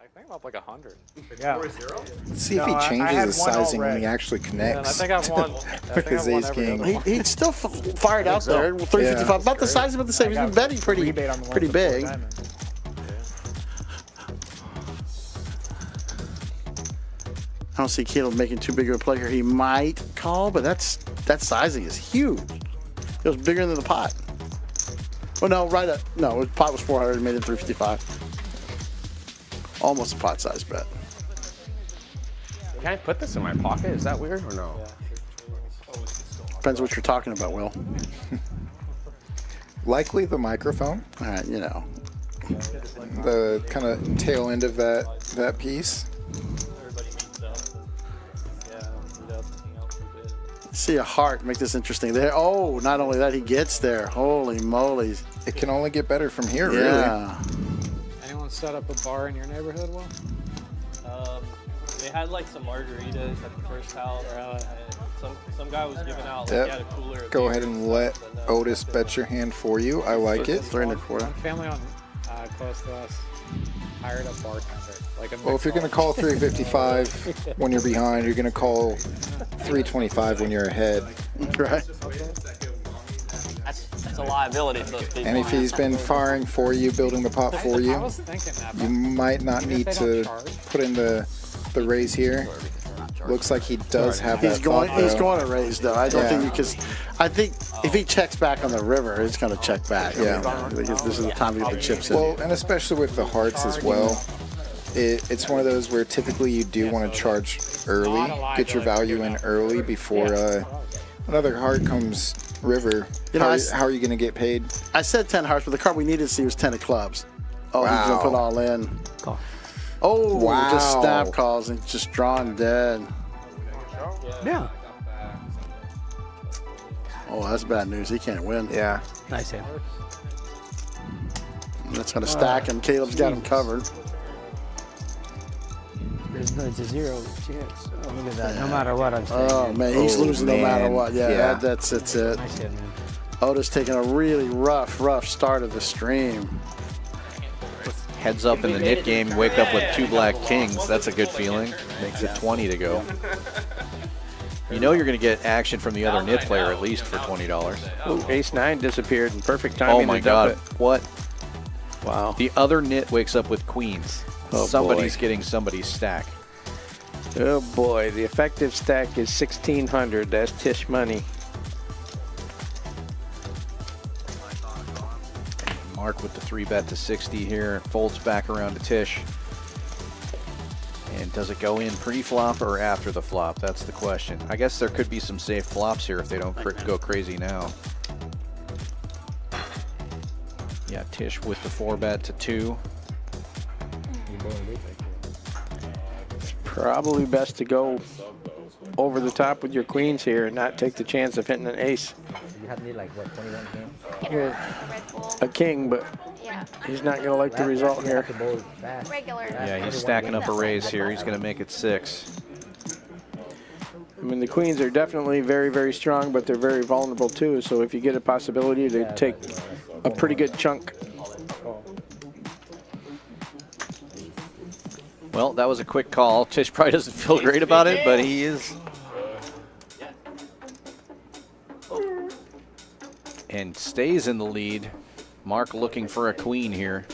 I think about like 100. Yeah. Let's see if he changes his sizing when he actually connects. I think I've won. with his ace king. He'd still fired out there. 355, Yeah. about the size, about the same. He's been betting pretty big. I don't see Caleb making too big of a play here. He might call, but that sizing is huge. It was bigger than the pot. Oh no, no, the pot was 400. He made it 355. Almost a pot size bet. Can I put this in my pocket? Is that weird or no? Depends what you're talking about, Will. Likely the microphone. All right, you know. The kind of tail end of that piece. See a heart, make this interesting. There. Oh, not only that, he gets there. Holy moly. It can only get better from here, yeah. really. Anyone set up a bar in your neighborhood, Will? They had like some margaritas at the first house. And some guy was giving out like Yep. he had a cooler. Go ahead and let Otis bet your hand for you. I like it. 3 1/4. One family on close to us hired a bartender. Like a Well, if you're going to call 355 when you're behind, you're going to call 325 when you're ahead. Right. That's a liability to those people. And if he's been firing for you, building the pot for I you, was thinking that. you might not Even if need they to don't charge. put in the raise here. Looks like he does have that He's going thought, to raise though. I don't Yeah. think because I think if he checks back on the river, he's going to check back. Yeah. Because this is the time to get the chips in. Well, and especially with the hearts as well. It's one of those where typically you do want to charge early, get your value in early before another heart comes river. You know, How are you going to get paid? I said 10 hearts, but the card we needed to see was 10 of clubs. Oh, he's going to put all in. Oh, Wow. just snap calls and just drawn dead. Yeah. Oh, that's bad news. He can't win. Yeah. Nice hand. That's going to stack him. Caleb's got him covered. It's a 0 chance. Oh, look at that. No matter what I'm saying. Oh, man. He's losing no matter what. Yeah, that's it. Nice hit, man. Otis taking a really rough start of the stream. Heads up in the nit game, wake up with 2 black kings. That's a good feeling. Makes it 20 to go. You know you're going to get action from the other nit player at least for $20. Ooh, ace-9 disappeared in perfect timing. Oh my to dump God! What? Wow. The other nit wakes up with queens. Oh, Somebody's boy. getting somebody's stack. Oh boy, the effective stack is 1,600. That's Tish money. Mark with the 3-bet to 60 here. Folds back around to Tish. And does it go in pre-flop or after the flop? That's the question. I guess there could be some safe flops here if they don't go crazy now. Yeah, Tish with the 4-bet to 2. It's probably best to go over the top with your queens here and not take the chance of hitting an ace. You have need like, what, 21 games? A king, but he's not going to like the result here. Regular. Yeah, he's stacking up a raise here. He's going to make it 6. I mean, the queens are definitely very, very strong, but they're very vulnerable too. So if you get a possibility to take a pretty good chunk. Well, that was a quick call. Tish probably doesn't feel great about it, but he is. And stays in the lead. Mark looking for a queen here.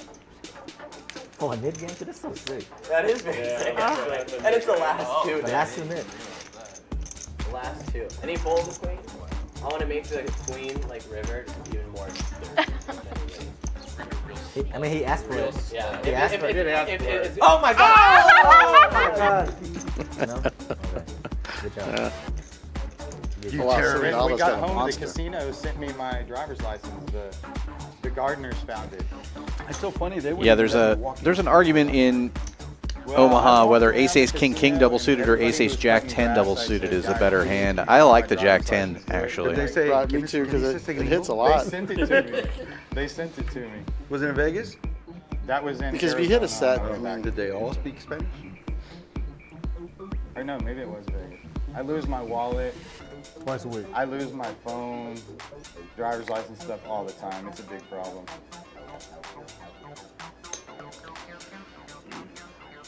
Oh, a mid game? That's so sick. That is very sick, actually. And it's the last two. The last 2 minutes. The last two. And he folds the queen. I want to make the queen like river just even more. I mean, he asked for it. Yeah. He asked for it. Oh my God! Oh my God! No? Okay. Good job. When we got home, the casino sent me my driver's license. The gardeners found it. It's so funny. They Yeah, there's an argument in Omaha whether ace king double suited or ace jack 10 double suited is a better hand. I like the jack 10 actually. They say, Right, me too, because it hits a lot. They sent it to me. They sent it to me. Was it in Vegas? That was in Because if you hit a Arizona. set, I mean, Did they all speak Spanish? Or no, maybe it was Vegas. I lose my wallet. Twice a week. I lose my phone, driver's license stuff all the time. It's a big problem.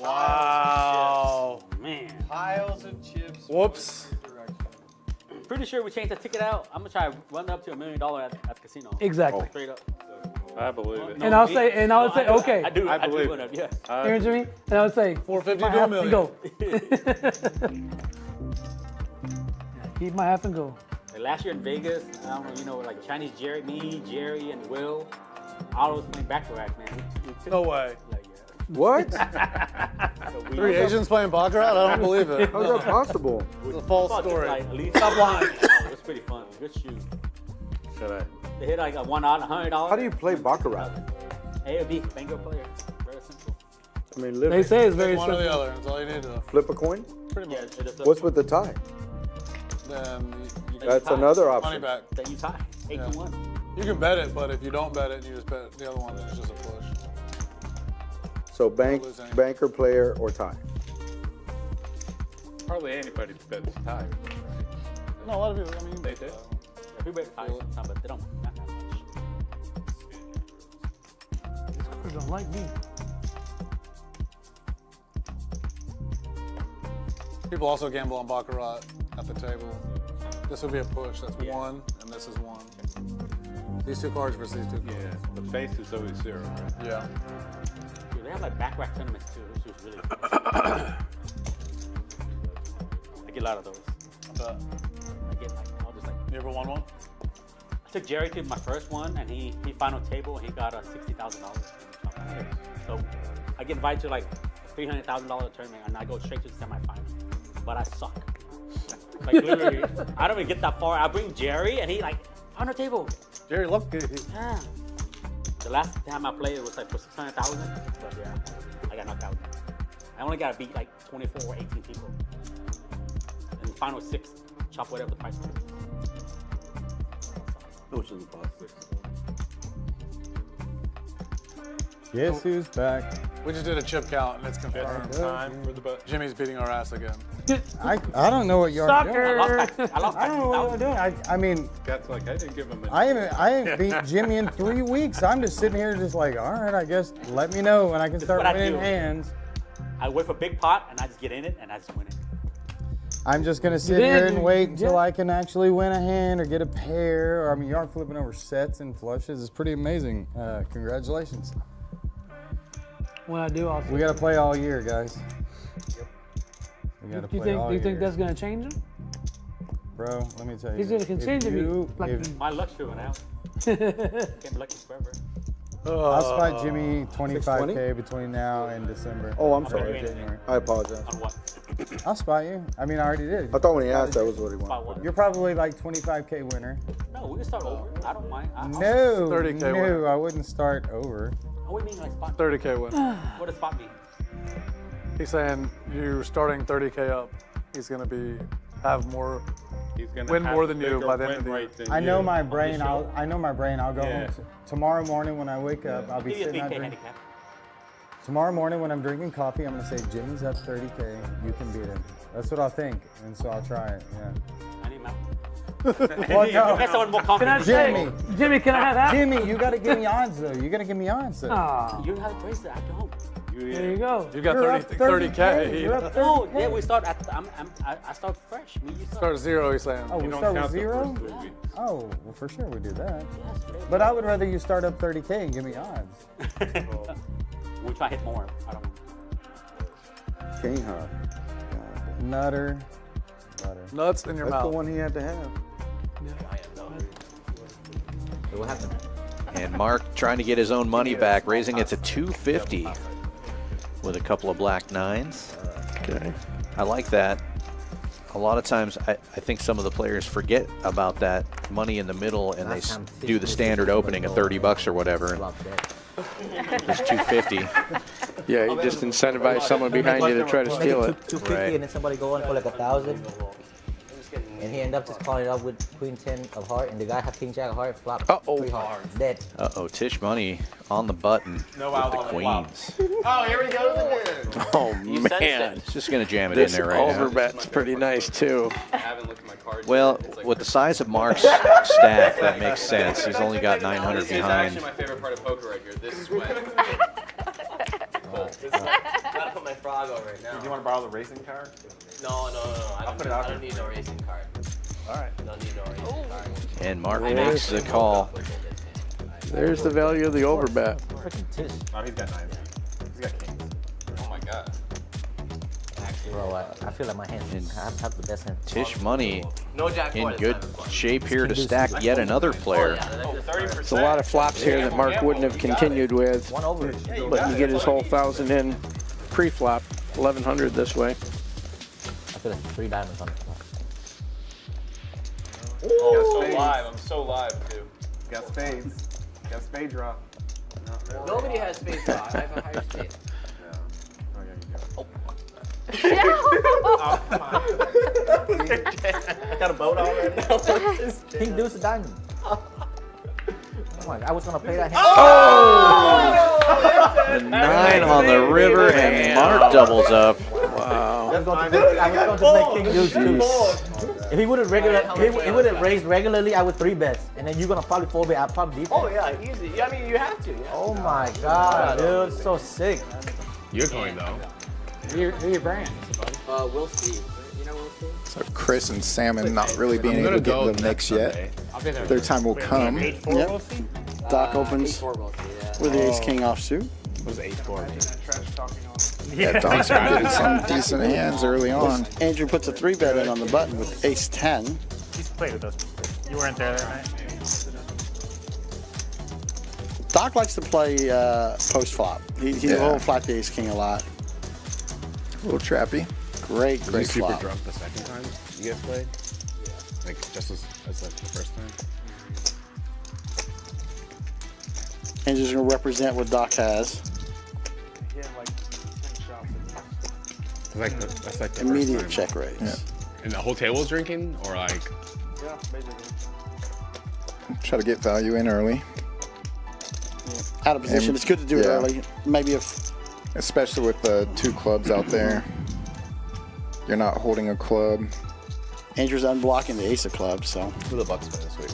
Wow. Man. Piles of chips. Whoops. Pretty sure we changed the ticket out. I'm gonna try to run up to $1 million at the casino. Exactly. Straight up. I believe it. And I'll say, okay. I do. I I do believe run up. Yeah. You know what I mean? And I would say, 450 my to a half million. go. Keep my half and go. Like last year in Vegas, I don't know, you know, like Chinese Jerry, me, Jerry, and Will, all was playing baccarat, man. We took No way. Like, What? so we 3 Asians playing baccarat? I don't believe it. How's that possible? It's a false Fuck, it's story. like, at least stop lying. It was pretty fun. Good shoot. Should I? They hit like a $100. How do you play baccarat? A or B, bingo player. Very simple. I mean, They literally, say it's very One or the simple. other. That's all you need to do. flip a coin? Pretty Yeah, much. it's a- What's with the tie? Then you That's tie. another money option. back. That you tie. 8-1. You can bet it, but if you don't bet it and you just bet the other one, then it's just a push. So banker, player, or tie. Hardly anybody bets tie. No, a lot of people, I mean, They did. People bet ties sometimes, but they don't. Not that much. They don't like me. People also gamble on baccarat at the table. This would be a push. That's 1, and this is 1. These 2 cards versus these 2 cards. Yeah, the face is always 0, right? Yeah. Dude, they have like backrack tournaments too, which was really fun. I get a lot of those. I bet. I get like, I'll just like. You ever won one? I took Jerry to my first one, and he final table, and he got $60,000. So I get invited to like $300,000 tournament, and I go straight to the semifinal. But I suck. Like literally, I don't even get that far. I bring Jerry, and he like final table. Jerry Lupke. Yeah. The last time I played it was like for 600,000, but yeah, I got knocked out. I only got to beat like 24 or 18 people. And the final 6, chop whatever the price was. Which is the boss. Guess who's back? We just did a chip count, and it's confirmed. Time for the bet. Jimmy's beating our ass again. I don't know what y'all are doing. I lost I don't know what I'm doing. I mean, That's like, I didn't give him a. I haven't beat Jimmy in 3 weeks. I'm just sitting here just like, all right, I guess let me know when I can start what I winning do. hands. I wait for big pot, and I just get in it, and I just win it. I'm just gonna sit here and wait until I can actually win a hand or get a pair. Or I mean, you aren't flipping over sets and flushes. It's pretty amazing. Congratulations. When I do, I'll We gotta play all year, guys. We gotta play all do you year. think that's gonna change him? Bro, let me tell you. He's gonna this. continue to be like My luck's going out. Can't be lucky forever. I'll spot Jimmy 25K between now and December. Oh, I'm Or sorry. January. I apologize. On what? I'll spot you. I mean, I already did. I thought when he asked, that was what he Spot wanted. what? You're probably like 25K winner. No, we can start over. I don't mind. No, 30K no, winner. I wouldn't start over. What do you mean like spot? 30K win. What does spot mean? He's saying you're starting 30K up. He's going to have more. He's gonna win have more a than you bigger by the end win of the year. rate than I know you. my brain. show? I know my brain. I'll go Yeah. home tomorrow morning when I wake up. I'll be Give you a sitting out 3K drinking. handicap. Tomorrow morning when I'm drinking coffee, I'm gonna say Jimmy's up 30K. You can beat him. That's what I'll think, and so I'll try it. Yeah. I need my. Well, You no. get someone more Can I confident. say, Jimmy. Jimmy, can I have that? Jimmy, you gotta give me odds though. You gotta give me odds though. Aw, You have a bracelet. I don't. there you go. You got You're up 30K. You're up 30K. No, yeah, we start at. I start fresh. Me, you Start at 0, he's saying. Oh, we don't start with count the 0? first 3 weeks. Oh, well, for sure we do that. Yes, But I would rather you start up 30K and give me odds. we try to hit more. I don't know. King high. Nutter. Nuts in your That's the mouth. one he had to have. What happened? And Mark trying to get his own money back, raising it to 250 with a couple of black nines. Okay. I like that. A lot of times, I think some of the players forget about that money in the middle, and they do the standard opening of 30 bucks or whatever. There's 250. Yeah, you just incentivize someone behind you to try to steal it. 250 Right. and then somebody go on for like 1,000. And he ended up just calling it up with Queen 10 of heart, and the guy had King Jack of heart, flop, 3 heart, dead. Uh-oh, Tish Money on the button with the queens. Oh, here we go again. Oh, You sensed man. it. It's just going to jam it This in there right now. overbet's pretty nice, too. I haven't looked at my cards. Well, yet. It's like with the size of Mark's stack, that makes sense. He's only got 900 This is behind. actually my favorite part of poker right here. This is when. Cool. This is not my frog over right now. Do you want to borrow the racing card? No. I don't need no racing card. All right. Don't need no racing card. And Mark makes the call. There's the value of the overbet. Freaking Tish. Oh, he's got 9s. He's got kings. Oh my god. Bro, I feel like my hands have the best hand. Tish Money No jack in four this good time. shape here to stack yet another player. There's a lot of flops here that Mark wouldn't have continued with, One over. but you get his whole 1,000 in pre-flop, 1,100 this way. I feel like 3 diamonds on it. Oh, I'm so live. I'm so live, too. Got spades. Got spade draw. Nobody has space draw. I have a higher space. Got a boat already? Pink deuce a diamond. Oh my God, I was gonna play that hand. The 9 on the river, and Mark doubles up. Wow. I was going to play king deuce too. If he would have raised regularly, I would 3-bet, and then you're gonna probably 4-bet. I'd probably deep. Oh yeah, easy. Yeah, I mean, you have to. Yeah. Oh my God, dude, so sick. You're going though. Who your brand? Will Steve. You know Will Steve? So Chris and Salmon not really being able to get in the mix yet. Their time will come. Yep. Doc opens with the ace-king offsuit. Was 8-4. Yeah, Doc's been getting some decent hands early on. Andrew puts a 3-bet in on the button with ace-10. He's played with us. You weren't there that night? Doc likes to play post-flop. He will flop the ace-king a lot. A little trappy. Great Were you super flop. drunk the second time you guys played? Like just as like the first time? Andrew's going to represent what Doc has. He had like 10 shots. That's like the Immediate first time. check raise. Yeah. And the whole table's drinking, or like? Yeah, basically. Try to get value in early. Out of position. And- It's good to do it yeah. early. Maybe if Especially with the 2 clubs out there. You're not holding a club. Andrew's unblocking the ace of clubs, so. Who the Bucks play this week?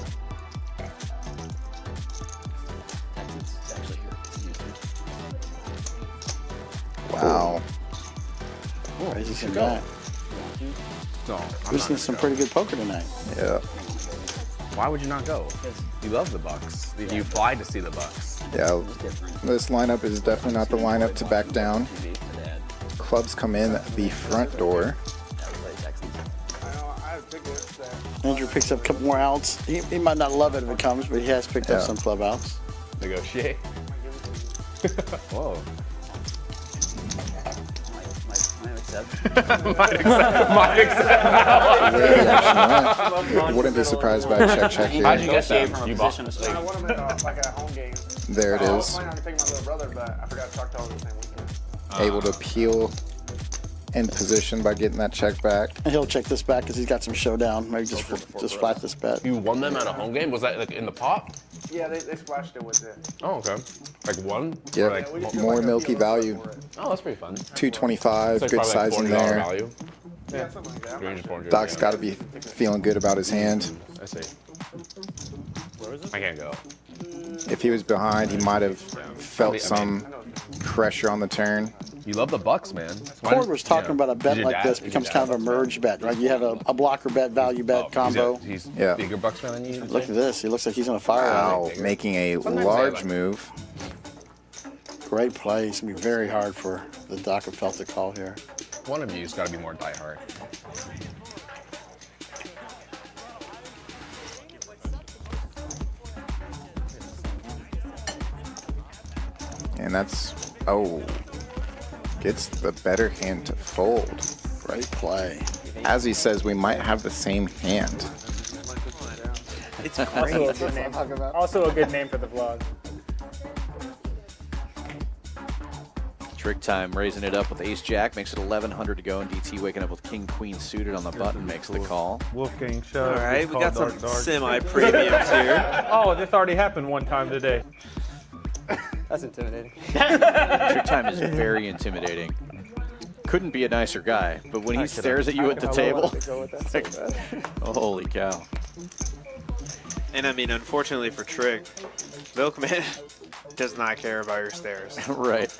Wow. Raises him back. No, We're seeing some pretty good poker tonight. Yeah. Why would you not go? You love the Bucks. You fly to see the Bucks. Yeah. This lineup is definitely not the lineup to back down. Clubs come in the front door. Andrew picks up a couple more outs. He might not love it if it comes, but he has picked up some club outs. Negotiate. Whoa. Wouldn't be surprised by a check here. How'd you get that from a position of I won them at like a home game. There it I was is. planning on taking my little brother, but I forgot to talk to all the same weekend. Able to peel in position by getting that check back. And he'll check this back because he's got some showdown. Maybe just flat this bet. You won them at a home game? Was that like in the pot? Yeah, they splashed it with it. Oh, okay. Like one? Yeah, Or like, more milky value. oh, that's pretty fun. 225, It's like good probably like size in $40 there. value. Yeah, something like that. 300, 400. Doc's got to be feeling good about his hand. I see. I can't go. If he was behind, he might have felt some pressure on the turn. You love the Bucks, man. Cord was talking about a bet Did your like dad- this did your becomes dad kind of a merge bet, right? You have a blocker bet, value bet combo. He's Yeah. a bigger Bucks fan than you. Look at this. He looks like he's on a fire. Wow, making a large move. Great play. It's going to be very hard for the Doc of Felt to call here. One of you's got to be more diehard. And that's, gets the better hand to fold. Great play. As he says, we might have the same hand. It's also a good name for the vlog. TrickTime raising it up with ace-jack, makes it 1,100 to go, and DT waking up with king-queen suited on the button, makes the call. Wolfgang show. All right, we got some semi-premiums here. Oh, this already happened one time today. That's intimidating. TrickTime is very intimidating. Couldn't be a nicer guy, but when he stares at you at the table, it's like, holy cow. And I mean, unfortunately for Trick, Milkman does not care about your stares. Right.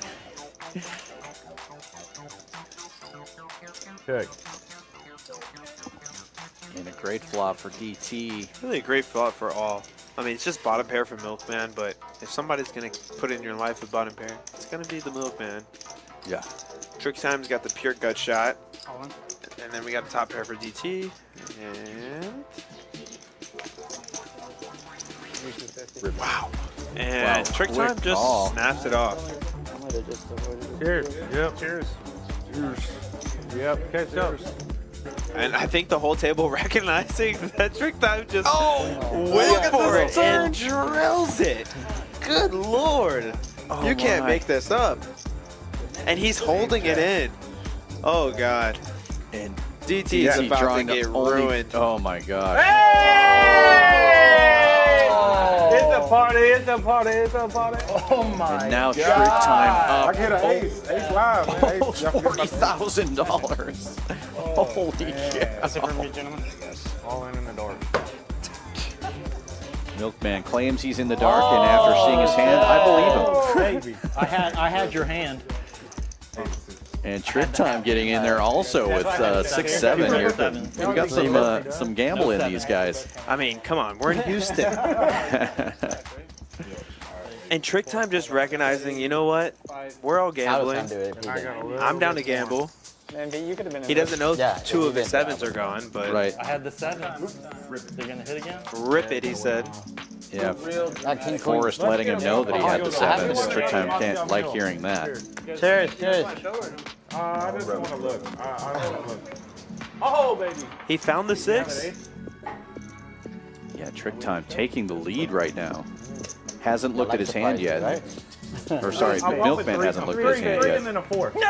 Check. And a great flop for DT. Really a great flop for all. I mean, it's just bottom pair for Milkman, but if somebody's going to put in your life with bottom pair, it's going to be the Milkman. Yeah. TrickTime's got the pure gut shot. And then we got the top pair for DT. And... Wow. And TrickTime just snaps it off. Cheers. Yep. Cheers. Cheers. Yep. Catch up. And I think the whole table recognizing that TrickTime just went for it and drills it. Good Lord. You can't make this up. And he's holding it in. Oh, God. And DT is about to get ruined. Oh, my gosh. It's a party, it's a party, it's a party. Oh my And now God. TrickTime up. I get an ace. Ace live, man. Ace. $40,000. Holy shit. That's it for me, gentlemen. All in the dark. Milkman claims he's in the dark, and after seeing his hand, I believe him. Baby, I had your hand. And TrickTime getting in there also with 6-7 here. We got some gamble in these guys. I mean, come on, we're in Houston. And TrickTime just recognizing, you know what? We're all gambling. I'm down to gamble. He doesn't know two of his sevens are gone, but right. I had the sevens. They're gonna hit again? Rip it, he said. Yeah, Forrest letting him know that he had the sevens. TrickTime can't like hearing that. Cheers, cheers. I just want to look. I don't want to look. Oh, baby. He found the 6. Yeah, TrickTime taking the lead right now. Hasn't looked at his hand yet. Or sorry, Milkman hasn't looked at his hand yet. And then a 4. No!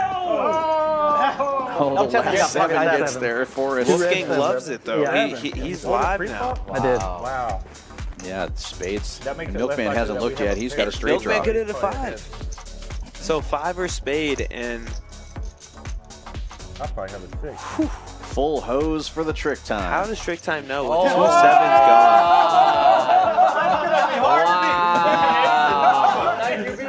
Oh, the last 7 gets there. Forrest. Wolfgang loves it, though. He's live now. I did. Wow. Yeah, spades. That makes it Milkman less hasn't likely looked that we yet. have He's got a straight draw. Milkman could hit a 5. So 5 or spade, and I probably have a 6. Full hose for the TrickTime. How does TrickTime know with 2 sevens gone?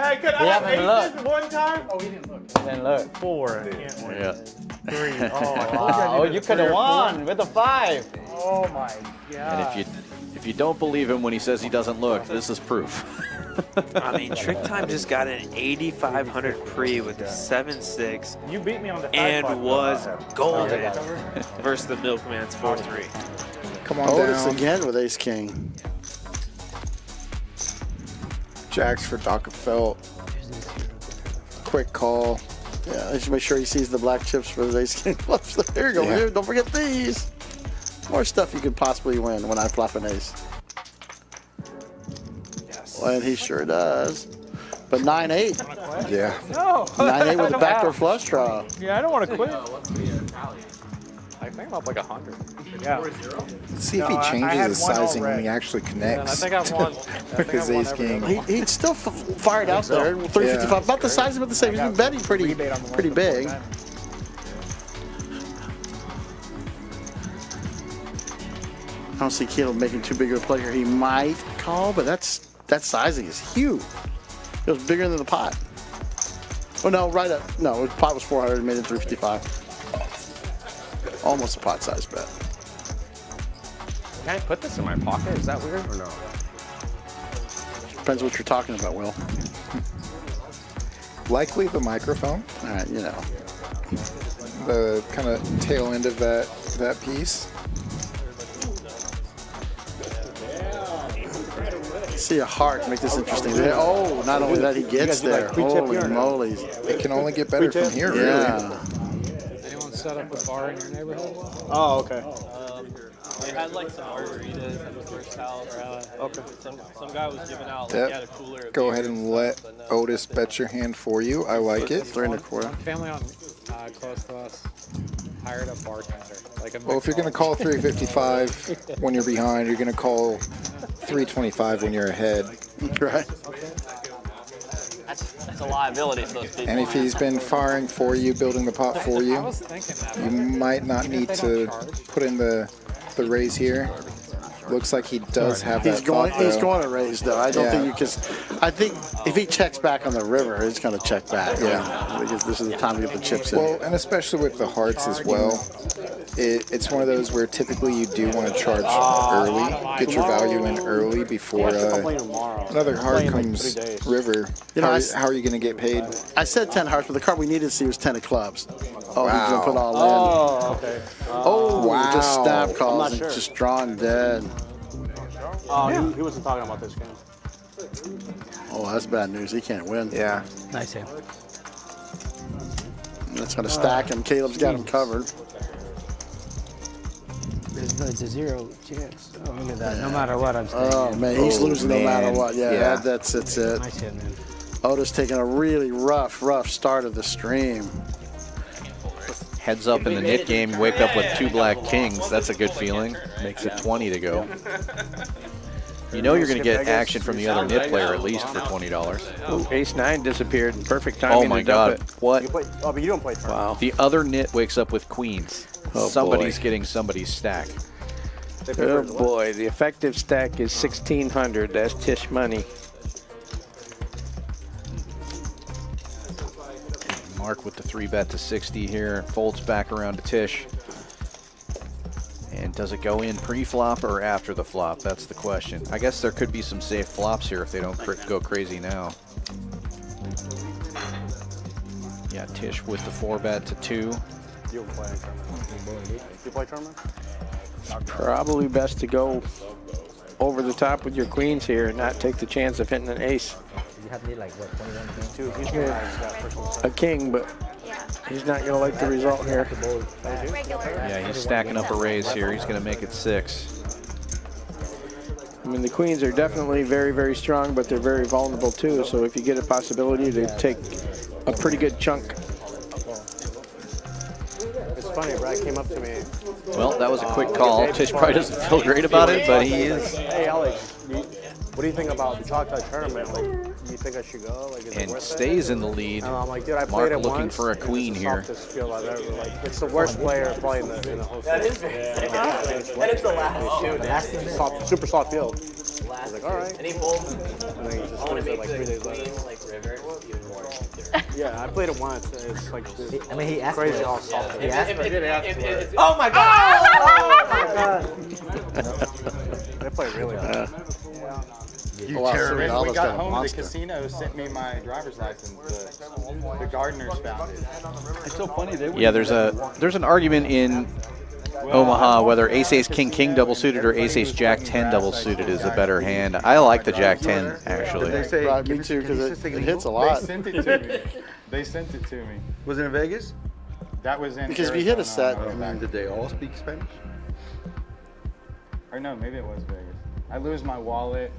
Hey, could I have this one time? Oh, he didn't look. Didn't look. 4. I can't win. Yeah. 3. Oh, you could have won with a 5. Oh my God. And if you don't believe him when he says he doesn't look, this is proof. I mean, TrickTime just got an 8,500 pre with a 7-6 You beat me on the and was golden versus the Milkman's 4-3. Come on Otis down. again with ace king. Jacks for Doc Felt. Quick call. Yeah, I should make sure he sees the black chips for the ace king flush. There you go. Yeah. Don't forget these. More stuff you could possibly win when I flop an ace. Yes. Well, and he sure does. But 9-8. Yeah. No. 9-8 with a backdoor flush draw. Yeah, I don't want to quit. I think I'm up like 100. Yeah. Let's see if No, he I changes had his one sizing when already. he actually And I connects think I've won. with his ace king. He's still fired out there. 355. Yeah. About the size of the same. He's been betting pretty big. I don't see Caleb making too big of a play here. He might call, but that sizing is huge. It was bigger than the pot. Oh no, right up. No, the pot was 400 and made it 355. Almost a pot size bet. Can I put this in my pocket? Is that weird or no? Depends what you're talking about, Will. Likely the microphone. All right, you know. The kind of tail end of that piece. See a heart, make this interesting. Oh, not only that, he gets there. Holy moly. It can only get better from here, really. Yeah. Anyone set up a bar in your neighborhood? Oh, okay. They had like some margaritas at the first house. Okay. Some guy was giving out Yep. he had a cooler. Of Go beer. ahead and let Otis bet your hand for you. I like it. 3 1/4. One family on close to us hired a bartender. Like a Well, if you're going to call 355 when you're behind, you're going to call 325 when you're ahead. Right. That's a liability for those people. And if he's been firing for you, building the pot for I you, was thinking that. you might not need to put in the raise here. looks like he does have that. He's going thought, to raise though. I don't think you can. I think if he checks back on the river, he's going to check back. Yeah, because this is the time to get the chips in. Well, and especially with the hearts as well, it's one of those where typically you do want to charge early, get your value in early before another heart comes river. You know, how are you going to get paid? I said 10 hearts, but the card we needed to see was 10 of clubs. Oh, Wow. he's going to put all in. Oh, okay. Oh, wow. just snap calls not and sure. just drawn dead. Oh, he wasn't talking about this game. Oh, that's bad news. He can't win. Yeah. Nice hand. That's going to stack him. Caleb's got him covered. It's a 0 chance. Oh, look at that. No matter what, I'm staying. Oh, man. He's losing no matter what. Yeah, that's it. Nice hand, man. Otis taking a really rough start of the stream. Heads up in the nit game, wake up with 2 black kings. That's a good feeling. Makes it 20 to go. You know you're going to get action from the other nit player at least for $20. Ooh, ace-9 disappeared. Perfect timing. Oh my God! What? Oh, but you don't play turn. Wow. The other nit wakes up with queens. Oh, Somebody's boy. getting somebody's stack. Oh boy, the effective stack is 1,600. That's Tish money. Mark with the 3-bet to 60 here. Folds back around to Tish. And does it go in pre-flop or after the flop? That's the question. I guess there could be some safe flops here if they don't go crazy now. Yeah, Tish with the 4-bet to 2. You don't play tournament. You play tournament? Probably best to go over the top with your queens here and not take the chance of hitting an ace. You have to need like what, 21 kings? A king, but he's not going to like the result here. Yeah, he's stacking up a raise here. He's going to make it 6. I mean, the queens are definitely very, very strong, but they're very vulnerable too. So if you get a possibility to take a pretty good chunk. It's funny, Brad came up to me. Well, that was a quick call. Tish probably doesn't feel great about it, but he is. Hey, Alex, what do you think about the chocolate tournament? Like, do you think I should go? Like, is it And worth stays it? in the lead. And I'm like, dude, I Mark played it looking once, for a and queen it's the here. softest field I've ever. Like, it's the worst player playing in the whole. That is very And it's the last shoot. Super soft field. I was like, all right. And he folds. And then he just loses it like 3 days later. Like river, even more. Yeah, I played it once. It's like this I mean, he asked crazy for how it. soft it He is. asked for it. Oh my God! They play really bad. You terrible. When we got home, the casino sent me my driver's license. The gardeners found it. It's so funny. Yeah, there's an argument in Omaha whether ace king double suited or ace jack 10 double suited is a better hand. I like the jack 10 actually. Right, me too, because it hits a lot. They sent it to me. They sent it to me. Was it in Vegas? That was in Because if you hit a set, Arizona. I mean, Did they all speak Spanish? Or no, maybe it was Vegas. I lose my wallet.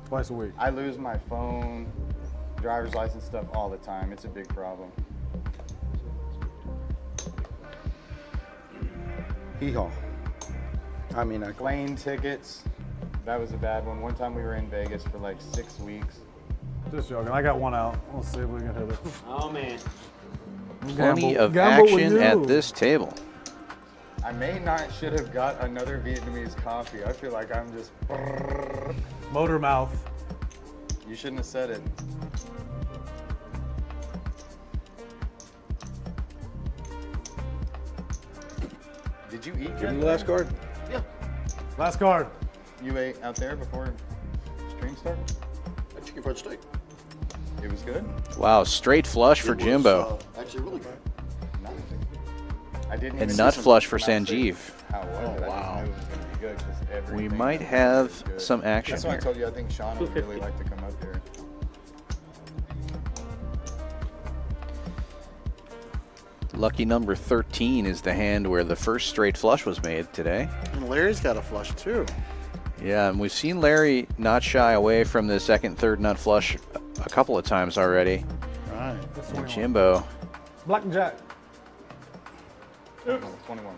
Twice a week. I lose my phone, driver's license stuff all the time. It's a big problem. Hee-haw. I mean, I Plane tickets. That was a bad one. One time we were in Vegas for like 6 weeks. Just joking. I got one out. We'll see if we can hit it. Oh man. Plenty of gamble with action at you. this table. I may not should have got another Vietnamese coffee. I feel like I'm just. Motor mouth. You shouldn't have said it. Did you eat? Give him the last card. Yeah. Last card. You ate out there before stream started? A chicken fried steak. It was good? Wow, straight flush for Jimbo. Actually, really good. I didn't And even nut see flush for some Sanjeev. how it was. I wow. didn't know it was going to be good because We everything might about it have was good. some action That's why I here. told you I think Sean would really like to come up here. Lucky number 13 is the hand where the first straight flush was made today. And Larry's got a flush too. Yeah, and we've seen Larry not shy away from the second, third nut flush a couple of times already. Right. And Jimbo. Black and Jack. 21.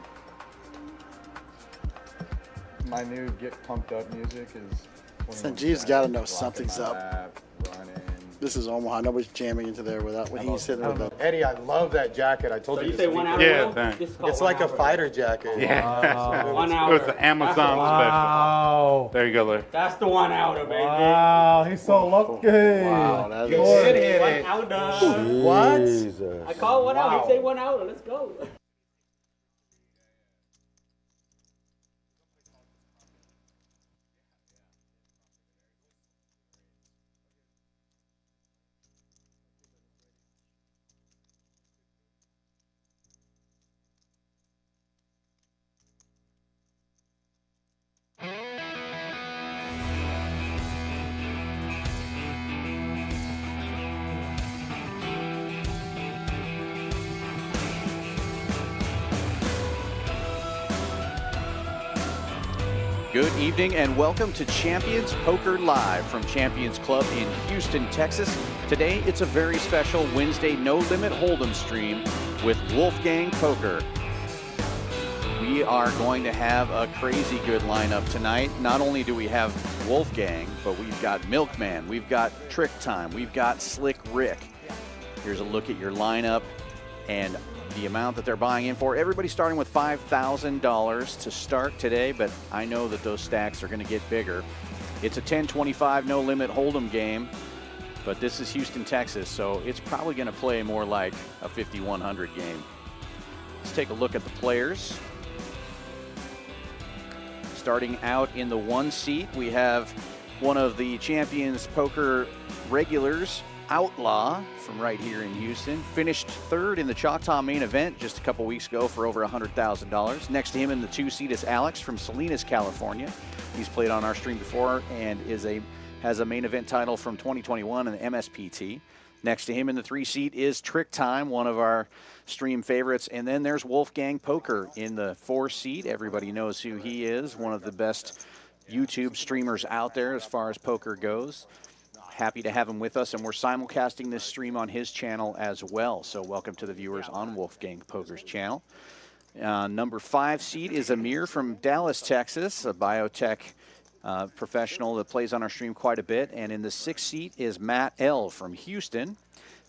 My new get pumped up music is. 21 Sanjeev's got to know Walking something's my up. lap, running. This is Omaha. Nobody's jamming into there without when he's sitting with them. Eddie, I love that jacket. I told So you. you this say 1 week. hour? Yeah, Will? thanks. This is called It's 1 like a hour. fighter jacket. Yeah. 1 It hour. was an Amazon Wow. There you go, Larry. That's the 1 hour, baby. Wow, he's so lucky. Wow, that's You did hit 1 it. hour. What? I call 1 hour. He say 1 hour. Let's go. Good evening and welcome to Champions Poker Live from Champions Club in Houston, Texas. Today it's a very special Wednesday No Limit Hold'em stream with Wolfgang Poker. We are going to have a crazy good lineup tonight. Not only do we have Wolfgang, but we've got Milkman, we've got TrickTime, we've got Slick Ric. Here's a look at your lineup and the amount that they're buying in for. Everybody's starting with $5,000 to start today, but I know that those stacks are going to get bigger. It's a 10-25 no limit hold'em game, but this is Houston, Texas, so it's probably going to play more like a 5,100 game. Let's take a look at the players. Starting out in the 1 seat, we have one of the Champions Poker regulars, Outlaw, from right here in Houston. Finished 3rd in the Choctaw main event just a couple weeks ago for over $100,000. Next to him in the 2 seat is Alex from Salinas, California. He's played on our stream before and has a main event title from 2021 in the MSPT. Next to him in the 3 seat is TrickTime, one of our stream favorites. And then there's Wolfgang Poker in the 4 seat. Everybody knows who he is, one of the best YouTube streamers out there as far as poker goes. Happy to have him with us, and we're simulcasting this stream on his channel as well. So welcome to the viewers on Wolfgang Poker's channel. Number 5 seat is Amir from Dallas, Texas, a biotech professional that plays on our stream quite a bit. And in the 6th seat is Matt L. from Houston,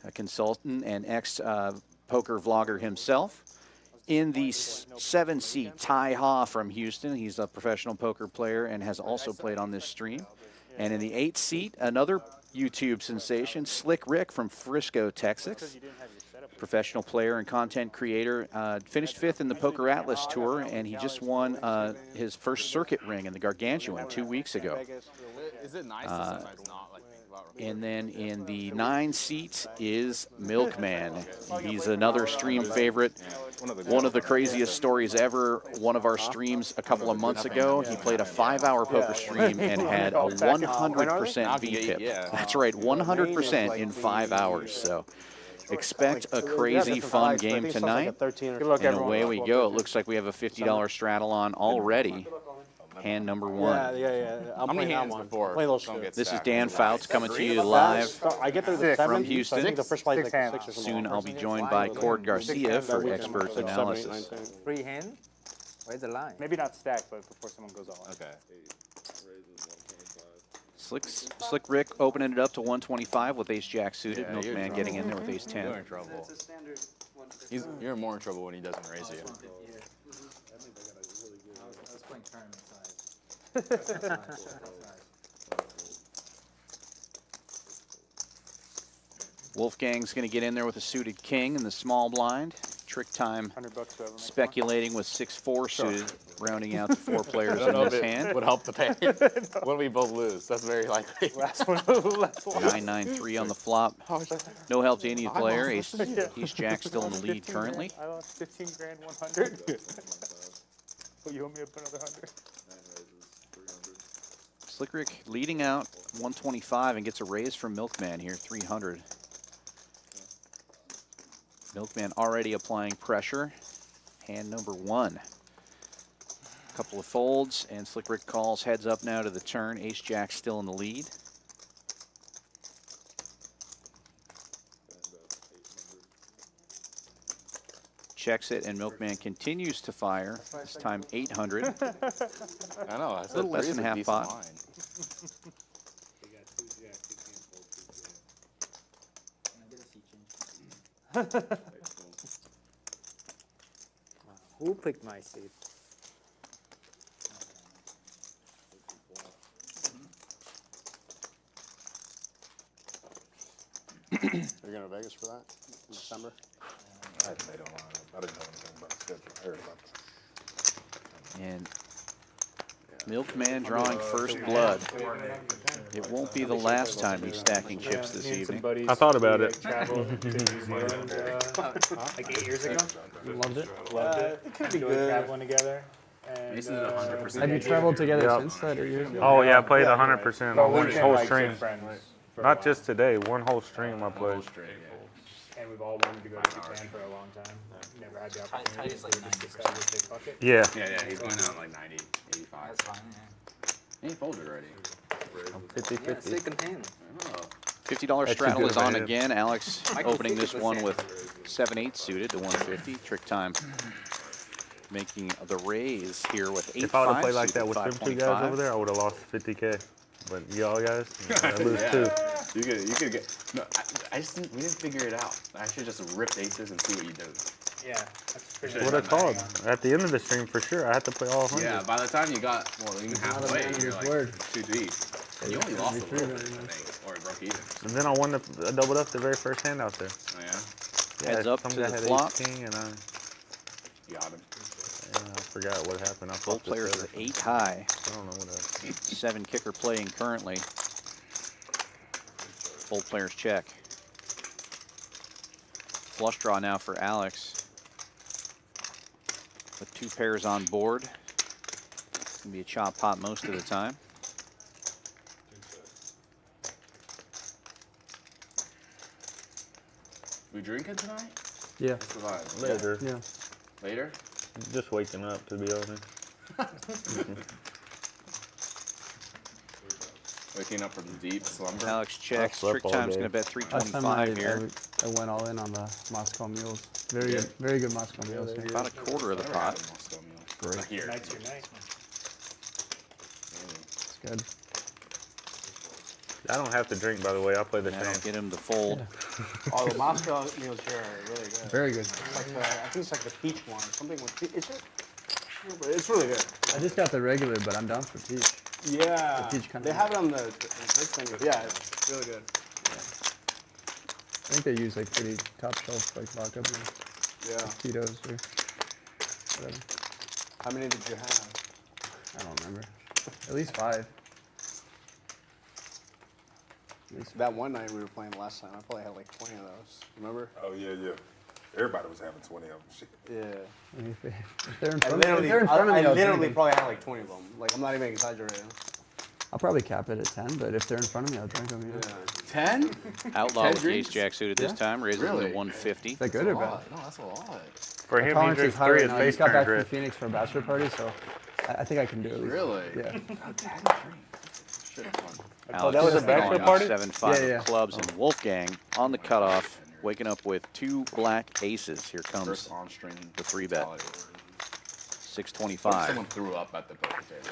a consultant and ex-poker vlogger himself. In the 7th seat, Ty Ha from Houston. He's a professional poker player and has also played on this stream. And in the 8th seat, another YouTube sensation, Slick Ric from Frisco, Texas. Professional player and content creator. Finished 5th in the Poker Atlas Tour, and he just won his first circuit ring in the Gargantuan 2 weeks ago. And then in the 9 seat is Milkman. He's another stream favorite. One of the craziest stories ever. One of our streams a couple of months ago, he played a 5-hour poker stream and had a 100% VPIP. That's right, 100% in 5 hours. So expect a crazy fun game tonight. And away we go. It looks like we have a $50 straddle on already. Hand number 1. Yeah. How many hands before? This is Dan Fouts coming to you live from Houston. I think the first play is like 6 or Soon I'll be joined by Cord Garcia for expert analysis. 3 hand? Where's the line? Maybe not stack, but before someone goes all in. Okay. Slick Ric opening it up to 125 with ace-jack suited. Yeah, Milkman getting in there with ace-10. You're in trouble. You're more in trouble when he doesn't raise you. Wolfgang's going to get in there with a suited king in the small blind. TrickTime speculating with 6-4 suited, rounding out the 4 players in this hand. Would help the pain when we both lose. That's very likely. 9-9-3 on the flop. No help to any player. Ace-jack still in the lead currently. I lost 15 grand, 100. Oh, you owe me another 100. Slick Ric leading out 125 and gets a raise from Milkman here, 300. Milkman already applying pressure. Hand number 1. Couple of folds, and Slick Ric calls heads up now to the turn. Ace-jack still in the lead. Checks it, and Milkman continues to fire. This time 800. I know. A little less than half pot. Who picked my seat? Are you going to Vegas for that in December? They don't line up. I didn't know anything about the schedule. I heard about this. And Milkman drawing first blood. It won't be the last time he's stacking chips this evening. I thought about it. Traveled to New Zealand like 8 years ago. Loved it. Loved it. It could be good. Traveling together. And, Have you traveled together since that, or you? Oh yeah, I played 100% on one we've whole been, stream. good friends for a Not while. just today, one whole stream I played. And we've all wanted to go to Japan for a long time. Never had the opportunity. So we just decided to say fuck it. Yeah. Yeah, he's going out like 90, 85. That's fine, yeah. He folded already. 50-50. $50 straddle is on again. Alex opening this one with 7-8 suited to 150. Trick time making the raise here with 8-5. If I would have played like that suited with them two 525. guys over there, I would have lost 50K. But y'all guys, I lose too. You could get. No, I just we didn't figure it out. I should just ripped aces and see what you do. Yeah, that's pretty What I called at the end of the stream for sure. I had to play all 100. Yeah, by the time you got even halfway, you're like word. too deep. And you only lost a little bit, I think, or it broke even. And then I won I doubled up the very first hand out there. Oh yeah. Heads up some to guy the had flop. ace king and I Got him. I forgot what happened. I Both flopped the players seven. are 8 high. I don't know what happened. 7 kicker playing currently. Both players check. Flush draw now for Alex. With 2 pairs on board. It's going to be a chop pot most of the time. We drinking tonight? Yeah. What's the vibe? Later. Yeah. Later? Just waking up, to be honest. Waking up from deep slumber. Alex checks. slept Trick all time's day. going to bet Last time 325 here. I went all in on the Moscow mules. Very good Moscow mules. Here. About a quarter of the pot. Great. Here. Tonight's your night. It's good. I don't have to drink, by the way. I play the That'll same. get him to fold. Oh, the Moscow meals here are really good. Very good. It's like the, I think it's like the peach one. Something with peach. Is it? Yeah, but it's really good. I just got the regular, but I'm down for peach. Yeah. The peach kind they of. have it on the drink thing. Yeah, it's really good. I think they use like pretty top shelf like vodka beans. Yeah. Tito's or whatever. How many did you have? I don't remember. At least 5. At least That one night we were playing last time, I probably had like 20 of those. Remember? Oh, yeah, yeah. Everybody was having 20 of them. Shit. Yeah. If they're in I front of me, literally, if they're in front of me, I I'll literally drink them. probably had like 20 of them. Like, I'm not even exaggerating. I'll probably cap it at 10, but if they're in front of me, I'll drink them. Yeah. 10? Outlaw 10 with the ace jack suited this Yeah. time. Raises him Really? to 150. Is that good or bad? No, that's a lot. For him, he Tolerance is drinks high 3 right at now. He face just got turns back from red. Phoenix for a bachelor party, so I think I can do it. Really? Yeah. Alex that was a bachelor calling party? 7-5 Yeah. of clubs, and Wolfgang on the cutoff, waking up with 2 black aces. Here comes First on stream. the 3-bet. Someone 625. threw up at the poker table.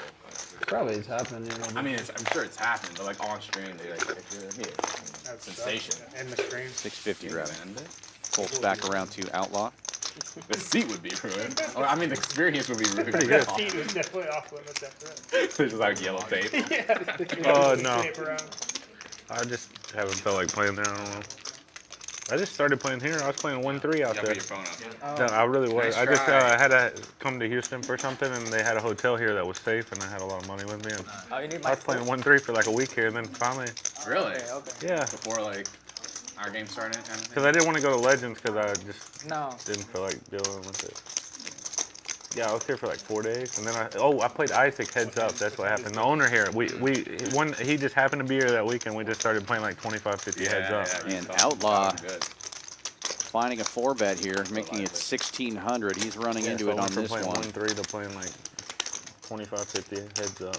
Probably it's happened. You know, I mean, I'm sure it's happened, but like on stream, they like That's sensation. In the stream. 650 rather. Recommend it? Folds back around to Outlaw. The seat would be ruined. Or, I mean, the experience would be ruined. Pretty good. Seat was definitely off limits after that. There's just like yellow tape. Oh, no. Tape around. I just haven't felt like playing there. I don't know. I just started playing here. I was playing 1-3 out You gotta there. put your phone up. No, I really was. Nice I just try. had to come to Houston for something, and they had a hotel here that was safe, and I had a lot of money with me. And You need I was playing 1-3 for like a week here, and then finally, Really? yeah, Before like our game started, kind of thing? because I didn't want to go to Legends because I just No. didn't feel like dealing with it. Yeah, I was here for like 4 days, and then I played Isaac heads up. That's what happened. The owner here, he just happened to be here that week, and we just started playing like 25, 50 heads up. And Outlaw finding a 4-bet here, making it 1,600. He's running Yeah, into so I it on went from this playing one. 1-3 to playing like 25, 50 heads up.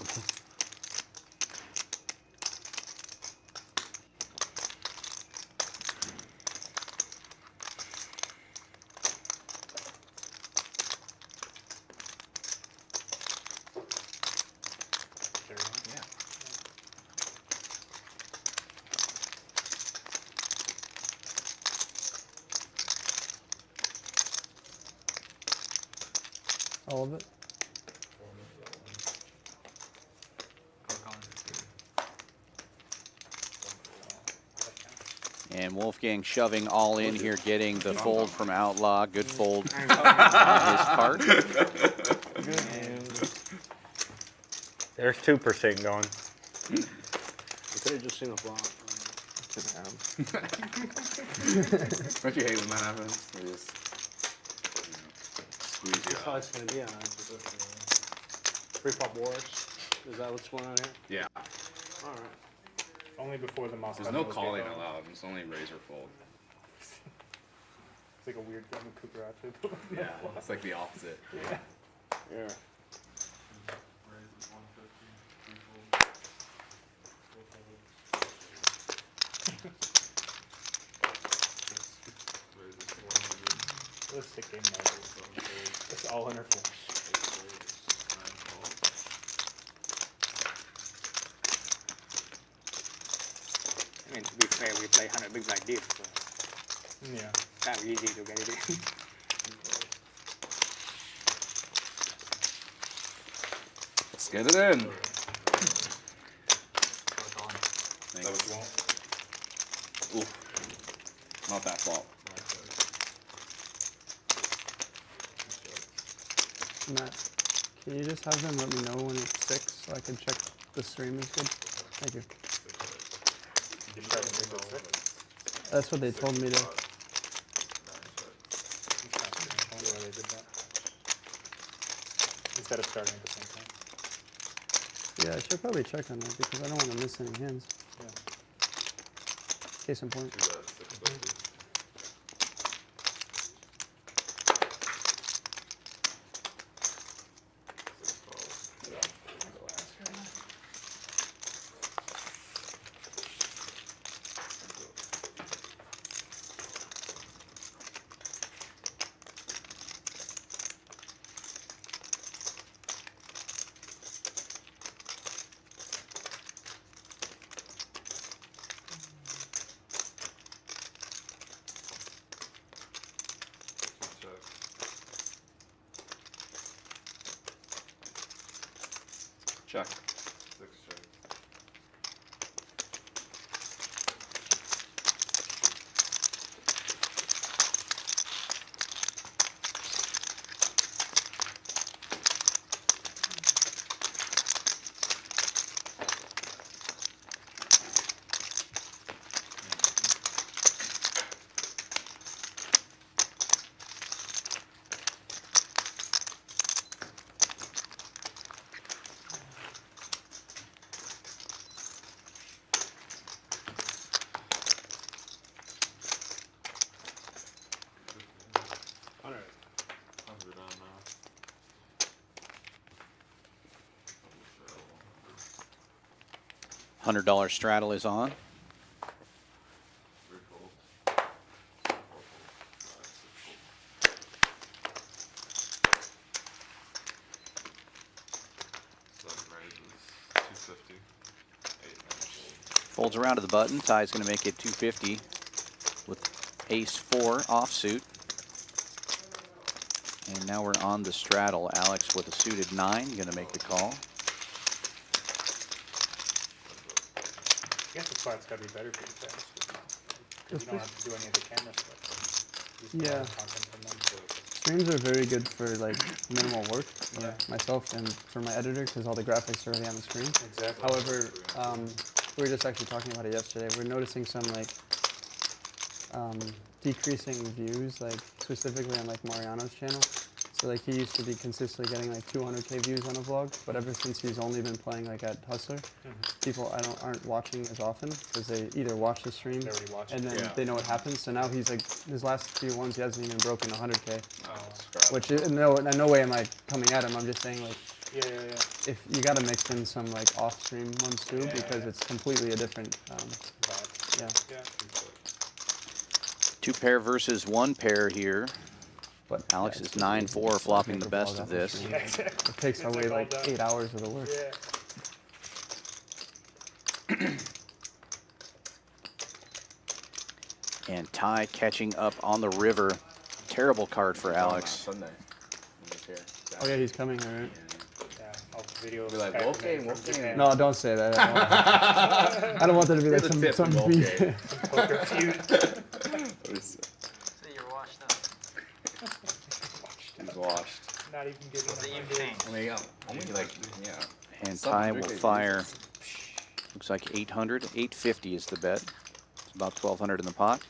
All of it? And Wolfgang shoving all in here, getting the fold from Outlaw. Good fold on his card. There's 2% going. You could have just seen a flop. Don't you hate when that happens? They just squeeze you That's how out. it's going to be on. Pre-flop wars. Is that what's going on here? Yeah. All right. Only before the Moscow. There's no calling allowed. It's only raise or fold. It's like a weird game of Cooper out. Yeah, it's like the opposite. Yeah. Yeah. Let's take game now. It's all in her full. I mean, to be fair, we play 100 bigs like this, so Yeah. it's kind of easy to get it in. Let's get it in. Oof. Not that flop. Matt, can you just have them let me know when it's 6 so I can check the stream is good? Thank you. That's what they told me to. Instead of starting at the same time. Yeah, I should probably check on that because I don't want to miss any hands. Yeah. Case in point. Check. $100 straddle is on. Folds around to the button. Ty's going to make it 250 with ace-4 offsuit. And now we're on the straddle. Alex with a suited 9 going to make the call. I guess the spot's got to be better for you guys. Because you don't have to do any of the camera stuff. You can Yeah. have content from them. Streams are very good for like minimal work. Yeah. Myself and for my editor because all the graphics are already on the screen. Exactly. However, we were just actually talking about it yesterday. We're noticing some like decreasing views, like specifically on like Mariano's channel. So like he used to be consistently getting like 200K views on a vlog, but ever since he's only been playing like at Hustler, people aren't watching as often because they either watch the stream and then they know what happens. So now he's like his last few ones he hasn't even broken 100K, which is, no way am I coming at him. I'm just saying like if you got to mix in some like off stream ones too because it's completely a different yeah. 2 pair versus 1 pair here. But Alex is 9-4, flopping the best of this. It takes away like 8 hours of the work. And Ty catching up on the river. Terrible card for Alex. Sunday. here. Oh yeah, he's coming, all right. Yeah, I'll video. Be like, Wolfgang. No, don't say that. I don't want there to be like some beef. Poker feud. So you're washed up. He's washed. Not even getting So you've changed. I mean, only like, yeah. And Some Ty will 100K fire. Looks like 800. 850 is the bet. It's about 1,200 in the pot.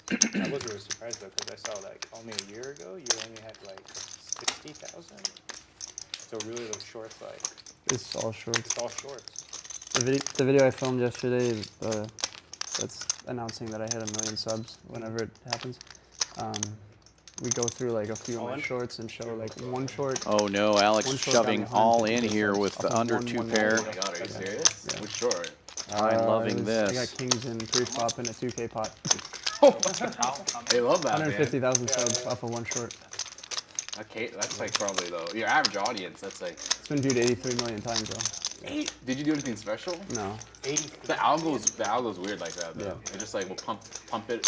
I was really surprised though, because I saw like only a year ago you only had like 60,000. So really those shorts like. It's all shorts. It's all shorts. The video I filmed yesterday, that's announcing that I hit 1 million subs whenever it happens. We go through like a few of my shorts and show like one short. Oh no, Alex one short shoving down all in 150 here subs with the off of under one- two one pair. roll. Oh my god, are you serious? Yeah. Which short? I'm loving I got this. kings in pre-flop in a 2K pot. They love that, 150,000 subs off of one short. Okay, that's like probably though your average audience. That's like. It's been viewed 83 million times though. Did you do anything special? No. The algo's weird like that though. Yeah. It just like will pump it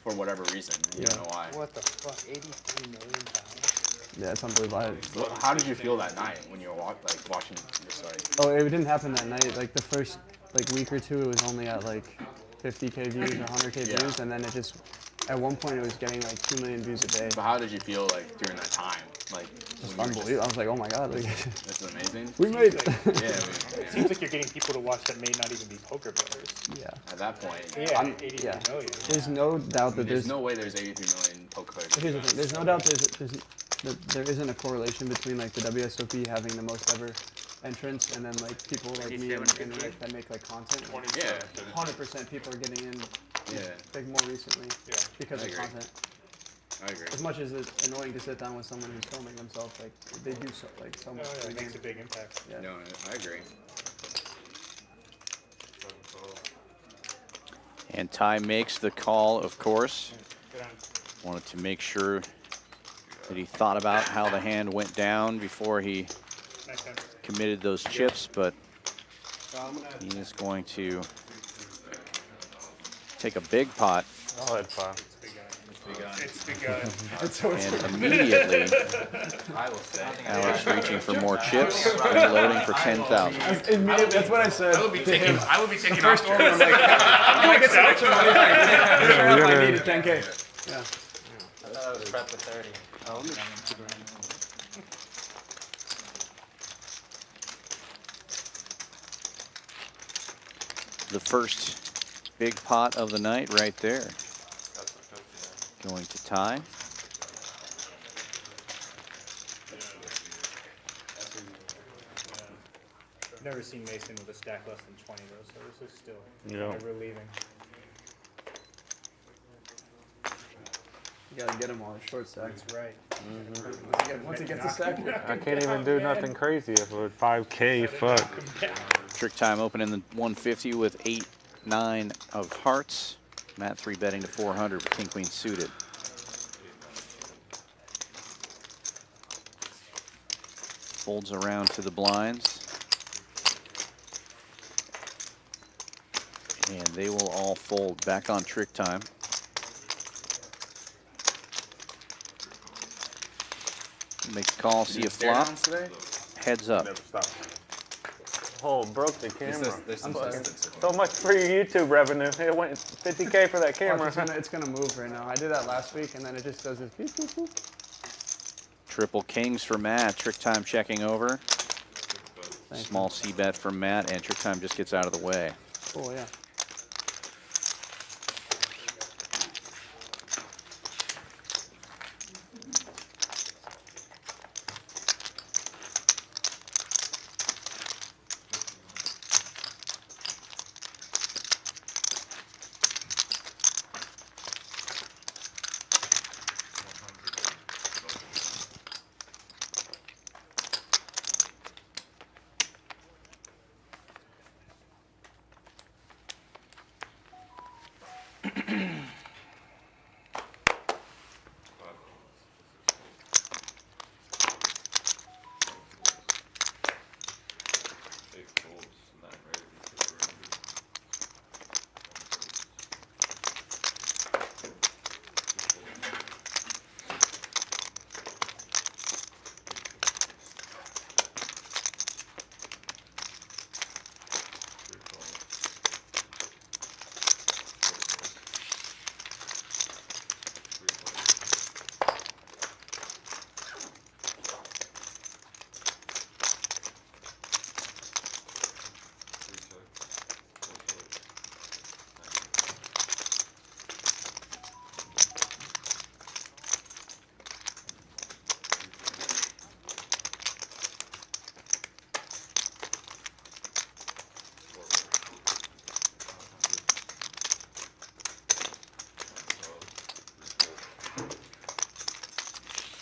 for whatever reason. You don't know why. What the fuck? 83 million times? Yeah, it's unbelievable. Well, how did you feel that night when you were watching just like? Oh, it didn't happen that night. Like the first week or two, it was only at like 50K views or 100K Yeah. views, and then it just at one point it was getting like 2 million views a day. But how did you feel like during that time? Like Just unbelievable. I was like, oh my god, like, this is amazing. we made it. Yeah. It seems like you're getting people to watch that may not even be poker players. Yeah. At that point. Yeah, 83 million. There's no doubt that There's no way there's 83 million poker players. Here's the thing. There's no doubt that there isn't a correlation between like the WSOP having the most ever entrants and then like people like me and like, that make like content. Yeah. 100% people are getting in. Like more recently. Yeah. Because I of agree. content. I agree. As much as it's annoying to sit down with someone who's filming themselves, like they do so much. Oh, yeah, it makes a big impact. Yeah. No, I agree. And Ty makes the call, of course. Wanted to make sure that he thought about how the hand went down before he committed those chips, but he is going to take a big pot. I'll head pot. It's begun. And immediately, Alex reaching for more chips, reloading for 10,000. That's what I said. I would be taking First off. order, I'm like, I'm gonna get some extra money back. Yeah, I needed 10K. Yeah. I thought I was prepped with 30. The first big pot of the night right there. Going to Ty. I've never seen Mason with a stack less than 20 though, so this is still Yeah. kind of relieving. You gotta get him all short stacks. That's right. Once he gets a stack. I can't even do nothing crazy if with 5K. Fuck. Trick time opening the 150 with 8-9 of hearts. Matt 3 betting to 400 with King Queen suited. Folds around to the blinds. And they will all fold back on trick time. Make the call, see a flop. Heads up. Oh, broke the camera. There's I'm some sorry. So much for your YouTube revenue. It went 50K for that camera. It's gonna move right now. I did that last week, and then it just does this beep, beep, beep. Triple kings for Matt. Trick time checking over. Thank Small C bet for Matt, and trick time just gets out of the way. Cool, yeah.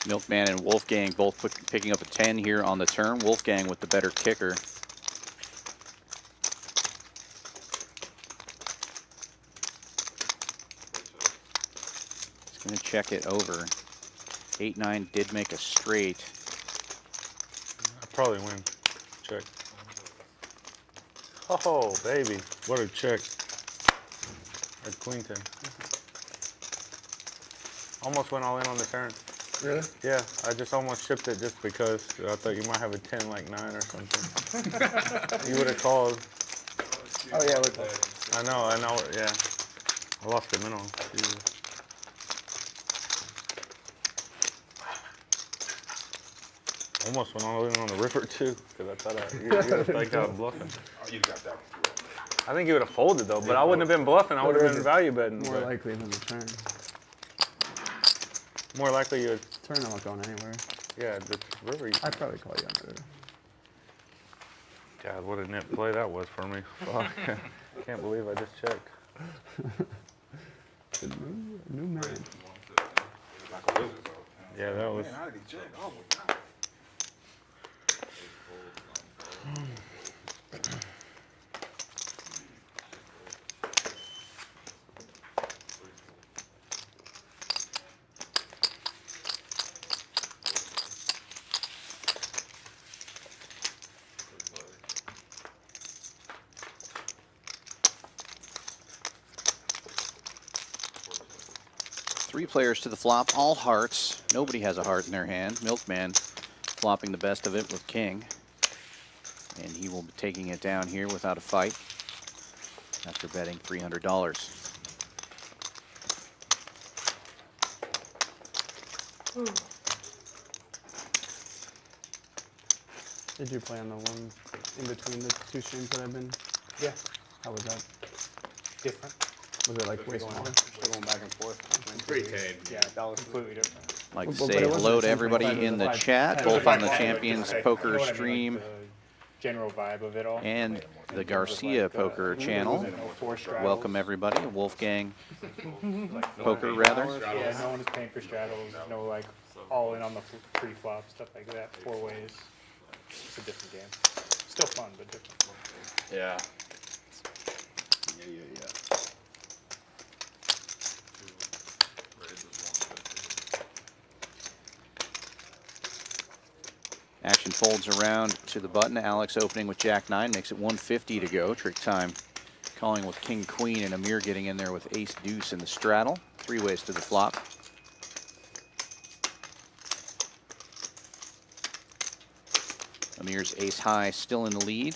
Milkman and Wolfgang both picking up a 10 here on the turn. Wolfgang with the better kicker. He's going to check it over. 8-9 did make a straight. I probably win. Check. Oh, baby. What a check. At Queen 10. Almost went all in on the turn. Really? Yeah, I just almost shipped it just because I thought you might have a 10 like 9 or something. You would have called. Oh yeah, look at that. I know, yeah. I lost the minimum. Jesus. Almost went all in on the river too, because I thought you would have think I was bluffing. Oh, you got that. I think you would have folded though, but I wouldn't have been bluffing. I would have been value betting. More likely than the turn. More likely you would. Turn, I'm not going anywhere. Yeah, the river. I'd probably call you on the river. God, what a net play that was for me. Fuck. Can't believe I just checked. Good move, new man. Yeah, that was. Three players to the flop, all hearts. Nobody has a heart in their hand. Milkman flopping the best of it with king. And he will be taking it down here without a fight after betting $300. Did you play on the one in between the two streams that I've been? Yeah. How was that? Different. Was it like way smaller? Going back and forth. Pretty tame. Yeah, that was completely different. I'd like to But say it wasn't hello to the everybody same in the vibe. chat, It was both on the like- Champions like, Poker you know what I mean, stream like the general vibe of it all. and the Garcia Poker channel. Welcome everybody. Wolfgang Poker, rather. Yeah, no one is paying for straddles. No like all in on the pre-flop stuff like that. 4 ways. It's a different game. Still fun, but different. Yeah. Action folds around to the button. Alex opening with Jack-9, makes it 150 to go. Trick time calling with King-Queen, and Amir getting in there with Ace-Deuce in the straddle. 3 ways to the flop. Amir's ace-high still in the lead.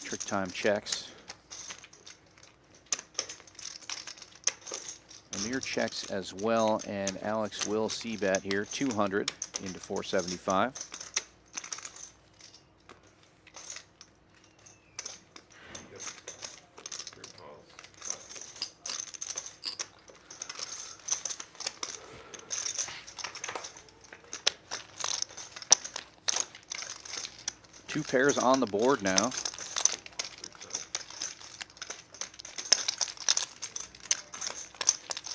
Trick time checks. Amir checks as well, and Alex will c-bet here, 200 into 475. Two pairs on the board now.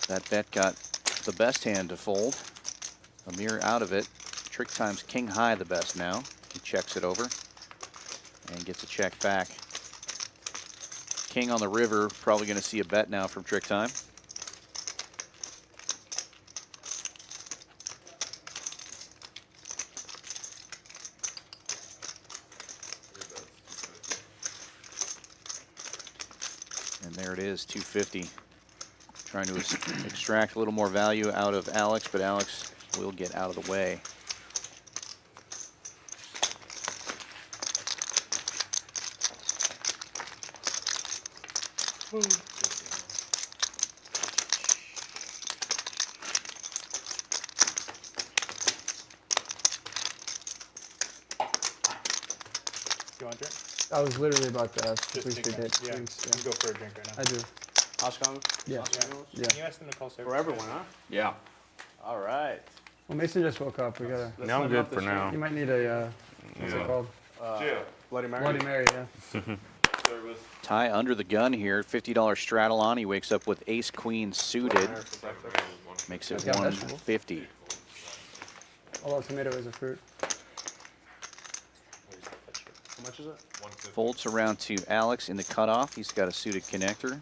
That bet got the best hand to fold. Amir out of it. Trick time's king high the best now. He checks it over and gets a check back. King on the river, probably going to see a bet now from Trick time. And there it is, 250. Trying to extract a little more value out of Alex, but Alex will get out of the way. You want a drink? I was literally about to ask if we Just should take get that. Yeah, drinks. you can go for a drink right now. I do. Oscar? Yeah. Yeah. Can you ask them to call service? For everyone, huh? Yeah. All right. Well, Mason just woke up. We gotta. No, I'm good for now. You might need a. What's it called? Bloody Mary. Bloody Mary. Yeah. Ty under the gun here, $50 straddle on. He wakes up with ace-queen suited. Makes it Yeah, vegetable. 150. Although tomato is a fruit. How much is it? Folds around to Alex in the cutoff. He's got a suited connector.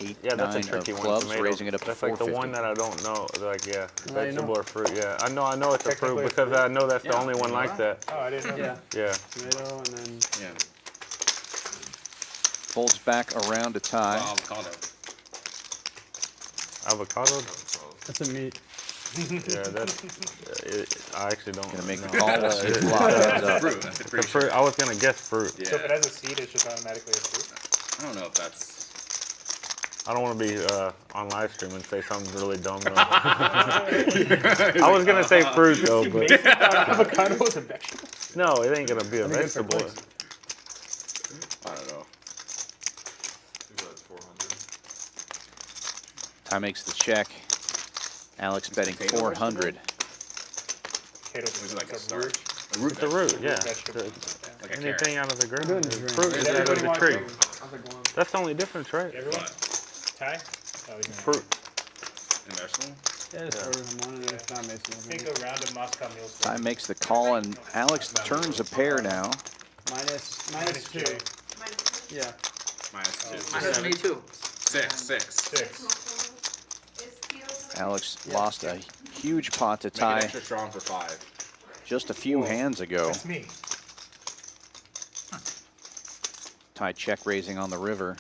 8, Yeah, that's a 9 tricky of one. clubs, Tomato. raising it up That's to like the 450. one that I don't know. Like, yeah, Now you vegetable know. or fruit. Yeah, I know it's a fruit Technically a because fruit? I know that's the only one like that. Oh, I didn't know. Yeah. Yeah. Tomato and then. Yeah. Folds back around to tie. Avocado. Avocado? That's a meat. Yeah, that's. I actually don't. Gonna make the know. call. See if Block ends up. Fruit. That's The pretty fruit. sure. I was gonna guess fruit. Yeah. So if it has a seed, it's just automatically a fruit? I don't know if that's. I don't want to be on live stream and say something really dumb. Though. I was gonna say fruit though, but Avocado is a vegetable? no, it ain't gonna be a Only good for vegetable. clicks. I don't know. Ty makes the check. Alex betting 400. Potato Was it like a is starch? root. A root It's a root, yeah. Vegetable. Like a Anything carrot. out of the We're doing ground. the drink. Fruit is out of Everybody the wants tree. to- That's the only difference, right? Everyone? Ty? Oh, he's Fruit. And vegetable? Yeah, just order him one, and if not, Mason will Think bring it. a round of Moscow mules. Ty makes the call, and Alex turns a pair now. Minus two. J. Yeah. Minus 2. Minus me too. 6. 6. 6. Alex lost a huge pot to Make it Ty extra strong for 5. just a few hands ago. That's me. Ty check raising on the river.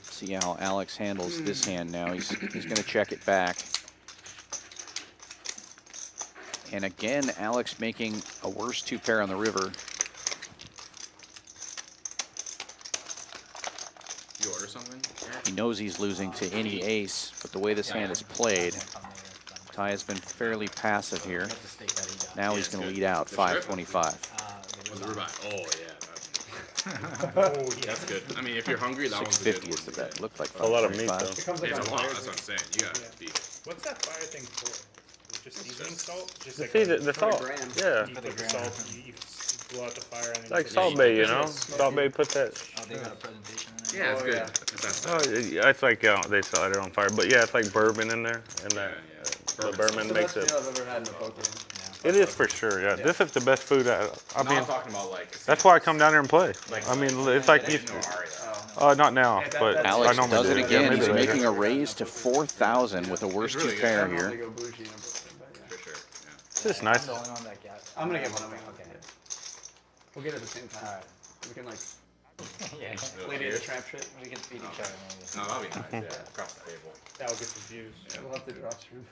See how Alex handles this hand now. He's going to check it back. And again, Alex making a worse 2-pair on the river. You order something? He knows he's losing to any ace, but the way this hand is played, Ty has been fairly passive here. Now he's going to lead out 525. What's the ribeye? Oh, yeah. Oh, yeah. That's good. I mean, if you're hungry, that one's a good 650 is the bet. Looked like A lot of meat 525. though. Comes like It's a on lot. fire. That's what I'm saying. You gotta be. What's that fire thing for? Is it just seasoning salt? Just The like season- the salt. You Yeah. put the salt, you blow out the fire, and then Like you Salt Bay, you know? Salt Bay put that. Oh, they got a presentation in there? Yeah, it's Oh, good. yeah. That's Oh, yeah, it's like they set it on fire, but yeah, it's like bourbon in there, and that the bourbon It's the makes best it. meal I've ever had in a poker. It is for sure. Yeah, this is the best food. I I'm mean, not talking about like. that's why I come down here and play. Like, I mean, it's like you. Not now, but Alex I does it normally do. again. Yeah, He's maybe later. making a raise to 4,000 with a worst really 2-pair They here. go bougie in a poker, but yeah. For sure. It's just nice. I'm the only one that got. I'm gonna get one of them. Okay. We'll get it at the same time. Alright. We can like Yeah. play the trap shit. We can feed each other maybe. No, that'll be nice. Yeah, across the table. that'll get some views. We'll have to draw stream.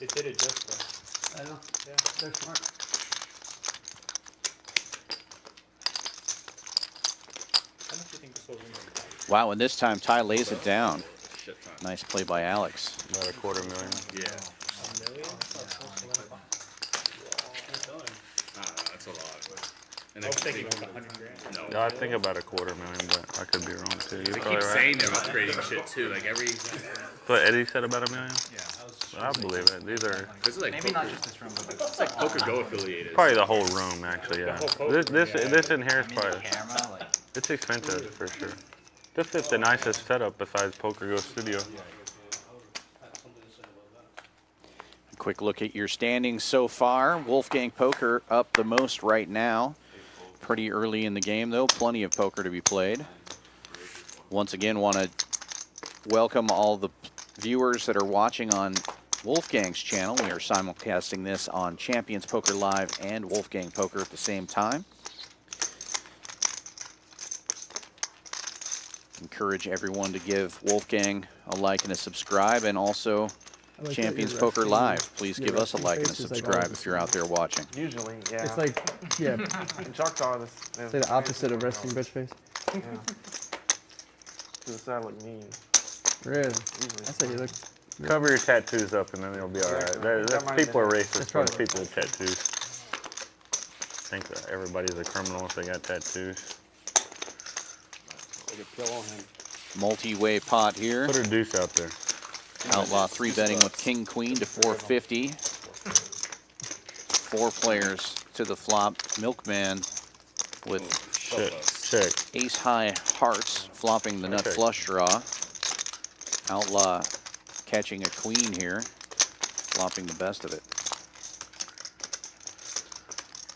It did it just though. I know. Yeah. They're smart. How much do you think this will win? Wow, and this time Ty lays it down. Shit ton. Nice play by Alex. About $250,000. Yeah. $1 million? That's a lot. I was thinking like $100,000. No. Yeah, I think about $250,000, but I could be wrong too. You're They probably keep right. saying they're upgrading shit too. Like every. But Eddie said about $1 million. Yeah. I believe it. These are This is like Maybe poker. not just this room, but It's like Poker Go affiliated. probably the whole room, actually. Yeah. whole poker This room, yeah. this in here is the probably. camera, like. It's expensive for sure. This is the nicest setup besides Poker Go Studio. Quick look at your standings so far. Wolfgang Poker up the most right now. Pretty early in the game, though. Plenty of poker to be played. Once again, want to welcome all the viewers that are watching on Wolfgang's channel. We are simulcasting this on Champions Poker Live and Wolfgang Poker at the same time. Encourage everyone to give Wolfgang a like and a subscribe, and also I like that Champions your Poker resting- Live. Please your give us a resting like and a face is like subscribe all if you're out there watching. Usually, yeah. It's like, yeah, In Choctaw, this it's like the opposite of resting bitch face. Yeah. Does that look mean? Really? That's how you look. Cover your tattoos up and then it'll be all right. People are racist That's for right. people with tattoos. Think that everybody's a criminal if they got tattoos. Multi-way pot here. Put a deuce out there. Outlaw 3 betting with King Queen to 450. 4 players to the flop. Milkman with ace high hearts flopping the nut flush draw. Outlaw catching a queen here, flopping the best of it.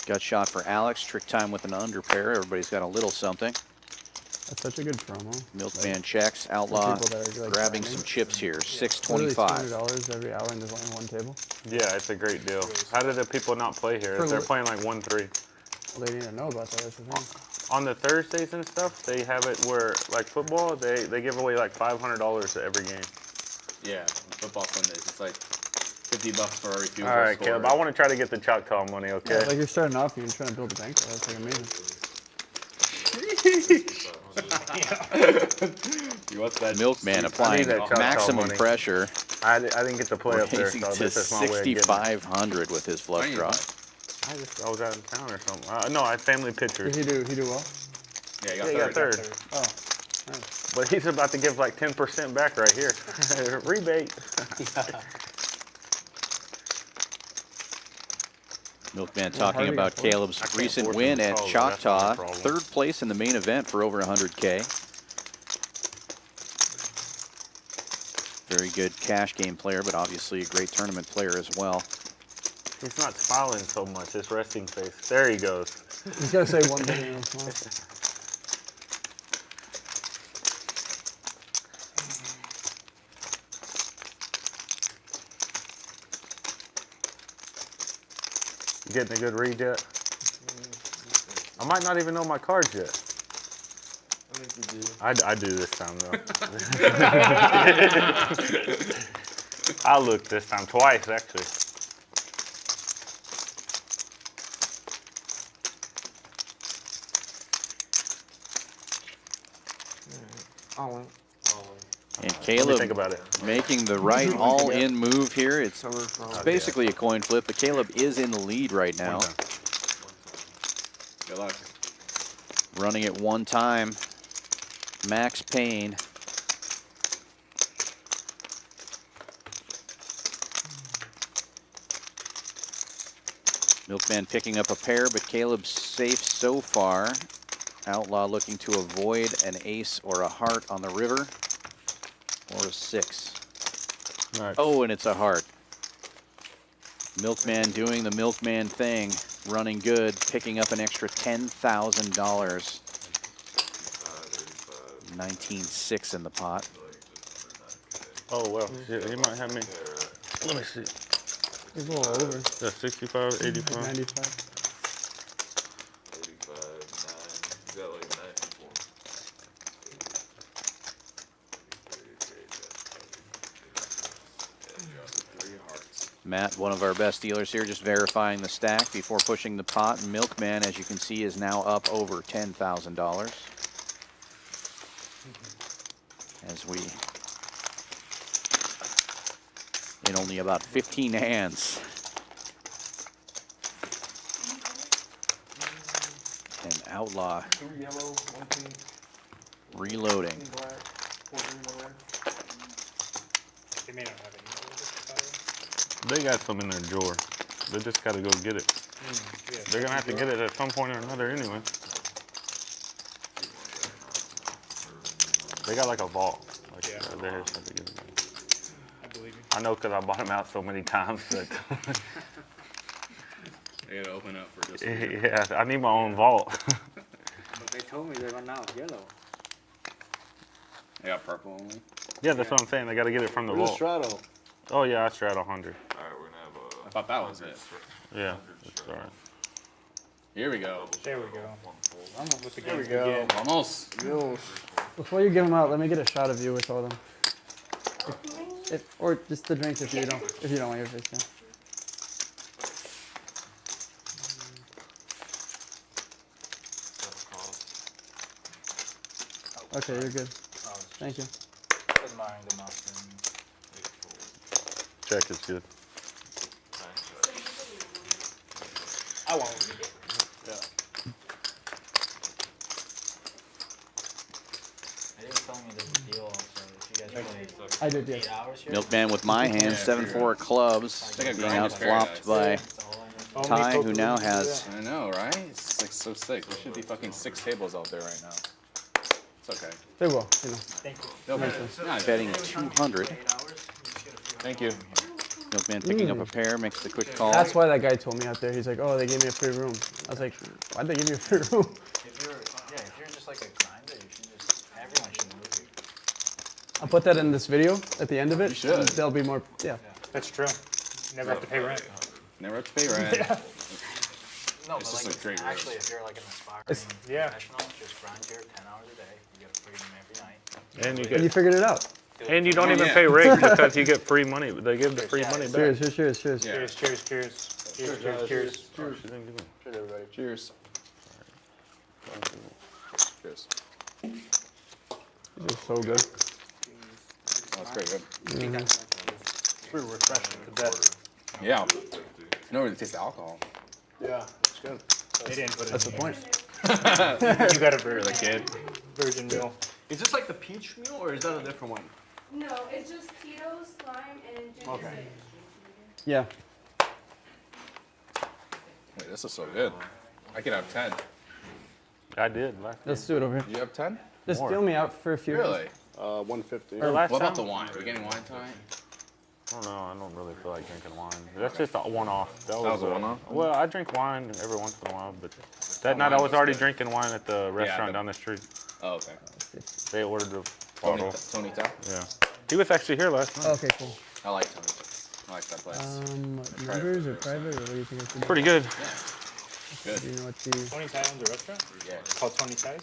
Gut shot for Alex. Trick time with an under pair. Everybody's got a little something. That's such a good promo. Milkman checks. Outlaw people that are, like, grabbing grinding. some chips here. Literally $6.25. $200 every hour and there's only one table. Yeah, it's a great deal. How do the people not play here? They're playing like 1-3. Well, they need to know about that. That's the thing. On the Thursdays and stuff, they have it where, like football, they give away like $500 to every game. Yeah, football Sundays. It's like $50 for every field All goal right, scored. Caleb, I want to try to get the Choctaw money, okay? Yeah, like you're starting off and you're trying to build a bankroll. That's like amazing. What's that? Milkman applying maximum pressure. I didn't get to play up there, Raising so to this is my way of getting it. 6,500 with his flush draw. I was out of town or something. No, I had family pictures. Did he do well? Yeah, he got third. Oh, nice. But he's about to give like 10% back right here. Rebate. Milkman talking about Caleb's recent win at Choctaw. 3rd place in the main event for over 100K. Very good cash game player, but obviously a great tournament player as well. He's not smiling so much, his resting face. There he goes. He's got to say one thing and smile. You getting a good read yet? I might not even know my cards yet. I think you do. I do this time though. I looked this time twice actually. And Caleb think about it. making the right all-in move here. It's basically a coin flip, but Caleb is in the lead right now. Good luck. Running it one time. Max Payne. Milkman picking up a pair, but Caleb's safe so far. Outlaw looking to avoid an ace or a heart on the river. Or a 6. Nice. Oh, and it's a heart. Milkman doing the Milkman thing. Running good, picking up an extra $10,000. 19.6 in the pot. Oh well, shit, he might have me. Let me see. He's a little over. Yeah, 65, 85. 95. Matt, one of our best dealers here, just verifying the stack before pushing the pot. And Milkman, as you can see, is now up over $10,000. As we, in only about 15 hands. And Outlaw reloading. They may not have any. They got some in their drawer. They just got to go get it. Yeah, They're going to have to get it at some point or another anyway. They got like a vault. Like, they have to get it. I believe you. I know because I bought them out so many times that. They got to open up for this. Yeah, I need my own vault. But they told me they run out of yellow. They got purple only. Yeah, that's what I'm saying. They got to get it from the Where's vault. Strato? Oh yeah, I straddle 100. Alright, we're gonna have a. I thought that was it. Yeah, that's all right. Here we go. There we go. I'm not with the There we games go. again. Vamos. Before you give them out, let me get a shot of you with all of them. Or just the drinks if you don't want your face down. Okay, you're good. Thank you. Check is good. I won't. Yeah. I didn't tell me there's a deal also. If you guys play I did, yes. 8 hours here. Milkman with my hand, 7-4 clubs, being outflopped by Ty, who now has I know, right? It's like so sick. There should be fucking 6 tables out there right now. It's okay. They will, you know. Thank you. betting 200. Thank you. Milkman picking up a pair, makes the quick call. That's why that guy told me out there. He's like, oh, they gave me a free room. I was like, why'd they give me a free room? If you're just like a grinder, you should just, everyone should move you. I'll put that in this video at the end of it. You should. There'll be more, yeah. That's true. You never have to pay rent. Never have to pay rent. No, It's but just like, a great actually, room. if you're like an aspiring Yeah. professional, just grind here 10 hours a day. You get a free room every night. And you And you get, figured it out. and you don't Oh, even yeah. pay rate because you get free money. They give the free money back. Cheers, cheers, cheers, cheers. Yeah. Cheers, cheers, cheers. Cheers, cheers, cheers. Cheers, everybody. Cheers. Cheers. These are so good. Oh, it's very good. It's pretty refreshing. The best. Yeah. You don't really taste the alcohol. Yeah, it's good. They didn't put it That's in the here. point. You got a For the kid. virgin meal. Is this like the peach meal or is that a different one? No, it's just Tito's, lime, and ginger Okay. sage. Yeah. Wait, this is so good. I could have 10. I did last Let's do it over here. You have 10? Just More. deal me out for a few. Really? 150. The last What about time? the wine? Are we getting wine tonight? I don't know. I don't really feel like drinking wine. That's just a one-off. That was a one-off? Well, I drink wine every once in a while, but that night I was already drinking wine at the restaurant but- down the street. Oh, okay. They ordered a Tony, bottle. Tony Tao? Yeah. He was actually here last night. Okay, cool. I like Tony Tao. I like that place. Members or private, or what do you think I should do? Pretty good. Good. Do you know what the... Tony Ty owns a restaurant? Yeah. Called Tony Ty's?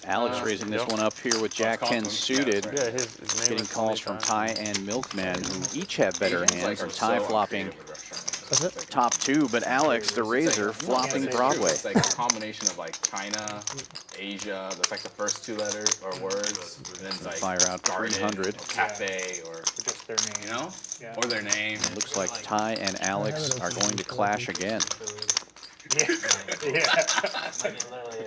Alex raising this Yep. one up here with Jack 10 suited. Yeah, his name Getting is calls Tony from Ty. Ty and Milkman, who each have better Asians, hands, like, and are Ty so flopping uncreative with restaurants. top 2, but Alex, the Razor, flopping Broadway. It's like a combination of like China, Asia. That's like the first 2 letters or words, and then it's like Fire out garden, 300. or cafe, or Just their name. you know, Yeah. or their name. Looks like Ty and Alex are going to clash again. Yeah.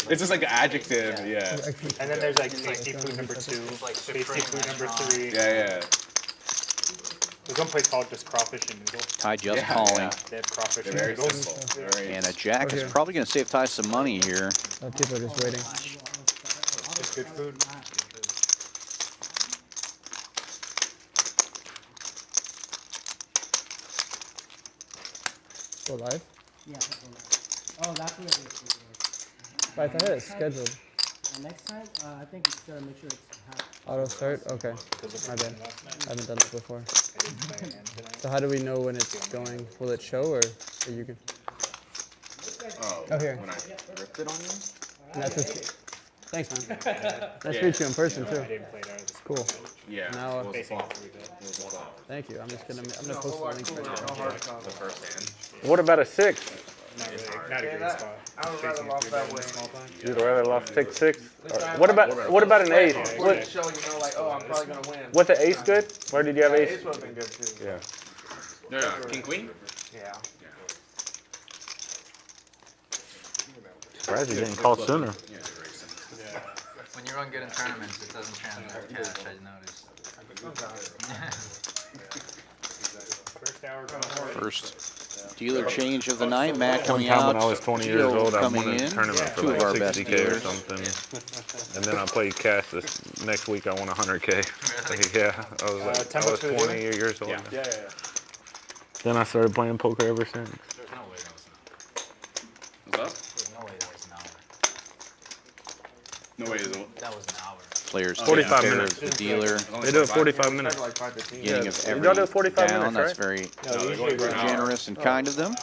It's just like an adjective, yeah. And then there's like tasty food number 2, tasty food number 3. Yeah. There's one place called just Crawfish and Noodle. Ty just Yeah, calling. yeah. They have crawfish They're and very noodles. simple. Yeah. Very And a Jack is Okay. probably going to save Ty some money here. people are just waiting. It's good food. Go live? Yeah. Oh, that's what it is. But I thought it's scheduled. Next time, I think you gotta make sure it's half. Auto start? Okay. My bad. I haven't done that before. So how do we know when it's going? Will it show or you can? Oh, here. When I ripped it on you? And that's just, thanks, man. Nice to meet you in person, too. I didn't play it out of this. Cool. Yeah. Now, it was a flop. thank you. I'm just gonna post the link right now. The first hand. What about a 6? Not really, not a great spot. I would rather lost that way. You'd rather lost 6-6? What about an ace? What, Show you know, like, oh, I'm probably gonna win. what's the ace good? Or did you have ace? Ace would have been good too. Yeah. No, King Queen? Yeah. Surprised you didn't call sooner. When you run good in tournaments, it doesn't translate to cash, I noticed. First hour going First dealer change of the night. Matt One coming time out. when I was 20 years Gio old, I coming won a in. tournament for 2 like of our best 60K or dealers. something. And then I played cash this next week. I won 100K. Yeah, I was 20 years old. Yeah. Then I started playing poker ever since. There's no way that was What's up? There's no way that was an hour. No way is it. That was an hour. Players 45 taking care minutes. of the dealer. They do it 45 minutes. Getting of every Y'all do 45 down. minutes, That's right? very generous and kind of them.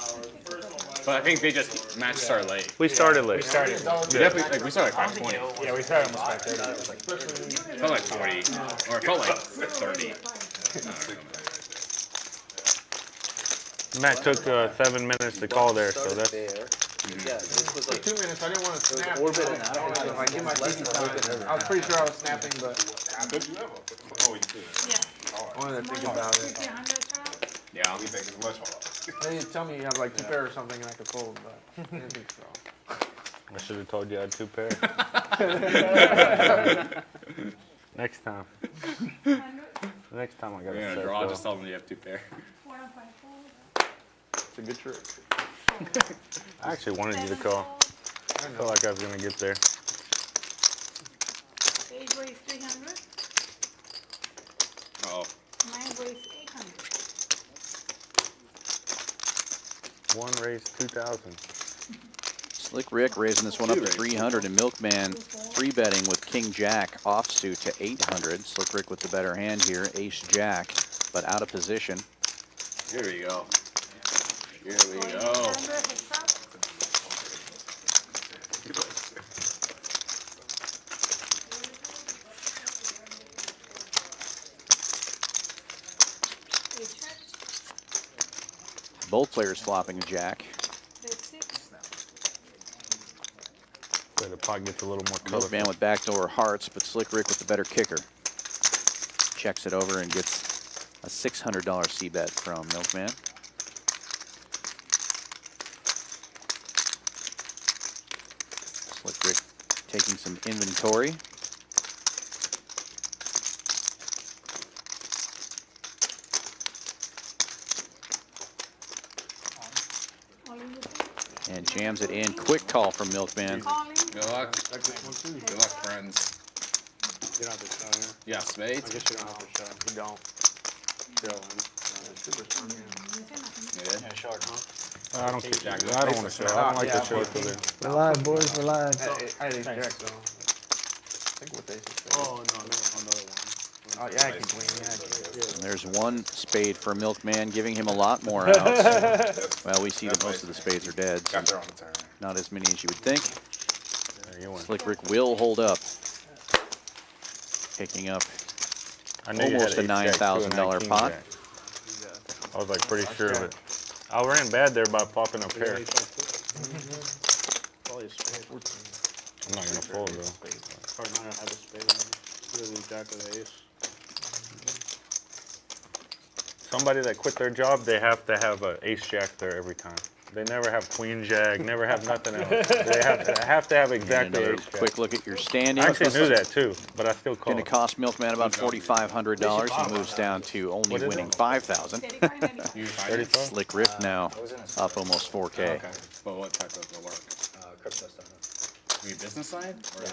But I think they just match start late. We started late. We started. We definitely like we started like 5:20. Yeah, we started almost 5:30. It felt like 40, or it felt like 30. Matt took 7 minutes to call there, so that's. Yeah, this was like 2 minutes. I didn't want to snap. Orbit and I don't know if I give my TV time. I was pretty sure I was snapping, but I wanted to think about it. Yeah. Then you tell me you have like 2 pair or something and I could fold, but I didn't think so. I should have told you I had 2 pairs. Next time. Next time I got We're to gonna set draw. though. Just tell them you have 2 pair. It's a good trick. I actually wanted you to call. I felt like I was gonna get there. Eight weighs 300. Oh. 9 weighs 800. One raise 2,000. Slick Ric raising this one up to 300, and Milkman 3-betting with King Jack offsuit to 800. Slick Ric with the better hand here, Ace Jack, but out of position. Here we go. Here we go. Both players flopping a jack. So the pot gets a little more colorful. Milkman with backdoor hearts, but Slick Ric with the better kicker. Checks it over and gets a $600 C-bet from Milkman. Slick Ric taking some inventory. And jams it in. Quick call from Milkman. Good luck. Good luck, friends. You don't have to show here. Yeah, spades. I guess you don't have to show. You don't. Super strong, Yeah, short, huh? I don't keep jack. I don't want to show. I don't like to show it to them. We're live, boys. We're live. I had ace jack, though. I think with ace. Oh, no, another one. Oh, yeah, I can queen. Yeah, And there's one spade for Milkman, giving him a lot more outs. Well, we see that most of the spades are dead. So not as many as you would think. Slick Ric will hold up. Picking up almost a $9,000 pot. I was like pretty sure of it. I ran bad there by popping a pair. I'm not gonna fold though. Hard not to have a spade. Really jack of ace. Somebody that quit their job, they have to have an ace jack there every time. They never have queen jack, never have nothing else. They have to have exactly Another ace jack. quick look at your standings. I actually knew that too, but I still called. Going to cost Milkman about $4,500. He moves down to only winning $5,000. Slick Ric now up almost 4K. Okay. But what type of work? Crypto stuff. You business side? Or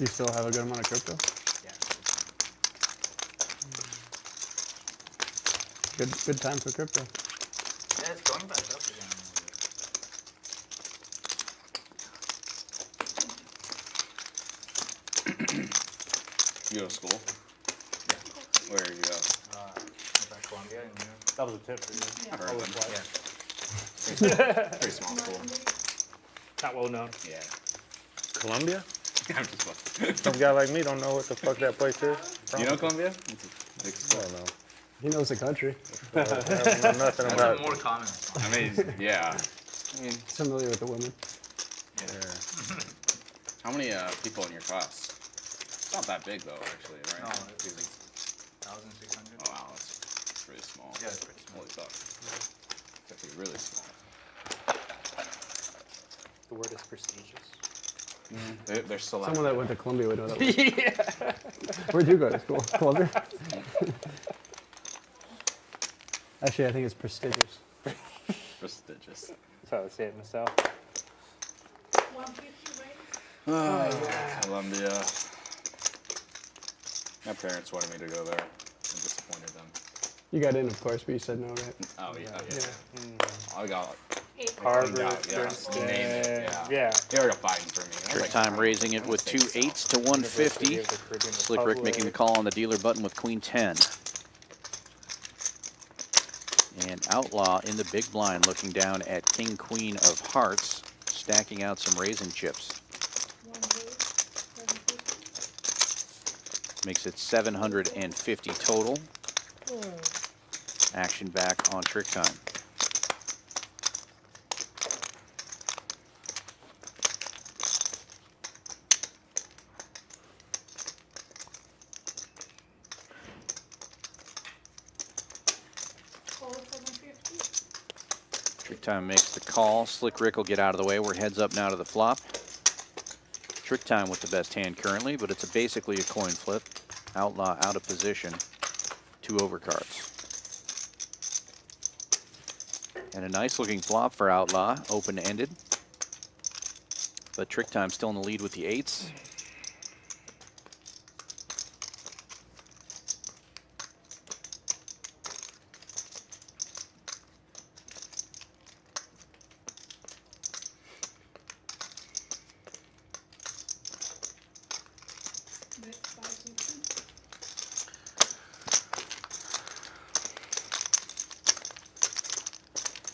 You still have a good amount of crypto? Good time for crypto. Yeah, it's going back up again. You go to school? Yeah. Where you go? Columbia. That was a tip for you. I heard of them. them. Pretty small school. Not well known. Yeah. Columbia? I'm just fucking. Some guy like me don't know what the fuck that place is. You know Columbia? It's a big school. I don't know. He knows the country. I don't know nothing about. More common. I mean, yeah. I mean, familiar with the women. Yeah. How many people in your class? It's not that big though, actually, right? No, it's 1,600. Oh wow, that's really small. Yeah, it's pretty small. Holy fuck. It's actually really small. The word is prestigious. They're selective. Someone that went to Columbia would know that. Yeah. Where'd you go to school? Columbia? Actually, I think it's prestigious. Prestigious. That's how I say it myself. 150 weighs. Oh, Columbia. My parents wanted me to go there. I disappointed them. You got in, of course, but you said no, right? Oh, yeah. I got Harvard, Princeton, name it. Yeah. They were fighting for me. TrickTime raising it with 2 8s to 150. Slick Ric making the call on the dealer button with queen 10. And Outlaw in the big blind looking down at king queen of hearts, stacking out some raisin chips. Makes it 750 total. Action back on TrickTime. TrickTime makes the call. Slick Ric will get out of the way. We're heads up now to the flop. TrickTime with the best hand currently, but it's basically a coin flip. Outlaw out of position. 2 overcards. And a nice looking flop for Outlaw, open-ended. But TrickTime still in the lead with the 8s.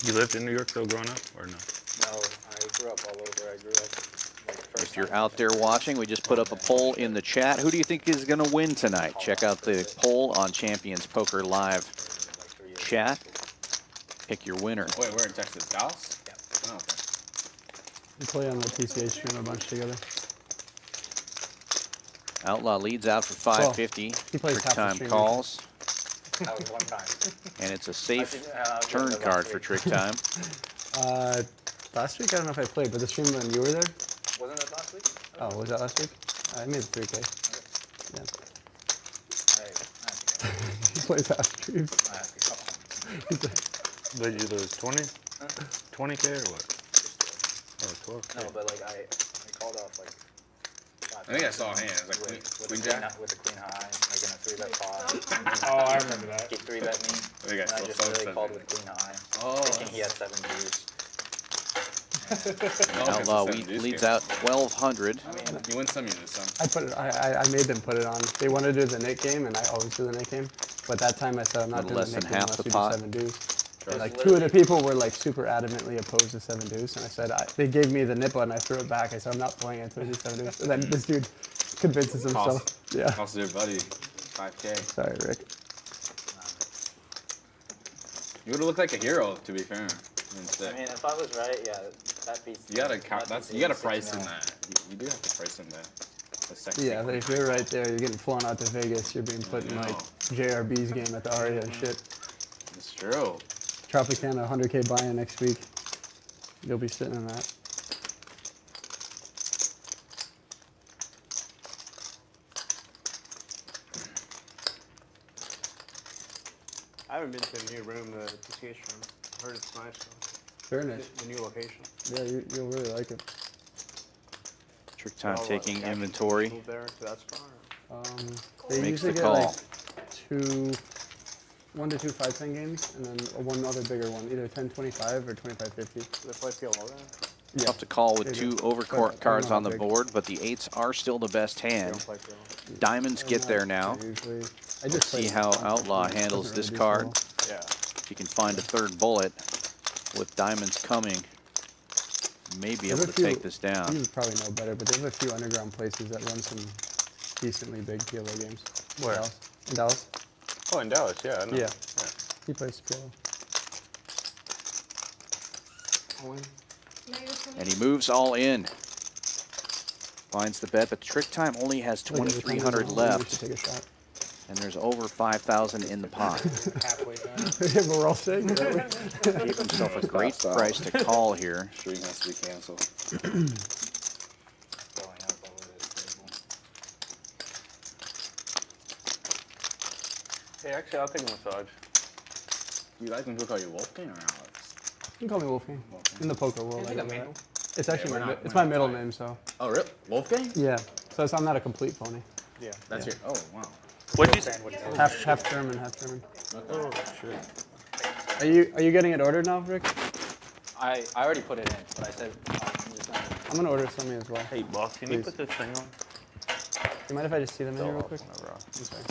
You lived in New York though growing up, or no? No, I grew up all over. I grew up. If you're out there watching, we just put up a poll in the chat. Who do you think is going to win tonight? Check out the poll on Champions Poker Live chat. Pick your winner. Wait, we're in Texas, Dallas? Yeah. Oh, okay. We play on the PCH stream a bunch together. Outlaw leads out for 550. He plays half the TrickTime stream, calls. That was one time. And it's a safe turn card for TrickTime. Last week I don't know if I played, but the stream when you were there. Wasn't that last week? Oh, was that last week? I made 3K. Yeah. He plays half streams. Did you lose 20? 20K or what? Or 12K? No, but like I called off like. I think I saw a hand. It was like queen jack? With the queen high, like in a 3-bet pot. Oh, I remember that. He 3-bet me. I think I And I still just saw really that. called with queen high. Oh, Thinking he had 7 deuce. Outlaw leads out 1,200. I mean, you win some, you lose some. I made them put it on. They wanted to do the Nick game, and I always do the Nick game. But that time I said I'm not doing Less the Nick than game half unless the we pot. do 7 deuce. And like 2 of the people were like super adamantly opposed to 7 deuce, and I said they gave me the nipple and I threw it back. I said I'm not playing it until we do 7 deuce. And then this dude convinces himself. Yeah. Cost your buddy 5K. Sorry, Rick. You would have looked like a hero, to be fair. I mean, if I was right, yeah, that beats. You gotta count. You gotta price in that. You do have to price in the sexy. Yeah, but if you're right there, you're getting flown out to Vegas. You're being put in like JRB's game at the Aria and shit. It's true. Tropicana 100K buy-in next week. You'll be sitting in that. I haven't been to the new room, the PCH room. I heard it's nice though. Very nice. The new location. Yeah, you'll really like it. TrickTime taking inventory. Move there to that spot. They Makes usually the get call. like 1 to 2 5-10 games, and then one other bigger one, either 10-25 or 25-50. Do they play PLO then? Yeah. Tough to call with They 2 do. overcourt But cards they're on not the big. board, but the 8s are still the best hand. Play PLO. Diamonds get there now. Usually. I Let's just see played how it. Outlaw It handles doesn't this really do card. well. Yeah. If he can find a third bullet with diamonds coming, may be able There's to a take few- this down. You would probably know better, but there's a few underground places that run some decently big PLO games. Where? Dallas. In Dallas? Oh, in Dallas, yeah. I know. Yeah. He plays PLO. And he moves all in. Finds the bet, but TrickTime only has Look, every time 2,300 he's on, we left. should take a shot. And there's over 5,000 in the pot. Halfway done. Yeah, but we're all saying it, aren't we? Gave himself a great price to call here. Stream has to be canceled. Going up over this table. Hey, actually, I'll take a massage. You like when people call you Wolfgang or Alex? You can call me Wolfgang. In the poker world, Is I it go a by middle? that. It's actually we're my, not- it's we're my not middle tied. name, so. Oh, really? Wolfgang? Yeah. So I'm not a complete phony. Yeah. That's your. Oh, wow. What'd you say? Half German, half German. Oh, shit. Are you getting it ordered now, Rick? I already put it in, but I said I'm just gonna. I'm gonna order something as well. Hey, boss, can you Please. put this thing on? Do you mind if I just see them in here real quick? No, bro. I'm sorry.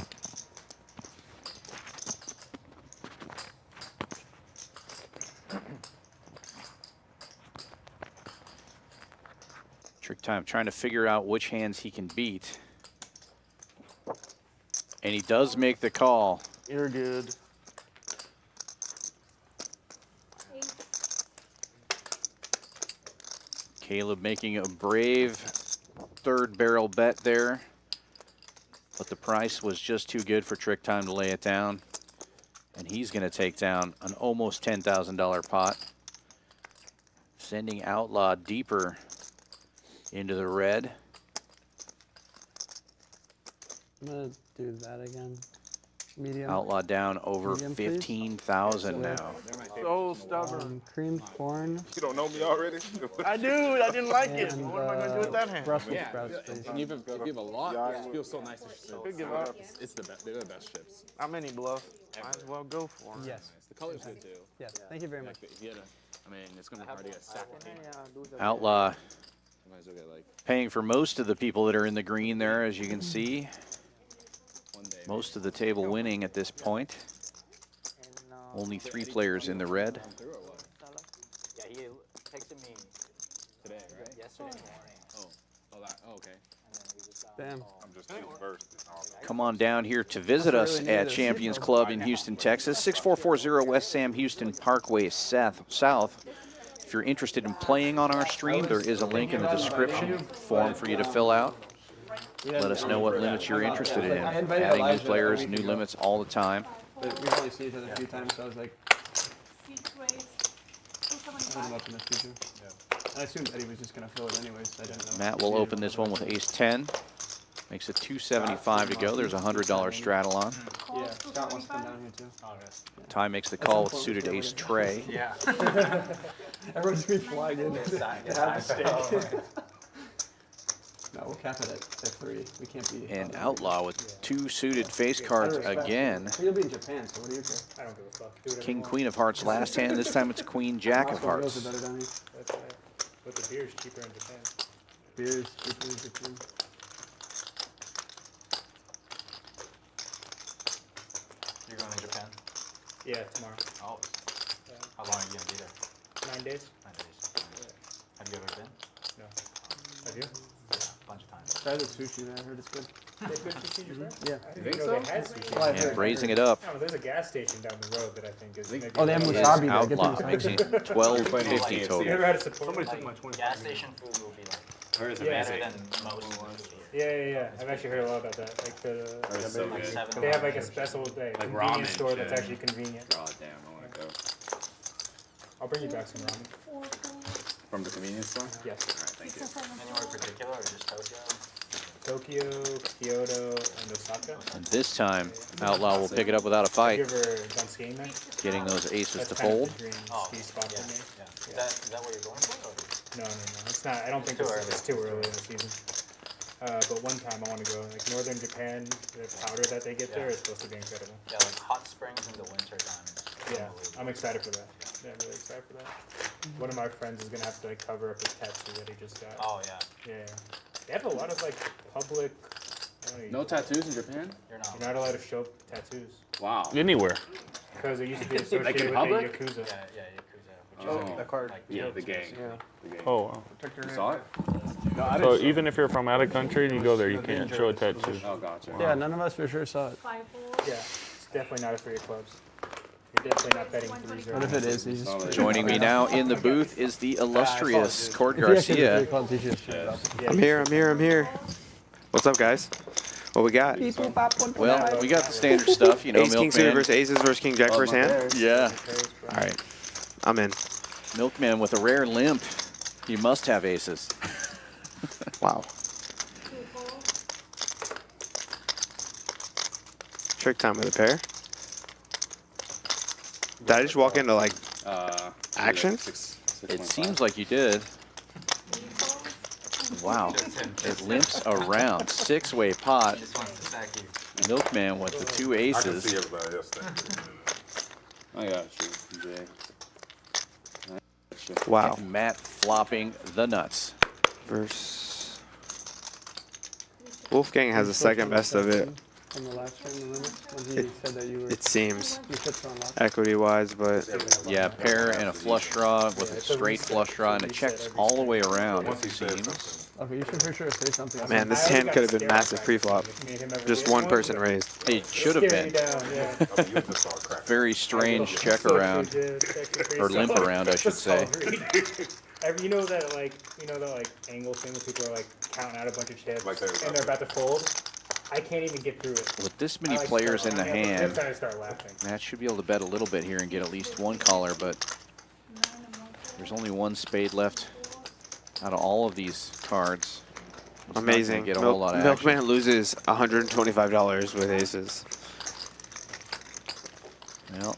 TrickTime trying to figure out which hands he can beat. And he does make the call. You're good. Caleb making a brave third barrel bet there. But the price was just too good for TrickTime to lay it down. And he's going to take down an almost $10,000 pot. Sending Outlaw deeper into the red. I'm gonna do that again. Medium. Outlaw down over Medium, please. 15,000 now. So stubborn. Creamed corn. You don't know me already? I do. I didn't like it. And, What am I going to do with that hand? Brussels sprouts, please. And if you have a lot, it feels so nice to ship. Could give up. It's the best. They're the best chips. How many bluff? Might as well go for it. Yes. The color's good too. Yes. Thank you very much. If you had I mean, it's going to be hard to get a sack. Outlaw You might as well get like paying for most of the people that are in the green there, as you can see. Most of the table winning at this point. Only 3 players in the red. Yeah, he texted me today, right? yesterday morning. Oh, okay. Damn. I'm just too versed. Come on down here to visit us at Champions Club in Houston, Texas. 6440 West Sam Houston Parkway South. If you're interested in playing on our stream, there is a link in the description, form for you to fill out. Let us know what limits you're interested in. Adding new players, new limits all the time. But we've only seen each other a few times, so I was like, I'll put him up in the future. I assumed Eddie was just going to fill it anyways, so I didn't know. Matt will open this one with ace-10. Makes it 275 to go. There's a $100 straddle on. Yeah, Scott wants to come down here too. Ty makes the call with suited ace tray. Yeah. Everyone's be flying in to have a stake. No, we'll cap it at 3. We can't be. And Outlaw with 2 suited face cards again. You'll be in Japan, so what do you care? I don't give a fuck. Do whatever King, you want. Queen of Hearts last hand. This time it's Queen, Jack of Moscow girls Hearts. are better down here. That's right. But the beer's cheaper in Japan. Beers, cheaper in Japan. You're going to Japan? Yeah, tomorrow. Oh. Yeah. How long are you going to be there? 9 days. 9 days. Have you ever been? No. Have you? Yeah, a bunch of times. Try the sushi there. I heard it's good. They have good sushi in Japan? Yeah. I didn't even know they had sushi. Well, I've And heard. raising it up. No, there's a gas station down the road that I think is maybe. Oh, they have Is wasabi there. Get the Outlaw, wasabi. makes it 1250 You total. never had a support? Somebody Like, took my 20. Gas station food will be like Hers is better amazing. than most. yeah. I've actually heard a lot about that. Like Hers is so Like good. 7 they have like a special Like convenience ramen store that's shit. actually convenient. Oh, damn, I want to go. I'll bring you back some ramen. From the convenience store? Yes. All right, thank you. Anywhere particular or just Tokyo? Tokyo, Kyoto, and Osaka. And this time, Outlaw will pick it up without a Have fight. you ever gone skiing there? Getting those aces That's to kind of fold. the dream ski spot for me. Yeah. Is that what you're going for? Or? No. It's not. I don't think it's too early in the season. But one time I want to go. Like northern Japan, the powder that they get there is supposed to be incredible. Yeah, like hot springs in the winter time. Yeah, I'm excited for that. Yeah, I'm really excited for that. One of my friends is gonna have to like cover up his tattoo that he just got. Oh yeah. Yeah. They have a lot of like public. I don't know, No tattoos in Japan? You're not. You're not allowed to show tattoos Wow. Anywhere. because it used to be Like in associated with public? the Yakuza. Yeah, Yakuza. Which is Oh, The card. like yeah, the gang. Yeah. The gang. Oh, wow. Protect your You name. saw it? No, I So didn't. even if you're from out of country, you go there, you can't show a tattoo. Oh, gotcha. Yeah, none of us for sure saw it. Yeah, it's definitely not a free clubs. You're definitely not betting 3-0. What if it is? He's just Joining me now in the booth is the illustrious Cord If he actually did Garcia. three clubs, he should have showed up. Yeah, I'm here. What's up, guys? What we got? Well, we got the standard stuff, you know, Ace, King suited Milkman. versus aces versus King Jack first hand? Yeah. All right. I'm in. Milkman with a rare limp. He must have aces. Wow. Trick time with a pair. Did I just walk into like action? It seems like you did. Wow. It limps around. 6-way pot. Milkman with the 2 aces. everybody else. I got you, Jay. Wow. And Matt flopping the nuts. Versus Wolfgang has the second best of it. On the last turn, remember? When he said that you were. It seems Your chips were unlocked. equity wise, but Yeah, pair and a flush draw with a straight flush draw, and it checks all the way around, it seems. Okay, you should for sure say something. man, this hand could have been massive pre-flop. Just one person raised. It should have been. Very strange check around, or limp around, I should say. You know that angle thing where people are like counting out a bunch of chips and they're about to fold. I can't even get through it. With this many I, like, players start in the laughing. hand, Then I start laughing. Matt should be able to bet a little bit here and get at least one caller, but there's only one spade left out of all of these cards. It's not gonna Amazing. Get a whole lot of action. Milkman loses $125 with aces. Well,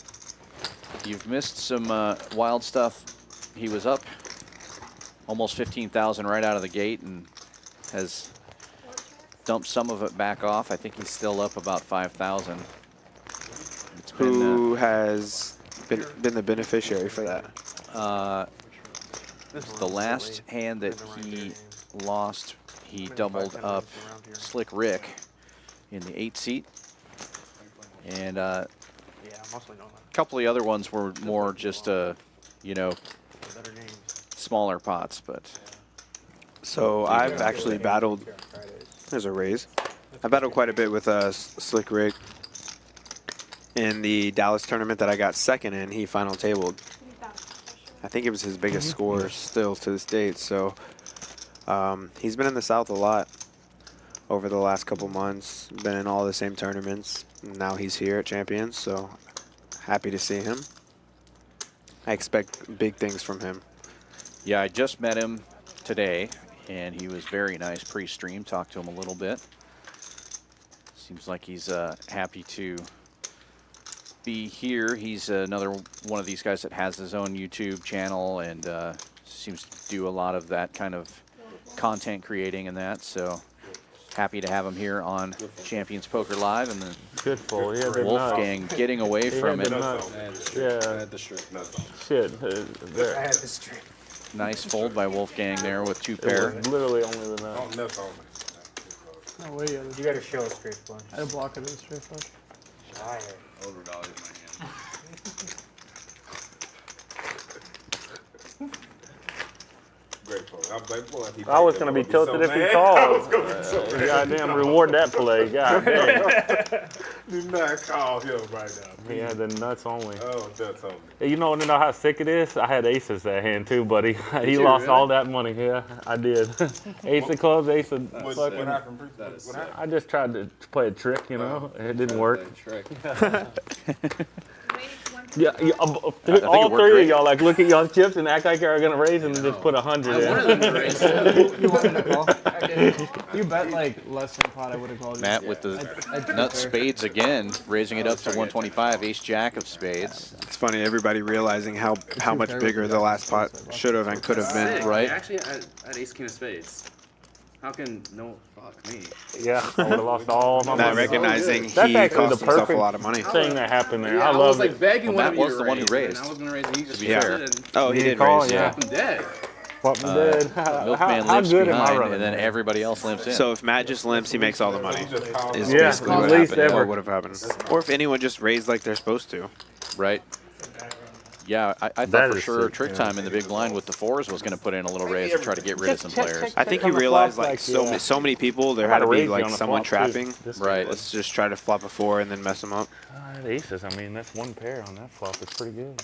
you've missed some wild stuff. He was up almost 15,000 right out of the gate and has dumped some of it back off. I think he's still up about 5,000. Who has been the beneficiary for that? The last hand that he lost, he doubled up Slick Ric in the 8 seat. And a couple of the other ones were more just, you know, smaller pots, but. So I've actually battled, there's a raise. I battled quite a bit with Slick Ric in the Dallas tournament that I got second in. He final tabled. I think it was his biggest score still to this date. So he's been in the South a lot over the last couple months. Been in all the same tournaments. Now he's here at Champions, so happy to see him. I expect big things from him. Yeah, I just met him today, and he was very nice pre-stream. Talked to him a little bit. Seems like he's happy to be here. He's another one of these guys that has his own YouTube channel and seems to do a lot of that kind of content creating and that. So happy to have him here on Champions Poker Live, and then Good fold. Yeah, they're Wolfgang nuts. getting away He from had it. the nuts. Yeah. I had the straight nuts on. Shit. I had the straight. Nice fold by Wolfgang there with 2 It pair. was literally only the Oh, nuts. nuts on. No way, You gotta show a straight flush. I had to block it in straight flush. Overvalued my hand. Great fold. I was going to be tilted if he called. Goddamn, reward that play. Goddamn. Do not call him right now. He had the nuts only. Oh, nuts only. Hey, you know how sick it is? I had aces that hand too, buddy. He you lost really? all that money. Yeah, I did. Ace of clubs, ace of What fucking. happened? What happened? I just tried to play a trick, you know. It didn't work. Yeah, all it worked three great. of y'all like look at y'all's chips and act like you're gonna raise and just put 100 in. I wanted them to raise. You wanted to call? You bet like less than pot, I would have called you. Matt with the nut spades again, raising it up to 125. Ace jack of spades. It's funny, everybody realizing how much bigger the last pot should have and could have been. Sick. Right. Actually, I had ace king of spades. How can no fuck me? Yeah, I would have lost all my Not money. recognizing That's he actually cost the himself a perfect lot of money. thing that happened there. Yeah, I was love like it. begging Well, one Matt of you was to the one who raise, raised. and I was gonna raise, and he just be shut fair. it and Oh, he did call, raise. yeah. I'm dead. Fuck me dead. Milkman How limps good am I behind, running? and then everybody else limps in. So if Matt just limps, he makes all the money. Is Yeah, basically what least happened. ever. What would have happened? Or if anyone just raised like they're supposed to. Right. Yeah, I That thought for is sure sick, Trick yeah. Time in the big blind with the 4s was going to put in a little raise and try to get rid of some players. I think he on the realized flop like back, so many people, there I had to might be raise you like on the someone flop, too. trapping. This Right. Let's just try to flop a 4 and then mess them up. Aces, I mean, that's one pair on that flop. It's pretty good.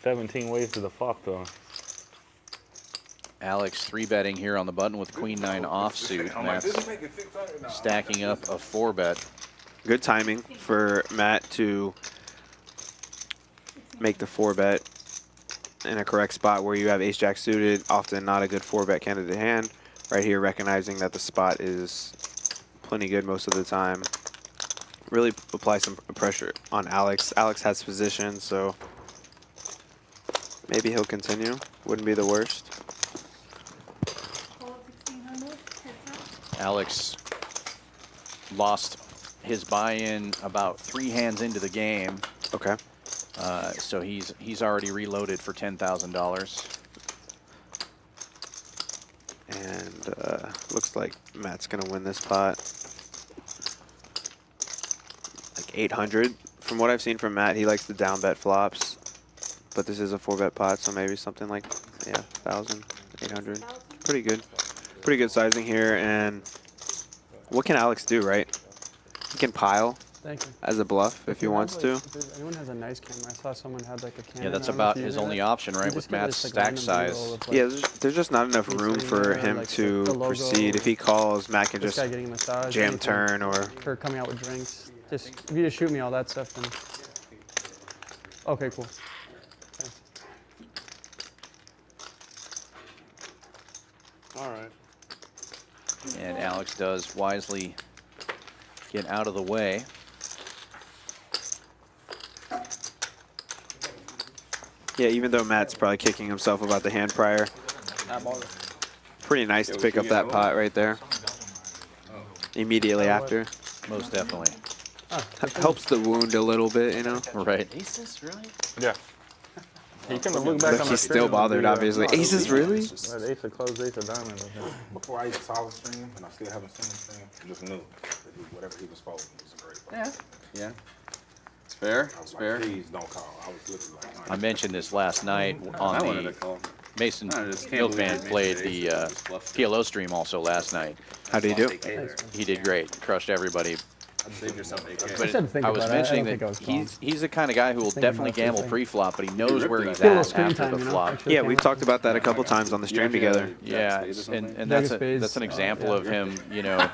17 ways to the flop, though. Alex 3-betting here on the button with Queen 9 offsuit. Matt's stacking up a 4-bet. Good timing for Matt to make the 4-bet in a correct spot where you have ace jack suited, often not a good 4-bet candidate hand. Right here, recognizing that the spot is plenty good most of the time. Really apply some pressure on Alex. Alex has position, so maybe he'll continue. Wouldn't be the worst. Alex lost his buy-in about 3 hands into the game. Okay. So he's already reloaded for $10,000. And looks like Matt's gonna win this pot. Like 800. From what I've seen from Matt, he likes the down bet flops. But this is a 4-bet pot, so maybe something like, yeah, 1,000, 800. Pretty good. Pretty good sizing here. And what can Alex do, right? He can pile Thank you. as a bluff if he wants to. If anyone has a nice camera, I saw someone had like a camera. Yeah, that's I don't know about if you his did only that. option, You right, just with get Matt's this, like, stack random size. B-roll of, like, Yeah, there's just not enough me room sitting for there, him like, to the logo, proceed. If he calls, Matt can this just guy getting a massage, jam anything, turn or... for coming out with drinks. Just if you just shoot me all that stuff, then okay, cool. Thanks. All right. And Alex does wisely get out of the way. Yeah, even though Matt's probably kicking himself about the hand prior. Pretty nice to pick up that pot right there. Immediately after. Most definitely. Helps the wound a little bit, you know? Right. Aces, really? Yeah. You can look back But on the he's still stream, bothered, the, obviously. Aces, really? That ace of clubs, ace of diamonds. Before I used to solid stream, and I still haven't seen him stream, I just knew that whatever he was folding was a great fold. Yeah. Yeah. It's fair. I was It's like, fair. please don't call. I was literally like, I mentioned this last night on I wanted the to call. Mason I just can't believe Milkman he played made the the ace. PLO stream also last night. How did he do? He did great. Crushed everybody. Save yourself $8K. But I said to think I was about it. I mentioning don't think I that was he's the kind of guy who will Thinking definitely about the gamble thing. pre-flop, but he knows where he's Get a little at screen after time, the you know? flop. Extra Yeah, we've camera. talked about that a couple times on the stream together. Yeah, and that's spades. an example of him, you know,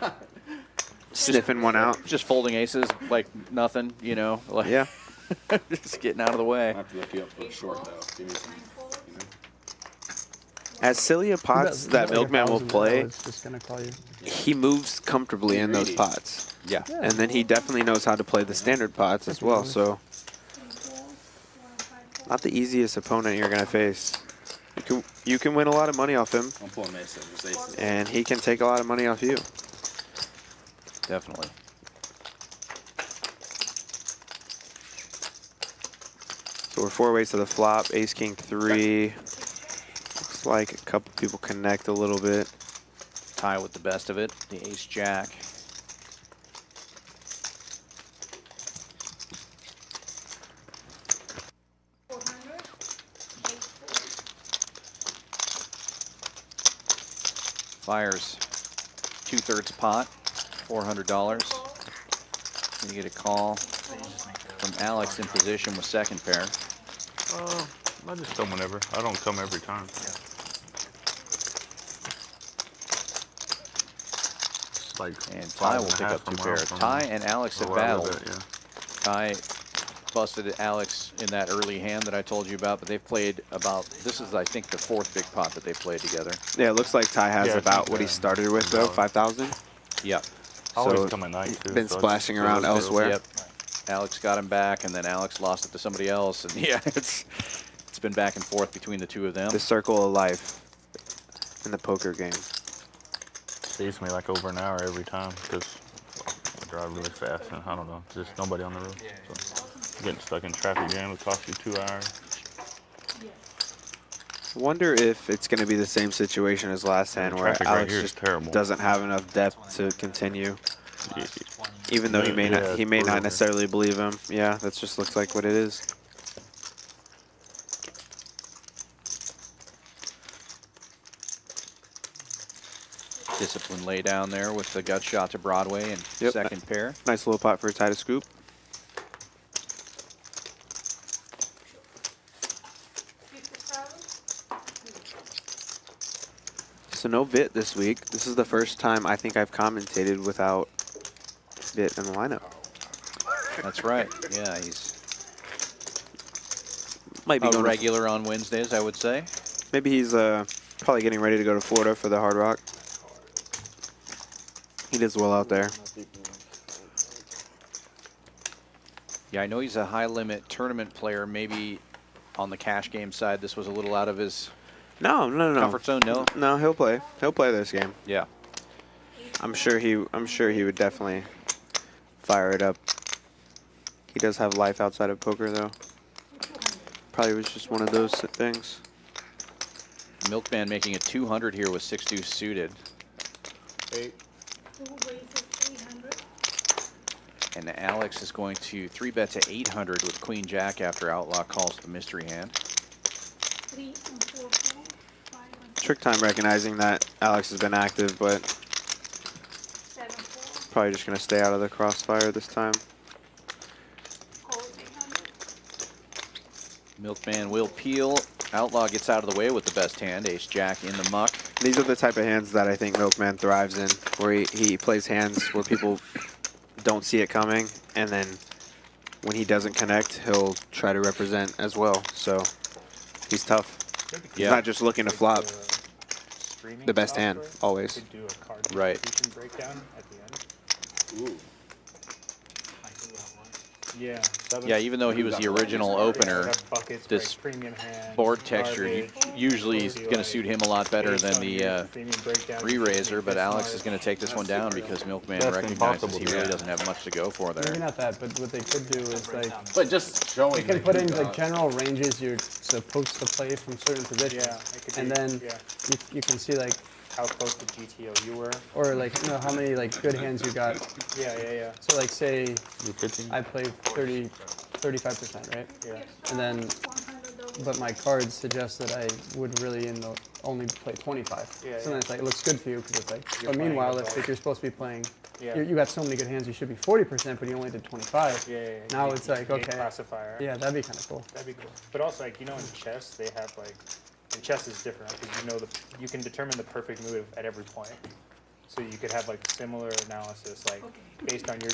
Sniffing one out. just folding aces like nothing, you know, like Yeah. just getting out of the way. I have to look you up for short, though. Give me some. You know? As silly a pots that Milkman will play, It's just gonna call you. he moves comfortably in those pots. Yeah. And then he definitely knows how to play the standard pots as well, so not the easiest opponent you're going to face. You can win a lot of money off him, I'm pulling Mason. Just aces. and he can take a lot of money off you. Definitely. So we're 4 ways to the flop, ace, king, 3. Looks like a couple people connect a little bit. Tie with the best of it, the ace jack. Fires 2/3 pot, $400. You get a call from Alex in position with second pair. I just come whenever. I don't come every time. It's like And Ty will 5.5 pick up two from pair. where I'm Ty from. and Alex have Or where I live battled. at, yeah. Ty busted Alex in that early hand that I told you about, but they've played about, this is I think the 4th big pot that they've played together. Yeah, it looks like Ty has Yeah, I about think, what he started with, though, 5,000. Yep. I always So, come at night, too. been so I splashing just around go to- elsewhere. Yep. Alex got him back, and then Alex lost it to somebody else, and yeah, it's been back and forth between the two of them. The circle of life in the poker game. Takes me like over an hour every time because I drive really fast and I don't know, just nobody on the road. So getting stuck in traffic jam would cost you 2 hours. Wonder if it's going to be the same situation as last hand, where traffic right Alex here is just terrible. doesn't have enough depth to continue, even though he may Yeah, not. He it's may not brutal. necessarily believe him. Yeah, that just looks like what it is. Discipline lay down there with the gut shot to Broadway and Yep. second pair. Nice little pot for a tie to scoop. So no Vit this week. This is the first time I think I've commentated without Vit in the lineup. That's right. Yeah, he's Might be a going to- regular on Wednesdays, I would say. Maybe he's probably getting ready to go to Florida for the Hard Rock. He does well out there. Yeah, I know he's a high limit tournament player. Maybe on the cash game side, this was a little out of his No. comfort zone. No, No, he'll play. He'll play this game. yeah. I'm sure he would definitely fire it up. He does have life outside of poker, though. Probably was just one of those things. Milkman making it 200 here with 6-2 suited. 8. And Alex is going to 3-bet to 800 with Queen Jack after Outlaw calls the mystery hand. TrickTime recognizing that Alex has been active, but probably just going to stay out of the crossfire this time. Milkman will peel. Outlaw gets out of the way with the best hand, Ace Jack in the muck. These are the type of hands that I think Milkman thrives in, where he plays hands where people don't see it coming, and then when he doesn't connect, he'll try to represent as well. So he's tough. He's not just looking to flop the best hand, always. Could do a card Right. distribution breakdown at the end. Ooh. Yeah. Yeah, even though he was the original opener, Buckets, this premium hands, board texture usually is going to suit him a lot better than the re-raiser, but Alex is going to take this one down because Milkman recognizes he really doesn't have much to go for there. Maybe not that, but what they could do is like. But just showing. You can put in like general ranges you're supposed to play from certain positions. Yeah, and then you can see like how close to GTO you were. Or like, you know, how many like good hands you got. Yeah. So like say I played 35%, right? Yeah. And then, but my cards suggest that I would really only play 25. Yeah, so then it's like, it looks good for you because it's like, You're but meanwhile, playing it's above. like you're supposed to be playing, Yeah. you got so many good hands, you should be 40%, but you only did 25. Yeah. Now it's like, Game okay. classifier. Yeah, that'd be kind of cool. That'd be cool. But also, like, you know, in chess, they have like, in chess is different because you know you can determine the perfect move at every point. So you could have like similar analysis, like based on your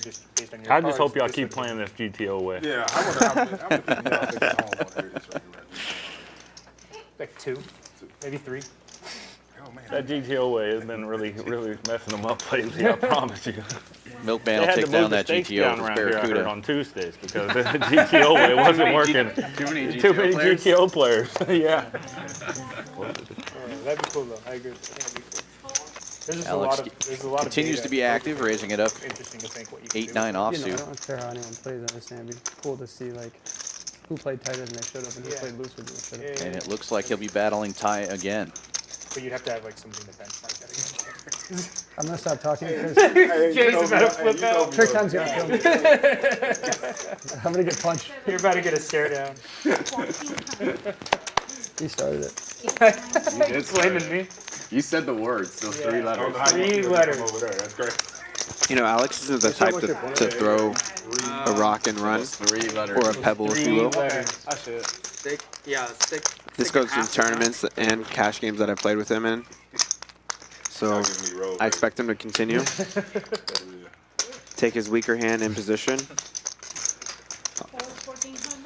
I just hope cards, y'all this keep would be- playing this GTO way. Yeah, I wonder how many people y'all think at home want to hear this right here. Like 2, maybe 3. That GTO way has been really messing them up lately, I promise you. Milkman They will had take to down move the that stakes GTO down with around here, I heard, Barracuda. on Tuesdays because the GTO way wasn't working. Too many Too many GTO GTO players. Yeah. That'd be cool though. I agree. I think that'd be cool. There's just Alex a lot of continues data. to be active, raising it up. Interesting to think what you can 8-9 do. You know, I offsuit. don't care how anyone plays. I understand. It'd be cool to see like who played tighter than they should have and who played looser than they should have. And it looks like he'll be battling Ty again. But you'd have to have like something to benchmark that against. I'm gonna stop talking because Jason's about to flip out. TrickTime's gonna kill me. I'm gonna get punched. You're about to get a stare down. He started it. You did start Blaming it. me. You said the words, those 3 letters. 3 letters. Over there, that's great. You know, Alex isn't the type to throw a rock and run Those 3 letters. or a pebble, if you will. I should. Stick. Yeah, stick. This goes through tournaments and cash games that I played with him in. So I expect him to continue. Take his weaker hand in position.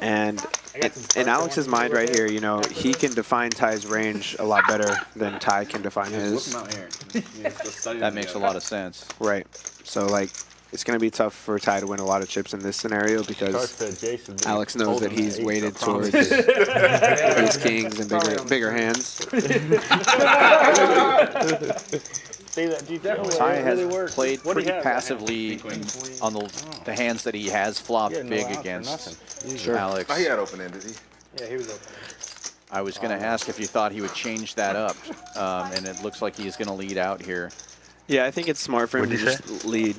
And in Alex's mind right here, you know, he can define Ty's range a lot better than Ty can define his. Look him out here. That makes a lot of sense. Right. So, like, it's going to be tough for Ty to win a lot of chips in this scenario because Alex knows that he's weighted towards his kings and bigger hands. Ty has played pretty passively on the hands that he has flopped big against Alex. He had open end, did he? Yeah, he was open. I was going to ask if you thought he would change that up, and it looks like he's going to lead out here. Yeah, I think it's smart for him to just lead.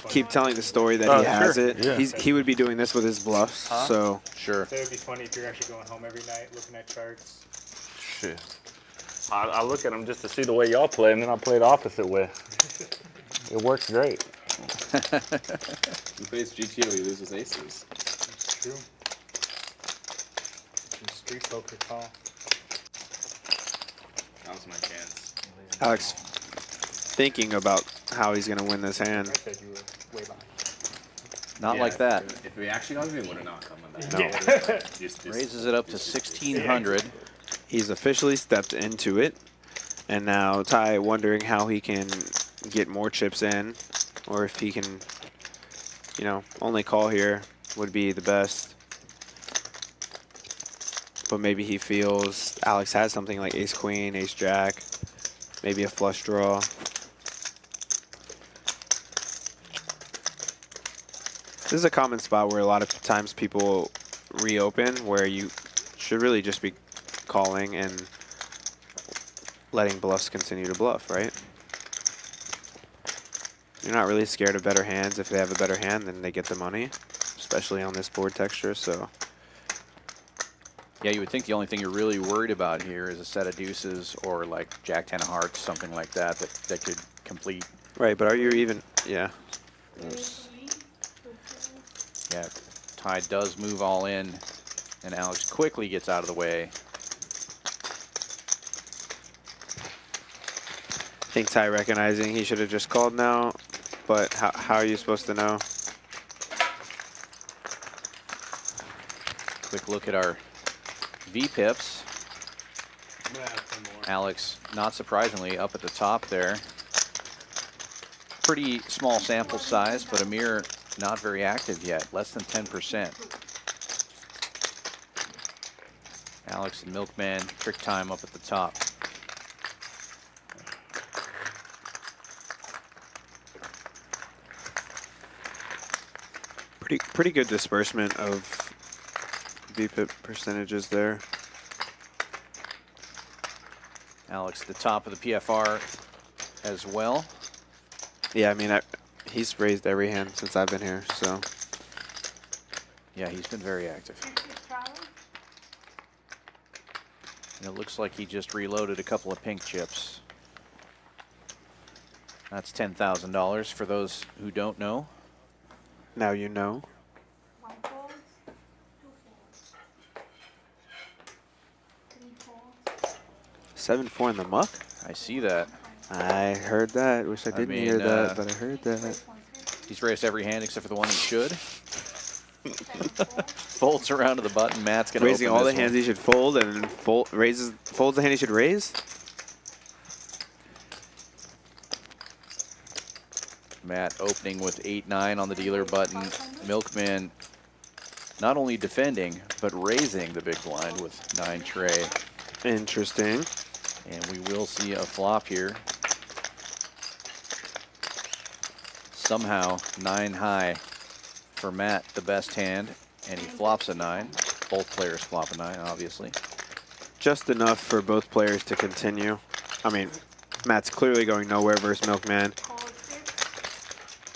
Keep telling the story that he has it. Yeah. He would be doing this with his bluffs, so. Sure. So it would be funny if you're actually going home every night looking at charts. Shit. I look at them just to see the way y'all play, and then I play the opposite way. It works great. He plays GTO, he loses aces. It's true. Some street poker call. That was my chance. Alex thinking about how he's going to win this hand. I said you were way behind. Not like that. If we actually got him, we would have not come on that. No. Just Raises it up to 1,600. He's officially stepped into it. And now Ty wondering how he can get more chips in, or if he can, you know, only call here would be the best. But maybe he feels Alex has something like ace queen, ace jack, maybe a flush draw. This is a common spot where a lot of times people reopen, where you should really just be calling and letting bluffs continue to bluff, right? You're not really scared of better hands. If they have a better hand, then they get the money, especially on this board texture, so. Yeah, you would think the only thing you're really worried about here is a set of deuces or like jack 10 of hearts, something like that, that could complete. Right, but are you even, yeah. Yeah, Ty does move all in, and Alex quickly gets out of the way. I think Ty recognizing he should have just called now, but how are you supposed to know? Quick look at our V-pips. Alex, not surprisingly, up at the top there. pretty small sample size, but Amir not very active yet, less than 10%. Alex and Milkman, TrickTime up at the top. Pretty good disbursement of VPIP percentages there. Alex, the top of the PFR as well. Yeah, I mean, he's raised every hand since I've been here, so. Yeah, he's been very active. And it looks like he just reloaded a couple of pink chips. That's $10,000 for those who don't know. Now you know. 7-4 in the muck? I see that. I heard that. Wish I didn't hear that, but I heard that. He's raised every hand except for the one he should. Folds around to the button. Matt's going to raising all the hands he should fold, and then folds the hand he should raise. Matt opening with 8-9 on the dealer button. Milkman not only defending, but raising the big blind with 9 tray. Interesting. And we will see a flop here. Somehow 9 high for Matt, the best hand, and he flops a 9. Both players flop a 9, obviously. Just enough for both players to continue. I mean, Matt's clearly going nowhere versus Milkman.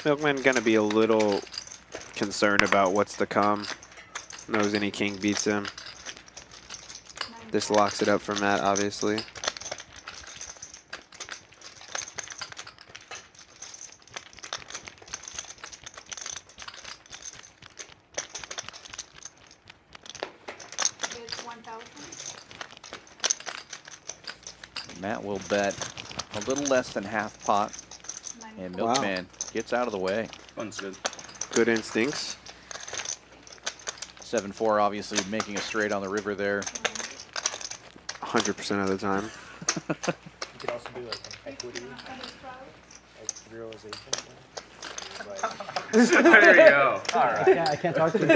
Milkman gonna be a little concerned about what's to come. Knows any king beats him. This locks it up for Matt, obviously. Matt will bet a little less than half pot, and Milkman gets out of the way. Fun's good. Good instincts. 7-4 obviously making a straight on the river there. 100% of the time. You could also do like an equity, like realization. There you go. All right. I can't talk to you.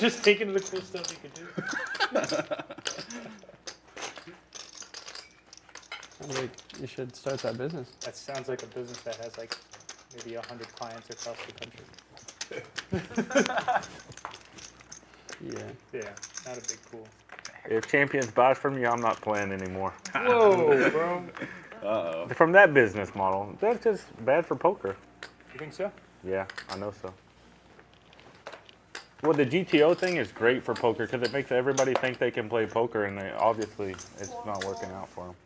Just taking the cool stuff you could do. Sounds like you should start that business. That sounds like a business that has like maybe 100 clients across the country. Yeah. Yeah, not a big pool. If Champions buys from you, I'm not playing anymore. Whoa, bro. Uh-oh. From that business model, that's just bad for poker. You think so? Yeah, I know so. Well, the GTO thing is great for poker because it makes everybody think they can play poker, and obviously it's not working out for them.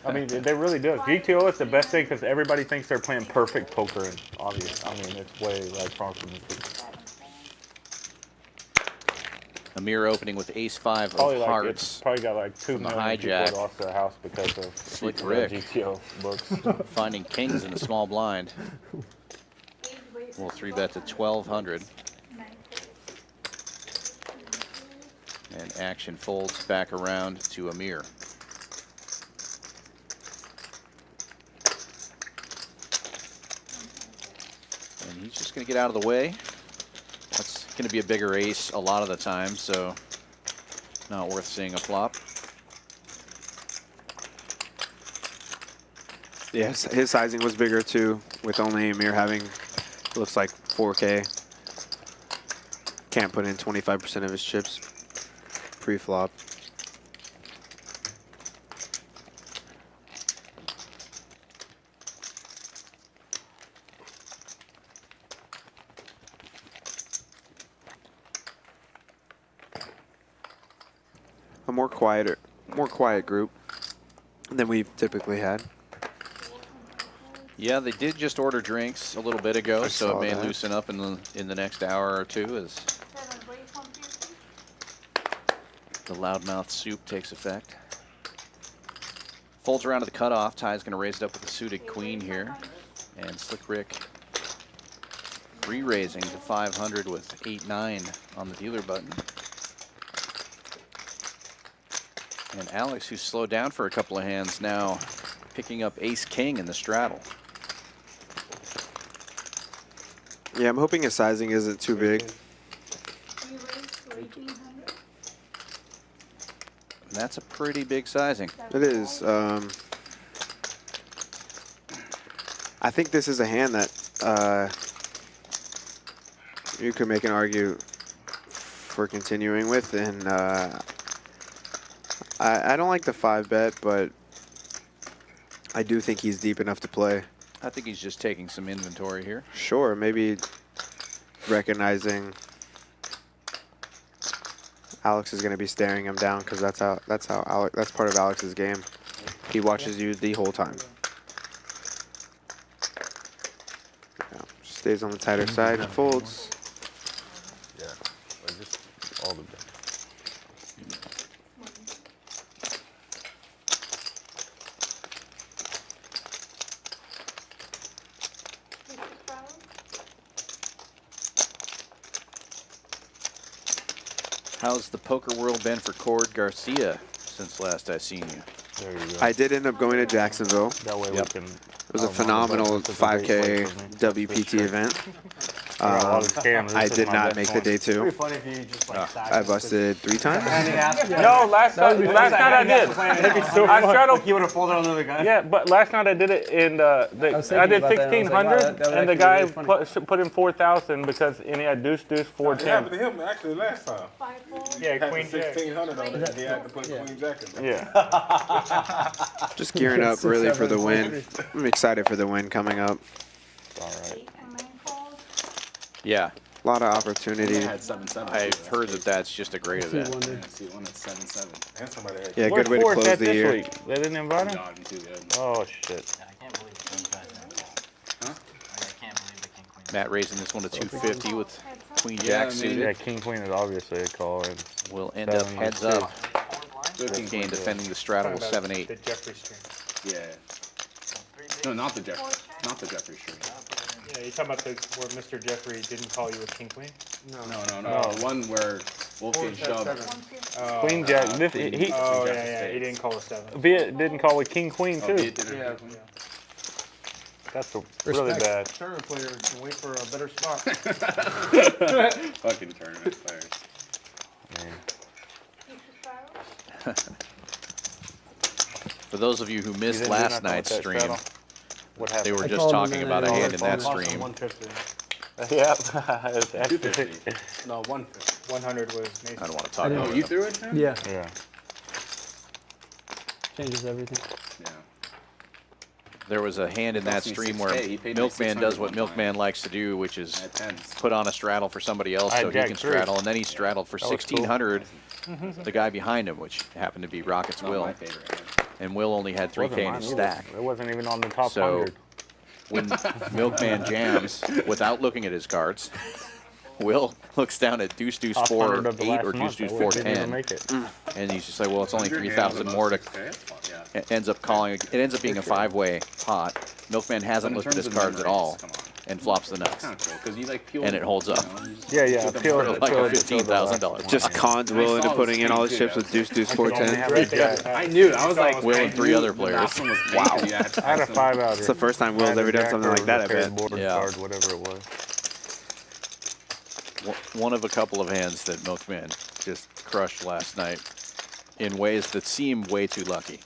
I mean, they really do. GTO is the best thing because everybody thinks they're playing perfect poker, and obviously, I mean, it's way like far from the truth. Amir opening with ace-5 Probably of like hearts. It's probably got like 2 from the million people hijack. that lost their house because of Slick the Ric. GTO books. Finding kings in the small blind. We'll 3-bet to 1,200. And action folds back around to Amir. And he's just going to get out of the way. That's going to be a bigger ace a lot of the time, so not worth seeing a flop. Yes, his sizing was bigger too, with only Amir having, looks like 4K. Can't put in 25% of his chips pre-flop. A more quiet group than we've typically had. Yeah, they did just order drinks a little bit ago, so saw it may that. loosen up in the next hour or two as the loudmouth soup takes effect. Folds around to the cutoff. Ty's going to raise it up with a suited queen here, and Slick Ric re-raising to 500 with 8-9 on the dealer button. And Alex, who's slowed down for a couple of hands, now picking up ace-king in the straddle. Yeah, I'm hoping his sizing isn't too big. You raised to 1800. That's a pretty big sizing. It is. I think this is a hand that you could make an argue for continuing with, and I don't like the 5-bet, but I do think he's deep enough to play. I think he's just taking some inventory here. Sure, maybe recognizing Alex is going to be staring him down, because that's part of Alex's game. He watches you the whole time. Yeah, stays on the tighter side and folds. Yeah, like just all the best. How's the poker world been for Cord Garcia since last I seen you? There you go. I did end up going to Jacksonville. That way we can. It was a phenomenal 5K WPT event. I did not make the day 2. Pretty funny if you just like I busted 3 times. No, last night I did. I straddled. You would have folded on the other guy. Yeah, but last night I did it in I did 1,600, and the guy put in 4,000 because and he had deuce 410. It happened to him actually last time. Yeah, Had Queen Jack. 1,600 on it. He had to put Queen Jack in there. Yeah. Just gearing up really for the win. I'm excited for the win coming up. All right. Yeah. A lot of opportunity. Had 7-7. I've heard that that's just a great event. Yeah, see one at 7-7. And somebody had Yeah, good way to close the year. Week? They didn't invite him? No, he's too good. Oh, shit. I can't believe the king guys never called. Huh? I can't believe the king queen. Matt raising this one to 250 with Queen Yeah, Jack I mean, suited. Yeah, King Queen is obviously a call. And Will end up seven, heads two. up. Good king Wolfgang queen. defending the straddle with Talking about 7-8. The Jeffrey stream. Yeah. No, not the Jeffrey stream. Yeah, you're talking about where Mr. Jeffrey didn't call you a king queen? No. One where Wolfgang shoved. Queen Jack. He Oh, yeah, he didn't call a 7. Viet didn't call it King Queen too. Yeah. That's really bad. Tournament players can wait for a better spot. Fucking tournament players. For those of you who You missed didn't do last nothing night's with that stream, straddle? What happened? they were I just called him talking and about a then hand in that lost stream. 150. Yep. It's actually- 250. No, 150. 100 was Mason. I don't want to talk I didn't- about Oh, you it. threw it, Tim? Yeah, Yeah. changes everything. Yeah. There was a hand in that Cost me stream 6K. where He paid me Milkman does what 600 one Milkman likes to do, which I is had 10s. put on a straddle for somebody else I so had he Jack can three. straddle, and then he straddled for That was cool. 1,600. The guy behind him, which happened to be Rocket's Not Will, my favorite hand. and Will only had 3K in his stack. It wasn't even on the top So 100. when Milkman jams without looking at his cards, Will looks down at deuce Top 100 of the 4-8 last or deuce month, deuce that didn't even 4-10, make it. and he's just like, well, it's only 100 3,000 hands more to. above 6K? Yeah. It ends up calling. It ends up being a 5-way pot. Milkman hasn't But in looked at his terms of cards at memories, all, come on. and flops the nuts, Kind of cool, because you like peel. and it holds up. Yeah, yeah. With the Peel board, it, like peel a it, peel the last $15,000. one. Just cons Will into putting in all his chips with deuce 410. I knew it. I was like, Will and 3 other players. Last one was Wow. big, yeah, I had a 5-outer. It's the first time Will's ever done something like that, I bet. Board Yeah. card, whatever it was. One of a couple of hands that Milkman just crushed last night in ways that seem way too lucky.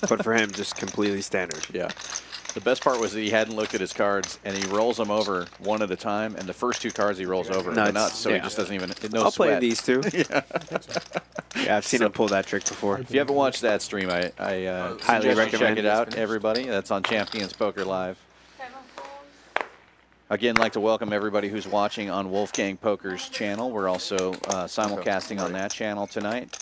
But for him, just completely standard. Yeah. The best part was that he hadn't looked at his cards, and he rolls them over one at a time, and the first 2 cards he rolls over are the nuts, so he just doesn't even, no I'll sweat. play these 2. Yeah. Yeah, I've seen him pull that trick before. If you haven't watched that stream, I Highly suggest you check recommend. it out, everybody. That's on Champions Poker Live. Again, like to welcome everybody who's watching on Wolfgang Poker's channel. We're also simulcasting on that channel tonight.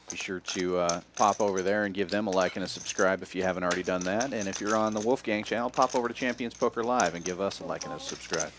Be sure to pop over there and give them a like and a subscribe if you haven't already done that. And if you're on the Wolfgang channel, pop over to Champions Poker Live and give us a like and a subscribe.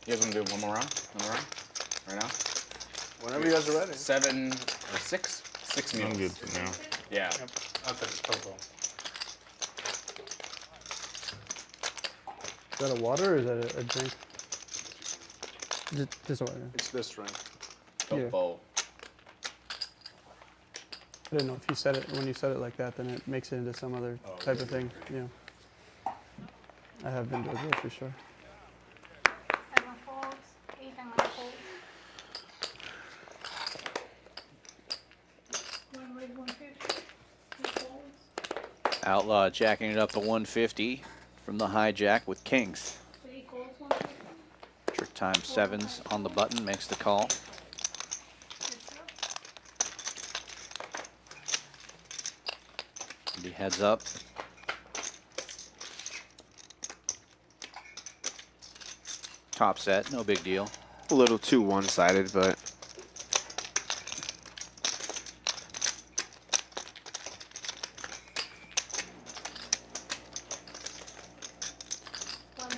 You guys want to do one more round? Another round? Right now? Whenever you guys are ready. 7 or 6? 6 meals. I'm good for now. Yeah. I'll take Coco. Is that a water or is that a drink? Just water. It's this drink. The Yeah. bowl. I didn't know if you said it, when you said it like that, then it makes it into some other type of thing. Yeah. I have been to a grocery store. 7 folds, 8 and 9 folds. 1 red, 150. 2 folds. Outlaw jacking it up to 150 from the hijack with kings. 3 calls, 150. Trick time sevens on the button, makes the call. He heads up. Top set, no big deal. A little too one-sided, but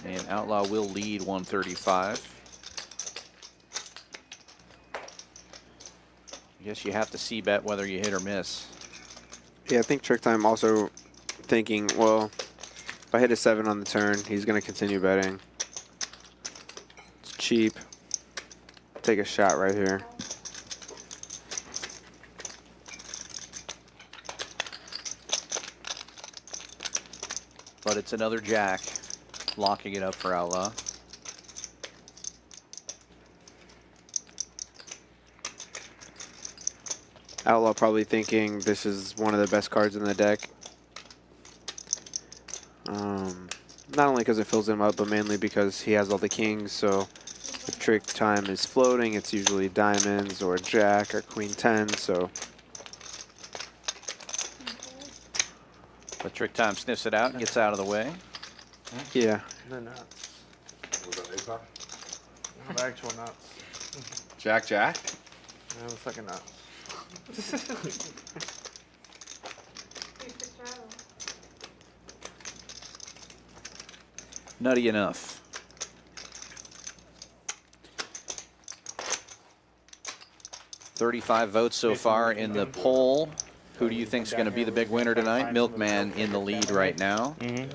And Outlaw will lead 135. I guess you have to see-bet whether you hit or miss. yeah, I think TrickTime also thinking, well, if I hit a 7 on the turn, he's going to continue betting. It's cheap. Take a shot right here. But it's another jack, locking it up for Outlaw. Outlaw probably thinking this is one of the best cards in the deck. Not only because it fills him up, but mainly because he has all the kings. So if trick time is floating, it's usually diamonds or jack or queen 10. So But Trick Time sniffs it out, gets out of the way. yeah, They're nuts. Was that ace high? The actual nuts. Jack. Yeah, the second nuts. Nutty enough. $35 votes so far in the poll. Who do you think is going to be the big winner tonight? Milkman in the lead right now. And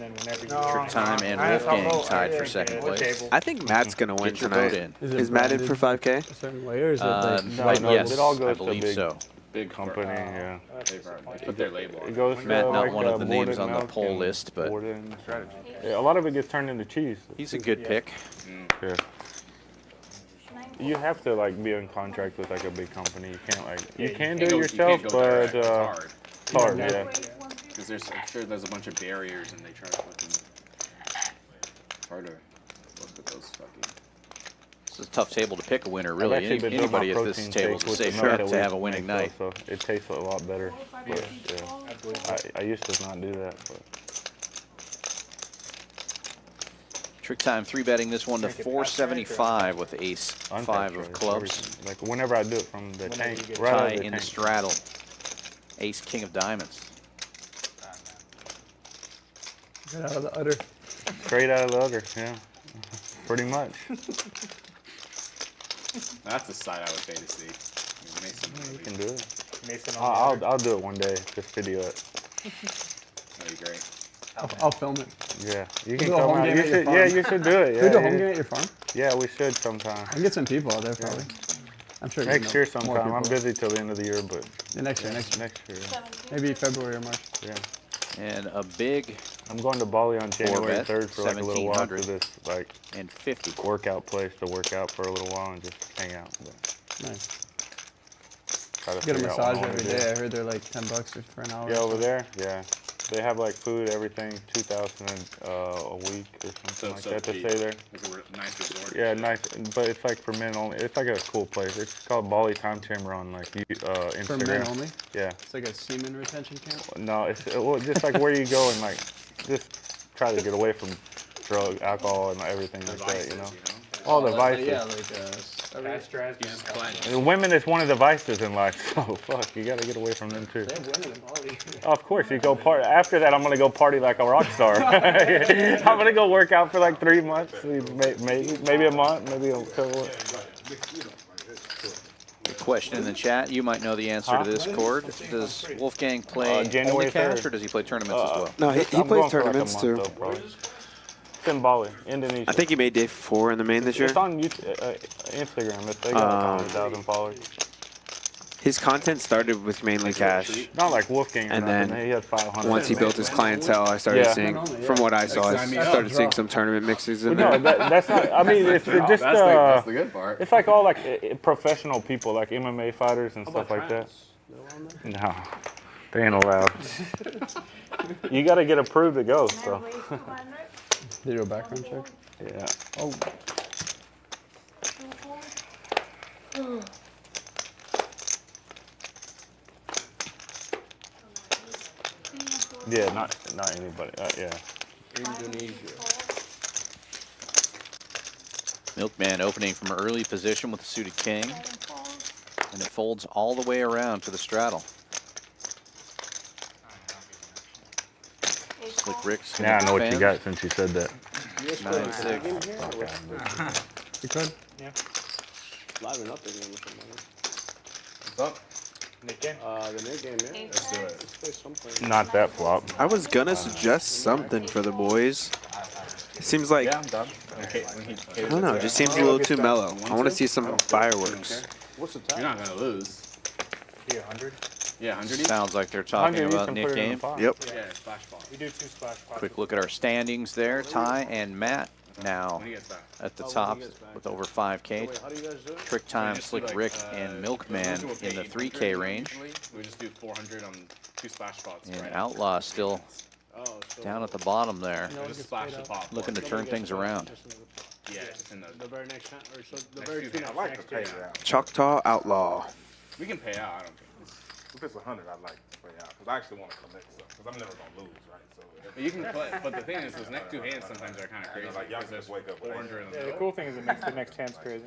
then whenever you Trick Time and Wolfgang tied for second place. I think Matt's going to win Get your tonight. vote in. Is Matt in for 5K? A certain way, or is it Yes, it all I goes to believe big, so. Big company, yeah. They put their label on It it. goes Matt, to, not like, one of the names Borden on the milk poll and list, but Borden strategy. Yeah, a lot of it gets turned into cheese. he's a good pick. Yeah. You have to like be in contract with like a big company. You can't like you can do it yourself, but it's hard. it's hard, yeah. Because I'm sure there's a bunch of barriers and they try to fucking. It's hard to work with those fucking. It's a tough table to pick a winner, I've really. actually been doing Anybody my at this protein table shake is a with the safe milk bet that to we have a winning make, night. So it tastes a lot better. But, yeah. I used to not do that, but. Trick Time 3-betting this one to 475 with ace 5 of clubs. Like whenever I do it from the tank, Tie right out of the in the tank. straddle. Ace king of diamonds. Get out of the udder. Straight out of the udder, yeah. Pretty much. That's the side I would pay to see. Mason, You can do it. Mason I'll do it one day. Just video it. That'd be great. I'll film it. Yeah, you We'll can do a come home out. game You at your should, farm. yeah, you should do it. Can Yeah, we do a yeah. home game at your farm? Yeah, we should sometime. I can get some people out there probably. I'm sure. Next year sometime. More I'm people. busy till the end of the year, but Yeah, next year. next year. Yeah. Maybe February or March. Yeah. And a big I'm going to Bali on January bet, 3rd for like a little while for 1700 this like and 50 workout place to work out for a little while and just hang out. But Nice. try to Get a figure out what massage I wanna every do. day. I heard they're like $10 for an hour. Yeah, over there. Yeah, they have like food, everything, 2,000 a week or something like that to cheap. stay there. Like a nice resort. Yeah, nice, but it's like for men only. It's like a cool place. It's called Bali Time Chamber on like Instagram. For men only? Yeah. It's like a semen retention camp? No, it's well, just like where you go and like just try to get away from drug, alcohol, and everything like that. You know, all the vices. Yeah, like And women is one of the vices in life, so fuck, you gotta get away from them too. Of course, you go party. After that, I'm gonna go party like a rock star. I'm gonna go work out for like 3 months, maybe a month, maybe a couple. Question in the chat. You might know the answer to this, Cord. Does Wolfgang play January only cash, 3rd. or does he play tournaments as well? No, he I'm plays going for like a tournaments month, too. though, probably. It's in Bali, Indonesia. I think he made day 4 in the main this year. It's on YouTube, Instagram. They got 100,000 followers. His content started with mainly cash. Not like Wolfgang, And then then he had 500. once he built his clientele, I started seeing, from what I saw, I started seeing some tournament mixes in No, there. that's not. I mean, it's just that's the good part. It's like all like professional people, like MMA fighters and stuff like that. No, they ain't allowed. You got to get approved to go. So. They do a background check? Yeah. Oh. Yeah, not anybody. Yeah. Indonesia. Milkman opening from early position with the suited king. And it folds all the way around to the straddle. Slick Ric's Now I know what you got since you said that. 9-6. You could? Yeah. Liven up again with somebody. What's up? Nick game? The Nick game, yeah. Let's do it. Let's play something. Not that flop. I was gonna suggest something for the boys. It seems like, Yeah, I'm done. I don't know, it just seems a little too mellow. I want to see some fireworks. What's the time? You're not gonna lose. Yeah, 100. Yeah, 100. Sounds like they're talking about Nick game. Yep. Yeah, splash ball. We do 2 splash pots. Quick look at our standings there. Ty and Matt now When he gets back. at the top with over 5K. How do you guys do it? TrickTime, just Slick do, like, Ric, and Milkman we do a in the pay 3K 800 range. usually. We just do 400 on 2 splash spots. And right Outlaw still Oh, so down at the bottom there, Just splash the top. looking to turn things around. Yeah, just in the. the very next time, or so the Next very Tuesday. two I like to pay out. Choctaw Outlaw. We can pay out. I don't care. If it's 100, I'd like to pay out because I actually want to commit stuff because I'm never gonna lose, right? So But you can play. But the thing is, those next 2 hands sometimes are kind of crazy. like y'all because just there's wake up. 400 in Yeah, the the cool thing is it makes the next hand's crazy.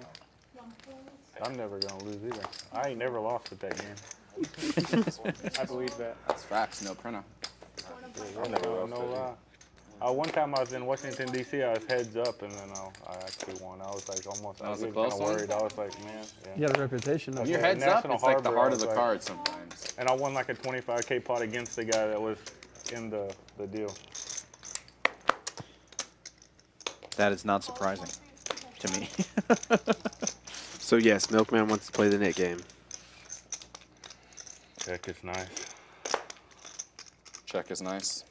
I'm never gonna lose either. I ain't never lost at that game. I believe that. That's facts. No printer. No lie. One time I was in Washington D.C. I was heads up, and then I actually won. I was like almost. I was a kind close of one? worried. I was like, man. Yeah. You got a reputation. When Of your it. head's up, National it's like the Harbor, heart I of the was card sometimes. And I won like a 25K pot against the guy that was in the deal. That is not surprising to me. So yes, Milkman wants to play the Nick game. Check is nice. Check is nice.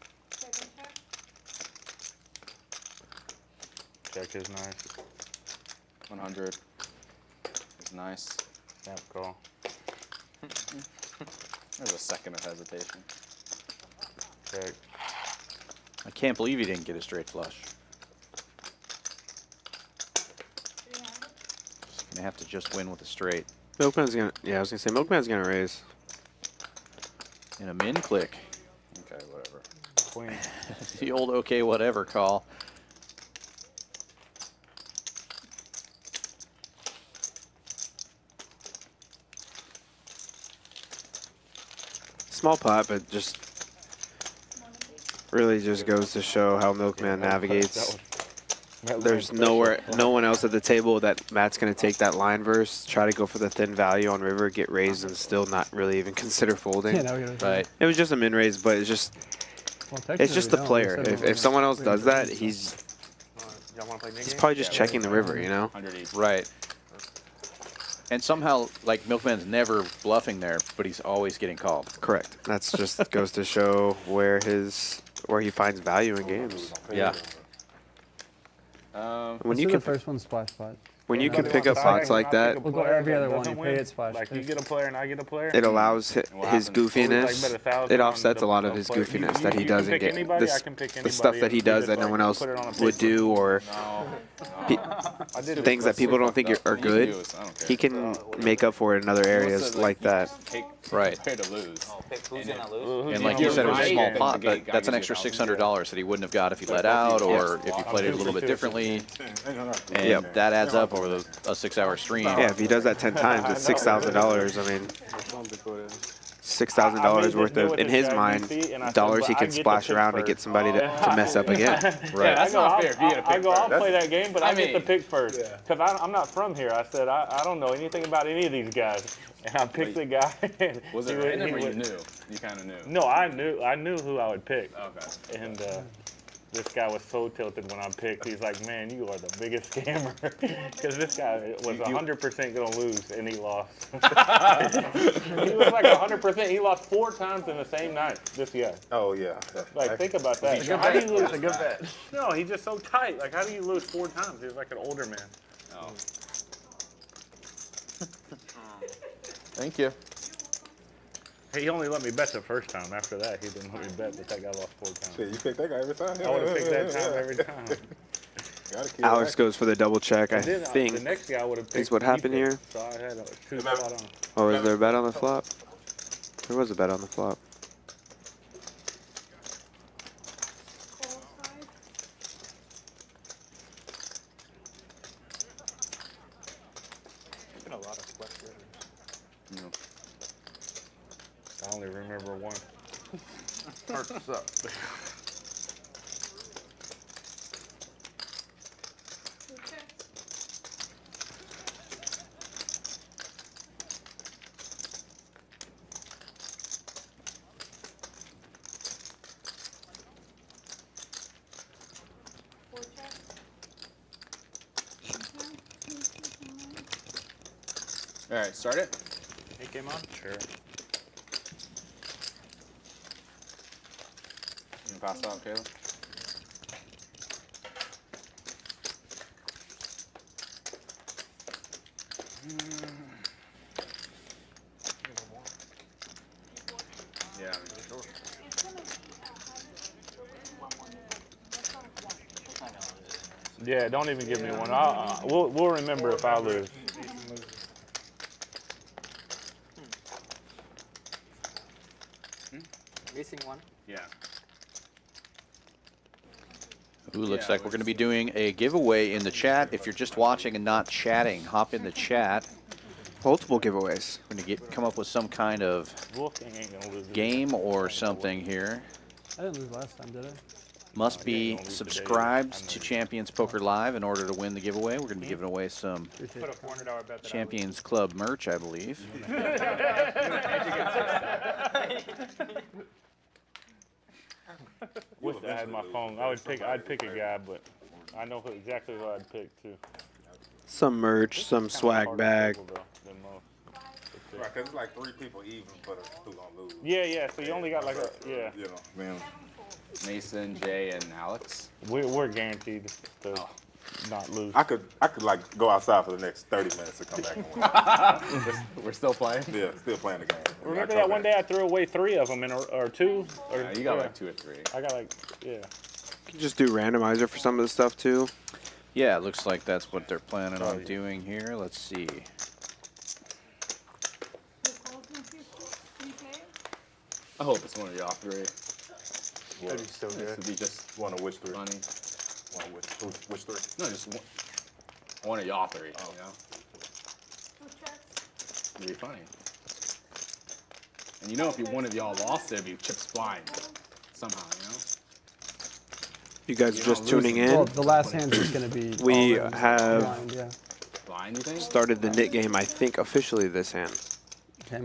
Check is nice. 100 is nice. Snap call. There's a second of hesitation. Check. I can't believe he didn't get a straight flush. Gonna have to just win with a straight. Milkman's gonna, yeah, I was gonna say Milkman's gonna raise. And a min click. Okay, whatever. Queen. The old okay whatever call. Small pot, but just really just goes to show how Milkman navigates. There's no one else at the table that Matt's going to take that line verse, try to go for the thin value on river, get raised, and still not really even consider folding. Yeah, now we gotta- Right. It was just a min raise, but it's just it's just the technically, no, player. we said If someone else does that, he's probably just checking the river, you know? Right. And somehow, like, Milkman's never bluffing there, but he's always getting called. Correct. That's just goes to show where he finds value in games. Yeah. When Let's you do can the first one splash pot. when you can pick up pots like that, We'll go every other one. You pay it splash. Like you get a player and I get a player. it allows his goofiness. Like, bet 1,000 It on offsets the- a lot of on his player. goofiness You- that he you can doesn't pick get. anybody, This- I can pick the stuff anybody, that he and does just, that no like, one else put it on a would paper. do, or things that people don't think are good, he can make up for it in other areas like that. Right. Pay to lose. Who's gonna lose? And like you said, it was a small pot, but that's an extra $600 that he wouldn't have got if he let out or if he played it a little bit differently. And that adds up over a 6-hour stream. Yeah, if he does that 10 times, it's $6,000. I mean, $6,000 worth of, in his mind, dollars he can splash around to get somebody to mess up again. Right. That's not fair. I'll play that game, but I get to pick first. Because I'm not from here. I said, I don't know anything about any of these guys. And I picked the guy. Was it random or you knew? You kind of knew? No, I knew who I would pick. Okay. And this guy was so tilted when I picked. He's like, man, you are the biggest scammer. Because this guy was 100% going to lose, and he lost. He was like 100%. He lost 4 times in the same night, this guy. Oh, yeah. Like, think about that. How How do do you lose? A good bet. No, he's just so tight. Like, how do you lose 4 times? He's like an older man. Oh. Thank you. He only let me bet the first time. After that, he didn't let me bet, but that guy lost 4 times. Shit, you pick that guy every time? I would have picked that time every time. Alex goes for the double check, I And then, think, the next guy would have picked is what happened here. So I had 2 spot on. Or was there a bet on the flop? There was a bet on the flop. Been a lot of questions. I only remember one. Hurts up. All right, start it. It came on? Sure. You can pass out, Caleb. Yeah, sure. Yeah, don't even give me one. We'll remember if I lose. Missing one. Yeah. Ooh, looks like we're going to be doing a giveaway in the chat. If you're just watching and not chatting, hop in the chat. Multiple giveaways. We're going to come up with some kind of Wolfgang ain't gonna lose. game or something here. I didn't lose last time, did I? Must be subscribed to Champions Poker Live in order to win the giveaway. We're going to be giving away some Put a $400 bet. Champions Club merch, I believe. Wish I had my phone. I'd pick a guy, but I know exactly who I'd pick too. Some merch, some swag bag. Right, because it's like 3 people even for the who gonna lose. Yeah. So you only got like a You know, man. Mason, Jay, and Alex. We're guaranteed to not lose. I could like go outside for the next 30 minutes and come back and win. We're still playing? Yeah, still playing the game. Remember that one day I threw away 3 of them or 2? Yeah, you got like 2 or 3. I got like, yeah. You can just do randomizer for some of the stuff too. Yeah, it looks like that's what they're planning on doing here. Let's see. I hope it's one of y'all 3. That'd be so good. This would be just One of which 3? funny. One of which 3? No, just one of y'all 3. You know? It'd be funny. And you know, if one of y'all lost, it'd be chips flying somehow. You know. You guys are just tuning in. Well, the last hand is going to be. We blind, have yeah. Blind, you think? started the knit game, I think, officially this hand.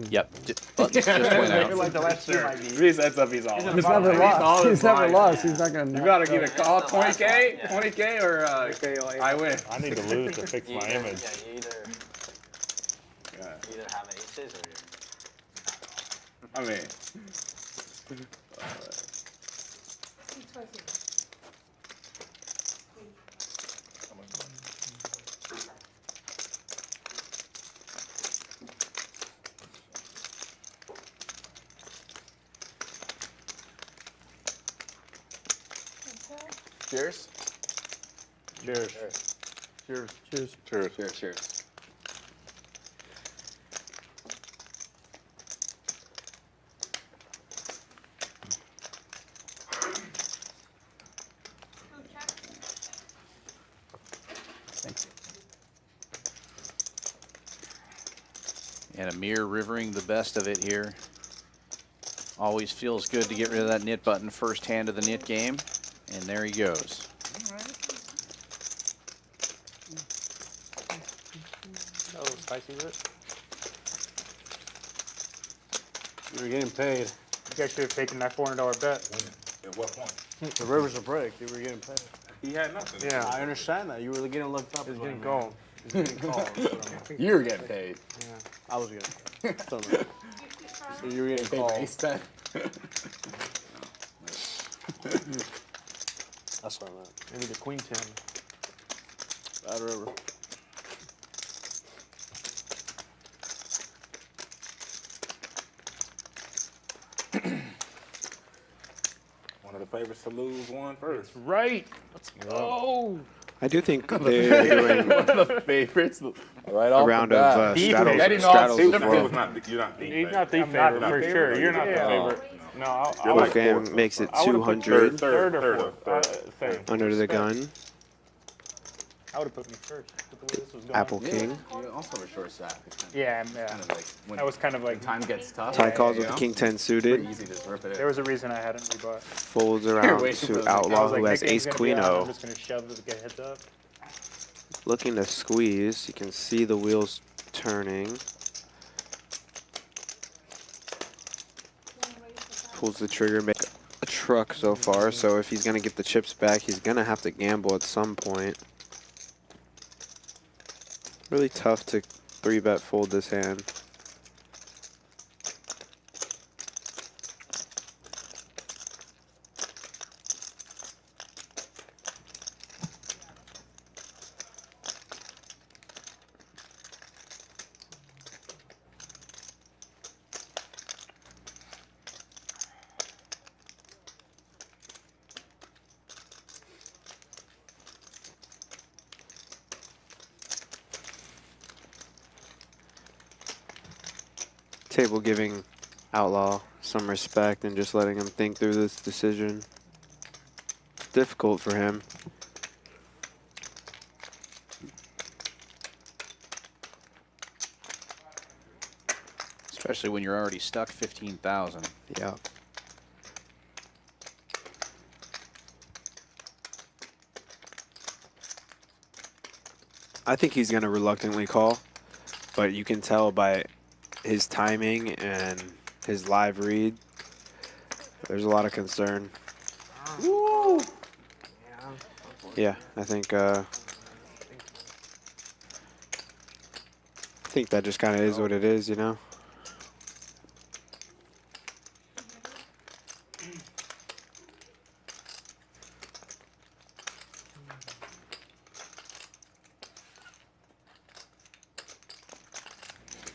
Yep. Just went out. Like the last two might be. If he sets up, he's all in. He's never lost. He's never lost. He's not going to. You gotta either call 20K, or I win. I need to lose to fix my image. Yeah, you either have aces or I mean. Cheers. Cheers. Cheers. Cheers. Cheers. Cheers, cheers. Thanks. And Amir rivering the best of it here. Always feels good to get rid of that nit button first hand of the nit game. And there he goes. A little spicy with it. You were getting paid. You guys should have taken that $400 bet. At what point? The rivers will break. You were getting paid. He had nothing. Yeah, I understand that. You were getting looked up. He was getting called. He was getting called. You were getting paid. Yeah, I was getting paid. So you were getting called. Ace 10. That's what I meant. Maybe the queen 10. Bad river. One of the favorites to lose won first. Right. Let's go. I do think they're doing One of the favorites. a Right off round the bat. of straddles as well. You're not the He's not the I'm not favorite the for favorite. sure. You're not the Yeah. favorite. No, I You're would like Wolfgang fourth. makes it I would've put 200 third or fourth. Same. under the gun. I would have put me first with the way this was going. Apple King. You also have a short stack. It's kind of, Yeah, kind of like when that was kind of like time gets tough. Tie calls you with the know? King 10 Pretty suited. easy to just rip it There was a reason I hadn't rebought. Folds around waiting for to the- I Outlaw was like, who has that game's Ace gonna be Queen on, O. I'm just gonna shove the get heads up. Looking to squeeze. You can see the wheels turning. Pulls the trigger, make a truck so far. So if he's going to get the chips back, he's going to have to gamble at some point. Really tough to 3-bet fold this hand. Table giving Outlaw some respect and just letting him think through this decision. It's difficult for him. Especially when you're already stuck 15,000. Yeah. I think he's going to reluctantly call, but you can tell by his timing and his live read, there's a lot of concern. Woo! Yeah, I think that just kind of is what it is, you know?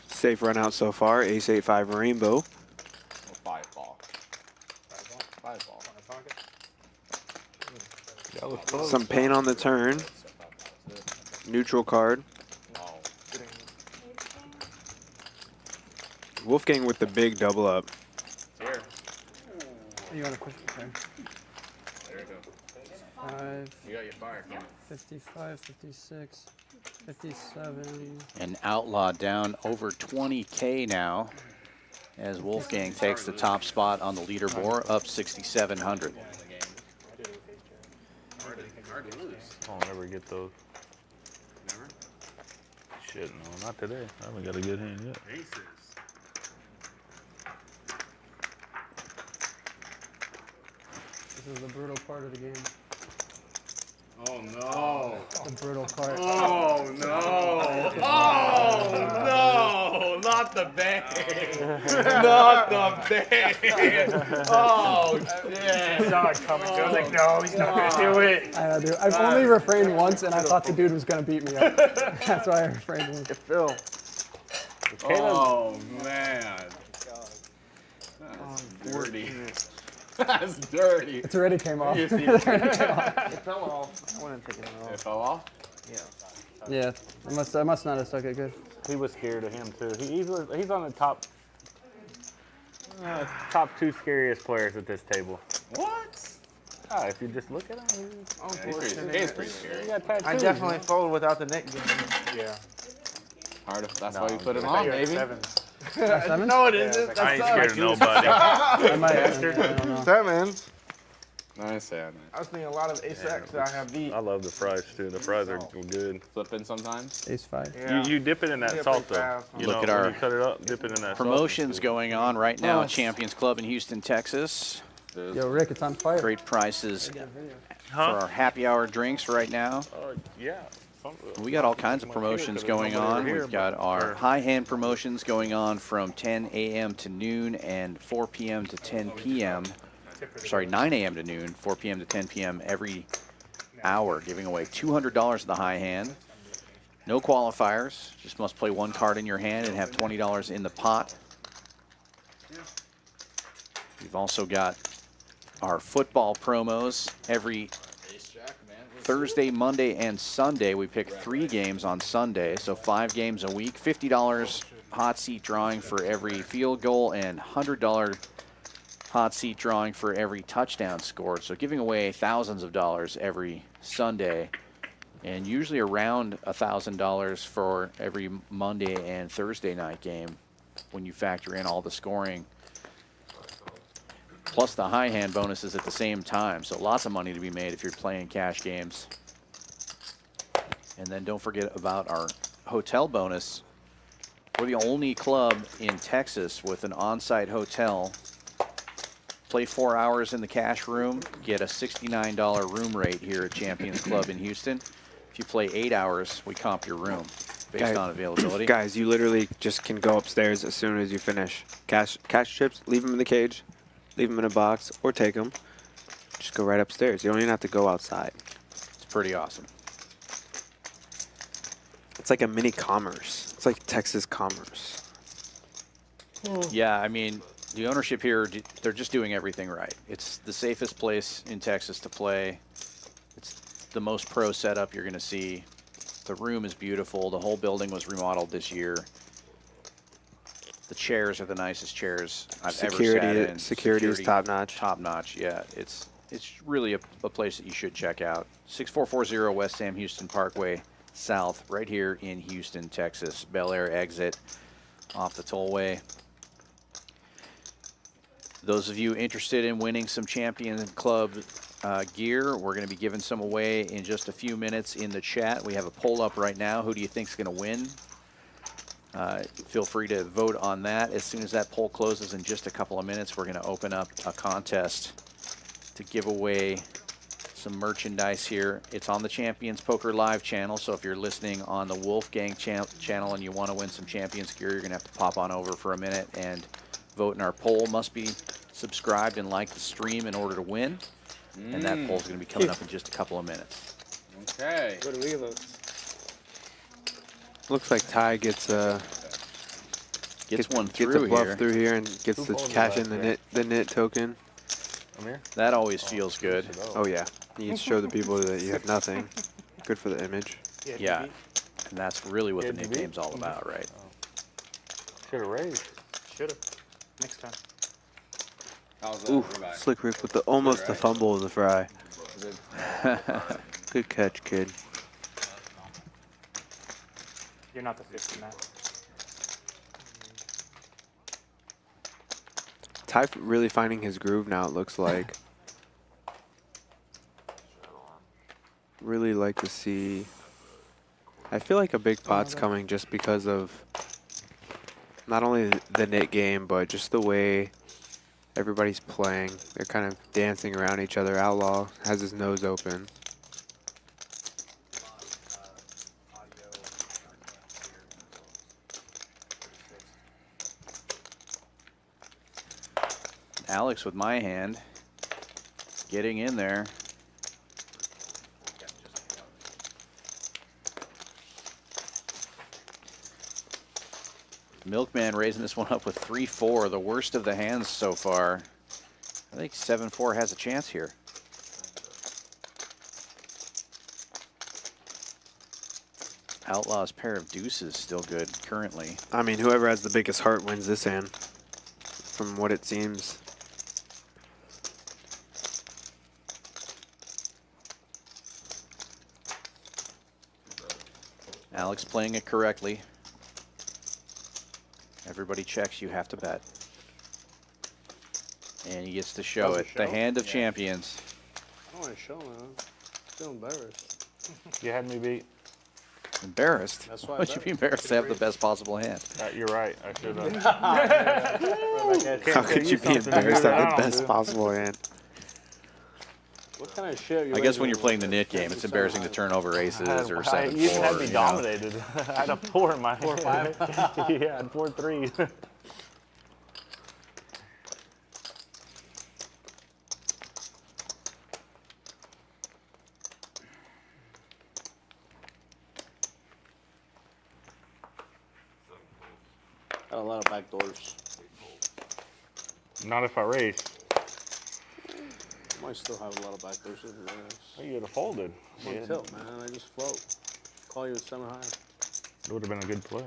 Safe run out so far, ace 8-5 rainbow. 5 ball. 5 ball. Some pain on the turn. Neutral card. Wolfgang with the big double up. Here. You want to push it? Okay. There you go. 5. You got your fire coming. 55, 56, 57. And Outlaw down over 20K now as Wolfgang takes the top spot on the leaderboard, up 6,700. Hard to lose. I'll never get those. Never? Shit, no, not today. I haven't got a good hand yet. Aces. This is the brutal part of the game. Oh no. The brutal part. Oh no. Oh no. Not the bang. Not the bang. Oh shit. I saw it coming. I was like, no, he's not gonna do it. I know, dude. I've only refrained once, and I thought the dude was gonna beat me up. That's why I refrained once. Phil. Oh man. That's dirty. That's dirty. It's already came off. You see It already came off. It fell off. I wouldn't take it off. It fell off? Yeah, I must not have stuck it good. He was scared of him too. He's on the top 2 scariest players at this table. What? Ah, if you just look at him, He's pretty scary. he got tattoos. I definitely fold without the neck game. Yeah. Hard. That's why we put I him thought on, you had baby. sevens. Seven? No, it isn't. I ain't That's scared of nobody. I might. I don't know. Sevens. Nice, yeah. I was thinking a lot of ace X that I have beat. I love the fries too. The fries are good. Flipping sometimes. Ace 5. Yeah. You dip it in that Yeah, salt pretty though. fast. You Look know, at when our you cut it up, dip it in that Promotions salt. going on right now Oh. at Champions Club in Houston, Texas. Yo, Rick, it's on fire. Great prices Huh? for our happy hour drinks right now. Yeah. We got all kinds of promotions going on. We've got our high hand promotions going on from 10 a.m. to noon and 4 p.m. to 10 p.m. Sorry, 9 a.m. to noon, 4 p.m. to 10 p.m. every hour, giving away $200 in the high hand. No qualifiers, just must play one card in your hand and have $20 in the pot. We've also got our football promos every Thursday, Monday, and Sunday. We pick 3 games on Sunday, so 5 games a week. $50 hot seat drawing for every field goal and $100 hot seat drawing for every touchdown scored. So giving away thousands of dollars every Sunday, and usually around $1,000 for every Monday and Thursday night game when you factor in all the scoring, plus the high hand bonuses at the same time. So lots of money to be made if you're playing cash games. And then don't forget about our hotel bonus. We're the only club in Texas with an on-site hotel. Play 4 hours in the cash room, get a $69 room rate here at Champions Club in Houston. If you play 8 hours, we comp your room based on availability. Guys, you literally just can go upstairs as soon as you finish. Cash chips, leave them in the cage, leave them in a box, or take them. Just go right upstairs. You don't even have to go outside. It's pretty awesome. It's like a mini commerce. It's like Texas commerce. Yeah, I mean, the ownership here, they're just doing everything right. It's the safest place in Texas to play. It's the most pro setup you're going to see. The room is beautiful. The whole building was remodeled this year. The chairs are the nicest chairs I've ever sat in. Security is top notch. Top notch, yeah. It's really a place that you should check out. 6440 West Sam Houston Parkway South, right here in Houston, Texas. Bel Air exit off the tollway. Those of you interested in winning some Champion Club gear, we're going to be giving some away in just a few minutes in the chat. We have a poll up right now. Who do you think is going to win? Feel free to vote on that. As soon as that poll closes in just a couple of minutes, we're going to open up a contest to give away some merchandise here. It's on the Champions Poker Live channel, so if you're listening on the Wolfgang channel and you want to win some Champions gear, you're going to have to pop on over for a minute and vote in our poll. Must be subscribed and like the stream in order to win. And that poll is going to be coming up in just a couple of minutes. Okay. What do we look? Looks like Ty gets one gets through a bluff here. through here and gets to cash in the knit token. That always feels good. Oh yeah, you can show the people that you have nothing. Good for the image. Yeah, and that's really what the nickname's all about, right? Should have raised. Should have. Next time. Ooh, Slick Ric with almost the fumble of the fry. Good catch, kid. You're not the fifth in that. Ty really finding his groove now, it looks like. Really like to see. I feel like a big pot's coming just because of not only the knit game, but just the way everybody's playing. They're kind of dancing around each other. Outlaw has his nose open. Alex with my hand, getting in there. Milkman raising this one up with 3-4, the worst of the hands so far. I think 7-4 has a chance here. Outlaw's pair of deuces still good currently. I mean, whoever has the biggest heart wins this hand, from what it seems. Alex playing it correctly. Everybody checks, you have to bet. And he gets to show it. The hand of champions. I don't want to show, man. I'm still embarrassed. You had me beat. Embarrassed? That's why I Why would you bet. be embarrassed to have the best possible hand? You're right. I should have. How could you be embarrassed to have the best possible hand? What kind of shit? I guess when you're playing the nit game, it's embarrassing to turn over aces or 7-4. You had me you know. dominated. I had a 4 in my 4-5. Yeah, I had 4-3. Got a lot of back doors. Not if I race. Might still have a lot of back doors if it is. Oh, you would have folded. On Yeah. tilt, man. I just float. Call you with 7 high. It would have been a good play.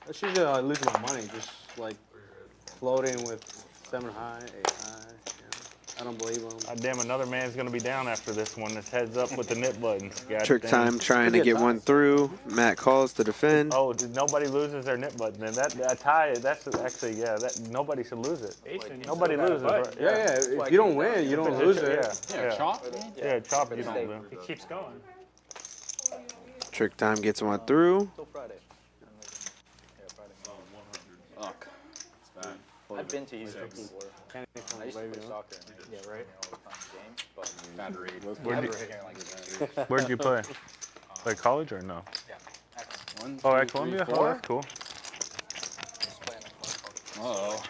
That's usually how I lose my money. Just like floating with 7 high, 8 high. I don't believe them. God damn, another man's going to be down after this one. That's heads up with the nip buttons. God Trick damn. time trying to get one through. Matt calls to defend. Oh, nobody loses their nip button. And that tie, that's actually, yeah, nobody should lose it. Nobody loses. Right? Yeah. If you don't win, you don't lose it. Yeah, chop? Yeah, chop, you don't lose. It keeps going. Trick time gets one through. Fuck. It's bad. I've been to Houston before. I used to play soccer. Yeah, right. Bad read. Where'd you play? Like college or no? Yeah. 1, Oh, 2, at Columbia? 3, Oh, 4. that's cool. Uh-oh.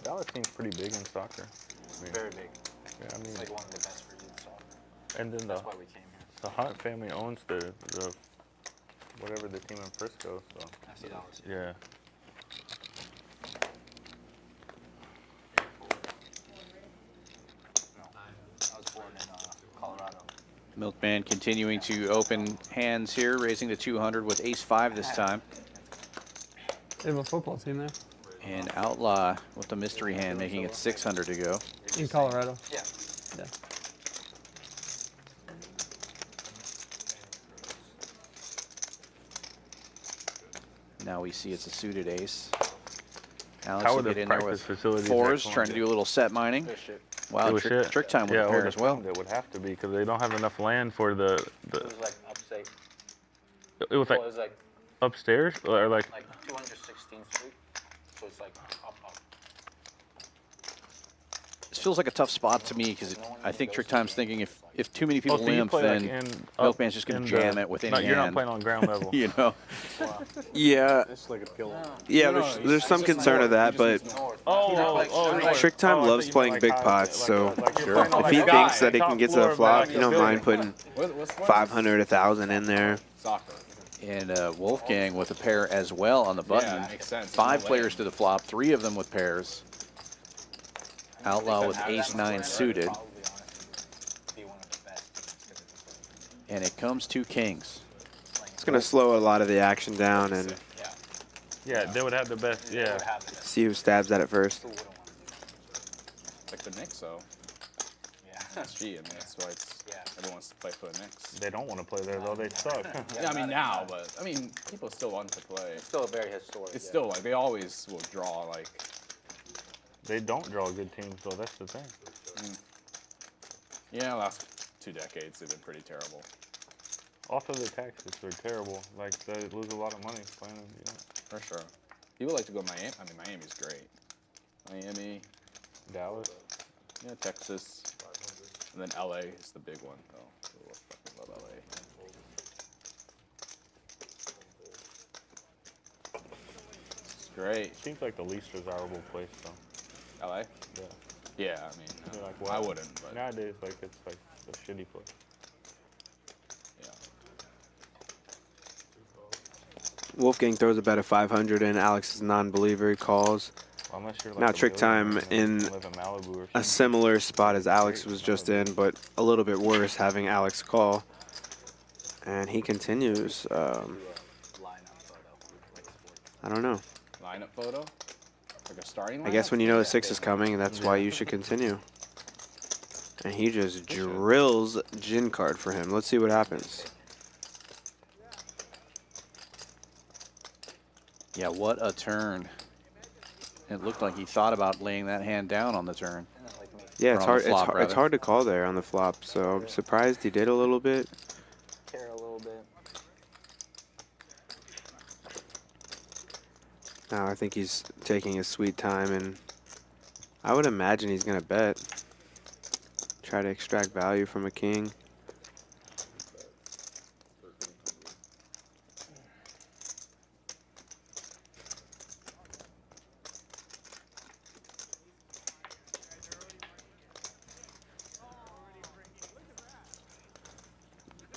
Dallas seems pretty big in soccer. I mean, Very big. Yeah, I mean, It's like one of the best for youth soccer. and then That's why we came here. the Hunt family owns the whatever the team in Frisco. So FC Dallas. yeah. I was born in Colorado. Milkman continuing to open hands here, raising to 200 with ace-5 this time. They have a football team there. And Outlaw with the mystery hand, making it 600 to go. In Colorado. Yeah. Yeah. Now we see it's a suited ace. Alex How will are the get in there practice with facilities fours, excellent? trying to do a little set mining. Wow, It was trick, shit. trick time with Yeah, the I pair would as well. assumed it would have to be because they don't have enough land for the. It was like upstate. It was Well, like it was like upstairs or like. 216th Street. So it's like up. This feels like a tough spot to me because I think Trick Time's thinking if too many people so you limp, play, like, then in- Milkman's just going in to jam the- it with any no, you're not hand. playing on ground level. You know? Yeah. It's like a pillow. Yeah, there's some concern of that, but Trick Time loves playing big pots, so if he thinks that he can get to the flop, you don't mind putting 500, 1,000 in there. Soccer. And Wolfgang with a pair as well on the button. Yeah, makes sense. 5 No players to the flop, 3 of them with pairs. Outlaw with ace-9 suited. And it comes to kings. It's going to slow a lot of the action down and Yeah, they would have the best. Yeah. see who stabs at it first. Like the Knicks, though. Yeah. That's cheating. That's why everyone wants to play for the Knicks. They don't want to play there though. They suck. Yeah, I mean now, but I mean people still want to play. It's still very historic. It's still like they always will draw like. They don't draw good teams though. That's the thing. Yeah, last 2 decades they've been pretty terrible. Also, the taxes are terrible. Like they lose a lot of money playing them. You know. For sure. People like to go Miami. I mean Miami's great. Miami, Dallas. Yeah, Texas, and then LA is the big one though. I fucking love LA. It's great. Seems like the least desirable place though. LA? Yeah. Yeah, I mean, You're like, I wouldn't, but nowadays, like it's like a shitty place. yeah. Wolfgang throws a bet of 500 and Alex is a non-believer. He calls. Unless you're like Now a TrickTime billionaire in and live in Malibu or a something. similar spot as Alex was just in, but a little bit worse, having Alex call. And he continues. I don't know. Lineup photo? Like a starting lineup? I guess when you know the 6 is coming, that's why you should continue. And he just drills Jin card for him. Let's see what happens. Yeah, what a turn. It looked like he thought about laying that hand down on the turn. Yeah, Or it's on the hard. flop, It's rather. hard to call there on the flop. So I'm surprised he did a little bit. Care a little bit. Now I think he's taking his sweet time, and I would imagine he's gonna bet. Try to extract value from a king.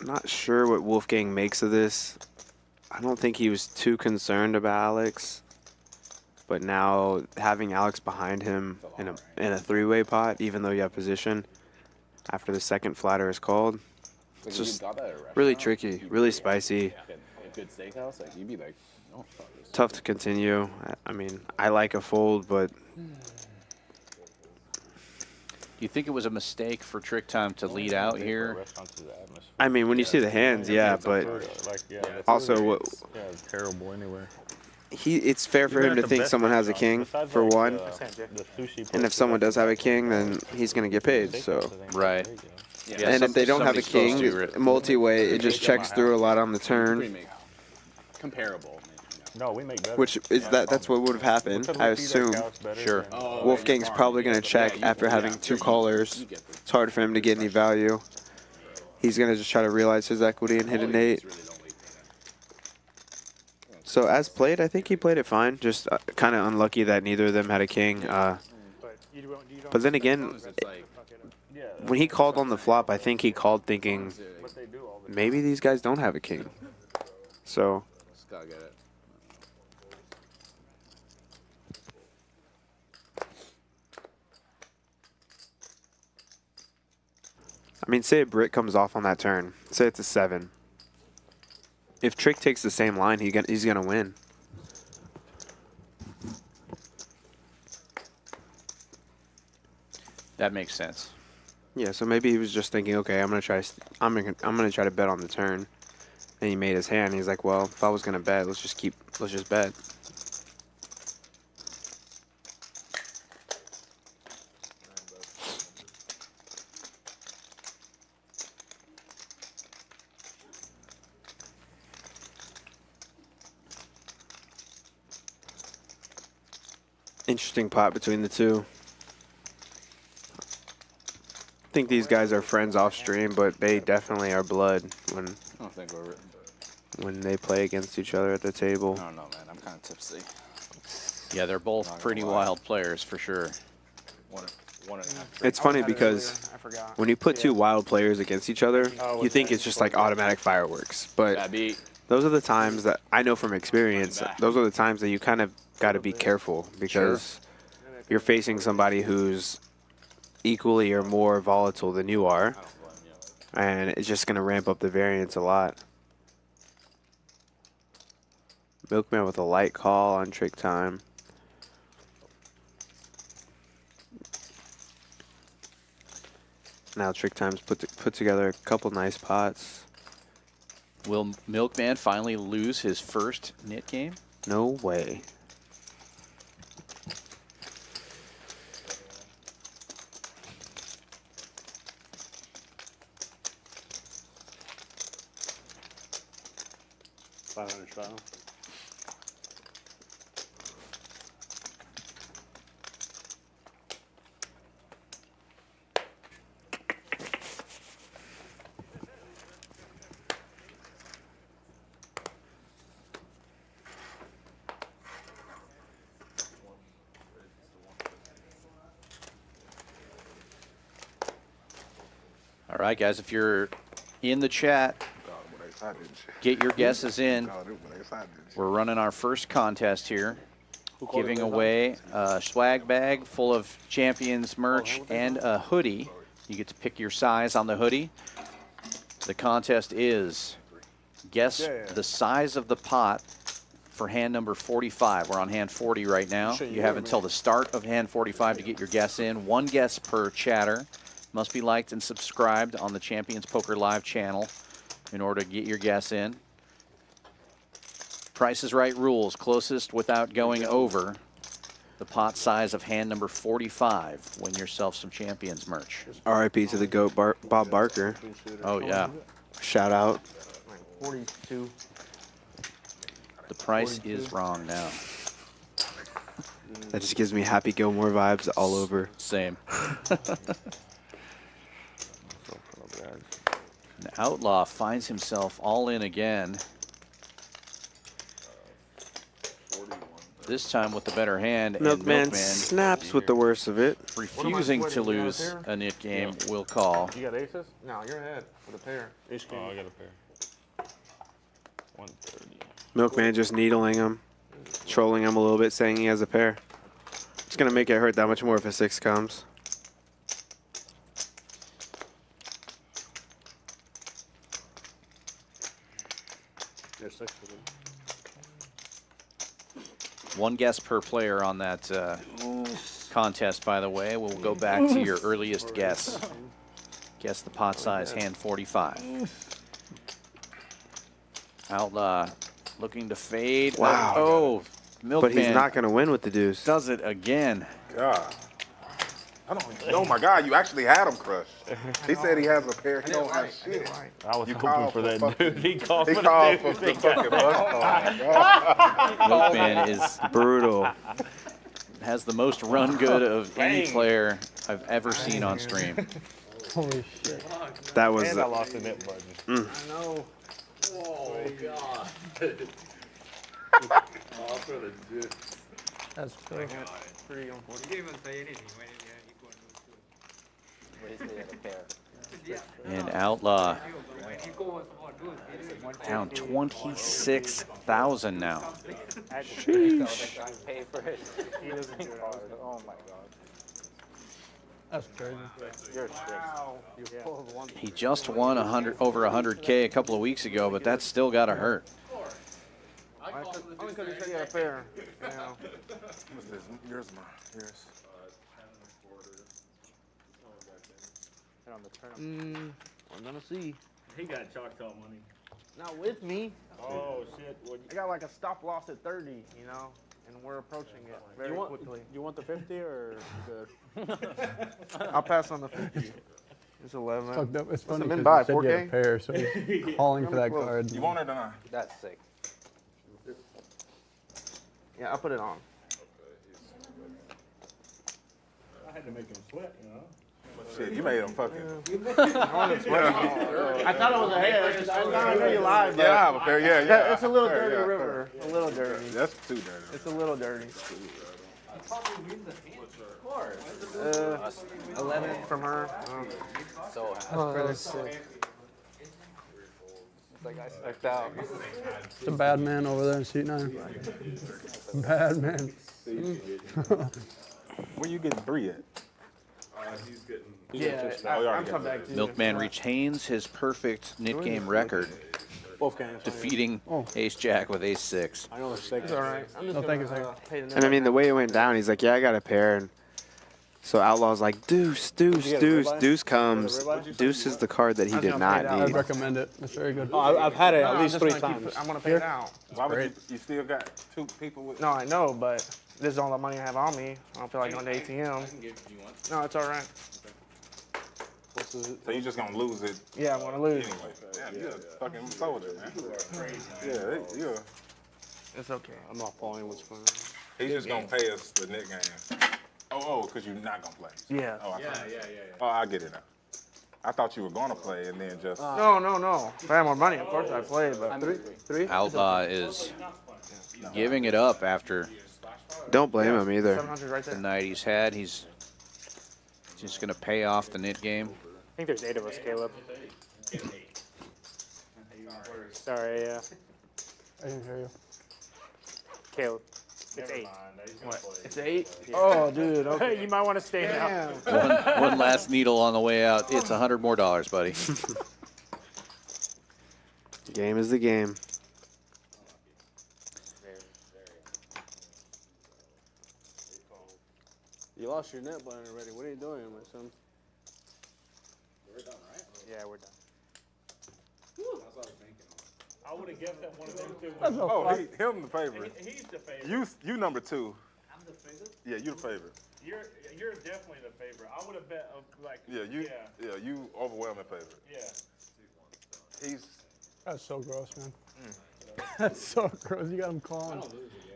Not sure what Wolfgang makes of this. I don't think he was too concerned about Alex, but now having Alex behind him in a three-way pot, even though you have position after the second flatter is called, it's just really tricky, really spicy, A good steakhouse, like you'd be like, oh fuck this. tough to continue. I mean, I like a fold, but Do you think it was a mistake for TrickTime to lead out here? I mean, when you see the hands, yeah, but also what Yeah, it's terrible anyway. it's fair for him to think someone has a king, for one. And if someone does have a king, then he's going to get paid, so. Right. Yeah, And if they don't have a king, multi-way, it just checks through a lot on the turn, Comparable. No, we make better. which is that's what would have happened, I assume. Sure. Wolfgang's probably going to check after having two callers. It's hard for him to get any value. He's going to just try to realize his equity and hit an 8. So as played, I think he played it fine. Just kind of unlucky that neither of them had a king. But then again, when he called on the flop, I think he called thinking maybe these guys don't have a king. So Just gotta get it. I mean, say a brick comes off on that turn. Say it's a 7. If Trick takes the same line, he's gonna win. That makes sense. Yeah, so maybe he was just thinking, okay, I'm gonna try to bet on the turn, and he made his hand. He's like, well, if I was gonna bet, let's just bet. Interesting pot between the two. I think these guys are friends off stream, but they definitely are blood when I don't think we're. when they play against each other at the table. I don't know, man. I'm kind of tipsy. Yeah, they're both pretty wild players for sure. One and a half. It's funny because when you put two wild players against each other, you think it's just like automatic fireworks. But those are the times that I know from experience, those are the times that you kind of got to be careful because you're facing somebody who's equally or more volatile than you are, and it's just going to ramp up the variance a lot. Milkman with a light call on TrickTime. Now TrickTime's put together a couple nice pots. Will Milkman finally lose his first nit game? No way. $500. All right, guys, if you're in the chat, get your guesses in. We're running our first contest here. giving away a swag bag full of Champions merch and a hoodie. You get to pick your size on the hoodie. The contest is guess the size of the pot for hand number 45. We're on hand 40 right now. You have until the start of hand 45 to get your guess in. One guess per chatter. Must be liked and subscribed on the Champions Poker Live channel in order to get your guess in. Price is Right rules. Closest without going over the pot size of hand number 45. Win yourself some Champions merch. R.I.P. to the GOAT Bob Barker. Oh, yeah. Shout out. 42. The price is wrong now. That just gives me Happy Gilmore vibes all over. Same. An Outlaw finds himself all in again. This time with the better hand. Milkman and snaps with the worst of it. refusing to lose a nit game will call. You got aces? No, you're ahead with a pair. Oh, I got a pair. 130. Milkman just needling him, trolling him a little bit, saying he has a pair. It's going to make it hurt that much more if a 6 comes. There's 6 of them. One guess per player on that contest, by the way. We'll go back to your earliest guess. Guess the pot size, hand 45. Outlaw looking to fade. Wow. Oh, Milkman. But he's not going to win with the deuce. Does it again. God. I don't even know, my God, you actually had him crushed. He said he has a pair. He don't have shit. I was You hoping called for that fucking- dude. He called He for called the for dude. the fucking bus. Milkman is brutal. Has the most run good of any player I've ever seen on stream. Holy shit. That was. And I lost the net button. I know. Oh, God. That's crazy. Pretty on 40. You didn't even say anything when you go into it. And Outlaw down 26,000 now. Sheesh. Pay for it. He doesn't do it. Oh my God. That's crazy. You're 6. You pulled one. He just won over 100K a couple of weeks ago, but that's still got to hurt. Only because you said you had a pair. Yeah. What's this? Yours, mine. Yours. I'm gonna see. He got Choctaw money. Not with me. Oh, shit. I got like a stop loss at 30, you know, and we're approaching it very quickly. You want the 50 or good? I'll pass on the 50. It's 11. Fucked up. It's What's funny the min because buy? you said you had a 4K? pair, so he's calling for that card. You want it or not? That's sick. Yeah, I'll put it on. I had to make him sweat, you know? Shit, you made him fucking. I thought it was a hair. I know you lied, but Yeah, I have a pair. Yeah. It's a little Fair, dirty, yeah, River. A little dirty. That's too dirty. It's a little dirty. 11 from her. So That's sick. it's like I sucked out. It's a bad man over there in seat 9. Bad man. Where you getting 3 at? He's getting. Yeah, I'm coming back to you. Milkman retains his perfect nit game record, defeating Ace Jack with Ace 6. I know it's 6. It's all right. I'm just No, thank you, gonna, pay the And I mean, the way it went down, he's like, yeah, I got a pair. And so Outlaw's like, deuce, deuce, deuce. Deuce comes. Deuce is the card that he did not I'd need. recommend it. It's very good. Oh, I've had it at least 3 times. I'm gonna pay it out. Why would you still got 2 people with? No, I know, but this is all the money I have on me. I don't feel like going to ATM. No, it's all right. So you just gonna lose it? Yeah, I'm gonna lose. Anyway, damn, you're a fucking soldier, man. Yeah, you're. It's okay. I'm not following what's going on. He's just gonna pay us the net game. Oh, because you're not gonna play. Yeah. Oh, Oh, I get it now. I thought you were gonna play and then just. No. If I had more money, of course I'd play, but 3? Outlaw is giving it up after Don't blame him either. 700 right the there. night he's had. He's just going to pay off the nit game. I think there's 8 of us, Caleb. Sorry, I didn't hear you. Caleb. It's 8. It's 8? Yeah. Oh, dude. Okay. You might want to stay now. One last needle on the way out. It's $100 more, buddy. Game is the game. You lost your net blind already. What are you doing, my son? We're done, right? Yeah, we're done. I would have guessed that one of them two. Oh, him the favorite. He's the favorite. You number 2. I'm the favorite? Yeah, you the favorite. You're definitely the favorite. I would have bet like. Yeah, you overwhelming favorite. Yeah. He's. That's so gross, man. That's so gross. You got him calling.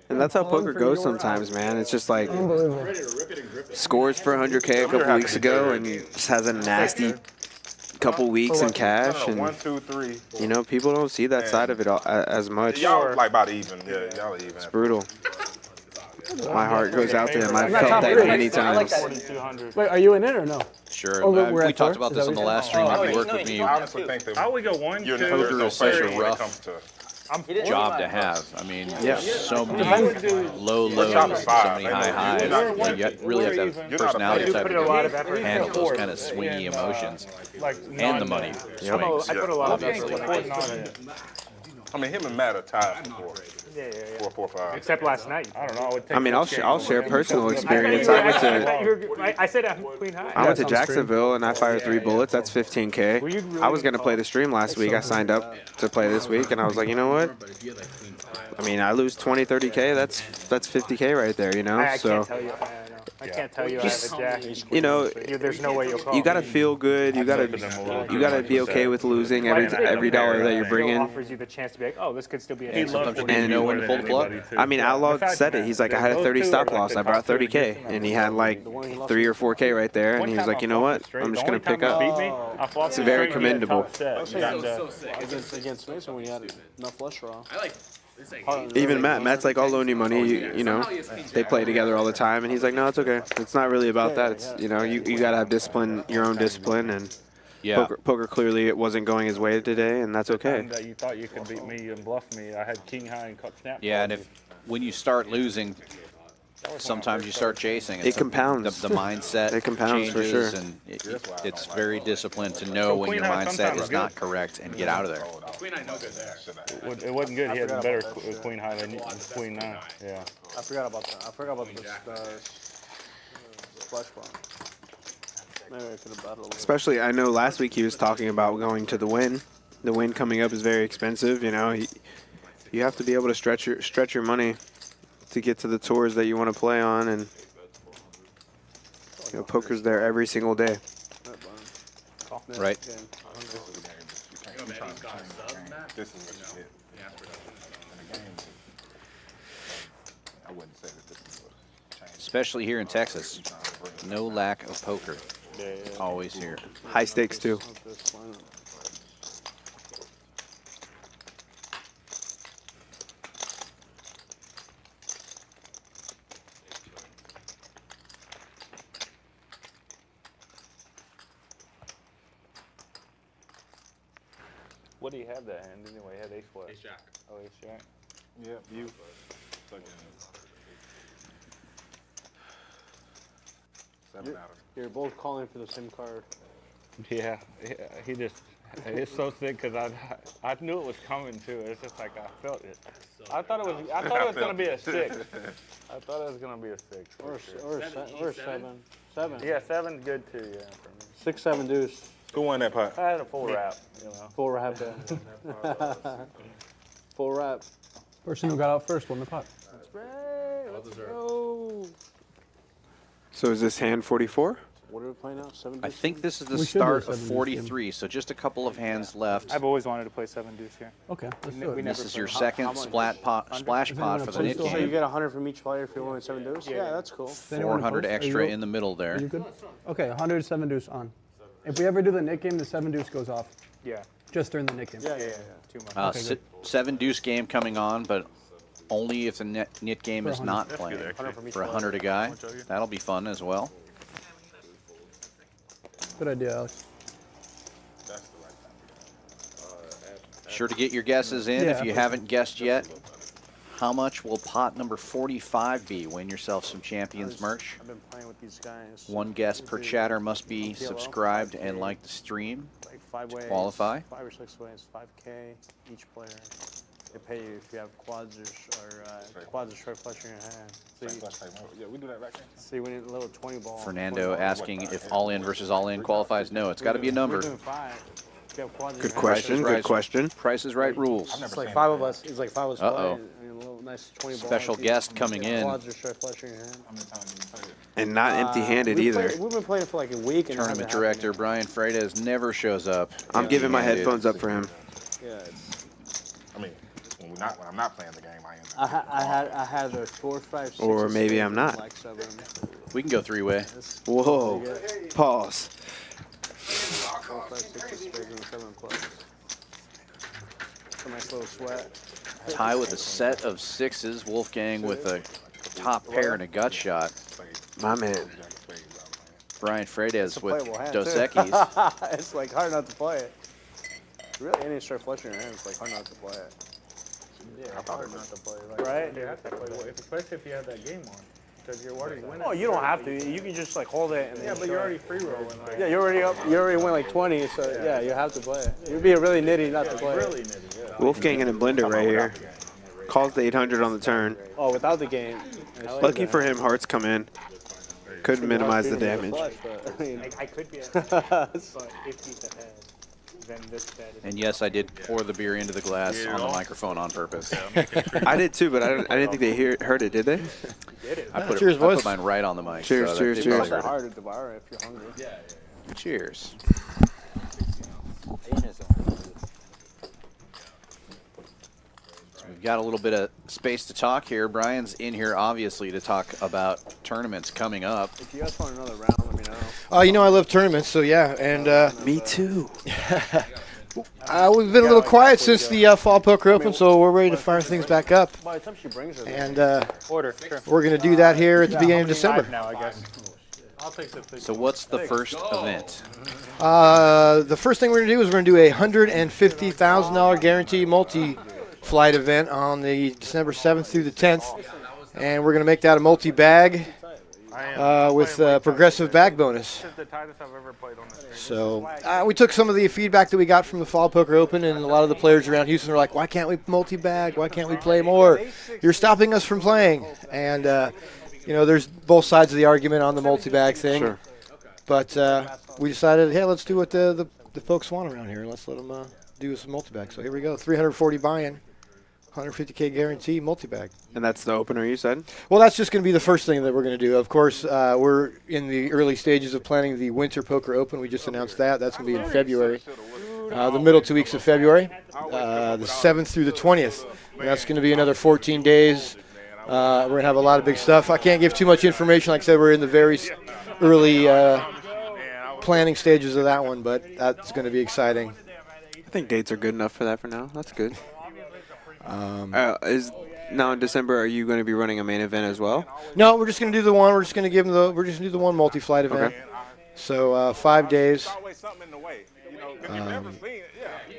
And that's how poker goes sometimes, man. It's just like scores for 100K a couple weeks ago, and he just has a nasty couple weeks in cash. And 1, 2, 3. you know, people don't see that side of it as much. Y'all like about even. Yeah, y'all are even. It's brutal. My heart goes out to him. I've felt that many times. Wait, are you in it or no? Sure. Oh, we're we at talked 4? about Is this that on the what last you stream. said? You worked with me. I honestly think that I would go 1, 2. Poker is such a when it rough comes to. job to have. I mean, Yeah. so many low lows, so many high highs. You really have to have personality type to handle those kind of swingy emotions and the money swings. I put a lot of obviously. effort. I mean, him and Matt are tied before. Yeah. 4, 4, 5. Except last night. I don't know. I mean, I'll share personal experience. I said I'm queen high. I went to Jacksonville and I fired 3 bullets. That's 15K. I was gonna play the stream last week. I signed up to play this week, and I was like, you know what? I mean, I lose 20, 30K. That's 50K right there. You know, I so. can't tell you. I can't tell you I have a jack. You know, there's no way you'll call. you gotta feel good. You gotta be okay with losing every dollar that you're bringing. Offers you the chance to be like, oh, this could still be. And sometimes you need to know when to pull the plug. I mean, Outlaw said it. He's like, I had a 30 stop loss. I brought 30K, and he had like 3 or 4K right there, and he was like, you know what? I'm just gonna pick up. It's very commendable. Against Mason when you had enough flush draw. Even Matt's like, I'll loan you money. You know, they play together all the time, and he's like, no, it's okay. It's not really about that. It's, you know, you gotta have discipline, your own discipline, and poker clearly it wasn't going his way today, and that's okay. That you thought you could beat me and bluff me. I had king high and cut snap. Yeah, and when you start losing, sometimes you start chasing. It compounds. The mindset it compounds changes, for sure. and it's very disciplined to know when your mindset is not correct and get out of there. Queen high no good there. It wasn't good. He had a better queen high than queen 9. Yeah. I forgot about that. I forgot about the flush draw. Maybe I could have battled. Especially, I know last week he was talking about going to the Win. The Win coming up is very expensive. You know, you have to be able to stretch your money to get to the tours that you want to play on, and you know, poker's there every single day. Right. This is what you hit. I wouldn't say that this is what Especially here in Texas, no lack of poker. Always here. High stakes too. What do you have that hand anyway? You had ace what? Ace jack. Oh, ace jack. Yep, you. You're both calling for the same card. Yeah, he just, it's so thick because I knew it was coming too. It's just like I felt it. I thought it was gonna be a 6. I thought it was gonna be a 6. Or 7. 7. Yeah, 7's good too. Yeah, for me. 6, 7 deuce. Who won that pot? I had a full wrap. You know. Full wrap. Yeah. Full wrap. Person who got out first won the pot. That's right. Let's go. So is this hand 44? What are we playing now? 7 I deuce? think this is the We should do start a of 7 43, so just a couple of hands left. I've always wanted to play 7 deuce here. Okay, let's do it. This is your second splash pot for the knit So you game. get 100 from each player if you're only 7 deuce? Yeah, that's cool. 400 extra in the middle there. Are you good? Okay, 100 7 deuce on. If we ever do the knit game, the 7 deuce goes off. Yeah. Just during the knit game. Yeah. Too much. Okay, good. 7 deuce game coming on, but only if the knit game For is 100. not That's playing. good, actually. For 100 a guy. That'll be fun as well. Good idea, Alex. Sure to get your guesses in if you haven't guessed yet. How much will pot number 45 be? Win yourself some Champions merch. I've been playing with these guys. One guest per chatter must be subscribed and like the stream Like 5 ways. to qualify. 5 or 6 ways. 5K each player. They pay you if you have quads or short flush in your hand. Yeah, we do that back then. So you win a little 20 ball. Fernando asking if all in versus all in qualifies. No, it's got to be a number. We're doing 5. If you have quads in Good your hand. question. Good question. Price is Right rules. It's like 5 of us. It's like 5 of us. Uh-oh. play. I mean, a little nice 20 ball. Special guest coming in. Quads or short flush in your hand. And not empty-handed either. We've been playing for like a week. And Tournament director Brian Freitas never shows up. I'm giving my empty-handed. headphones up for him. Yeah. I mean, when I'm not playing the game, I am. I had a 4, 5, 6. Or maybe I'm not. Like 7. We can go 3-way. Whoa. Pause. 4, 5, 6 of spades and 7 clubs. A nice little sweat. Tie with a set of 6s. Wolfgang with a top pair and a gut shot. My man. Brian Freitas with Playable hand, Dos too. Equis. It's like hard not to play it. Really, any short flush in your hand, it's like hard not to play it. Yeah, hard not to play it. Right? You have to play, especially if you have that game on, because you're already winning. Oh, you don't have to. You can just like hold it. And Yeah, then but you're show already it. free rolling. Like, Yeah, you're already up. You already win like 20, so yeah, you have to play it. You'd be really nitty not to play really it. nitty, yeah. Wolfgang in a blender right here. Calls the 800 on the turn. Oh, without the game. Lucky for him, hearts come in. Could minimize the damage. I could be ahead, but if he's ahead, then this bet is... And yes, I did pour the beer into the glass on the microphone on purpose. I did too, but I didn't think they heard it, did they? I put, Cheers, I boys. put mine right on the mic. Cheers, so cheers, they cheers. probably heard It's it. hard to devour if you're hungry. Cheers. So we've got a little bit of space to talk here. Brian's in here, obviously, to talk about tournaments coming up. If you guys want another round, let me know. You know I love tournaments, so yeah. And me too. We've been a little quiet since the Fall Poker Open, so we're ready to fire things back up. By the time she brings her, And Order, sure. we're going to do that here at the beginning of December. Now, I guess. I'll take the So what's the first event? The first thing we're going to do is we're going to do a $150,000 guarantee multi-flight event on the December 7th through the 10th. And we're going to make that a multi-bag with progressive bag bonus. the tightest I've ever played on this. So we took some of the feedback that we got from the Fall Poker Open, and a lot of the players around Houston were like, why can't we multi-bag? Why can't we play more? You're stopping us from playing. And, you know, there's both sides of the argument on the multi-bag thing. Sure. But we decided, hey, let's do what the folks want around here. Let's let them do some multi-bag. So here we go, 340 buy-in, 150K guarantee, multi-bag. And that's the opener you said? Well, that's just going to be the first thing that we're going to do. Of course, we're in the early stages of planning the Winter Poker Open. We just announced that. That's going to be in February, the middle 2 weeks of February, the 7th through the 20th. And that's going to be another 14 days. We're going to have a lot of big stuff. I can't give too much information. Like I said, we're in the very early planning stages of that one, but that's going to be exciting. I think dates are good enough for that for now. That's good. Is now in December, are you going to be running a main event as well? No, we're just going to do the one. We're just going to give them the. We're just going to do the one multi-flight event. Okay. So 5 days.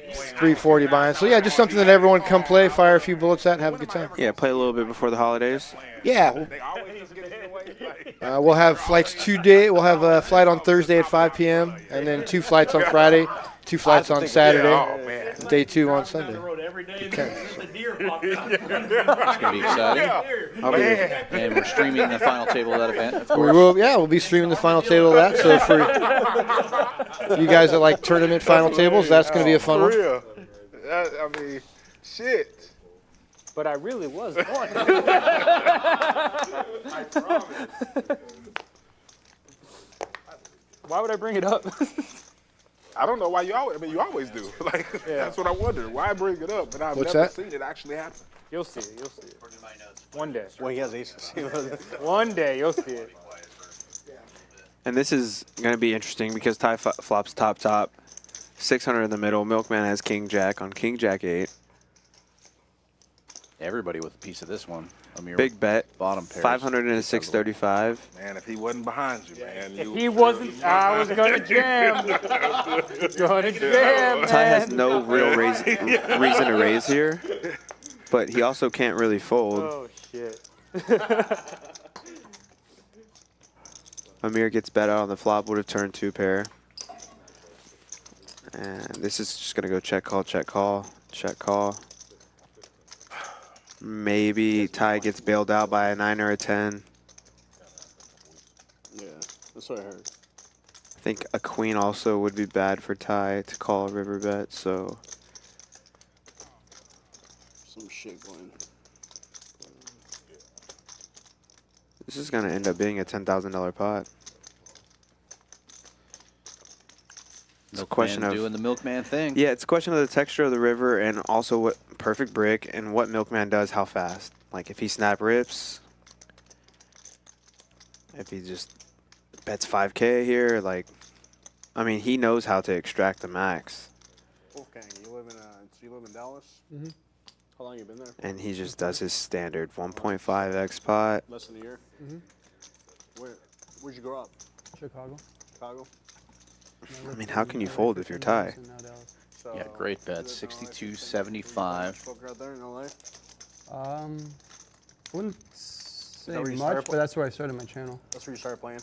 340 buy-in. So yeah, just something that everyone can come play, fire a few bullets at, and have a good time. Yeah, play a little bit before the holidays. Yeah. We'll have flights 2 days. We'll have a flight on Thursday at 5 p.m. and then 2 flights on Friday, 2 flights on Saturday, day 2 on Sunday. Okay. It's going to be exciting. I'll be And we're streaming the final table of that event, of course. We will, yeah, we'll be streaming the final table of that. So for you guys that like tournament final tables, that's going to be a fun one. I mean, shit. But I really was on. I promise. Why would I bring it up? I don't know why you always. I mean, you always do. Like that's what I wondered. Why bring it up? But I've What's never that? seen it actually happen. You'll see it. You'll see it. One day. Well, he has aces. One day you'll see it. And this is going to be interesting because Ty flops top, 600 in the middle. Milkman has King Jack on King Jack 8. Everybody with a piece of this one. Amir Big bet. Bottom pair. 500 and a 635. Man, if he wasn't behind you, man. If he wasn't, I was gonna jam. Gonna jam, man. Ty has no real reason to raise here. but he also can't really fold. Oh shit. Amir gets bet out on the flop, would have turned 2 pair. And this is just gonna go check call, check call, check call. Maybe Ty gets bailed out by a 9 or a 10. Yeah, that's what I heard. I think a queen also would be bad for Ty to call a river bet, so. Some shit going. This is gonna end up being a $10,000 pot. It's a question of doing the Milkman thing. Yeah, it's a question of the texture of the river and also what perfect brick and what Milkman does, how fast. Like if he snap rips, if he just bets 5K here, like, I mean, he knows how to extract the max. Wolfgang, you live in Dallas? Mm-hmm. How long you been there? And he just does his standard 1.5x pot. Less than a year? Mm-hmm. Where'd you grow up? Chicago. Chicago? I mean, how can you fold if you're Ty? Yeah, great bet. 62.75. Poker out there in LA? I wouldn't say where you much, started but that's where I started my channel. That's where you started playing?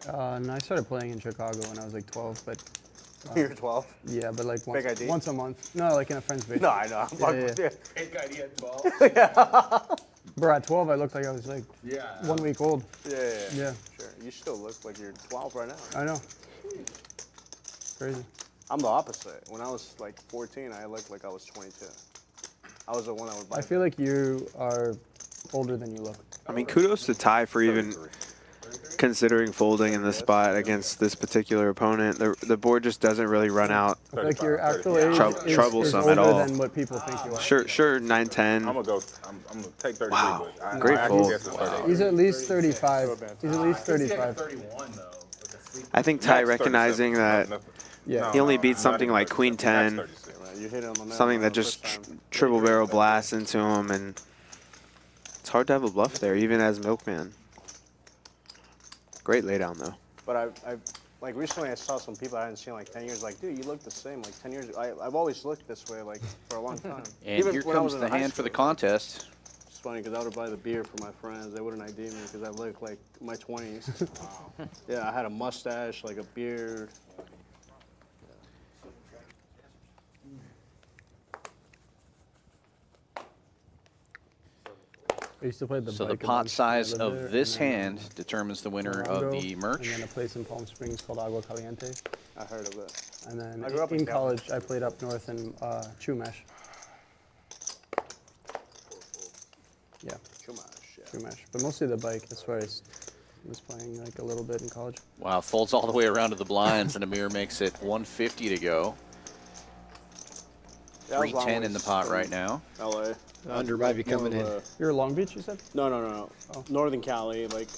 No, I started playing in Chicago when I was like 12, but. You were 12? Yeah, but like Fake ID? once a month. No, like in a friend's basement. No, I know. I'm fucking with you. Fake ID at 12? Yeah. Bro, at 12, I looked like I was like 1 week old. Yeah. Sure. You still look like you're 12 right now. I know. Crazy. I'm the opposite. When I was like 14, I looked like I was 22. I was the one that would buy. I feel like you are older than you look. I mean, kudos to Ty for even considering folding in this spot against this particular opponent. The board just doesn't really run out. I feel like your actual age is troublesome older at all. than what people think you are. Sure, 9-10. I'm gonna take 33. Wow. But I Great actually fold. guess it's 30. He's at least 35. He's at least 35. I think Ty recognizing that he only beats something like Queen 10, something that just triple barrel blasts into him, and it's hard to have a bluff there, even as Milkman. Great laydown though. But I like recently I saw some people I hadn't seen in like 10 years. Like, dude, you look the same. Like 10 years. I've always looked this way like for a long time. And here comes the hand for the contest. It's funny because I would buy the beer for my friends. They wouldn't ID me because I look like my 20s. Wow. Yeah, I had a mustache, like a beard. I used to play the So the bike pot events size when I lived of there, this and then, hand determines the winner Toronto, of the merch. And then a place in Palm Springs called Agua Caliente. I heard of it. And then I grew up in in college, I played up north in Chumash. Yeah. Chumash. But mostly the bike. That's where I was playing like a little bit in college. Wow, folds all the way around to the blinds, and Amir makes it 150 to go. 310 in the pot right now. LA. Under might be coming in. You're Long Beach, you said? No. Oh. Northern Cali, like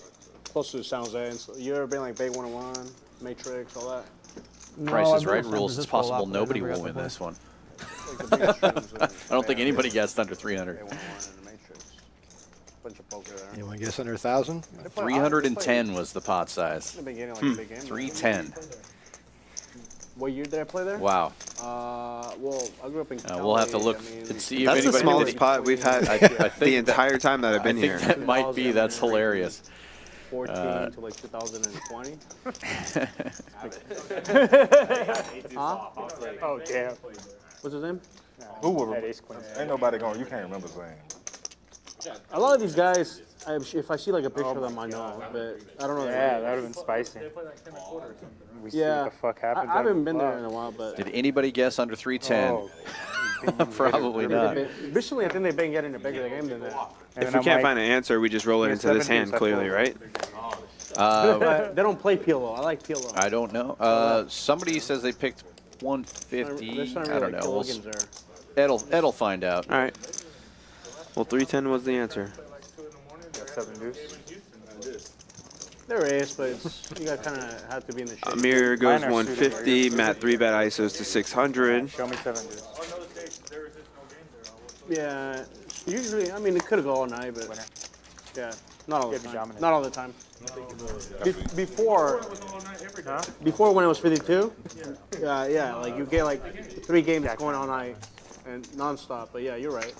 close to San Jose. And so, you ever been like Bay 101, Matrix, all that? No, Price I've is been right to rules. San It's Francisco a possible lot, but I nobody never will got win to this play. one. Like the biggest streams in I don't think anybody guessed under 300. Bay 101 and the Matrix. Bunch of poker there. Anyone guess under 1,000? 310 was the pot size. I've been getting like a big game. 310. What year did I play there? Wow. Well, I grew up in Cali. We'll have to look I mean, and see if That's the anybody smallest pot we've had the entire time that I've been here. I think that might be. That's hilarious. 14 to like 2020. Huh? Oh damn. What's his name? Who would? Ain't nobody going. You can't remember saying. A lot of these guys, if I see like a picture of them, I know, but I don't know. Yeah, that would have been spicy. We see Yeah. what the fuck happened. I haven't been there in a while, but. Did anybody guess under 310? Probably not. Recently, I think they've been getting a bigger game than that. If we can't find an answer, we just roll it into this hand, clearly, right? But they don't play PLO. I like PLO. I don't know. Somebody says they picked 150. I don't know. Ed'll find out. All right. Well, 310 was the answer. Got 7 deuce. There is, but you got kind of have to be in the shape. Amir goes 150. Matt 3-bet ISOs to 600. Show me 7 deuce. Yeah, usually, I mean, it could go all night, but yeah, not all the time. Not all the time. Before when it was 52, yeah, like you get like 3 games going all night and nonstop. But yeah, you're right.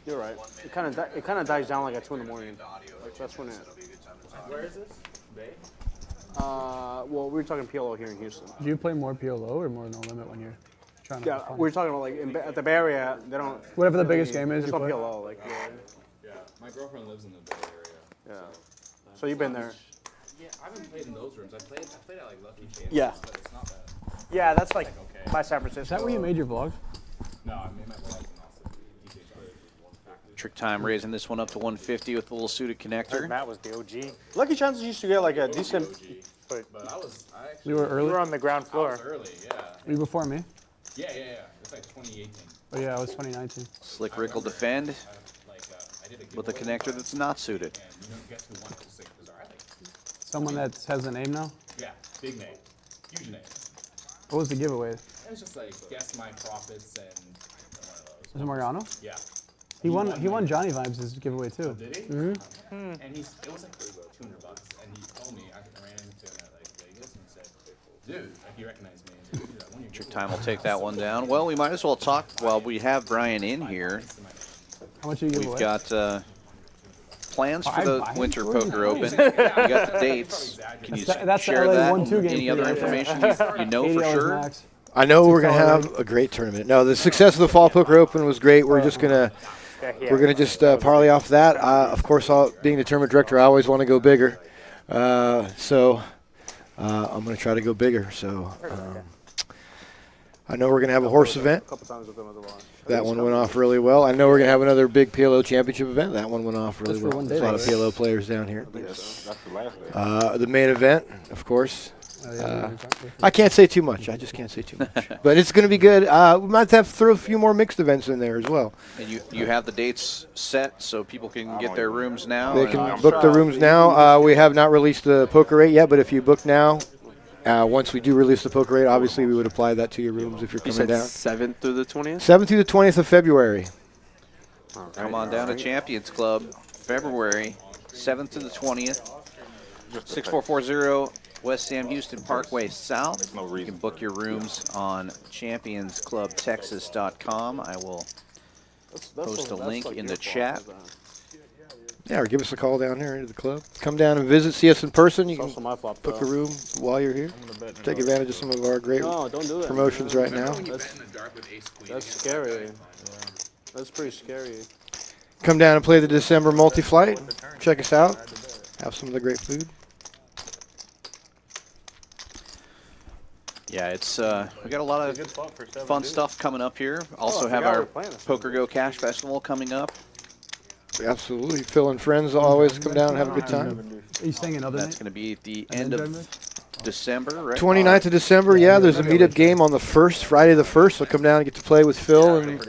You're right. It kind of dies down like at 2 in the morning. Like that's when it. Where is this? Bay? Well, we were talking PLO here in Houston. Do you play more PLO or more No Limit when you're trying to? Yeah, we were talking about like at the Bay Area, they don't. Whatever the biggest game is, It's you on play? PLO. Like, Yeah, my girlfriend lives in the Bay Area. yeah. So you've been there. Yeah, I haven't played in those rooms. I played at like Lucky Chance. Yeah. But it's not bad. Yeah, that's like okay. by San Francisco. Is that where you made your vlog? No, I made my vlog in Austin. TrickTime raising this one up to 150 with a little suited connector. Matt was the OG. Lucky Chances used to get like a decent. But I actually. You were early? You were on the ground floor. I was early, yeah. Were you before me? Yeah. It's like 2018. Oh yeah, I was 2019. Slick Ric will defend with a connector that's not suited. Someone that has a name now? Yeah, big name. Huge name. What was the giveaway? It was just like guess my profits and one of those. Was it Mariano? Yeah. He won Johnny Vibes' giveaway too. Oh, did he? Mm-hmm. And it was like $200, and he told me I ran into him at like Vegas and said, "Dude, like he recognized me." And said, "Dude, TrickTime will take that one down. Well, we might as well talk while we have Brian in here. How much you give We've away? got plans for the $5? Winter Where are you Poker Open. going? We got the dates. Can you That's the share LA that? 1-2 game Any other right there. information you know for $80 sure? max. I know we're gonna have a great tournament. No, the success of the Fall Poker Open was great. We're just gonna just parlay off that. Of course, being the tournament director, I always want to go bigger. So I'm gonna try to go bigger. So I know we're gonna have a horse event. A couple times with them at the launch. That one went off really well. I know we're gonna have another big PLO championship event. That one went off really That's for well. one There's day, a lot of right? PLO players down here. Yes. That's the last day. The main event, of course. I can't say too much. I just can't say too much. But it's going to be good. We might have to throw a few more mixed events in there as well. And you have the dates set so people can get their rooms now? They can book the rooms now. We have not released the poker rate yet, but if you book now, once we do release the poker rate, obviously we would apply that to your rooms if you're coming down. 7th through the 20th? 7th through the 20th of February. Come on down to Champions Club, February 7th to the 20th, 6440 West Sam Houston Parkway South. You can book your rooms on championsclubtexas.com. I will post a link in the chat. Yeah, or give us a call down here into the club. Come down and visit, see us in person. You can also my flop, book though. a room while you're here. Take advantage of some of our great No, don't do that, promotions man. right now. That's scary. That's pretty scary. Come down and play the December multi-flight. Check us out. Have some of the great food. Yeah, it's we got a lot of fun stuff coming up here. Also have forgot our we're playing this Poker Go Cash Festival coming up. Absolutely. Phil and friends always come down and have a good time. Are you staying another That's night? going to be at the An end enjoy of mix? December, right? 29th of December, yeah, there's a meetup game on the 1st, Friday the 1st, so come down and get to play with Phil and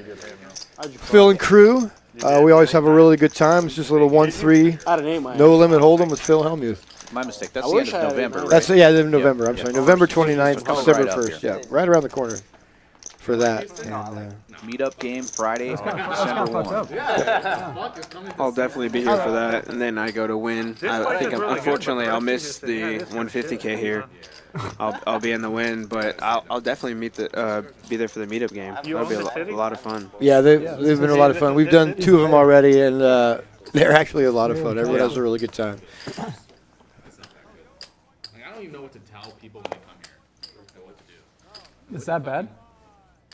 crew. We always have a really good time. It's just a little 1-3, I had an 8, man. no limit hold'em with Phil Helmuth. My mistake. That's I the end wish of I had November, it. right? That's yeah, in November. I'm sorry, November 29th, So coming December right up 1st. here. Yeah, right around the corner for that. And, Meetup game Friday, December 1. I'll definitely be here for that, and then I go to win. I think unfortunately I'll miss the 150K here. I'll be in the win, but I'll definitely be there for the meetup game. That'll be a lot of fun. yeah, they've been a lot of fun. We've done 2 of them already, and they're actually a lot of fun. Everyone has a really good time. Like, I don't even know what to tell people when they come here. Know what to do. Is that bad?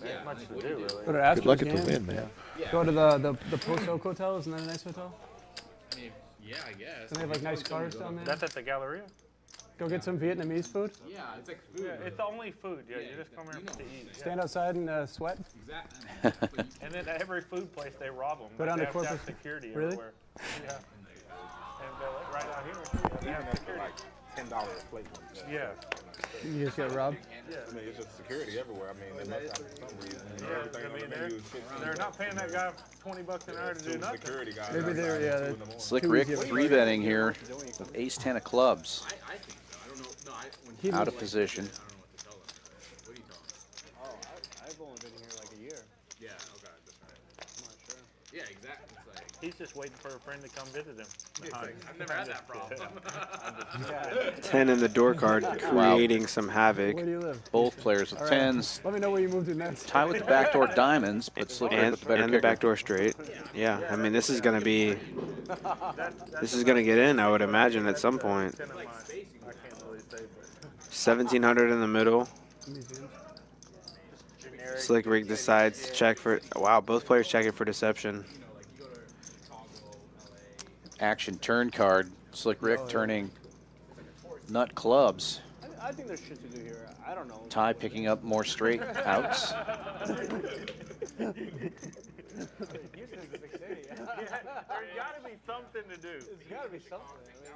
Yeah, much to do, really. Go to Good luck Astros at the game? win, man. Go to the Post Oak Hotel. Isn't that a nice hotel? I mean, yeah, I guess. Don't they have like nice cars down there? That's at the Galleria. Go get some Vietnamese food. Yeah, it's like food. Yeah, it's the only food. Yeah, you just come here to eat. Stand outside and sweat. Exactly. And then at every food place, they rob them. Go down they to have to have corporate- security Really? everywhere. Yeah. And right out here, they have security. $10 a plate. Yeah. You just get robbed. Yeah. I mean, it's just security everywhere. I mean, they must have for some reason. Yeah, Everything I on mean, the menu is 15. they're not paying that guy $20 an hour to do nothing. Security guys. Maybe they're Slick Ric 3-betting here with ace-10 of clubs. Out of position. I've only been here like a year. Yeah, okay, that's right. I'm not sure. Yeah, exactly. It's like, He's just waiting for a friend to come visit him. I've never had that problem. 10 in the door card, creating some havoc. Where do you live? Both players with All right. 10s. Let me know where you moved to next. Tie with the backdoor diamonds, but Slick Ric And, with the better and kicker. the backdoor straight. Yeah, I mean, this is going to be... This is going to get in, I would imagine, at some point. 1,700 in the middle. Slick Ric decides to check for... Wow, both players checking for deception. Action turn card. Slick Ric turning nut clubs. I think there's shit to do here. I don't know. Ty picking up more straight outs. Houston's a big city. There's got to be something to do. There's got to be something. I mean,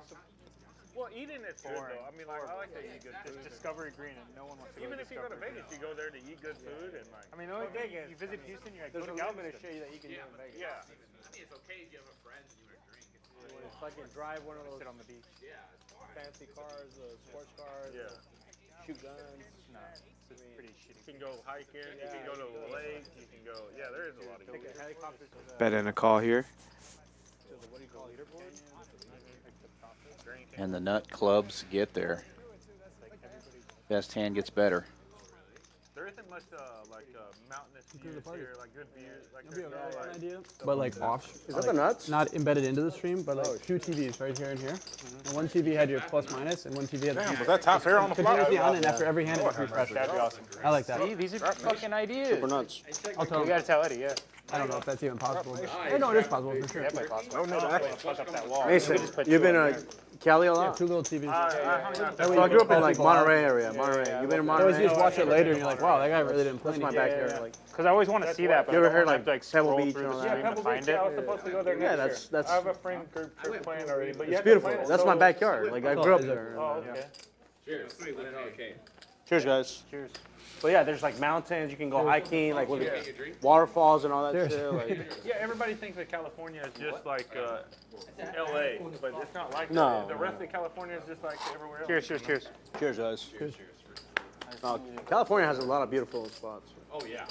Well, eating it's good though. I mean, like I like to eat good food. It's Discovery Green, and no one wants to go Even to if you go to Discovery Vegas, you go there to eat good food and like. I mean, the only thing is, you visit Houston, you're like, there's go a to limit of Galveston. shit that you can do in Vegas. Yeah. I mean, it's okay if you have a friend and you want to drink. You want to fucking drive one of those Sit on the beach. fancy cars, sports cars, shoot guns. No, it's pretty shitty. You can go hiking. You can go to a lake. You can go. Yeah, there is a lot of good. Helicopters to the, Bet in a call here. what do you call it, leaderboard? And the nut clubs get there. Best hand gets better. There isn't much like mountainous views here, like good views. Like there's no An like. idea, but like off. Is that the nuts? Not embedded into the stream, but like two TVs right here and here. And one TV had your plus minus, and one TV had Damn, was that top hair on the fly? continuously on, and after every hand it would refresh. That'd be awesome. I like that. See, these are fucking ideas. Super nuts. I'll tell You him. gotta tell Eddie, yeah. I don't know if that's even possible. But, no, it is possible for sure. Definitely possible. No, fuck up that wall. Mason, you've been in Cali a Yeah, lot? two little TVs. So I grew up in like Monterey area. Monterey. You've been in Always Monterey? you just watch it later and you're like, wow, that guy really didn't play That's my anything. backyard. Like, Because I always want to see that, but You ever I don't heard, wanna have to, like, scroll Pebble Beach through and the all that? stream to find it. I was supposed to go there Yeah, next that's- year. I have a friend group trip planned already, but you it's have to beautiful. plan it, That's so- my backyard. Like I grew up there. Oh, okay. Cheers. Okay. Cheers, guys. Cheers. But yeah, there's like mountains. You can go hiking, like with waterfalls and all that Cheers. shit. Like, Yeah, everybody thinks that California is just like LA, but it's not like No. that. The rest of California is just like everywhere else. Cheers, cheers, cheers. cheers, guys. California has a lot of beautiful spots. Oh, yeah.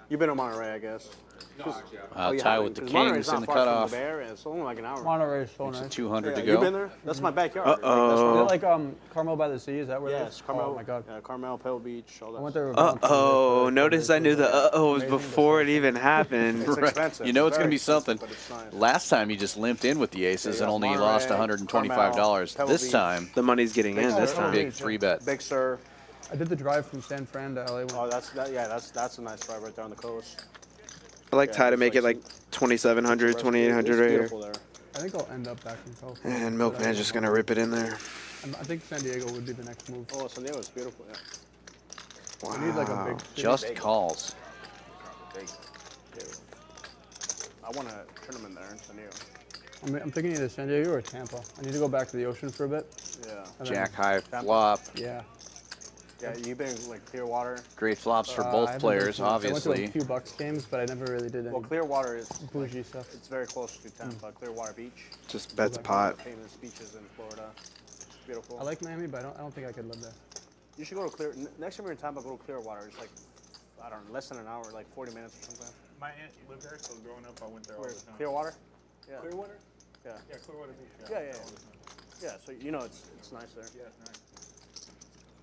You've been to Monterey, I guess. Ty with the kings in the cutoff. It's only like an hour. Monterey is so Makes it nice. 200 to You go. been there? That's my backyard. Uh-oh. Is it like Carmel by the Sea? Is that where it Yes, is? Carmel. Oh my god. Yeah, Carmel, Pebble Beach, all that. I went there. Uh-oh. Notice I knew the uh-oh was before it even happened. It's expensive. You know it's going to very be something. expensive, but it's nice. Last time you just limped in with the aces Yeah, and only Monterey, lost $125. Pebble This Beach. time, The money's getting in this time. big free bet. Big Sur. I did the drive from San Fran to LA. Oh, that's a nice drive right there on the coast. I like Yeah, Ty to it's make like it like 2,700, 2,800 right here. Beautiful there. I think I'll end up back in California. And Milkman's just going to rip it in there. I think San Diego would be the next move. Oh, San Diego's beautiful. Yeah. We need like a big. Just calls. I want a tournament there in San Diego. I'm thinking either San Diego or Tampa. I need to go back to the ocean for a bit. Yeah. And then- Jack high flop. Yeah. Yeah, you've been like Clearwater. Great flops for I both haven't players, been to- I went to obviously. like a few Bucks games, but I never really did any Well, Clearwater is bougie stuff. it's very close to Tampa. Clearwater Beach. Just bets One pot. of the famous beaches in Florida. It's beautiful. I like Miami, but I don't think I could live there. You should go to next time you're in Tampa, go to Clearwater. It's like I don't know, less than an hour, like 40 minutes or something. My aunt lived there, so growing up, I went there all Where, the time. Clearwater? Yeah. Clearwater? Yeah. Yeah, Clearwater Beach. Yeah, yeah, all the time. yeah. So you know it's nice there. Yeah, it's nice.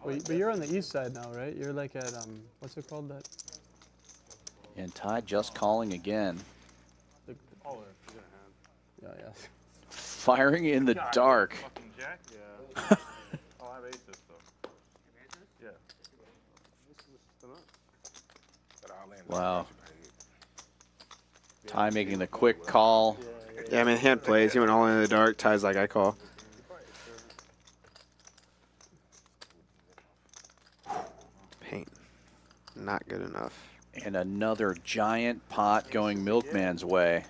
But you're on the east side now, right? You're like at what's it called? That And Ty just calling again. Oh, yeah, yeah. Firing in the dark. fucking Jack? Yeah. I'll have aces, though. Yeah. Wow. Ty making the quick call. Yeah, I mean, hand plays. He went all in the dark. Ty's like, I call. Paint. Not good enough. And another giant pot going Milkman's way.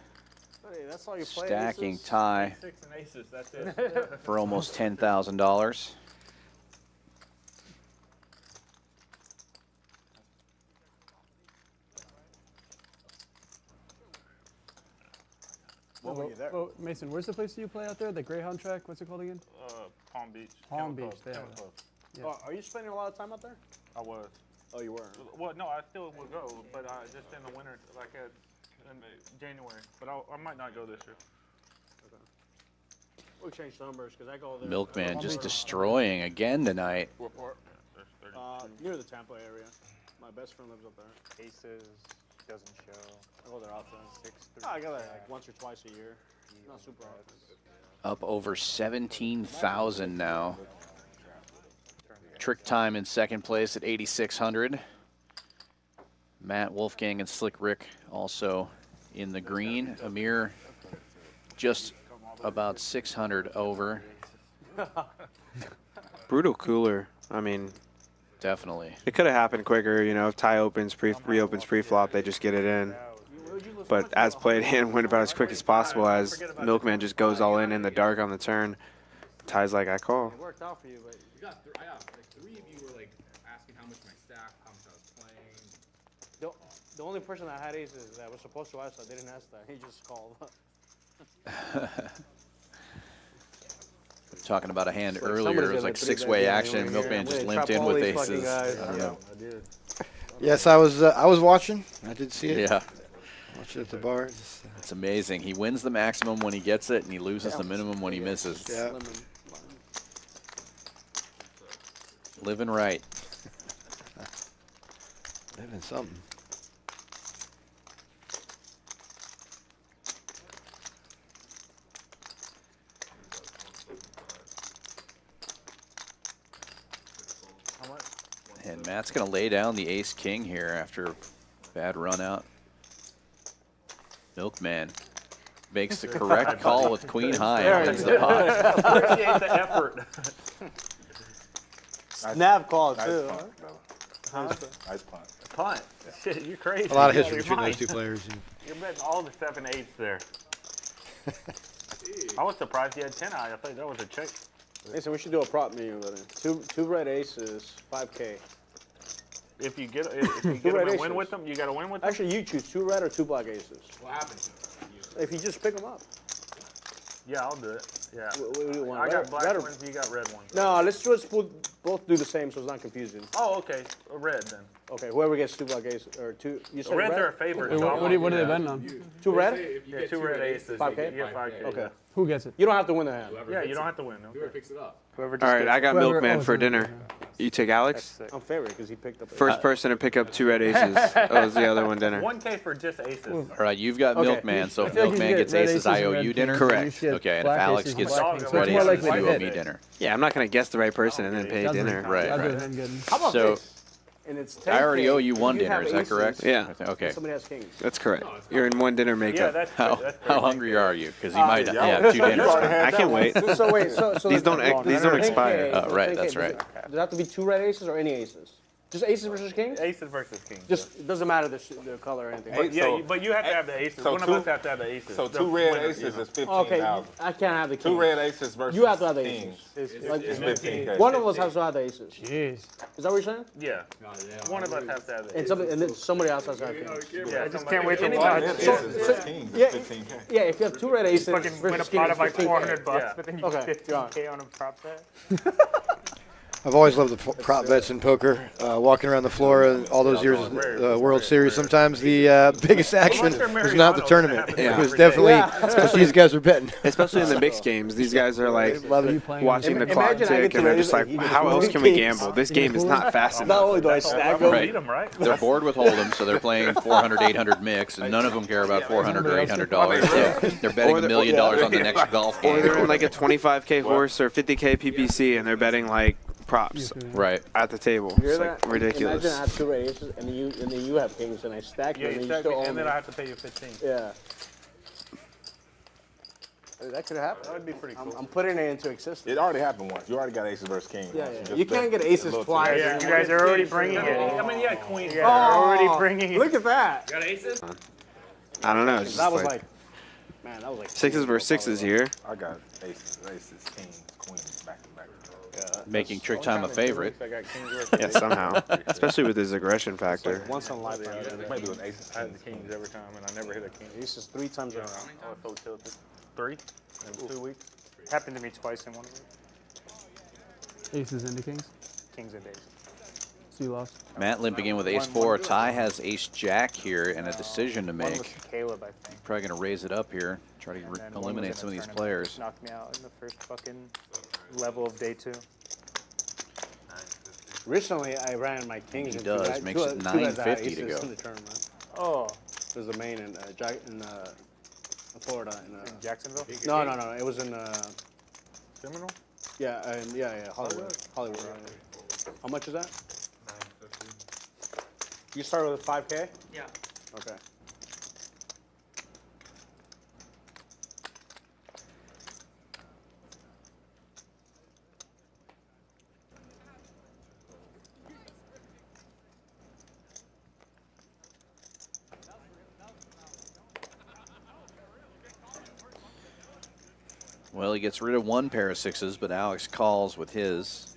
Hey, that's all you play. Stacking aces? Ty Six and aces, that's it. for almost $10,000. What were you there? Oh, Mason, where's the place that you play out there? The Greyhound track? What's it called again? Palm Beach. Palm Kennel Beach, Club, there. Kennel Club. Yeah. Oh, are you spending a lot of time out there? I was. Oh, you were. Well, no, I still would go, but just in the winter, like in January, but I might not go this year. We'll change numbers because I go there. Milkman just destroying again tonight. What part? Near the Tampa area. My best friend lives up there. Aces doesn't show. I go there often. 6-3. I go there like once or twice a year. Not super often. Up over 17,000 now. TrickTime in second place at 8,600. Matt, Wolfgang, and Slick Ric also in the green. Amir just about 600 over. Brutal cooler. I mean, definitely. It could have happened quicker, you know. If tie opens, reopens pre-flop, they just get it in. But as played in, went about as quick as possible as Milkman just goes all in the dark on the turn. Tie's like, I call. It worked out for you, but I got like 3 of you were like asking how much my stack, how much I was playing. the only person that had aces that was supposed to ask that didn't ask that. He just called. Talking about a hand Like earlier, it was like 6-way action. Milkman just limped in with aces. I don't know. I did. Yes, I was watching. I did see it. Yeah. Watching at the bar. It's amazing. He wins the maximum when he gets it, and he loses the minimum when he misses. Yeah. Living right. Living something. And Matt's going to lay down the ace-king here after a bad run out. Milkman makes the correct call with queen high and wins the pot. Appreciate the effort. Snap call, too. Nice punt. Punt. Shit, you're crazy. A lot of history between those two players. You're betting all the 7-8s there. I was surprised you had 10 high. I thought that was a check. Listen, we should do a prop meeting with it. Two red aces, 5K. If you get a win with them, you got to win with them? Actually, you choose 2 red or 2 black aces. What happened to it? If you just pick them up. Yeah, I'll do it. Yeah. What do you want? I got Red black or- ones, you got red ones. No, let's just both do the same so it's not confusing. Oh, okay. A red then. Okay, whoever gets 2 black aces, or 2, you said Reds red? are a favorite. Wait, what are they betting on? 2 red? Yeah, 2 red aces. 5K? You get 5K. Okay. Who gets it? You don't have to win the hand. Yeah, you don't have to win. Whoever picks it up. All right, I got Milkman for dinner. You take Alex? I'm favorite because he picked up. First person to pick up 2 red aces. That was the other one dinner. 1K for just aces. All right, you've got Okay. Milkman, so I if feel like you Milkman get gets red aces, aces I and owe red you kings, dinner? and you Correct. should Okay, and if black Alex aces and gets black red kings. red So it's more aces, likely you to owe hit. me dinner. Yeah, I'm not going to guess the right person and then pay Doesn't- dinner. Right, I'll do right. him good. How about So- this? And it's 10K. I already owe you one You dinner, have is that aces, correct? Yeah. Okay. Somebody has kings. That's correct. You're in 1 dinner Yeah, makeup. that's How good. That's how pretty hungry are you? Because you might yeah. have 2 dinners. I can't wait. So wait, so These don't expire. 10K, Right, 10K, that's does right. Does it have to be 2 red aces or any aces? Just aces versus kings? Aces versus kings. Just it doesn't matter the color or anything. Hey, Yeah, so- but you have to have the aces. so One of two- us have to have the aces. So The 2 red winner, aces you know. is 15,000. Okay, I can't have the kings. 2 red aces versus You have to have the kings. aces. It's Like, 15K. one of us has to have the aces. Jeez. Is that what you're saying? Yeah. One of us has to have the And aces. somebody else has to have kings. Yeah, I just can't wait to Red watch. aces versus kings is Yeah, 15K. yeah. If you have 2 red aces Fucking win a versus pot kings, of like 15K. $400, Yeah. but then you Okay, get you're on. 15K on a prop bet. I've always loved the prop bets in poker. Walking around the floor all those years of the World Series, sometimes the biggest action was not the tournament. It was definitely what these guys were betting. Especially in the mixed games. These guys are like watching the Imagine clock I get tick to and they're raise just like, it, how else can we gamble? This game is not fast Not enough. only do I stack them, Right. They're bored with Hold'em, so they're playing 400, 800 mix, and none of them care about $400 or $800. So they're betting $1 million on the next golf Or game. they're in like a 25K horse or 50K PPC and they're betting like props Right. at the table. You hear It's that? like ridiculous. Imagine I have 2 red aces and then you have kings and I stack Yeah, them you and you stack still me, own and then me. I have to pay you 15. Yeah. That could happen. That would be pretty cool. I'm putting it into existence. It already happened once. You already got aces versus kings. Yeah, once. yeah. just You can't bet get aces a little too twice. late. Yeah, you guys are already bringing it. I mean, yeah, queen. Yeah, they're already bringing it. Look at that. Got aces? I don't know. It's just That was like like, man, that was like 6s versus 6s here. I got aces, kings, queens, back to back. Making TrickTime a favorite. I got kings versus Yeah, somehow. Especially with his aggression factor. once in a lifetime. Maybe with aces. I had the kings every time, and I never hit a king. Aces 3 times around. I was so tilted. 3 in 2 weeks. Happened to me twice in 1 week. Aces into kings. Kings and aces. So you lost. Matt limping in with ace-4. Ty has ace-jack here and a decision to One was make. Caleb, I think. Probably going to raise it up here. Try to And then one was eliminate in some a of these tournament. players. Just knocked me out in the first fucking level of day 2. Recently, I ran my kings. He in does, two guys- makes two- it two guys that had 950 to aces go. in the tournament. Oh. It was the main in Florida. In Jacksonville? No. It was in Seminole? yeah, Hollywood. Hollywood. How much is that? 950. You started with 5K? Yeah. Okay. Well, he gets rid of one pair of 6s, but Alex calls with his.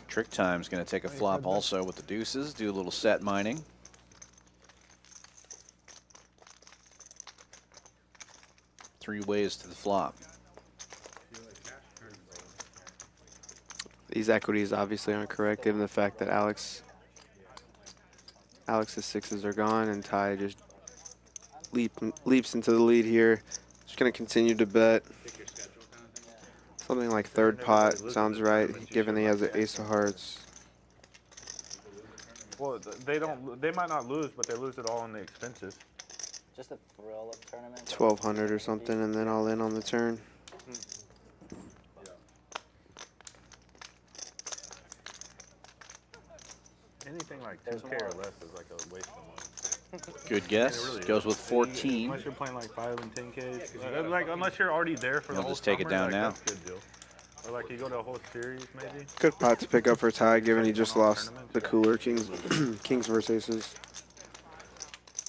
TrickTime's going to take a flop also with the deuces, do a little set mining. Three ways to the flop. These equities obviously aren't correct, given the fact that Alex's 6s are gone, and Ty just leaps into the lead here. Just going to continue to bet. Something like third pot sounds right, given he has an ace of hearts. Well, they might not lose, but they lose it all on the expenses. Just a thrill of tournament. 1,200 or something, and then all in on the turn. Anything like 2K or less is like a waste of money. Good guess. It really Goes is. with 14. Unless you're playing like 5 and 10Ks. Like, unless you're already there for the He'll whole just take it summer, down like, now. that's a good deal. Or like you go to a whole series maybe. Good pot to pick up for Ty, given he just lost the cooler Kings versus aces.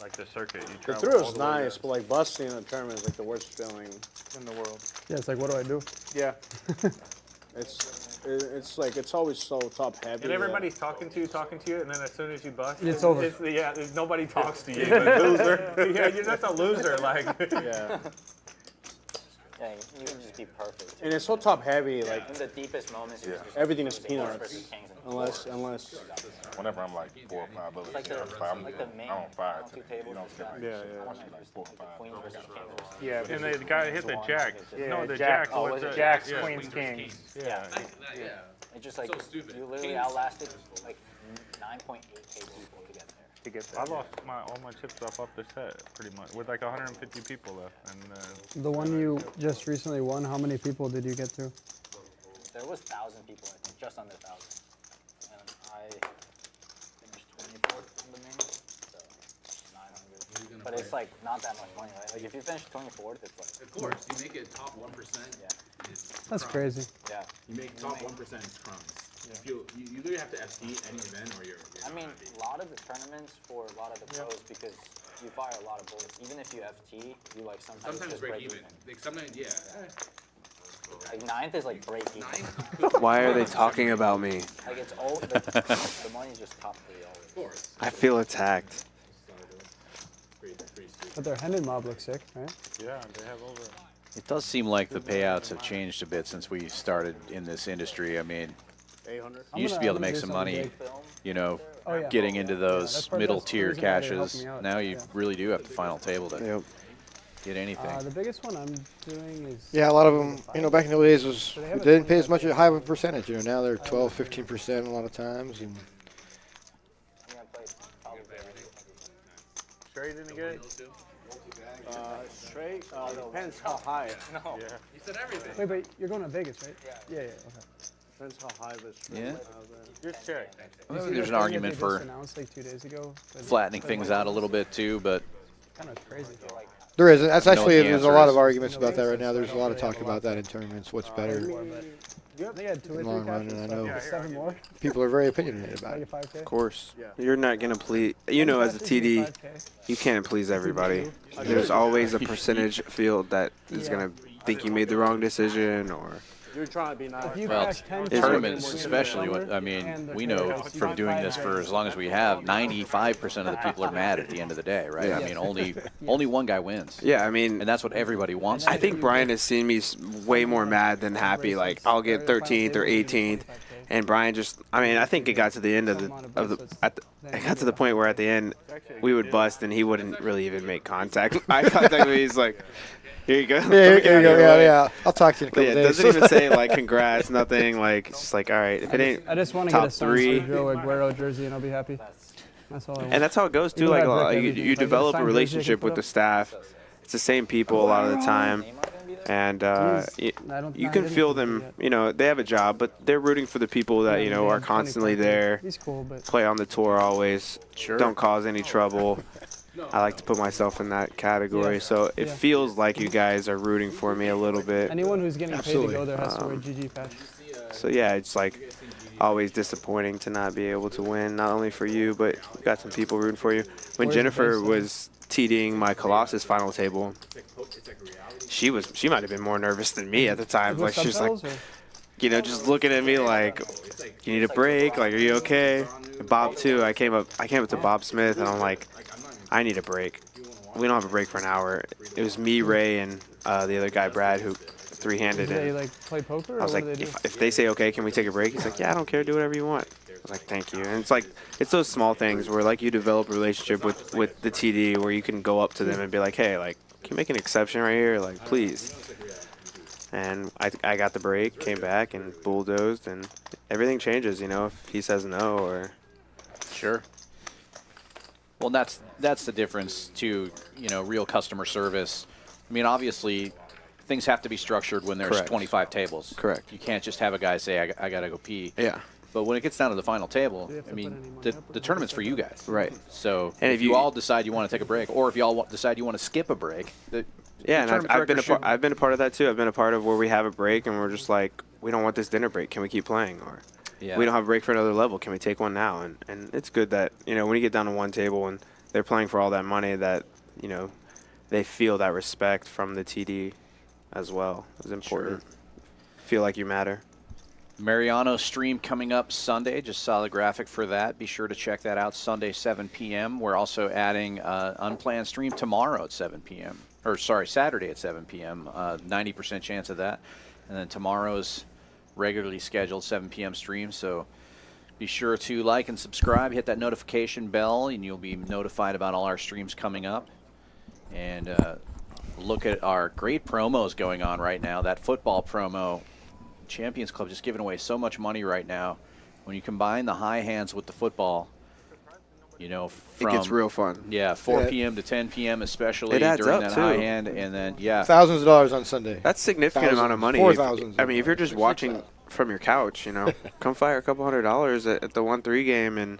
Like the circuit. You The travel thrill all is the way nice, but like busting in a tournament is like the worst feeling in the world. Yeah, it's like, what do I do? Yeah. It's like it's always so top heavy. And everybody's talking to you, and then as soon as you bust, It's over. Nobody talks to you. Loser. Yeah, you're just a loser. Like. Yeah. Yeah, you can just be perfect. And it's so top heavy, like in the deepest moments, you're just everything is just peanuts. versus kings and Unless. Whenever I'm like 4 or 5 others, like the, I'm like the main on fire. two tables. Queens versus kings. Yeah. And the guy hit the jack. Yeah, no, the jack. jack. Oh, was was it the- jacks, yeah. queens, kings? Yeah. It's just like you literally outlasted like 9.8K people to get there. To get there. I lost all my chips off the set pretty much with like 150 people left, and The one you just recently won, how many people did you get through? There was 1,000 people, I think, just under 1,000. And I finished 24th in the main, so 900. But it's like not that much money, right? Like if you finish 24th, it's like. Of course, you make it top 1%. Yeah. That's crazy. Yeah. You make top 1% is crumbs. If you literally have to FT any event or you're I mean, a lot of the tournaments for a lot of the pros, because you fire a lot of bullets. Even if you FT, you like sometimes just break even. Like sometimes, yeah. Like 9th is like break even. Why are they talking about me? Like it's all the money's just top 3 always. Of course. I feel attacked. But their Hendon mob looks sick, right? Yeah, they have over. It does seem like the payouts have changed a bit since we started in this industry. I mean, 800. you used to be able to make some money, you know, Oh, yeah. getting into Yeah, those that's part- middle that's the tier reason why they're caches. helping out. Now you Yeah. really do have the final table to get anything. The biggest one I'm doing is. Yeah, a lot of them, you know, back in the old days was, So they they have a didn't pay as much a high of a percentage, you know, now they're 12, 15% a lot of times. And Straight didn't get it? Straight depends how high. No. Yeah. You said everything. Wait, but you're going to Vegas, right? Yeah, okay. Depends how high the straight. Yeah. Just check. I think there's an The thing that argument they for just announced like 2 days ago. but flattening it's things like- out a little bit too, but Kind of crazy. there is, that's I know what actually, the there's a answer lot is. of arguments about that right now. There's a lot of talk about that in tournaments, what's better. They had 2 or 3 Long run, caches, and I so know 7 more. people are very opinionated about Like it. a 5K. Of course. Yeah. You're not going to please, you know, as a TD, you can't please everybody. There's always a percentage field that is going to think you made the wrong decision, or You're trying to be nice. Well, tournaments especially, I mean, we know from doing this for as long as we have, 95% of the people are mad at the end of the day, right? Yeah. I mean, only one guy wins. Yeah, I mean, and that's what everybody wants. I think Brian has seen me way more mad than happy. Like, I'll get 13th or 18th, and Brian just, I mean, I think it got to the end it got to the point where at the end we would bust and he wouldn't really even make contact. Eye contact with me, he's like, here you go. Yeah, here you go. Yeah. I'll talk to you in a couple Yeah, it days. doesn't even say like congrats, nothing. Like, it's just like, all right, if it ain't I just want to get a top signed three. Sergio Aguero jersey and I'll be happy. That's all I want. And that's how it goes too. You Like, know that brick you everything. If I get a develop a signed jersey, I can relationship put with up. the staff. It's the same people a lot of the time, and you can feel them. You know, they have a job, but they're rooting for the people that are constantly there. He's cool, but Play on the tour always. Sure. Don't cause any trouble. I like to put myself in that category, so it feels like you guys are rooting for me a little bit. anyone who's getting paid to go there has to wear GG patch. So yeah, it's like always disappointing to not be able to win, not only for you, but you got some people rooting for you. When Where's Jennifer the base was TDing my Colossus final table, she might have been more nervous than me at the time. With Like, she was like, subtitles, or- just looking at me like, you need a break? Like, are you okay? Bob too. I came up to Bob Smith and I'm like, I need a break. We don't have a break for an hour. It was me, Ray, and the other guy, Brad, who three-handed Do they it. like play poker? I was or like, what do they do? if they say, okay, can we take a break? He's like, yeah, I don't care. Do whatever you want. I was like, thank you. And it's like, it's those small things where, like, you develop a relationship with the TD where you can go up to them and be like, hey, like, can you make an exception right here? Like, please. And I got the break, came back, and bulldozed, and everything changes, if he says no or... Sure. Well, that's the difference to real customer service. I mean, obviously, things have to be structured when there's Correct. 25 tables. Correct. You can't just have a guy say, I gotta go pee. Yeah. But when it gets down to the final table, I mean, the tournament's for you guys. Right. So And if you all decide you want to take a break, or if you all decide you want to skip a break, Yeah, and tournament I've been director I've been a part of that too. I've been a part of where we have a break and we're just like, we don't want this dinner break. Can we keep playing? Or Yeah. we don't have a break for another level. Can we take one now? And it's good that when you get down to one table and they're playing for all that money, that they feel that respect from the TD as well. It's important. Feel like you matter. Mariano stream coming up Sunday. Just saw the graphic for that. Be sure to check that out Sunday, 7 p.m. We're also adding unplanned stream tomorrow at 7 p.m. Or sorry, Saturday at 7 p.m. 90% chance of that. And then tomorrow's regularly scheduled 7 p.m. stream. So be sure to like and subscribe. Hit that notification bell, and you'll be notified about all our streams coming up. And look at our great promos going on right now. That football promo. Champions Club just giving away so much money right now. When you combine the high hands with the football, from It gets real fun. Yeah, 4 p.m. to 10 p.m. especially It adds during up, that too. high hand, and then Thousands of dollars on Sunday. That's a significant amount of money. I mean, if you're just watching from your couch, come fire a couple $100 at the 1-3 game and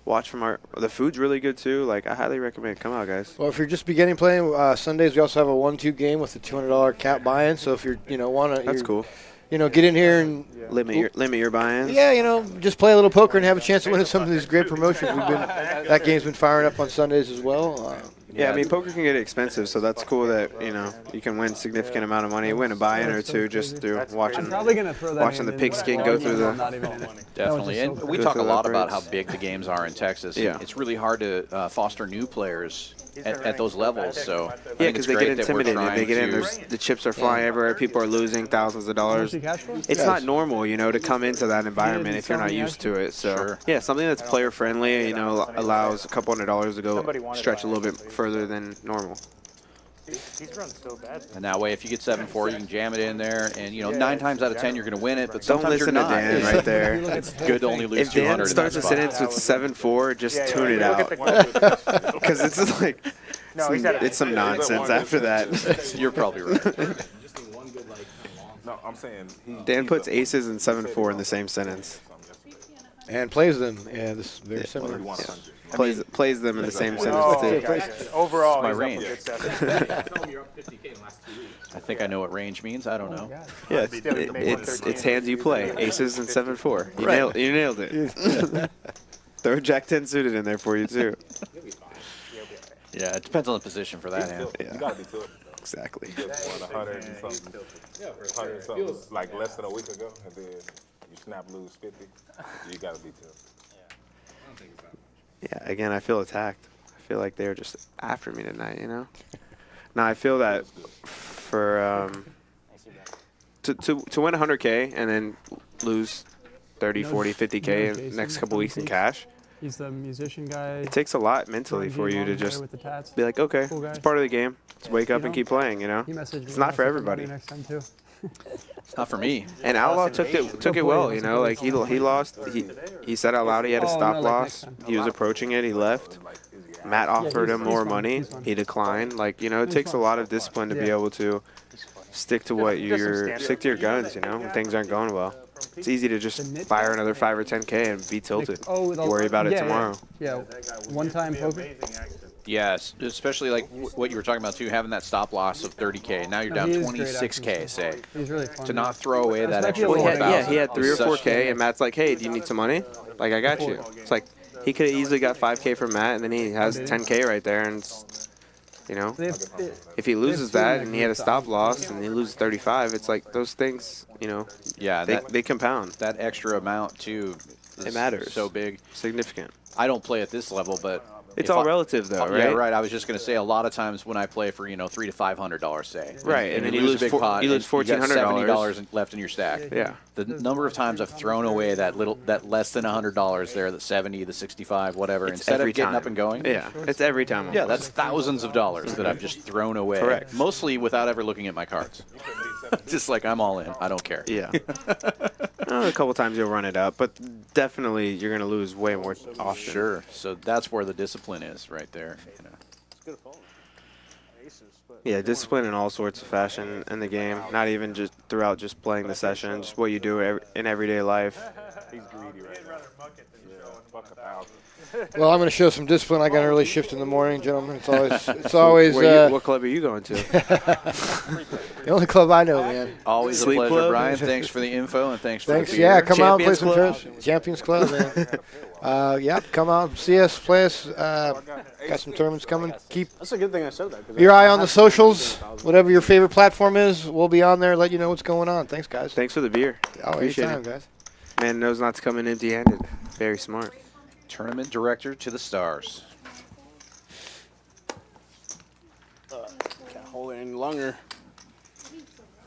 watch from the food's really good too. Like, I highly recommend it. Come out, guys. Well, if you're just beginning playing Sundays, we also have a 1-2 game with a $200 cap buy-in. So if you're That's cool. Get in here and limit your buy-ins. Yeah, just play a little poker and have a chance to win some of these great promotions. That game's been firing up on Sundays as well. Yeah, I mean, poker can get expensive, so that's cool that you can win a significant amount of money, win a buy-in or two just through watching the pigskin go through the. Definitely, and we talk a lot about how big the games are in Texas. Yeah. It's really hard to foster new players at those levels. So Yeah, because they get intimidated. They get in. The chips are flying everywhere. People are losing thousands of dollars. It's not normal, to come into that environment if you're not used to it. So yeah, something that's player friendly, allows a couple $100 to go stretch a little bit further than normal. He's run so bad. And that way, if you get 7-4, you can jam it in there, and 9 times out of 10 you're going to win it. But Don't sometimes listen you're to not. Dan right there. It's good to only lose If 200. Dan starts a sentence with 7-4, just tune it out, because it's like it's some nonsense after that. You're probably right. No, I'm saying Dan puts aces and 7-4 in the same sentence. And plays them. Yeah, this is very similar. Plays them in the same sentence too. Overall, my he's range. up a good 7. I think I know what range means. I don't know. Yeah, it's hands you play, aces and 7-4. You nailed it. Throw Jack 10 suited in there for you too. Yeah, it depends on the position for that hand. You gotta be good. Exactly. You just won 100 and something. Yeah, for 100 and sure. something, like less than a week ago, and then you snap lose 50. You gotta be tilted. I don't think it's that much. Yeah, again, I feel attacked. I feel like they're just after me tonight, you know? Now, I feel that for to win 100K and then lose 30, 40, 50K in the next couple weeks in cash, He's the musician guy. it takes a lot mentally for you to just with the tats. be like, okay, Cool guy. it's part of the game. Let's wake up You and know? keep playing, you know? He messaged me. It's not for I'll everybody. next time too. It's not for me. And Outlaw took it well, you know, like he lost. He said out loud he had a stop loss. He was approaching it. He left. Matt offered him more money. He declined. Like, you know, it takes a lot of discipline to be able to stick to what stick to your guns, you know, when things aren't going well. It's easy to just fire another 5 or 10K and be tilted. Worry about it tomorrow. Yeah, one-time poker. Yes, especially like what you were talking about too, having that stop loss of 30K. Now you're down He is great, 26K, say. He's really fun. To not throw away that extra Well, 4,000. he had 3 or is such- 4K, and Matt's like, hey, do you need some money? Like, I got you. It's like, he could have easily got 5K from Matt, and then he has 10K right there, and, you know, if he loses that, and he had a stop loss, and he loses 35, it's like, those things, you know, yeah, they compound. That extra amount, too, It matters. So big. Significant. I don't play at this level, but... It's all relative, though, right? Yeah, right. I was just going to say, a lot of times when I play for, $300 to $500, say. Right, And and you then lose a big pot. you lose and you got $1,400. $70 left in your stack. Yeah. The number of times I've thrown away that less than $100 there, the 70, the 65, whatever, It's instead every of getting time. up and going. Yeah, it's every time. Yeah, that's thousands of dollars that I've just thrown away. Correct. Mostly without ever looking at my cards. Just like I'm all in. I don't care. Yeah. A couple times you'll run it up, but definitely you're going to lose way more often. Sure. So that's where the discipline is right there. It's good phone. Aces, but Yeah, discipline in all sorts of fashion in the game, not even just throughout just playing the session, just what you do in everyday life. He's greedy right now. Yeah, fuck 1,000. Well, I'm going to show some discipline. I got an early shift in the morning, gentlemen. It's always. What club are you going to? The only club I know, man. Always Sleep a pleasure, Club? Brian. Thanks for the info and thanks for the beer. Yeah, come out and play Champions some Club? Champions Club, man. Yeah, come out, see us, play us. Got some tournaments coming. Keep that's a good thing I said that. 'cause your I eye on the socials. Whatever your favorite platform is, we'll be on there. Let you know what's going on. Thanks, guys. Thanks for the beer. Oh, Appreciate anytime, it. guys. Man knows not to come in empty-handed. Very smart. Tournament director to the stars. can't hold it any longer.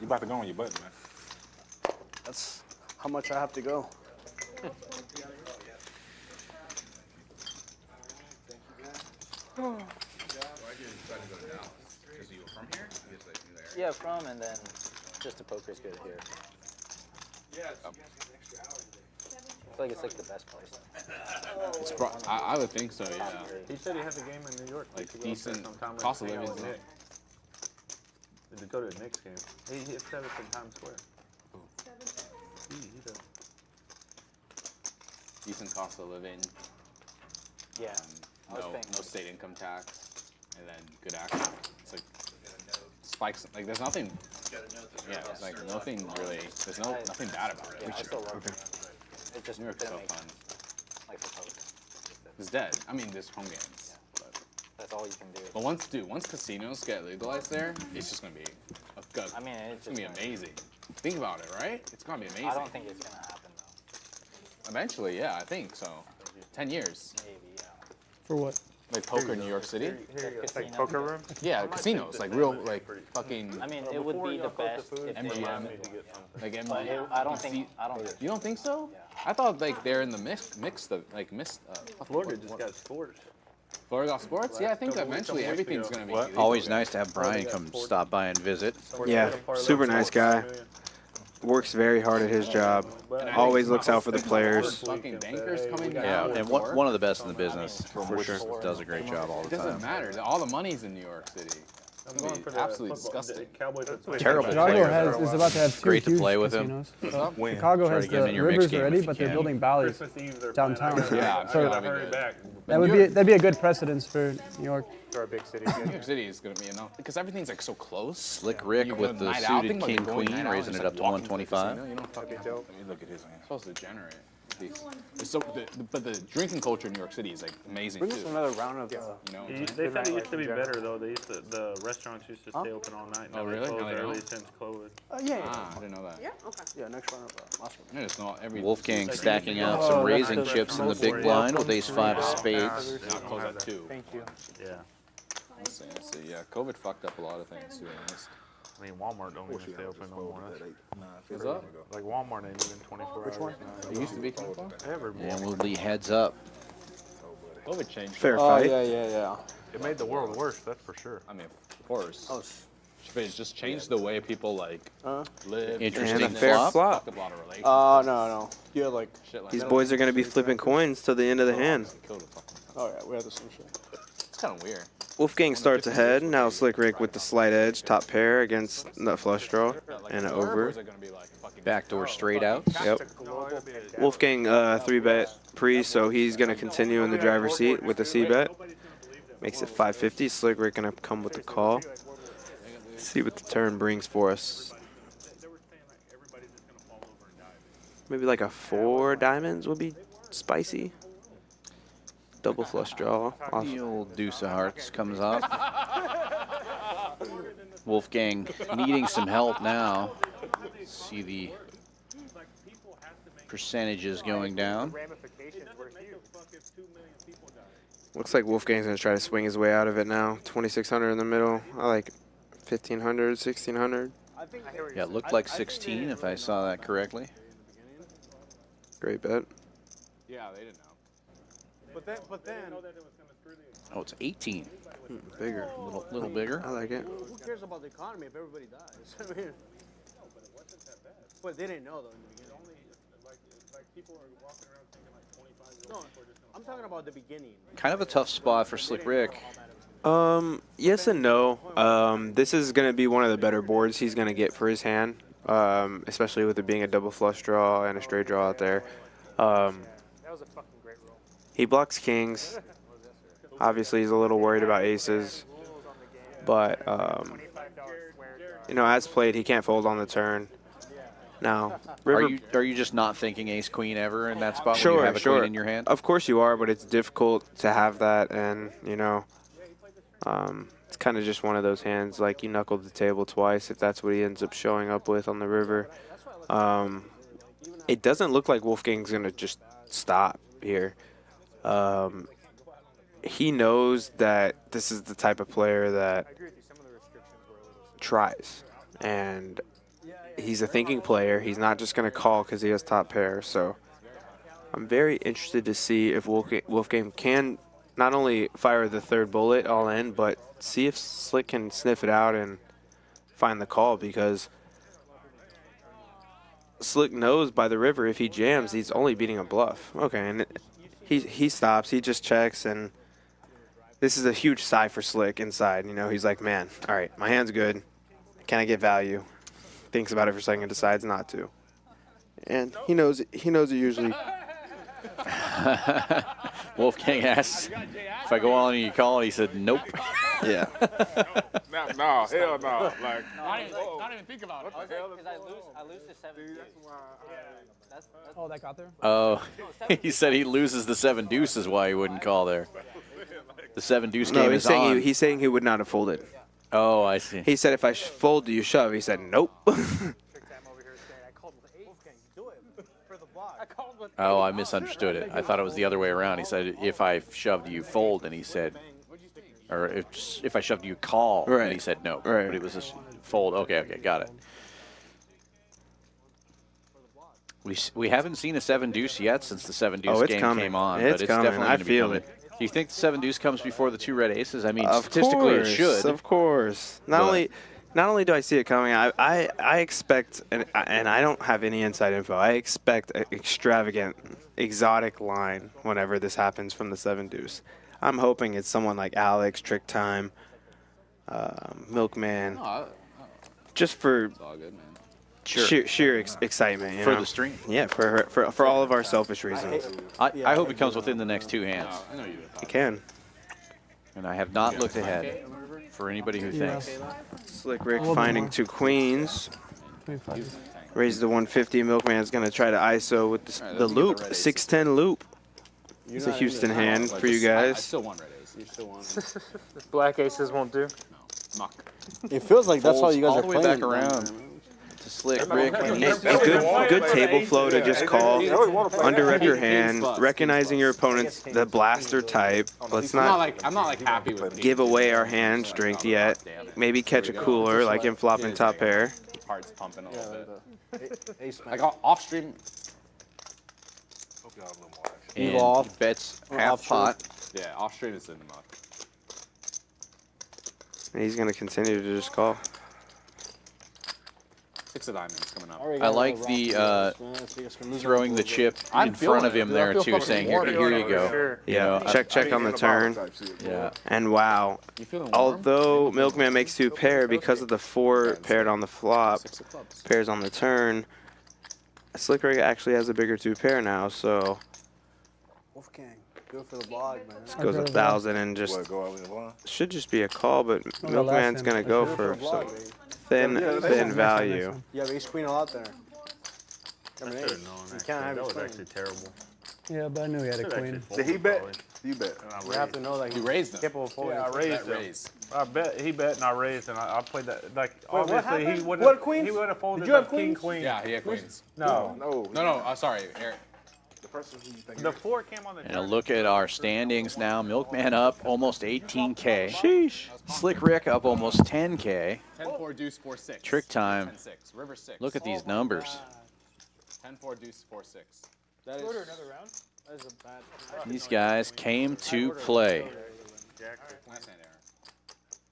You about to go on your button, man. That's how much I have to go. Yeah, from and then just the poker's good here. I feel like it's like the best place. It's I would think so, yeah. He said he has a game in New York. Like to go up there decent sometime and cost of hang out living. with Nick. To go to the Knicks game. He said it's in Times Square. He does. Decent cost of living. Yeah. No state income tax, and then good action. It's like spikes. Like there's nothing. Yeah, it's like nothing really. There's nothing bad about it. Yeah, I still love it. It just New York's so didn't make fun. like the poker. It's dead. I mean, there's home games. But That's all you can do. But once casinos get legalized there, it's just gonna be I mean, it's gonna be amazing. Think about it, right? It's gonna be amazing. I don't think it's gonna happen though. Eventually, yeah, I think so. 10 years. Maybe, yeah. For what? Like poker in New York City. Like poker room? Yeah, casinos, like real, like fucking. I mean, it would be the best if they MGM. wanted to. Like MGM. But I don't think. You don't think so? I thought like they're in the mixed. Florida just got sports. Florida got sports? Yeah, I think eventually everything's gonna be. legal. Always nice to have Brian come stop by and visit. Yeah, super nice guy. Works very hard at his job. Always looks out for the players. Fucking bankers coming Yeah, down. and one of the best in the business. For sure. Does a great job all It the doesn't time. matter. All the money's in New York City. It's gonna be absolutely disgusting. Terrible Chicago player. is about to have two Great to huge play with him. casinos. Win. Chicago Try has to get him the in your mixed Rivers game already, if but you they're can. building Bally's downtown. Yeah, I'm sure So that'll be good. that would be that'd be a good precedence for New York. For a big city. New York City is gonna be enough because everything's like so close. Slick Ric You go with the night out, suited think about king going queen, night out, raising just, it like, up to walking the 125. casino, You don't fucking dope. Let me look at his hand. supposed to generate. But the drinking culture in New York City is like amazing Bring too. us another round of. You know, They said it used to be better though. The restaurants used to stay open all night. Now Oh, they really? closed No, they early don't? since COVID. Yeah. Ah, I didn't know that. Yeah. Okay. Yeah. Next round of Oscar. I just know every Wolfgang Like, stacking you out know, some that's raising the chips in the big most blind with welcome ace-5 of to- spades. Yeah, close at 2. Thank you. Yeah. I see. Yeah, COVID fucked up a lot of things, to be honest. I mean, Walmart don't even stay open no more. What's up? Like Walmart ain't even 24 Which hours one? now. It used to be 24? Every And we'll be heads up. COVID changed. Fair Oh fight. yeah. It made the world worse, that's for sure. I mean, of course. Oh, But it's just changed the way people like live. Interesting And a fair flop. flop. Fucked up a lot of relationships. no. You had like. Shit like These that. boys are going to be flipping coins till the end of the hand. Killed a fucking. Oh yeah, we had the same shit. It's kind of weird. Wolfgang starts ahead. Now Slick Ric with the slight edge, top pair against the flush draw and over. Backdoor straight out. Yep. Wolfgang 3-bet pre, so he's going to continue in the driver's seat with the C-bet. Makes it 550. Slick Ric going to come with the call. See what the turn brings for us. Maybe like a 4 diamonds would be spicy. Double flush draw. The old deuce of hearts comes up. Wolfgang needing some help now. See the percentages going down. Looks like Wolfgang's going to try to swing his way out of it now. 2,600 in the middle. I like 1,500, 1,600. Yeah, it looked like 16 if I saw that correctly. Great bet. Yeah, they didn't know. But then. Oh, it's 18. Bigger. Little bigger. I like it. Who cares about the economy if everybody dies? I mean. But they didn't know though in the beginning. No, I'm talking about the beginning. Kind of a tough spot for Slick Ric. Yes and no. This is going to be one of the better boards he's going to get for his hand, especially with it being a double flush draw and a straight draw out there. He blocks kings. Obviously, he's a little worried about aces. But, you know, as played, he can't fold on the turn. Now, River, Are you just not thinking ace queen ever in that spot when sure, you have a sure. queen in your hand? Of course you are, but it's difficult to have that, and you know, it's kind of just one of those hands. Like you knuckled the table twice, if that's what he ends up showing up with on the river. It doesn't look like Wolfgang's gonna just stop here. He knows that this is the type of player that tries, and he's a thinking player. He's not just going to call because he has top pair. So I'm very interested to see if Wolfgang can not only fire the third bullet all in, but see if Slick can sniff it out and find the call, because Slick knows by the river if he jams, he's only beating a bluff. Okay, and he stops. He just checks, and this is a huge sigh for Slick inside. You know, he's like, man, all right, my hand's good. Can I get value? Thinks about it for a second, decides not to, and he knows it usually. Wolfgang asks if I go on and you call, and he said nope. Yeah. No, hell no. Like, not even think about it. Because I lose to 7 deuce. Oh, that got there? Oh, he said he loses the 7 deuce is why he wouldn't call there. The 7 deuce No, game he's is saying on. he's saying he would not have folded. Oh, I see. He said if I fold, do you shove? He said nope. Oh, I misunderstood it. I thought it was the other way around. He said if I shoved you fold, and he said, or if I shoved you call, Right. and he said no. Right. But it was a fold. Okay, got it. We haven't seen a 7 deuce yet since the 7 deuce it's game coming. came on, It's but it's coming. definitely I going to be feel coming. it. Do you think the 7 deuce comes before the 2 red aces? I mean, Of statistically course, it should. Of course. Not only do I see it coming, I expect, and I don't have any inside info, I expect an extravagant, exotic line whenever this happens from the 7 deuce. I'm hoping it's someone like Alex, TrickTime, Milkman, just for It's all good, man. sheer excitement. You For know? the stream. Yeah, for all of our selfish reasons. I hope it comes within the next 2 hands. I know you would. It can. And I have not looked ahead for anybody who Yeah. thinks. Slick Ric A little bit finding more. 2 queens. 25. Raise the 150. Milkman's going to try to ISO with the loop. 610 loop. It's a Houston hand for you I guys. still want red ace. You still want Black aces won't do. Muck. It feels like that's all you guys all are the way playing. back around to Slick Ric. Good table flow to just call, underrep your hand, recognizing your opponent's the blaster type. Let's not I'm not like happy with give away our hand strength yet. Maybe catch a cooler like in flop and top pair. Heart's pumping a little bit. Like off stream. And off. he bets Or half offshore. pot. Yeah, off stream is in the muck. And he's going to continue to just call. 6 of diamonds coming up. I like the throwing the chip in front of him there too, saying, here you go. You know, Check on the turn. Yeah. And wow, although Milkman makes 2 pair, because of the 4 paired on the flop, pairs on the turn, Slick Ric actually has a bigger 2 pair now, so Wolfgang, go for the blog, man. this goes 1,000 and just should just be a call, but Milkman's gonna go for some thin value. You have ace queen a lot there. I should have known. You can't have That ace was queen. actually terrible. Yeah, but I knew he had a queen. Did he bet? You bet. You have to know that You raised them. capable of folding. Yeah, I raised him. Raise. I bet he bet and I raised and I played that like what obviously he happened? wouldn't. What queens? He would have folded Did you have the king queens? queen. Yeah, he had queens. No. No, sorry, Eric. The person who you think The 4 came on the And a look at our standings now. Milkman up almost 18K. Sheesh. Slick Ric up almost 10K. 10-4 deuce 4-6. Trick time. 10-6. River 6. Look at these numbers. 10-4 deuce 4-6. That is, Go to another round. that is a bad. These guys came to play. Last hand error.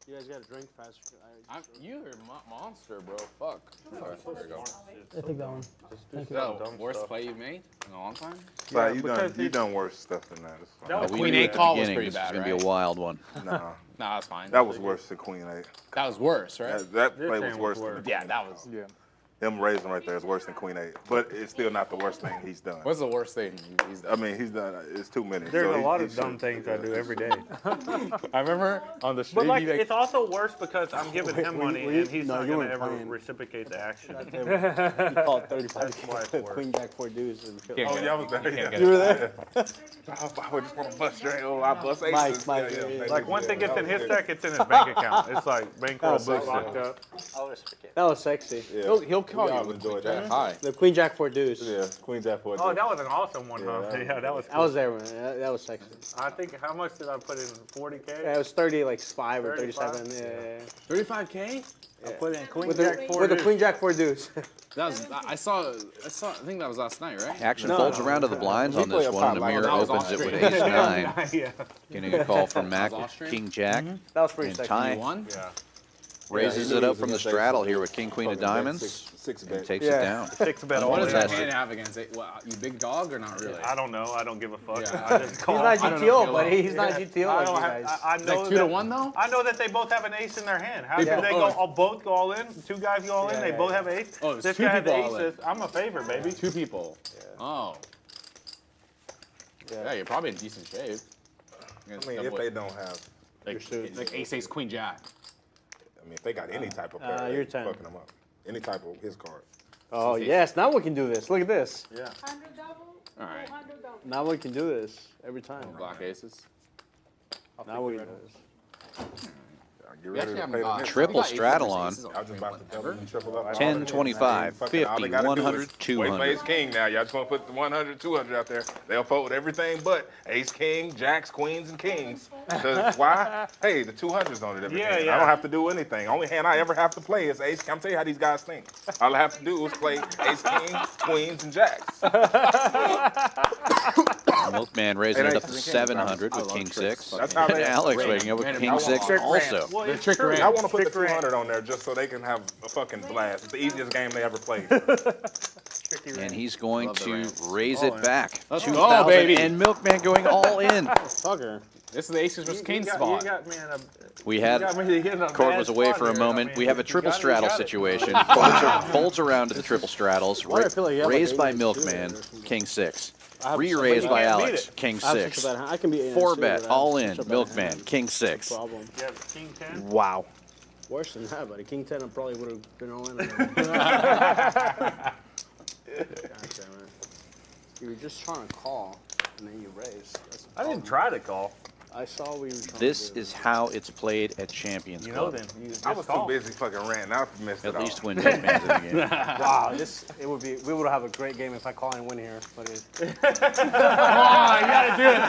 You guys got to drink faster. You're a monster, bro. Fuck. Alright, there we go. I think that one. Thank you. So, worst play you've made in a long time? But you done worse stuff than that. It's fine. We Queen knew 8 at the call was beginning pretty this was bad, going to be right? a wild one. Nah, Nah, that's fine. that was worse than Queen 8. That was worse, right? That This play hand was was worse. worse. Than Yeah, that was. Yeah. him raising right there is worse than Queen 8. But it's still not the worst thing he's done. What's the worst thing he's done? I mean, he's done. It's too many. There's so a lot he of dumb should- things I do every day. I remember on the street. But like, he, it's also worse because I'm giving him money and he's no, not you gonna weren't ever playing. reciprocate the action. You called 35 That's why it's worse. Queen Jack 4 deuce. And Oh, yeah, I was there. Yeah. You were there? I just want to bust your ass. I bust aces. Mike, Yeah. Like once it gets in his stack, it's in his bank account. It's like bankroll books locked up. That was sexy. Yeah. he'll call We all you with enjoyed Jack that. high. The Queen Jack 4 deuce. Yeah, Queen Jack 4. Oh, that was an awesome one, huh? Yeah. Yeah, that was. I was there, man. That was sexy. I think how much did I put in? 40K. Yeah, it was 5 or 35? 37. Yeah. 35K? I put in Queen With Jack the 4 with the deuce. Queen Jack 4 deuce. That was. I saw. I think that was last night, right? Action No, folds no. around to the blinds We on play this a one, pot and like Amir that was opens it off with stream. ace-9. Yeah. Getting a call from Mac That was with off stream? king-jack. That was pretty And sexy. tie. You won? Yeah. Raises Yeah, it he up from the was straddle against here with king-queen of diamonds. Six And bet. takes Yeah. it down. 6 bet all What does that Fantastic. hand have against it? What, you big dog or not really? I don't know. I don't give a fuck. Yeah. I just call. He's not I don't know if GTO, you'll buddy. know. He's not GTO I like don't you have. guys. I know Like 2 to that- 1 though? I know that they both have an ace in their hand. How Yeah. did they go? Both go all in? 2 guys go all in. Yeah, They yeah, both yeah. have ace. Oh, it's This 2 guy has people all in. aces. I'm a favorite, baby. 2 people. Oh. Yeah, you're probably in decent shape. I mean, if they don't have, Like ace, queen, jack. I mean, if they got any type of pair, your they turn. fucking them up. Any type of his card. Oh, yes. Now we can do this. Look at this. Yeah. 100 double, All right. 200 double. Now we can do this every time. Black aces. Now we can do this. Get We ready actually to haven't pay the got next Triple one. straddle on. I was just about to double and triple up. 10, 25, Fucking all 50, they gotta do is 100, Wait for 200. ace king now. Y'all just want to put the 100, 200 out there. They'll fold everything but ace king, jacks, queens, and kings. Because why? Hey, the 200's on it every Yeah, hand. yeah. I don't have to do anything. Only hand I ever have to play is ace. I'm tell you how these guys think. All I have to do is play ace king, queens, and jacks. Milkman raising Hey, it up to nice. 700 I with love king tricks. 6. That's how they Alex random. waking up with Random. king I 6 want also. Well, it's trick true. range. I want to put the Trick range. 200 on there just so they can have a fucking blast. It's the easiest game they ever played. And he's going Love the to range. raise it back. Let's go, 2,000 baby. and Milkman going all in. Fucker. This is the aces versus king You spot. got me in a. We You had got me in a Court bad was away spot for a here. moment. I mean, We have a you triple got it, you straddle got it. situation. Folds around to the triple straddles. Why do I feel like you have like Raised eight by and two Milkman, or something? king 6. I have Re-raised such a by bad- Alex, king I have such 6. a bad hand. I can be 4 bet, all in, Milkman, king 6. Problem. You have king 10. Wow. Worse than that, buddy. King 10, I probably would have been all in. You were just trying to call, and then you raised. I didn't try to call. I saw what you were trying This to do. is how it's played at Champions You know Club. them. I was too busy fucking ranting. I missed it At all. least when Milkman's in the game. Wow, we would have a great game if I call and win here. But Come on, you gotta do it,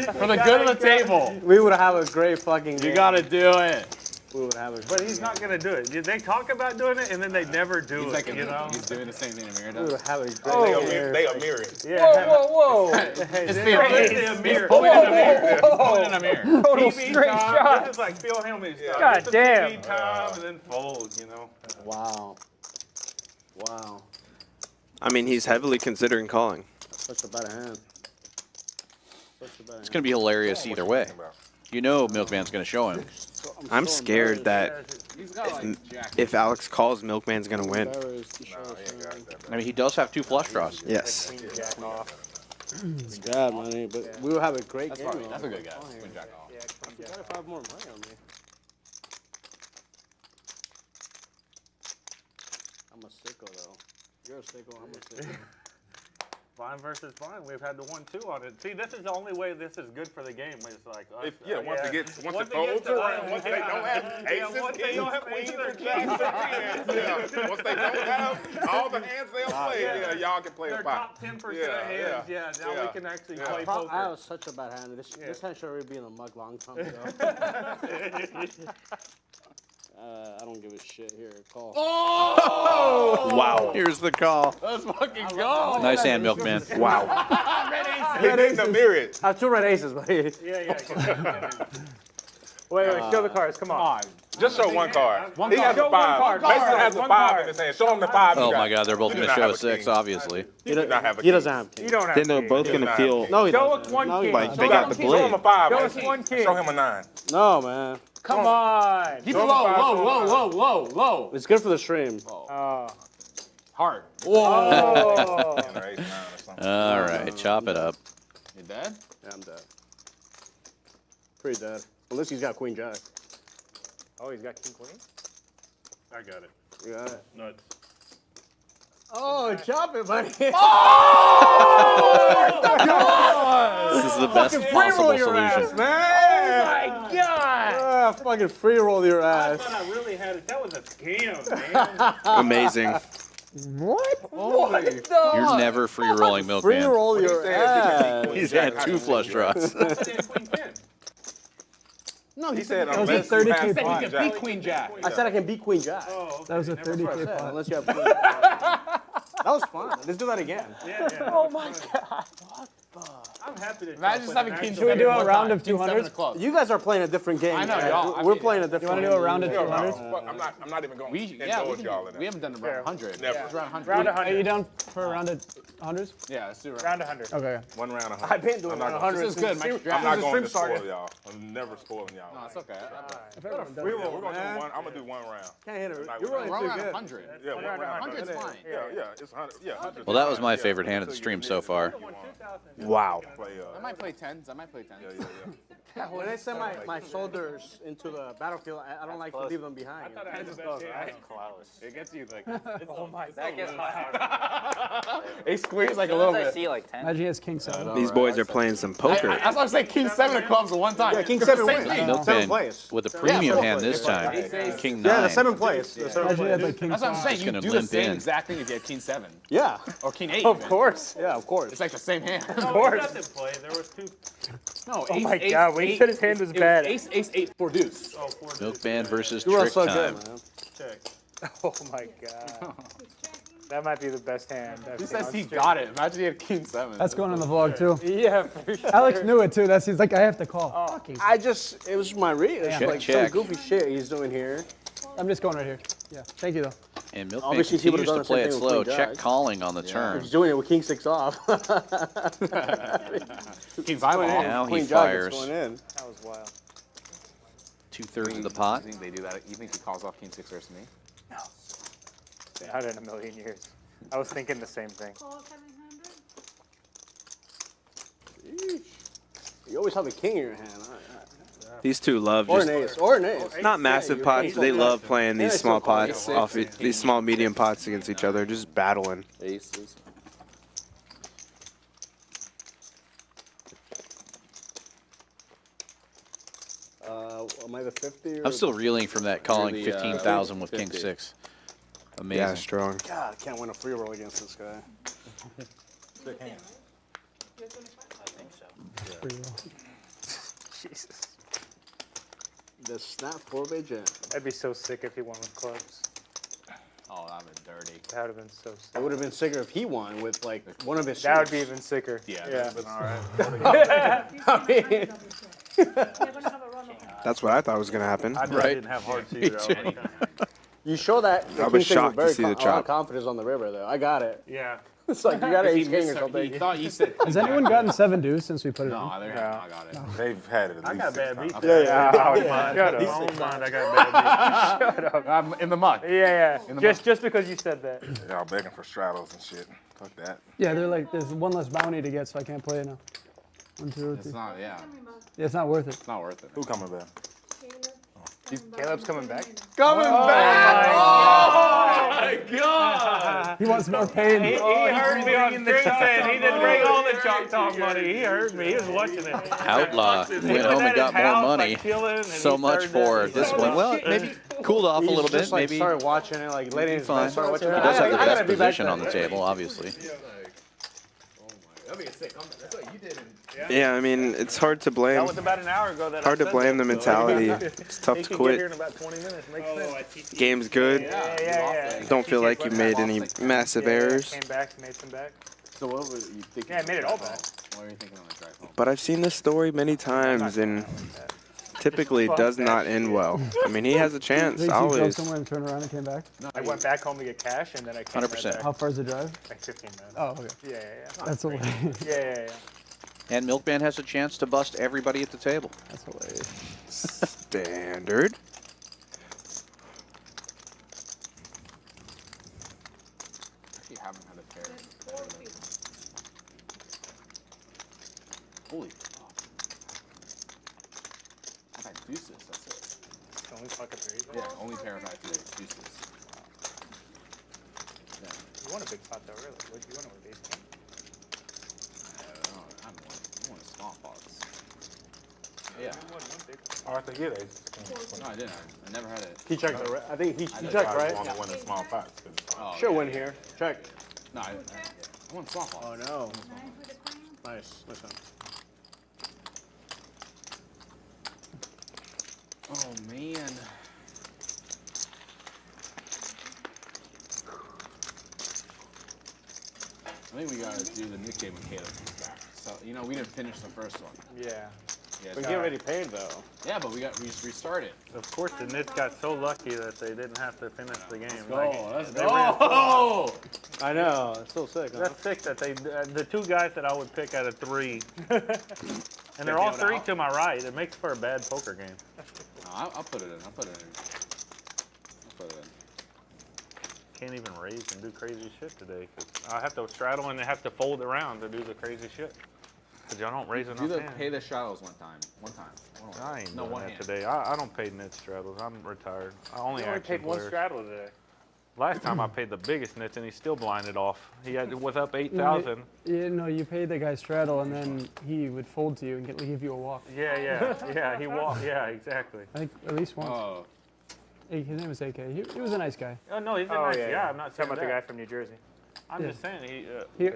man. For the good of the table. we would have a great fucking game. You gotta do it. We would have a But he's not gonna do it. They talk about doing it, and then they never do He's it. like You know? he's doing the same thing Amir We would does. have a great They are mirrored. Yeah. Whoa! It's Phil. Amir. Pointing at Amir. He's pointing at Amir. Total TV straight time. shot. This is like Phil Hellman stuff. God It's a damn. TV time and then fold, you know. Wow. Wow. I mean, he's heavily considering calling. Such a bad hand. It's going to be hilarious either way. You know Milkman's going to show him. I'm scared that He's got like jack. if Alex calls, Milkman's gonna win. I mean, he does have 2 flush draws. Yes. It's bad money, but we will have a great game. That's a good guy. Queen jack off. I forgot if I have more money on me. I'm a sicko though. You're a sicko. I'm a sicko. Blind versus blind. We've had the 1-2 on it. See, this is the only way this is good for the game. It's like us, Once it gets folds to around, us, once they don't have aces, once they kings, don't have queens, aces or or jacks, or tens, once they don't have all the hands they'll play, y'all can play They're a fight. top 10% of hands. Yeah, now we can actually play I poker. have such a bad hand. This hand should already be in the mug long time ago. I don't give a shit here. Call. Oh! Wow. Here's the call. Let's fucking go. Nice hand, Milkman. Wow. He didn't mirror it. I have 2 red aces, buddy. Yeah. Wait, show the cards. Come on. Just show one card. One He card. has Show a one 5. card. Mason has a One 5 card. in his hand. Show him the 5. Oh my God, they're both You going do to not show have a 6, king. obviously. He does not have a He doesn't have king. You don't have Then they're king. both gonna feel No, he Show doesn't. us one No, he king. like doesn't. they got the Show him a blade. 5. Show us Mason. one king. Show him a 9. No, man. Come on. Keep it Show him low, a 5, low, show him a low, 9. low, low, low. It's good for the stream. Hard. Oh. All right, chop it up. You dead? Yeah, I'm dead. Pretty dead. Unless he's got queen jack. Oh, he's got king queen? I got it. You got it. Nuts. Oh, chop it, buddy. This is the best possible solution. man. My God. Fucking free roll your I ass. thought I really had it. That was a scam, man. Amazing. What? What the? You're never free rolling Free Milkman. roll your ass. He's had 2 flush draws. No, He said was a unless you 30K have pot. queen jack. Queen jack. I said I can beat queen jack. That was a 30K pot. Unless you have queen jack. That was fun. Let's do that again. Yeah. Oh my God. I'm happy to Imagine just having king Should we do a round of 200s? You guys are playing a different game. I know, man. y'all. We're playing a different You want to game. do a round of Yeah, 200s? I'm not even going to Yeah, indulge y'all in we that. haven't done around 100. Never. It's around 100. Round of Are you 100. down for a round of 100s? Yeah, let's do around. Round of 100. Okay. One round of 100. I've been doing I'm not round gonna- 100. This is good. since Mike's the I'm not stream going to started. spoil y'all. I'm never spoiling y'all. No, it's okay. If everyone does We it. will. We're going to man. do one. I'm going to do one round. Can't hit it. Tonight You're we're rolling We're too around good. 100. Yeah, one round. 100's fine. Yeah, it's 100. Yeah, 100. Well, that was my favorite hand at the stream so far. Wow. I might play 10s. I might play 10s. When I send my soldiers into the battlefield, I don't like to leave them behind. That just goes right. Close. It gets you like. Oh my God. That gets hard. Ace queen like As a soon little as I bit. see like 10. Imagine he has king 7. These boys are playing some poker. That's why I'm saying king 7 of clubs at one time. Yeah, king It's 7 the same wins. thing. Seven Milkman plays. with a premium Yeah, hand this time. King 9. Yeah, the 7 plays. The 7 Imagine he had plays. like king That's what I'm 5. saying. Just You gonna do the limp same in. exact thing if you had king 7 Yeah, or king 8. Of even. course. yeah, of course. It's like the same hand. Of course. Play. There was 2. No, Oh ace, my ace, God, when you eight, said his hand was it bad. Ace, ace, 8, 4 deuce. Oh, 4 Milkman versus You are so TrickTime. good, man. Check. Oh my God. That might be the best hand. I've He seen says on he stream. got it. Imagine he had king 7. That's going on the vlog too. Yeah, for sure. Alex knew it too. He's like, I have to call. Fucking. It was my read. It's Check, like check. some goofy shit he's doing here. I'm just going right here. Yeah. Thank you though. And Milkman Obviously, he would've continues done to the play same it thing with slow. queen Check jack. calling on the turn. He's doing it with king 6 off. king 5 Going in. off. Now he Queen jack is fires. going in. That was wild. 2/3 of the pot. You think they do that? You think he calls off king 6 versus me? Not in a million years. I was thinking the same thing. You always have a king in your hand. These two love Or just an ace. Or an ace. not massive Yeah, pots. They love playing these small pots Ace off six, these small medium pots against each other, just battling. Aces. Am I the 50? Or I'm still reeling from that calling You're the, 15,000 with 50. king 6. Amazing. Yeah, strong. God, I can't win a free roll against this guy. Sick hand. I think so. Jesus. The snap 4-way jam. That'd be so sick if he won with clubs. Oh, that would be dirty. That would have been so sick. It would have been sicker if he won with like one of his. That would suits. be even sicker. Yeah, Yeah. that's all right. That's what I thought was gonna happen. I didn't have hard either. You show that. I was shocked to see the A lot of chop. confidence on the river, though. I got it. Yeah. It's like you got an ace king or something. He thought you said. Has anyone gotten 7 deuce since we put it No, on? they haven't. I got it. They've had it at I least got 6 bad times. beats. Yeah. Shut up. My own mind, I got bad beats. Shut up. I'm in the muck. Yeah. In the Just because you said that. Y'all begging for straddles and shit. Fuck that. Yeah, they're like, there's one less bounty to get, so I can't play it now. 1, 2, 3. It's not. Yeah. Yeah, it's not worth it. It's not worth it. Who coming back? Caleb's coming back. Coming back! Oh my god! He wants more pain. He heard me on TrickTime. He didn't bring all the Choctaw money. He heard me. He was watching it. Outlaw went home and got more money. So much for this one. Well, maybe cooled off a little bit. Just like Maybe started watching it, like letting his friends start watching it. he does have the I gotta best be back position there. on the table, obviously. Yeah, I mean, it's hard to blame. That was about an hour ago. That Hard to I said blame the that. mentality. It's tough He to can get here quit. in about 20 minutes. Makes sense. Game's good. Yeah. Don't feel like you made any massive errors. Came back, made some back. So what were you thinking? Yeah, I made it all back. What were you thinking on the drive home? But I've seen this story many times, and typically it does not end well. I mean, he has a chance Wait, so you drove always. somewhere and turned around and came back? I went back home to get cash, and then I came 100%. right back. How far's the drive? Like 15 minutes. Oh, okay. Yeah. That's hilarious. Yeah. And Milkman has a chance to bust everybody at the table. That's hilarious. Standard. Actually, haven't had a pair. Holy fuck. I've had deuces, that's it. Only fucking three. Yeah, only pair I've had deuces. Yeah. You want a big pot though, really? What do you want to with ace king? I haven't won small pots. Yeah. Arthur, get it. No, I didn't. I never had it. He checked, I think he I checked, right? Want to win in small pots. Oh, Should yeah, win yeah. here. Check. No, I won small pots. Oh no. Nice. Nice one. Oh man. I think we gotta do the Nick game when Caleb comes back. So we didn't finish the first one. Yeah. Yeah, We get already paid though. Yeah, but we restarted. Of course, the Nits got so lucky that they didn't have to finish the game. Let's They go. ran Oh! I know. It's so sick. Huh? That's sick that they, the two guys that I would pick out of three, and they're all three to my right. It makes for a bad poker game. No, I'll put it in. I'll put it in. Can't even raise and do crazy shit today. 'Cause I have to straddle and they have to fold around to do the crazy shit. Cause y'all don't raise enough hands. Pay the straddles one time. I ain't no doing one that hand. today. I don't pay net straddles. I'm retired. I only You only action paid one players. straddle today. Last time I paid the biggest nets and he still blinded off. He was up 8,000. No, you pay the guy straddle, and then he would fold to you and give you a walk. Yeah. He walked. Yeah, exactly. I think at least once. Oh. His name was AK. He was a nice guy. Oh no, he's a nice guy. I'm not saying talking about the that. guy from New Jersey. I'm Yeah. just saying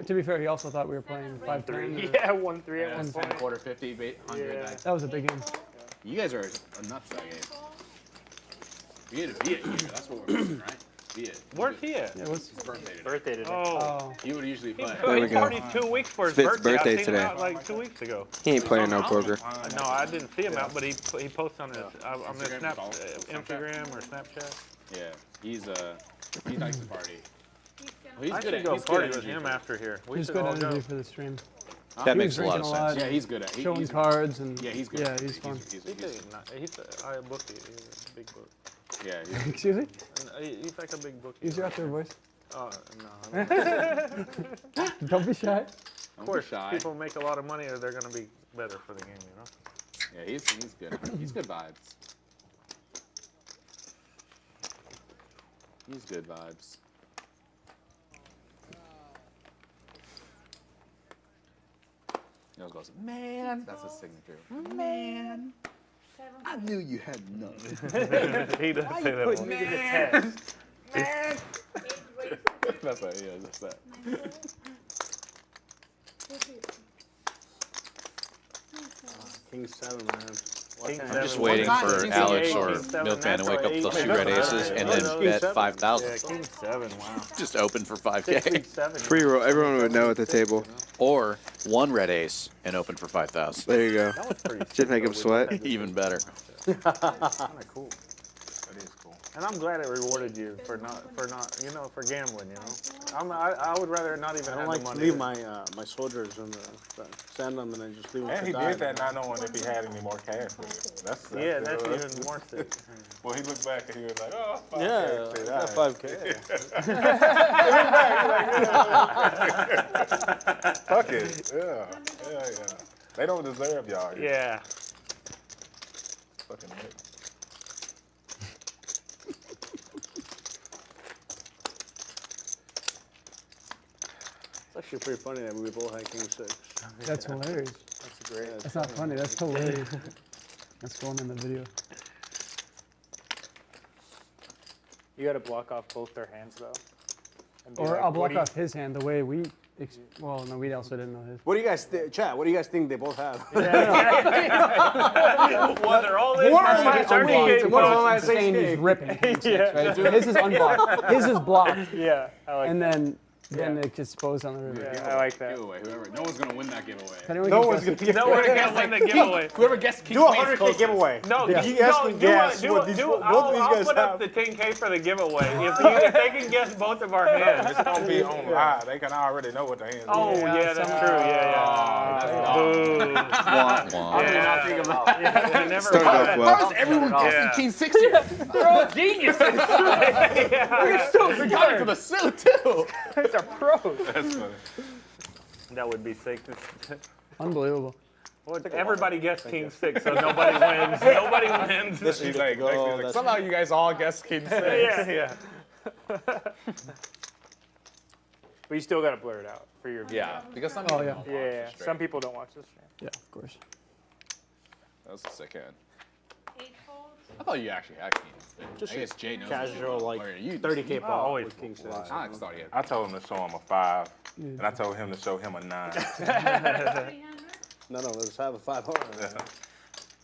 To be fair, he also thought we were playing 5-10. Yeah, 1-3 at one point. Quarter 50, 100. Yeah. That was a big game. You guys are a nuts that game. We had to be it here. That's what we're doing, right? Be it. Where's he at? Yeah, what's His birthday today. Birthday today. Oh. He would usually play. There we He go. partied 2 weeks for his Fitz' birthday. birthday I seen today. him out like 2 weeks ago. He ain't playing no poker. No, I didn't see him out, but he posted on his on his Instagram? Instagram or Snapchat. Yeah, he likes to party. Well, he's I good should at go he's good party at with energy him for- after here. We He's should good all energy go. for the stream. That He makes was a lot of drinking sense. Yeah, he's good at showing he's cards and yeah, he's good. Yeah, he's fun. He's a bookie. He's a big book. Yeah. Excuse me? He's like a big bookie. Use your out there voice. Oh no. Don't be shy. Of course, people make a lot of money or they're going to be better for the game, you know? Yeah, he's good. He's good vibes. He's good vibes. He always goes, man. That's his signature. Man. I knew you had none. He doesn't Why say you that put one. man? Man. That's what, yeah, just that. King 7, man. I'm just waiting for Alex or Milkman to wake up with those 2 red aces and then bet 5,000. Yeah, King 7, wow. Just open for 5K. Free roll. Everyone would know at the table. Or 1 red ace and open for 5,000. There you go. Just make him sweat. Even better. Kind of cool. That is cool. And I'm glad it rewarded you for not, for gambling. I would rather not even I have don't like the to money. leave my soldiers in send them and then just leave them And to he die. did that not knowing if he had any more cash with him. That's even more sick. Well, he looked back and he was like, oh, 5K. Yeah, Say, I got all 5K. Fuck it. Yeah. They don't deserve y'all. Yeah. Fucking Nick. It's actually pretty funny that we both had King 6. That's hilarious. That's great. That's not funny. That's hilarious. That's going in the video. You gotta block off both their hands though. And be Or like, I'll what block do you- off his hand the way we. Well, no, we also didn't know his. What do you guys chat? What do you guys think they both have? Well, they're all in. One of my Certificate one box. of my saying he's ripping. King 6, Yeah. right? So his is unblocked. His is blocked. Yeah, I like And that. then it gets exposed on the river. Yeah, I like that. Giveaway. Whoever. No one's gonna win that giveaway. No one's gonna get No one can win the giveaway. Whoever gets King Do a Queen's 100K closest. giveaway. No, If you you guys don't can guess do what it. both of these I'll guys put up have. the 10K for the giveaway. If they can guess both of our hands. It's gonna be on live. They can already know what the hands Oh, yeah, that's true. Yeah. Boo. Wah, wah. Yeah, never Started mind. off well. Why is everyone Yeah. guessing King 6 here? They're all geniuses. Yeah. They're coming for the suit too. These are pros. That's funny. That would be sick. Unbelievable. Well, everybody guessed King 6, so nobody wins. Nobody wins. This is like, oh, that's Somehow you guys all guessed King 6. Yeah. But you still gotta blur it out for your video. Yeah, because some Oh, people yeah. don't Yeah. watch straight. Some people don't watch this stream. Yeah, of course. That was a sick hand. 8 folds. I thought you actually had King. just I guess Jay knows. casual, like Or you 30K pop always with King 6. Alex thought he had. I told him to show him a 5, and I told him to show him a 9. 300. No, let's have a 500.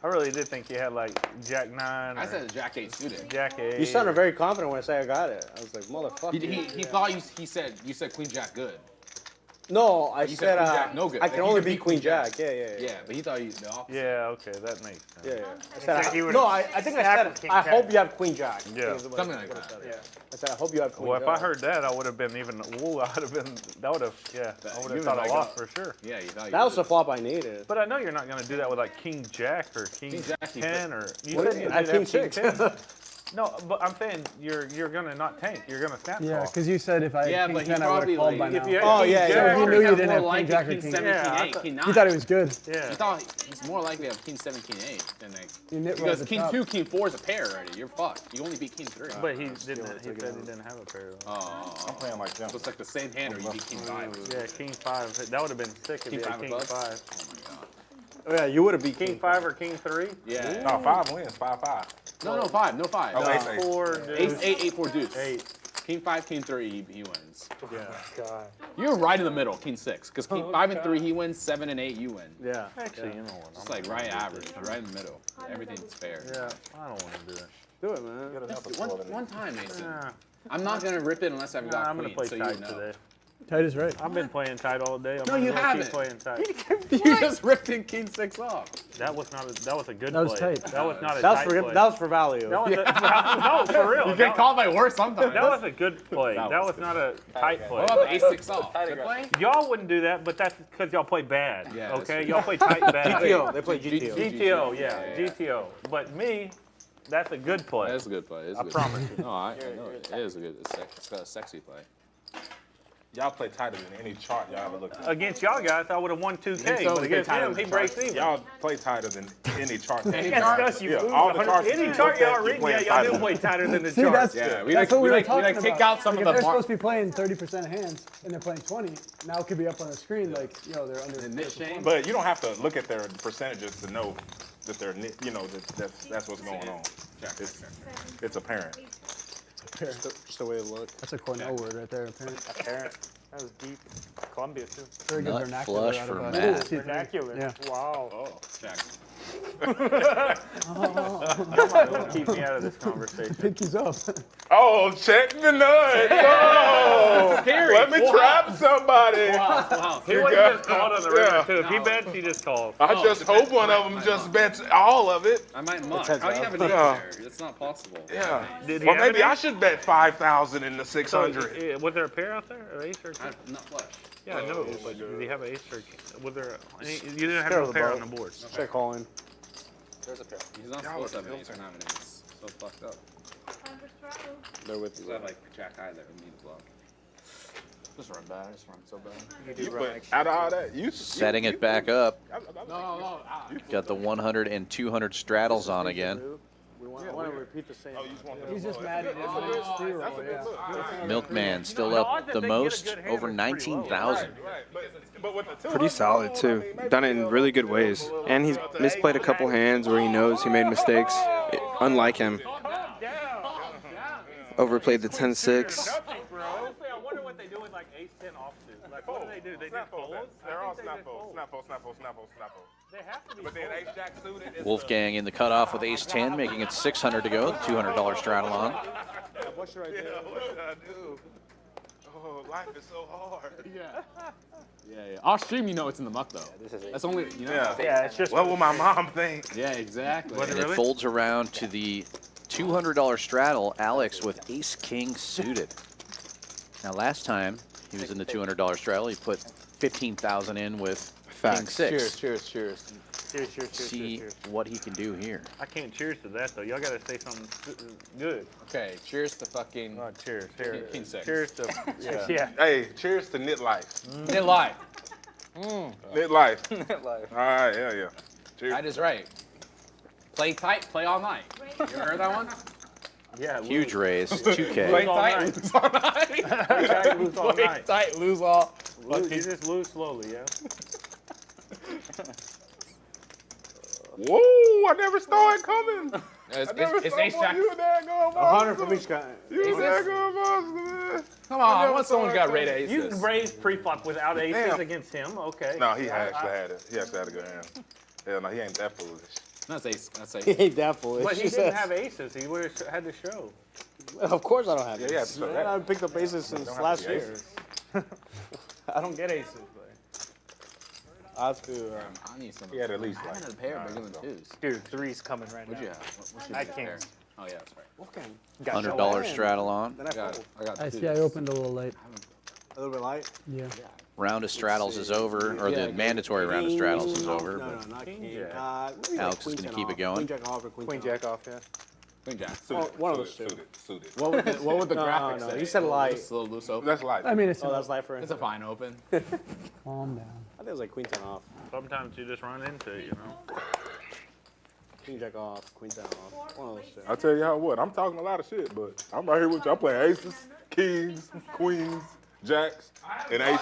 I really did think you had like Jack 9. I or said Jack 8 suited. Jack 8. You sounded very confident when I said I got it. I was like, motherfucker. He thought you said Queen Jack good. No, I You said Queen Jack no good. I Like, can you only could beat beat Queen Queen Jack. Jack. Yeah. Yeah, but he thought you the opposite. Yeah, okay, that makes sense. Yeah. I said said, he would've no, I think I said, King I Jack. hope you have Queen Jack. Yeah. Something like that. Yeah. I said, I hope you have Queen Well, Jack. if I heard that, I would have been even. Ooh, I would have been. That would have. Yeah, I would you have thought like I lost that. for sure. Yeah, you thought you That was did. the flop I needed. But I know you're not going to do that with like King Jack or King Jack, you 10 or. You What said is you it? I have did King have 6. 10. No, but I'm saying you're going to not tank. You're going to snap Yeah, call. because you said if I Yeah, had King but he 10, I would probably have called like, by if now. you had Oh, King yeah, Jack, So he knew you didn't have more King like Jack or King King 17 Yeah, 8, King 9. You thought it was good. Yeah. He thought he's more likely to have King 17 8 than like You nit rolled because the King top. 2, King 4 is a pair already. You're fucked. You only beat King 3. But he didn't. He said he didn't have a pair. Oh, I'm playing like them. so it's like the same hand, or you beat King 5. Yeah, King 5. That would have been sick if King he had 5 King above? 5. Oh my god. Oh, yeah, you would have beat King 5 or King 3? Yeah. No, 5 wins. 5-5. No, 5. No 5. Oh, No. ace, ace. 4, Ace 8, 8 4 deuce. 8. King 5, King 3, he wins. Yeah. God. You're right in the middle, King 6. Because King 5 and 3 he wins, 7 and 8 you win. Yeah. Actually, you know what? It's like right average, right in the middle. Everything's fair. Yeah, I don't want to do it. Do it, man. One time, Mason. Nah, I'm not gonna rip it unless I've got I'm going queen, to play so tight you know. today. Tight is right. I've been playing tight all day. I'm No, gonna you keep haven't. playing tight. You just ripped in King 6 off. That was not. That was a good That was play. tight. That was not a That was tight for play. that was for value. That was no, for real. You get called by worse sometimes. That was a good play. That That was was not a tight play. What about the Ace 6 off? Good play? Y'all wouldn't do that, but that's because y'all play bad. Yeah, that's Okay, true. y'all play tight bad. GTO. They play GTO. GTO, yeah, GTO. But me, that's a good play. That is a good play. It's a I good promise play. No, I know it is a good. It's got a sexy play. Y'all play tighter than any chart y'all ever looked at. Against y'all guys, I would have won 2K, but against him, he breaks even. Y'all play tighter than any chart. Against us, you lose all the charts. Any chart y'all reading, yeah, y'all do play tighter than the chart. That's what we were talking about. Kick out some like of if the they're supposed to be playing 30% of hands and they're playing 20, now it could be up on the screen like, yo, they're under. But you don't have to look at their percentages to know that they're, you know, that's what's going on. It's apparent. Just the way it looks. That's a Cornell word right there, apparent. Apparent. That was deep. Columbia, too. Very good Nut vernacular. flush out for of Matt. Vernacular. Yeah. Wow. Oh, Jack. Keep me out of this conversation. Pinky's up. Oh, check the nuts. Oh, Scary. let me trap somebody. Wow. He would have just called on the river, too. If he bets, he just calls. I just hope one of them just bets all of it. I might muck. heads How do you up. have an 8 there? That's not possible. Yeah. Did he Well, have maybe an I ace? should bet 5,000 in the So, 600. was there a pair out there? Or ace or two? Not flush. Yeah, I know, but did he have an ace or was there you didn't have Pair no of pair both. on the board? Check all in. There's a pair. He's not supposed to have an ace or not have an ace. So fucked up. They're with He's you. got like Jack high there. We need to block. Just run bad. Just run so bad. You put out of all that, Setting it back up. No. Got the 100 and 200 straddles on again. We want to repeat the same. He's just mad at his free roll, yeah. Milkman still up the most, over 19,000. Pretty solid too. Done it in really good ways. And he's misplayed a couple hands where he knows he made mistakes. Unlike him. Overplayed the 10-6. Honestly, I wonder what they do with like ace 10 offsuit. Like what do they do? They just fold? They're all snap fold. They have to be. But then ace jack suited is Wolfgang in the cutoff with ace 10, making it 600 to go. $200 straddle on. What should I do? Yeah, what should I do? Oh, life is so hard. Yeah. Off stream, you know it's in the muck though. That's only you know. Yeah, it's just. What will my mom think? Yeah, exactly. And it folds around to the $200 straddle, Alex with ace king suited. Now last time he was in the $200 straddle, he put 15,000 in with king six. Cheers. See what he can do here. I can't cheers to that though. Y'all gotta say something good. Okay, cheers to fucking. Oh, cheers. Here. King six. Cheers to Yeah. Hey, cheers to knit life. Knit life. Knit life. Knit life. All right, yeah. Cheers. That is right. Play tight, play all night. You ever heard that one? Yeah. Huge raise, 2K. Play all tight, night. lose all night. Play tight, lose all Play night. tight, lose all. But you just lose slowly, yeah. Whoa, I never saw it coming. It's ace jack. You there going 100 from each guy. You there going monster. Come on, once someone's got raid aces. You raised pre-flop without aces Damn. against him, okay. No, he actually had it. He actually had a good hand. Hell no, he ain't that foolish. That's ace. That's ace. He ain't that foolish. But he didn't have aces. He would have had to show. Of course I don't have Yeah, aces. yeah, Man, I picked up aces since Don't have last to be year. aces. I don't get aces, but I have to. I need some. He had at least I had like a pair bigger than twos. Dude, three's coming right What'd now. you have? What's your I pair? can't. Oh yeah, that's right. Wolfgang. $100 straddle on. Then I fold. I got I twos. see I opened a little late. A little bit light. Yeah. Round of straddles is over, or the mandatory round of straddles is over. No, But not king. King jack. Maybe Alex queen is gonna 10 keep it off. going. Queen jack off or Queen jack off, yeah. Queen jack. One of those two. Suited. What would the No, graphics no, say? he said light. It's a little loose open. That's light. I mean, it's Oh, that's light for him. It's a fine open. calm down. I think it was like queen 10 off. Sometimes you just run into it, you know. King jack off, queen 10 off. One of those two. I'll tell you how what. I'm talking a lot of shit, but I'm right here with you. I'm playing aces, kings, queens, jacks, and ace,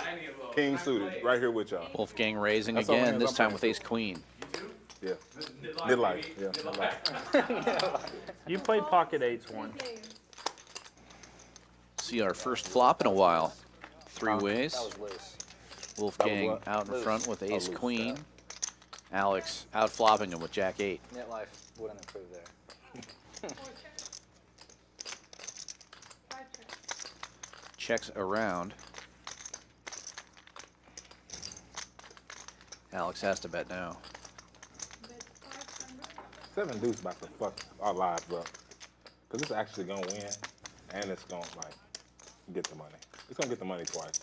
king suited. Right here with y'all. Wolfgang raising That's all again, hands this I'm time playing with ace queen. Yeah. Midlife. Yeah. Midlife. You played pocket eights once. See our first flop in a while. Three ways. That was loose. Wolfgang what? out in Loose. front with ace loose, queen. Alex out flopping him with jack 8. Knit life wouldn't improve there. Checks around. Alex has to bet now. 7 deuce about to fuck our lives up. Cause it's actually gonna win, and it's gonna like get the money. It's gonna get the money twice.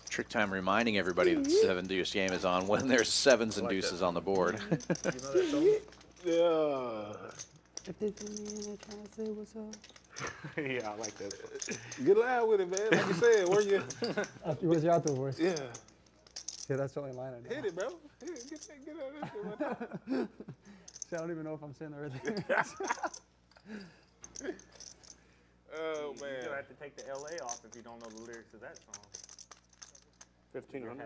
TrickTime reminding everybody that the 7 deuce game is on when there's 7s and deuces on the board. Yeah. If they see me and they trying to say what's up. Yeah, I like that. Get loud with it, man. Like you said, where you? Where's your outdoor voice? Yeah. Yeah, that's the only line I know. Hit it, bro. Hit it. Get out of this shit one time. See, I don't even know if I'm saying the right thing. Oh, man. You're gonna have to take the LA off if you don't know the lyrics of that song. 1,500.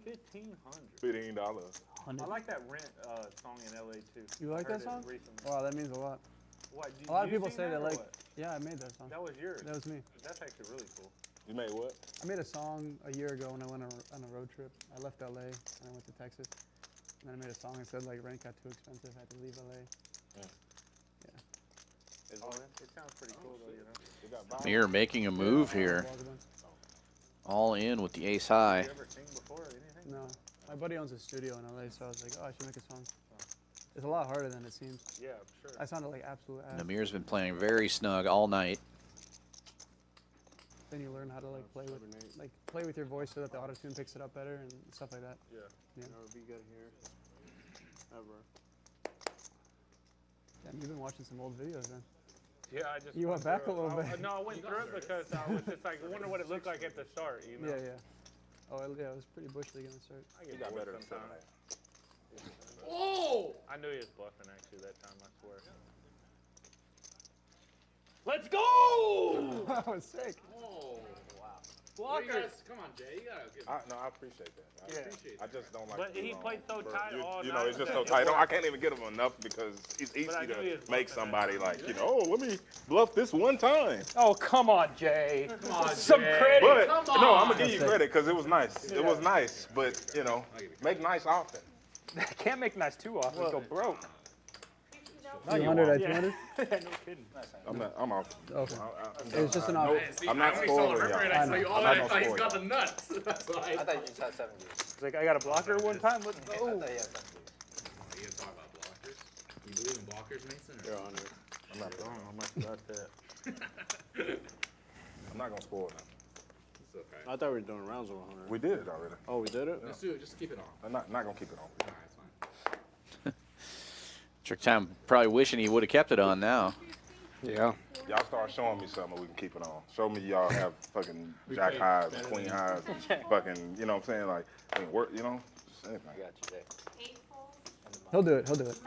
$1,500. $15. I like that Rent song in LA too. You like I heard that song? it recently. Wow, that means a lot. What? A lot of you people sing say they that or like. what? Yeah, I made that song. That was yours. That was me. That's actually really cool. You made what? I made a song a year ago when I went on a road trip. I left LA and I went to Texas. And then I made a song that said like rent got too expensive, I had to leave LA. Yeah. It sounds pretty cool though, you know. Mir making a move here. All in with the ace high. Have you ever sing before or anything? No. My buddy owns a studio in LA, so I was like, oh, I should make a song. It's a lot harder than it seems. Yeah, I'm sure. I sounded like absolute ass. Namir's been playing very snug all night. Then you learn how to like play with your voice so that the auto tune picks it up better and stuff like that. Yeah. Yeah. Be good here. Ever. Damn, you've been watching some old videos then. Yeah, I just. You went back a little bit. No, I went through it because I was just like, I wonder what it looked like at the start, you know? Yeah, yeah. Oh, yeah, it was pretty bush league in the start. I get bored better sometimes. Oh! I knew he was bluffing actually that time, I swear. Let's go! That was sick. Oh, wow. Blockers. Come on, Jay. You gotta give No, I appreciate that. I just don't like. But he played so tight all You know, night. it's just so tight. I can't even get him enough because it's easy I knew he to was make bluffing somebody like, you know, oh, let me bluff this one time. Oh, come on, Jay. Come on, Some Jay. credit. But Come no, on. I'm gonna give you credit because it was nice. It was nice, but you know, make nice often. Can't make nice too often. Go broke. 200 at Yeah. 200? No kidding. I'm off. Okay. I'm It was just an off. I'm not spoiling y'all. I saw you all I'm that. not I thought gonna he's spoil got the nuts. That's why. I thought you just had 7 views. It's like I got a blocker one time. Let's I go. thought he had 7 views. Are you gonna talk about blockers? You believe in blockers, Mason? You're on it. I'm not I don't know much about that. I'm not gonna spoil them. It's okay. I thought we were doing rounds of 100. We did it already. Oh, we did it? Let's do it. Just keep it on. I'm not gonna keep it on. All right, it's fine. TrickTime probably wishing he would have kept it on now. Yeah. Y'all start showing me something, we can keep it on. Show me y'all have fucking jack highs, queen highs, fucking, you know what I'm saying? Like, I mean, work, you know, just anything. I got you, Jay. He'll do it. He'll do it.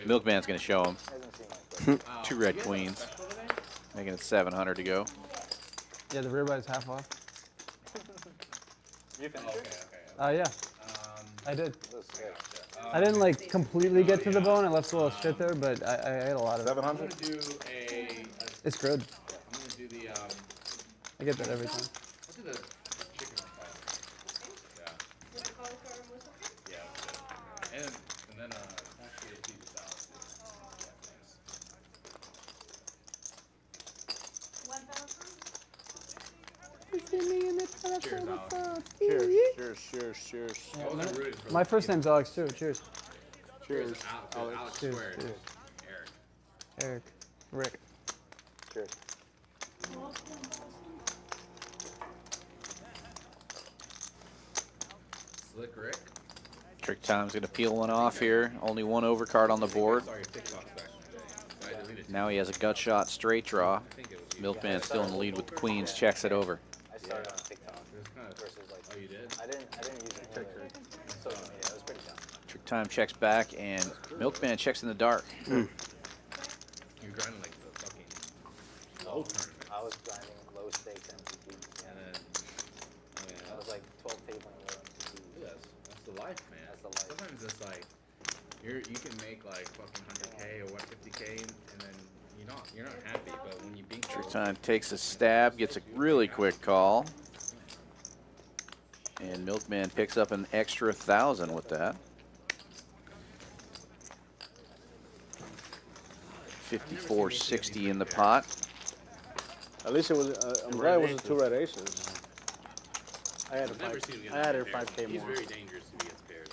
Milkman's going to show him. Hasn't seemed like 2 red queens. Making it 700 to go. Yeah, the rear is half off. You finished it? Yeah. I did. Looks good. I didn't like completely get to the bone. I left a little shit there, but I ate a lot of it. 700? I'm gonna do a. It's good. I'm gonna do the. I get that every time. I'll do the chicken on fire. Yeah. Yeah. And then actually a Caesar salad. Cheers. My first name's Alex too. Cheers. Cheers. Alex Cheers. squared. Cheers. Eric. Rick. Cheers. Slick Ric. TrickTime's going to peel one off here. Only one overcard on the board. Sorry, TikTok special, Jay. I deleted Now he has a gut shot straight draw. Milkman's still in the lead with the queens. Checks it over. I started on TikTok versus like. Oh, you did? I didn't use it for social media. It was pretty dumb. TrickTime checks back, and Milkman checks in the dark. You're grinding like the fucking low tournament. I was grinding low stakes MCT. And then, oh yeah. I was like 12 tabling low MCT. Yes, that's the life, man. That's the life. Sometimes it's like you can make like fucking 100K or 150K, and then you're not happy. But when you beat TrickTime takes a stab, gets a really quick call, and Milkman picks up an extra 1,000 with that. 54.60 in the pot. At least it was. I'm glad it wasn't 2 red aces. I had a I've never seen him get 5K He's more. very dangerous if he gets pairs.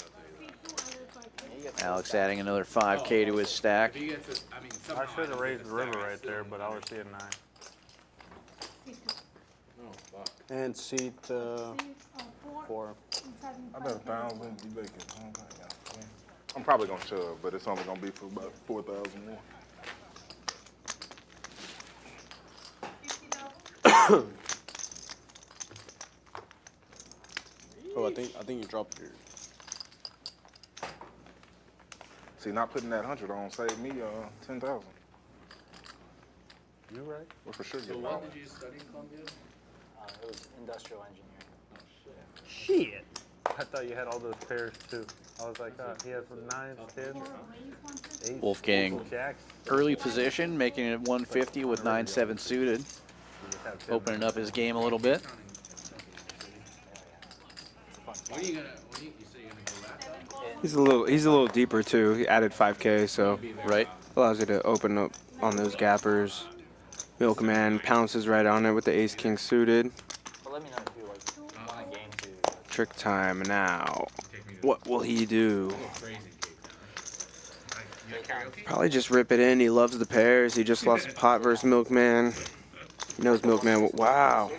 I'll tell you that. Alex adding another 5K to his stack. If he gets this, I mean, I somehow should have don't raised get the this river stack, I right there, still but I was seeing 9. Oh fuck. And seat 4. I bet 1,000 you make it. Oh my God. I'm probably gonna shove, but it's only gonna be for about 4,000 more. Oh, I think you dropped your. See, not putting that 100 on saved me 10,000. You right? Well, for sure. So what did you study in Columbia? It was industrial engineering. Shit. I thought you had all those pairs too. I was like, he has 9, 10, 8. Wolfgang, Jacks. early position, making it 150 with 9-7 suited. Opening up his game a little bit. When are you say you're gonna go laptop? He's a little deeper too. He added 5K, so right allows you to open up on those gappers. Milkman pounces right on it with the ace king suited. But let me know if you want a game to. Trick time now. What will he do? Probably just rip it in. He loves the pairs. He just lost a pot versus Milkman. He knows Milkman. Wow.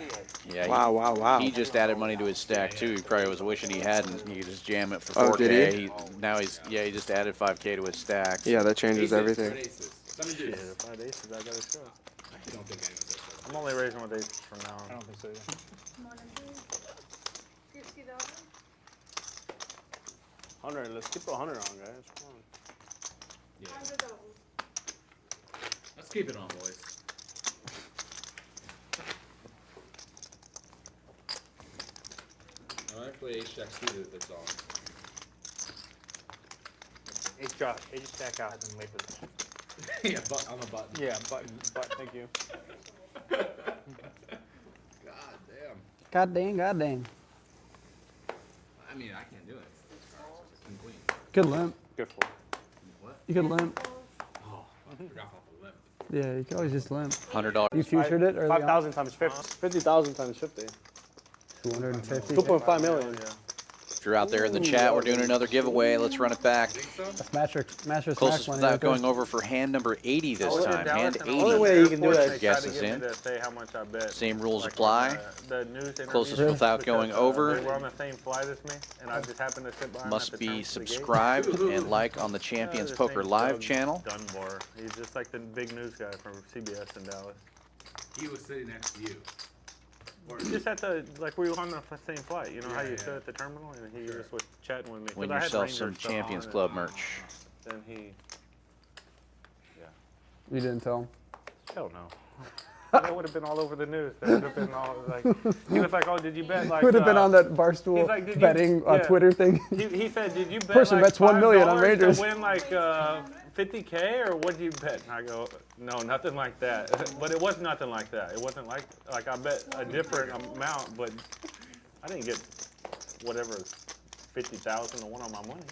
Yeah, Wow. He just added money to his stack too. He probably was wishing he hadn't. He could just jam it for 4K. Oh, did he? Now he just added 5K to his stack. Yeah, that changes everything. Shit, if I had aces, I gotta show. I don't think anyone's that. I'm only raising with aces from now on. I don't think so, yeah. $100. Let's keep the 100 on, guys. Come on. Yeah. Let's keep it on, boys. I like play ace jack suited if it's on. Ace drop, ace stack out and late position. Yeah, but on the button. Yeah, button, thank you. God damn. God dang. I mean, I can't do it. King queen. Good limp. Good for. What? You could limp. Oh, I forgot about the limp. Yeah, you could always just limp. $100. You futured it early 5,000 times 50. 50,000 times 50. 250. 2.5 million. If you're out there in the chat, we're doing another giveaway. Let's run it back. That's Master Closest Smash money without right there. going over for hand number 80 this time. Hand 80. Only way you can do that. Guesses in. Say how much I bet. Same rules Like apply. the news interviews, Closest without because, going over. They were on the same flight as me, and I just happened to sit by him Must at the be time for the gate. subscribed and like on the Champions His Poker name's Live Doug channel. Dunbar. He's just like the big news guy from CBS in Dallas. He was sitting next to you. Just at the, like we were on the same flight, you know how you sit at the terminal, and he just was chatting with me. 'Cause Win I had yourself Rangers some stuff Champions on, Club and merch. Then he, You didn't tell him. hell no. That would have been all over the news. That would have been all like, he was like, oh, did you bet like. Would have been on that he's Barstool like, "Did you-" betting on yeah. Twitter thing. He said, did you bet Person like bets $1 million on $5 Rangers. to win like 50K, or what did you bet? And I go, no, nothing like that. But it was nothing like that. It wasn't like I bet a different amount, but I didn't get whatever 50,000 to win on my money.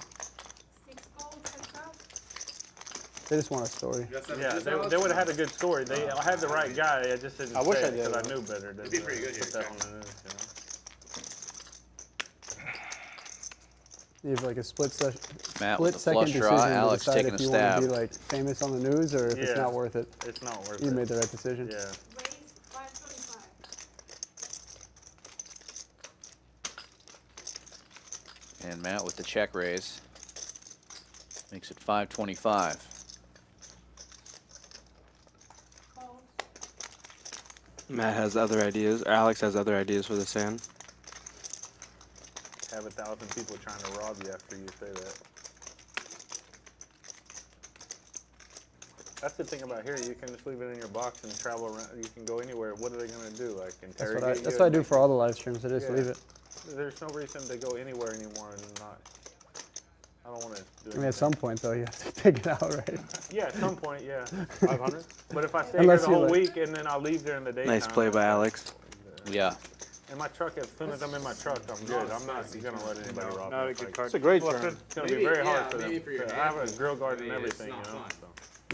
They just want a story. Yeah, they would have had a good story. I had the right guy. I just didn't I wish say I it because did. I knew better. Than It'd be pretty good here, put that on the news, You have like a split Matt with second the flush decision draw. to Alex decide taking if a you want to stab. be like famous on the news or if it's Yeah. not worth it. It's not worth You it. made the right decision. Yeah. And Matt with the check raise. Makes it 525. Matt has other ideas, or Alex has other ideas for this hand. Have 1,000 people trying to rob you after you say that. That's the thing about here. You can just leave it in your box and travel around. You can go anywhere. What are they going to do? Like interrogate you? That's what I do for all the live streams. I just Yeah. leave it. There's no reason to go anywhere anymore and not. I don't want to do I mean, at some point though, you have to take it out, right? Yeah, at some point, yeah. 500. But if I stay Unless here the you whole like- week and then I'll leave during the daytime. Nice play by Alex. Yeah. In my truck, as soon as I'm in my truck, I'm good. I'm not going to let anybody rob Not me. a good card. It's a great Well, turn. it's going to be Maybe- very hard yeah, for them. maybe for your I have a hand, grill guard and it's everything, you not know. fun. So.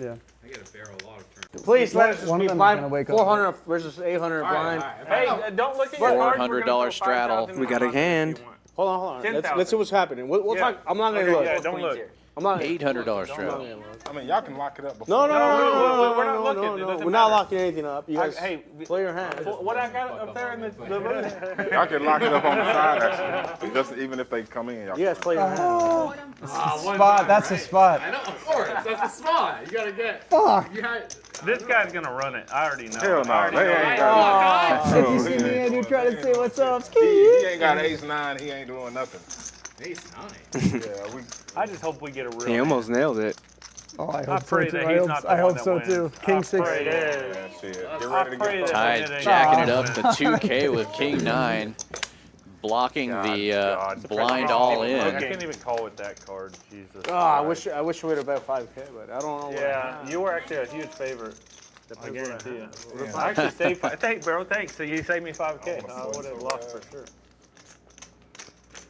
Yeah. I get a barrel a lot of turns. Please let us just One be of them is blind. gonna wake up. 400 versus 800 blind. Hey, don't look at your cards. We're gonna $400 throw straddle. 5,000 We got a in the hand. pocket if you want. Hold on. 10,000. Let's see what's happening. We'll Yeah. talk. I'm not gonna Okay, look. yeah, don't look. I'm not. $800 strap. I mean, y'all can lock it up. No, before. we're not looking. It doesn't We're not matter. locking anything up. You guys, Hey, play your hand. what I got up there in the booth? Y'all can lock it up on the side, actually. Just even if they come in, y'all. You guys play your hand. Spot. That's a spot. I know, of course. That's the spot. You gotta get. Fuck. You had, This guy's gonna run it. I already know. Hell no. I already They know. ain't got If you see me and you try to say what's up, he ain't got ace 9. He ain't doing nothing. ace 9. Yeah, I just hope we get a real. He almost nailed it. Oh, I I hope so pray too. that he's not the I one hope that so wins. too. King 6. Pray that. Yeah, shit. Get I ready to pray get that Ty it ain't jacking it the up one to that 2K with King 9, blocking the God. blind I all can't in. I can't even call with that card. Jesus. Oh, I wish we would have bet 5K, but I don't know. Yeah, you were actually a huge favorite. I guarantee you. I actually saved 5. Thanks, bro. Thanks. So you saved me 5K. I would have lost for sure.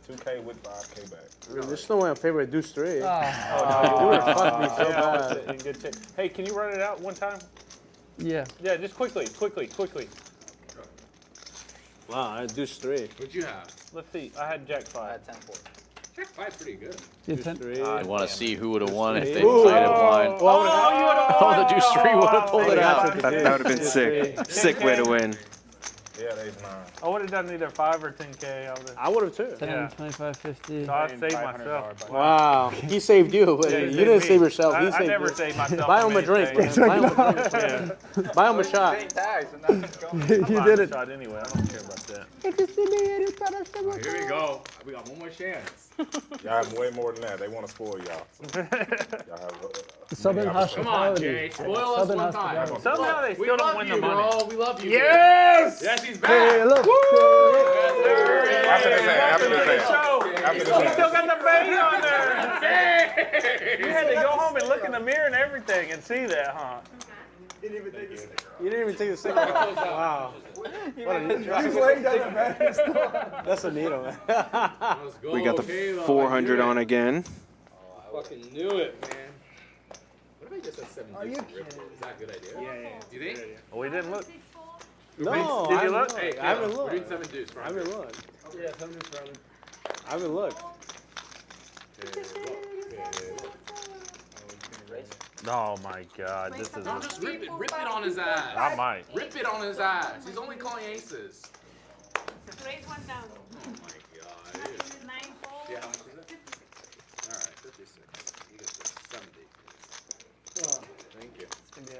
2K with 5K back. I mean, there's no way I'm favored Deuce 3. Oh, You no, would have fucked me so yeah, I was bad. in good shape. Hey, can you run it out one time? Yeah. Yeah, just quickly. Wow, I had Deuce 3. What'd you have? Let's see. I had Jack 5. I had 10-4. Jack 5 pretty good. Yeah, 10. I want to see who would have won if they Ooh. played it blind. Oh, the Deuce 3 would have pulled it out. That would have been sick. Sick way to win. Yeah, ace 9. I would have done either 5 or 10K. I would have too. 10, Yeah. 25, 50. So I saved myself. Wow, he saved you. Yeah, You he didn't saved save me. yourself. He I saved never you. saved myself. Buy from him a drink. anything. Buy him a drink. Buy him a shot. You did it. Shot anyway. I don't care about that. Here we go. We got one more chance. Y'all have way more than that. They want to spoil y'all. Y'all have Southern Come on, hospitality. Jay. Spoil us Southern one time. hospitality. Somehow they We still don't love win you, the money. bro. We love you. Yes! Yes, he's back. Hey, look. After this hand, after this hand. After this You hand. still got the bang on there. You had to go home and look in the mirror and everything and see that, huh? You didn't even take the second one. Wow. What a That's a needle, man. Let's go. We got the Caleb. 400 on again. I fucking knew it, man. What if I just said 7 deuce and rip it? Is that a good idea? Yeah. Do you think? Well, we didn't look. No, Did you look? Hey, I haven't Caleb, looked. We're doing 7 deuce. I haven't looked. Yeah, 7 deuce round. I haven't looked. Oh my God, this is. No, just rip it. Rip it on his ass. I might. Rip it on his ass. He's only calling aces. Raise 1,000. Oh my God. This is 9 fold. Yeah, how much is it? All right, 56. You get the 70. Thank you. It's gonna be a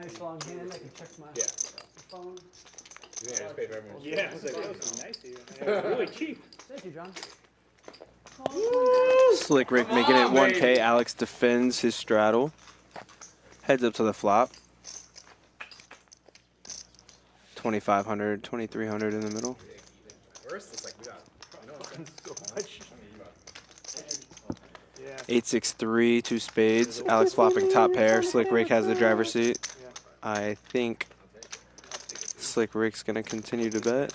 nice long hand. I can check my phone. Yeah, just paid for everyone. Yeah, I was like, that was nice of you. It's really cheap. Thank you, John. Slick Ric making it 1K. Alex defends his straddle. Heads up to the flop. 2,500, 2,300 in the middle. First, it's like we got. So much. 8-6-3, 2 spades. Alex flopping top pair. Slick Ric has the driver's seat. I think Slick Ric's gonna continue to bet.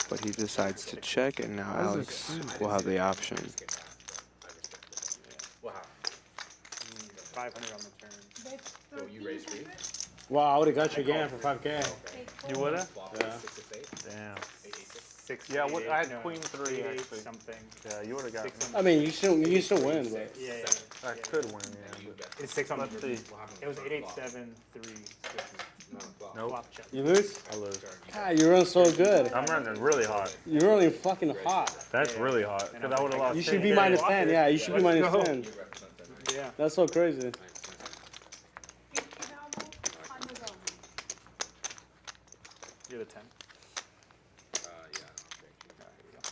But he decides to check, and now Alex will have the option. What happened? 500 on the turn. So you raised free? Wow, I would have got you again for 5K. You would have? Yeah. Damn. 6, Yeah, 8, what, 8, I had no, queen 3 8, 8 actually. something. Yeah, you would have got me. I mean, you still win, but Yeah, I could win, yeah. It's 6 on the Let's see. It was 8, 8, 7, 3, 6. Nope. Flop check. you lose? I lose. God, you run so good. I'm running really hot. You're running fucking hot. That's really hot. Because I would have lost. You should 10K. be minus 10. Yeah, you should be minus 10. Yeah. That's so crazy. You're the 10.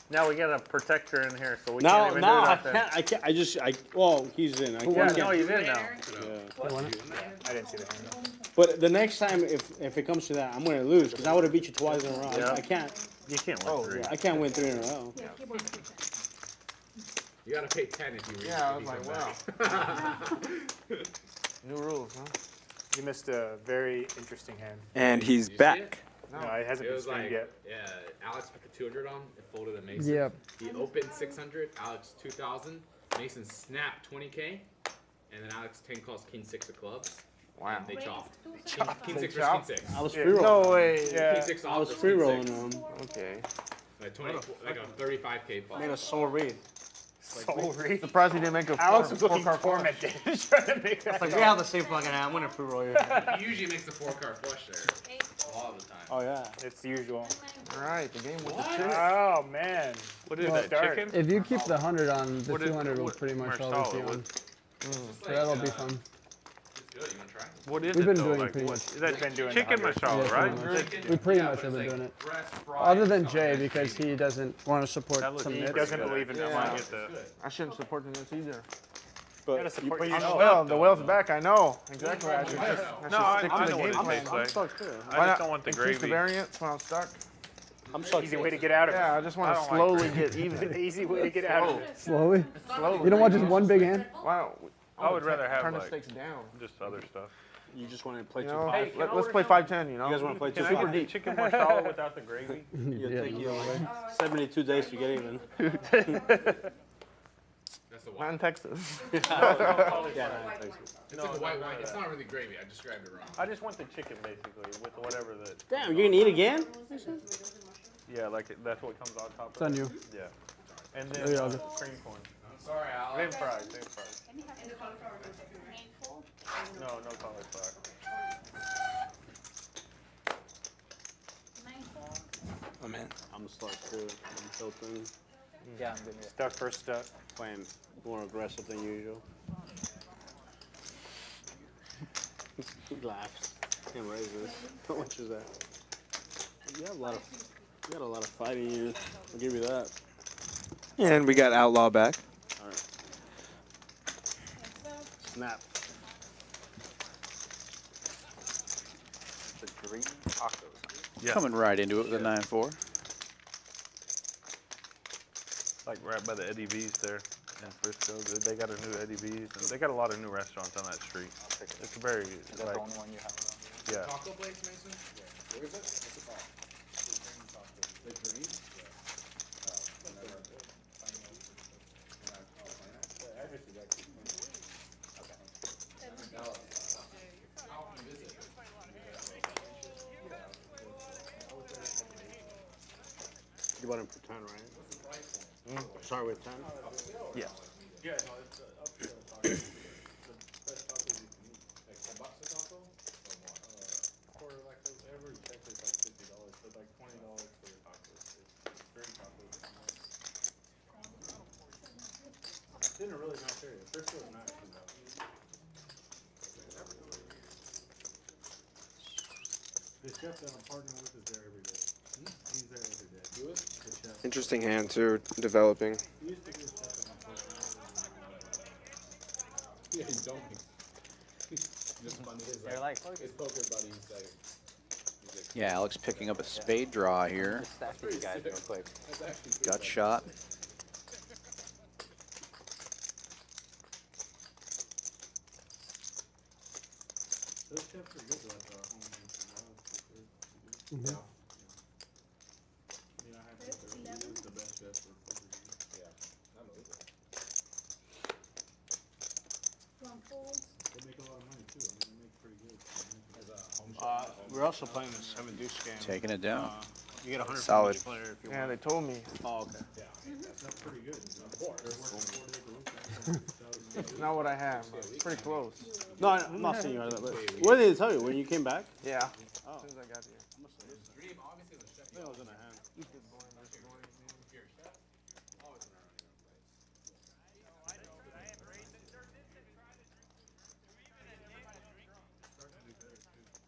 Now we got a protector in here, so we Now, can't even now do I that. can't. Well, he's in. I Yeah, can't. no, he's in now. Yeah. I didn't see the hand. But the next time, if it comes to that, I'm gonna lose because I would have beat you twice in a row. Yeah. I can't. You can't win 3. I can't win 3 in a row. You gotta pay 10 if you raise. Yeah, I was like, wow. New rules, huh? You missed a very interesting hand. And he's Did you see back. No, it hasn't It been was screened like, yet. yeah, Alex put the 200 on, it folded a Mason. Yep. He opened 600, Alex 2,000, Mason snapped 20K, and then Alex 10 calls King 6 of clubs. Wow. And they chopped. King 6 versus King 6. I was free rolling. No way. King Yeah. 6 I was off free versus rolling King 6. them. Okay. Like 20, like a 35K fall. Made a soul read. Soul read. Surprised he didn't make a Alex was looking four-card for flush. it. Trying to make that. Like, we have the same fucking hand. I'm winning free roll here. He usually makes the 4-card flush there a lot of the time. Oh, yeah. It's the usual. All right, the game with the What? chick. Oh man. What is Well, that, chicken? If you keep the 100 on, the What is- 200 will what- pretty much Marcel, always be what- on. So that'll be fun. Good, you want to try? What is We've it been though? doing it Like, pretty what, much. is that Been doing chicken 100. masala, Yeah, right? pretty much. We pretty much have been doing it. Other than Jay, because he doesn't want to support That looks some He nits. doesn't believe in I that. might get the. I shouldn't support the Nets either. You gotta support But yourself. well, the whale's back. I know exactly. I should just No, I stick know to the what game it plan. tastes like. I'm stuck too. I Why just not don't want the increase the gravy. variance when I'm stuck? I'm so easy way to get out of it. Yeah, I just want I to don't like slowly gravy. get even. Easy way to get out of it. Slowly? Slowly. You don't want just one big hand? Why don't I would rather have turn the like stakes down? just other stuff. You just want to play You 2 know, 5. let's play 5-10. You know, You guys want to play 2 Can I 5? get the chicken masala without the gravy? It'll Yeah. take you like 72 days to get even. That's the not white. in Texas. Yeah, It's like the white wine. It's not really gravy. I described it wrong. I just want the chicken basically with whatever the. Damn, you're gonna eat again? Yeah, like that's what comes on top. It's on you. Yeah. And There then you go. cream corn. I'm sorry, Al. Same fries, same fries. No, no cauliflower. I'm in. I'm stuck too. I'm tilting. Yeah, I'm good. Stuck first stuck. Playing more aggressive than usual. He laughs. Can't raise this. How much is that? You got a lot of fighting in you. I'll give you that. And we got Outlaw back. All right. Snap. The green tacos. Yeah. Coming right into it with a 9-4. Like right by the Eddie V's there in Frisco. They got a new Eddie V's, and they got a lot of new restaurants on that street. It's very Is that like the only one you have around? yeah. Taco place, Mason? Where is it? What's it called? The Dream? You bought him for 10, right? Start with 10? Yeah. Yeah, no, it's up to the best tacos you can eat. Like $10 a taco? For like every check is like $50, so like $20 for your tacos. It's great tacos. It's in a really nice area. First was nice. The chef that I'm partnering with is there every day. He's there every day. Who is? The chef. Interesting hand too, developing. He used to be a chef at my place. Yeah, he's don't. Just funny. They're like, His poker buddy, he's like, Yeah, Alex picking up a spade draw here. just stack these guys real quick. that's actually pretty Gut shot. Those chefs are good like our home Mhm. Yeah. I mean, I have the best chef for poker games. Yeah. They make a lot of money too. I mean, they make pretty good. As a home chef. We're also playing the 7 deuce game. Taking it down. You get 100 Solid. from each player if you Yeah, want. they told me. Oh, okay. Yeah. That's pretty good. Of course. They're working 4 days a week. It's not what I have. But it's pretty close. No, I'm not saying you are that, but what did they tell you when you came back? Yeah. Oh. As soon as I got here. Dream, obviously, the chef. I think I was in a hand.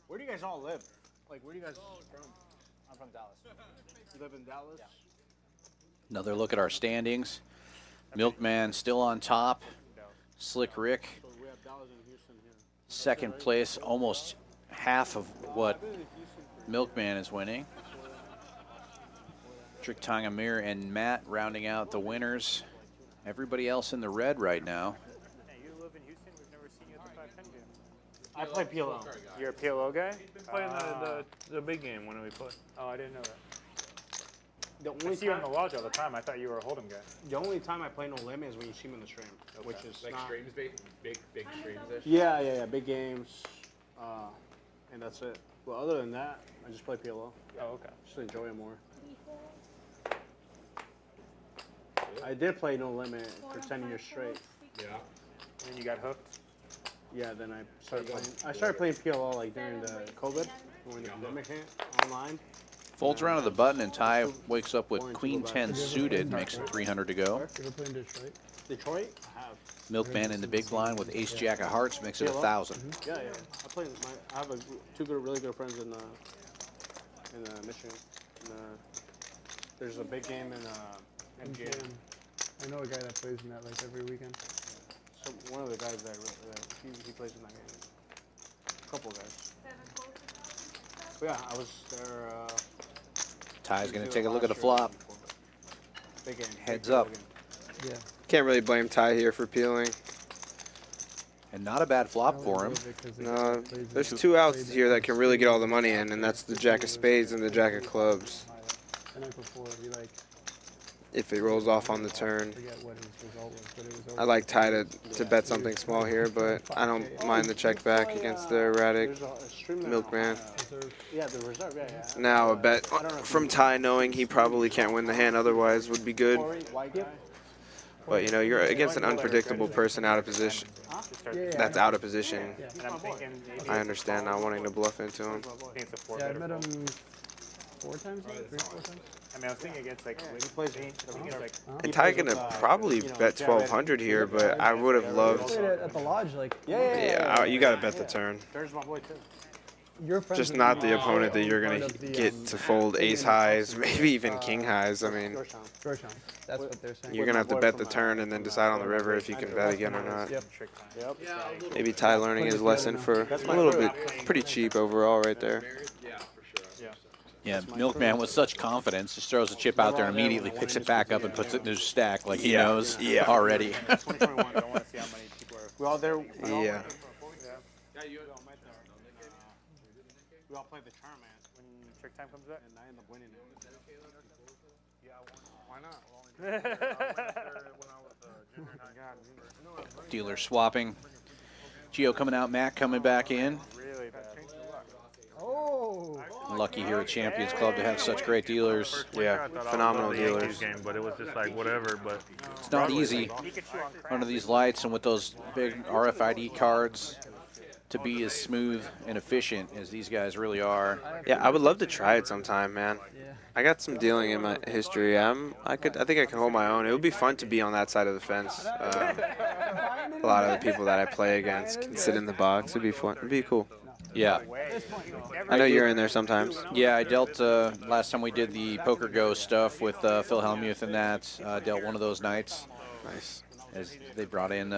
Where do you guys all live? Like, where do you guys from? I'm from Dallas. You live in Dallas? Another look at our standings. Milkman still on top. Slick Ric, So we have Dallas and Houston here. second place, almost half of what Milkman is winning. TrickTime, Amir, and Matt rounding out the winners. Everybody else in the red right now. Hey, you live in Houston? We've never seen you at the 510 game. I play PLO. You're a PLO guy? He's been playing the big game when we play. Oh, I didn't know that. The I only see you in time, the lodge all the time. I thought you were a Hold'em guy. the only time I play no limit is when you see me in the stream, which is Like not. streams, big streams. Yeah, big games, and that's it. Well, other than that, I just play PLO. Oh, okay. Just enjoy it more. I did play No Limit for 10 years straight. Yeah. And then you got hooked. Yeah, then I started playing PLO like during the COVID when the pandemic hit online. Folds around to the button, and Ty wakes up with Queen 10 suited, makes it 300 to go. You ever play in Detroit? Detroit? I have. Milkman in the big blind with Ace Jack of Hearts makes it 1,000. Yeah, yeah. I have really good friends in Michigan. There's a big game in MGM. I know a guy that plays in that like every weekend. So one of the guys that he plays in that game. A couple of guys. But yeah, I was there. Ty's going to take a look at the flop. Big game. Heads up. Yeah. Can't really blame Ty here for peeling. And not a bad flop for him. No, there's two outs here that can really get all the money in, and that's the Jack of Spades and the Jack of Clubs. The night before, he like. If it rolls off on the turn. I forget what his result was, but it was I like Ty to bet something small here, but I don't mind the check back against the erratic Milkman. Yeah, the reserve. Yeah. Now a bet from Ty knowing he probably can't win the hand otherwise would be good. But you know, you're against an unpredictable person out of position. That's out of position. I understand not wanting to bluff into him. Yeah, I met him 4 times, 3 or 4 times. I mean, I was thinking against like when he plays And Ty gonna probably bet 1,200 here, but I would have loved. At the lodge, like. Yeah, you gotta bet the turn. There's my boy too. Just not the opponent that you're gonna get to fold ace highs, maybe even king highs. I mean, Georgetown. That's what they're saying. you're gonna have to bet the turn and then decide on the river if you can bet again or not. Yep. Maybe Ty learning his lesson for a little bit, pretty cheap overall right there. Yeah, Milkman with such confidence just throws a chip out there and immediately picks it back up and puts it in his stack like he knows already. We all there. Yeah. We all played the tournament when TrickTime comes back. And I end up winning it. Yeah, why not? Dealer swapping. Gio coming out, Mac coming back in. Really bad. Oh. Lucky here at Champions Club to have such great dealers. Yeah, phenomenal dealers. Game, but it was just like whatever. But it's not easy under these lights and with those big RFID cards to be as smooth and efficient as these guys really are. Yeah, I would love to try it sometime, man. I got some dealing in my history. I think I can hold my own. It would be fun to be on that side of the fence. A lot of the people that I play against can sit in the box. It'd be fun. It'd be cool. Yeah. I know you're in there sometimes. Yeah, I dealt last time we did the Poker Go stuff with Phil Hellmuth and that. Dealt one of those nights. Nice. As they brought in.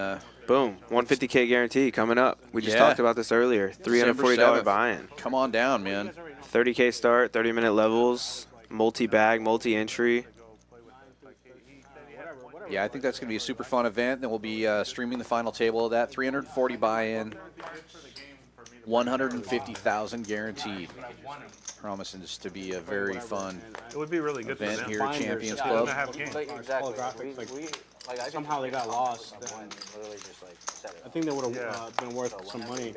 Boom, 150K guarantee coming up. We just talked about this earlier. $340 buy-in. Come on down, man. 30K start, 30-minute levels, multi-bag, multi-entry. Yeah, I think that's going to be a super fun event. Then we'll be streaming the final table of that. 340 buy-in, 150,000 guaranteed. Promising this to be a very fun it would be really good event for here at Champions Club. Exactly. Somehow they got lost. I think they would have been worth some money.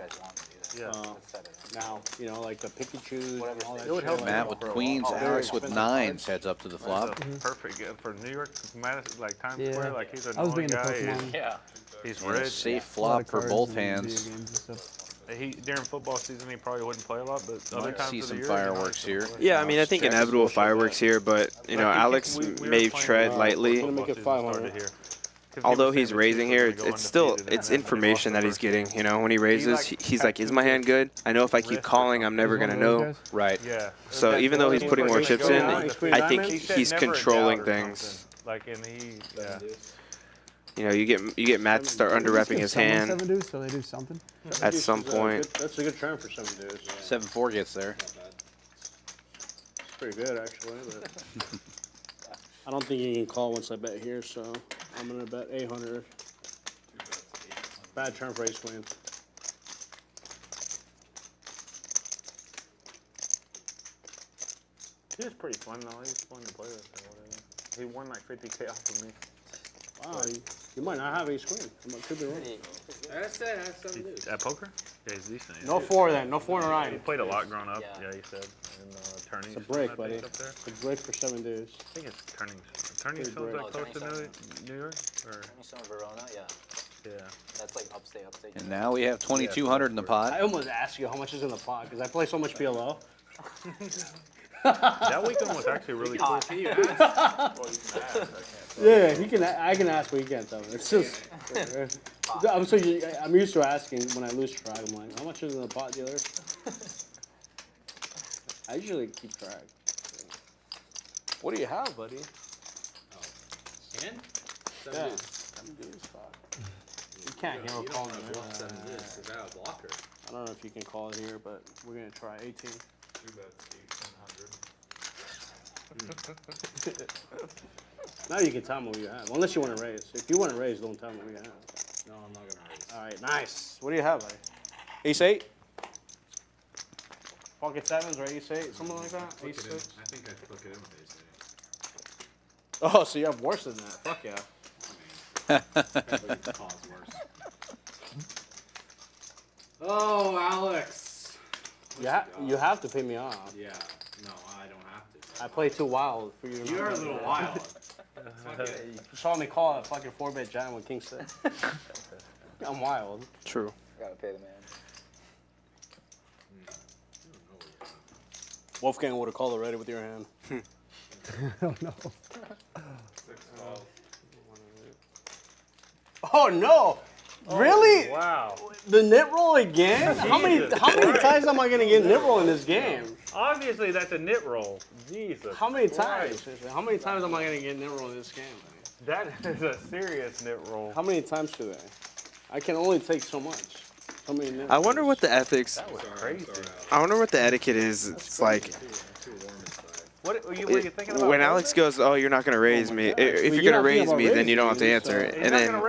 Now, you know, like the Pkwy and all that. It would help. Matt with queens, Alex with nines heads up to the flop. Perfect for New York, Madison, like Times Yeah. Square. Like he's a I was known being a guy. Pokemon. He's And a rich. safe flop for both hands. During football season, he probably wouldn't play a lot, but other Might times see of the some year, fireworks here. Yeah, I mean, I think inevitable fireworks here, but, you know, Alex may tread lightly. Although he's raising here, it's information that he's getting. You know, when he raises, he's like, is my hand good? I know if I keep calling, I'm never going to know. Right. Yeah. So even though he's putting more chips in, I think he's controlling things. Like, and he, yeah. You know, you get Matt to start under-repping his hand. 7 deuce, so they do something. At some point. That's a good turn for 7 deuce. 7-4 gets there. It's pretty good, actually. But I don't think you can call once I bet here, so I'm going to bet 800. Bad turn for ace queen. He was pretty fun, though. He's fun to play with or whatever. He won like 50K off of me. Wow, you might not have ace queen. I could be wrong. At poker? Yeah, he's decent. No 4 then. No 4 in a 9. He played a lot growing up. Yeah, he said. turning. It's a break, buddy. It's a break for 7 days. I think it's turning. Turning Big sounds break. like close to New York, or Some Verona, yeah. yeah. That's like upstate. And now we have 2,200 in the pot. I almost asked you how much is in the pot because I play so much PLO. That weekend was actually really cool. Yeah, he can. I can ask, but he can't tell me. It's just. I'm used to asking when I lose track. I'm like, how much is in the pot, dealer? I usually keep track. What do you have, buddy? Sand? Yeah. 7 days, fuck. You can't hear a call in there. I don't know if you can call it here, but we're gonna try 18. Now you can tell me what you have, unless you want to raise. If you want to raise, don't tell me what you have. No, I'm not gonna raise. All right, nice. What do you have, buddy? Ace 8? Pocket 7s or Ace 8, something like that? Ace 6? I think I took it in with Ace 8. Oh, so you have worse than that. Fuck yeah. Oh, Alex. You have to pay me off. Yeah. No, I don't have to. I play too wild for you to You're a little wild. You saw me call a fucking 4-bet jam with King 6. I'm wild. True. Gotta pay the man. Wolfgang would have called already with your hand. Oh no. Oh no! Really? Wow. The net roll again? How many times am I gonna get net roll in this game? Obviously, that's a nit roll. Jesus. How many Christ. times? How many times am I gonna get net roll in this game? That is a serious nit roll. How many times today? I can only take so much. How many net I wonder what the ethics. That was crazy. I wonder what the etiquette is. It's like What are you thinking about? when Alex goes, "Oh, you're not gonna raise me. If you're gonna raise me, then you don't have to answer." And then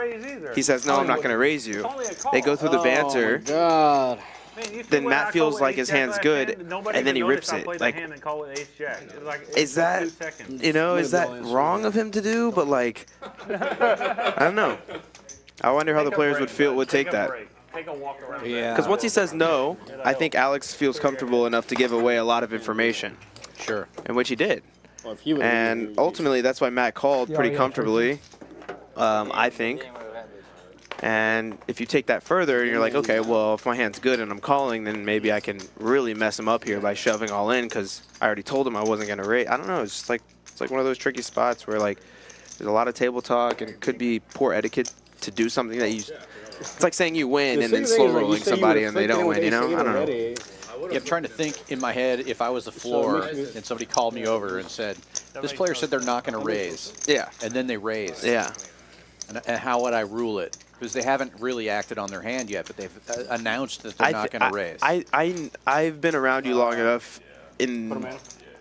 he says, "No, I'm not gonna raise you." They go through the banter. God. Then Matt feels like his hand's good, and then he rips it. Like, is that, you know, is that wrong of him to do? But like, I don't know. I wonder how the players would take that. Take a walk around. Yeah. Because once he says no, I think Alex feels comfortable enough to give away a lot of information. Sure. And which he did. And ultimately, that's why Matt called pretty comfortably, I think. And if you take that further, and you're like, okay, well, if my hand's good and I'm calling, then maybe I can really mess him up here by shoving all in because I already told him I wasn't going to raise. I don't know. It's like one of those tricky spots where like there's a lot of table talk and it could be poor etiquette to do something that you. It's like saying you win and then slow rolling somebody and they don't win. You know, I don't know. Yeah, I'm trying to think in my head if I was the floor and somebody called me over and said, this player said they're not going to raise. Yeah. And then they raise. Yeah. And how would I rule it? Because they haven't really acted on their hand yet, but they've announced that they're not going to raise. I've been around you long enough in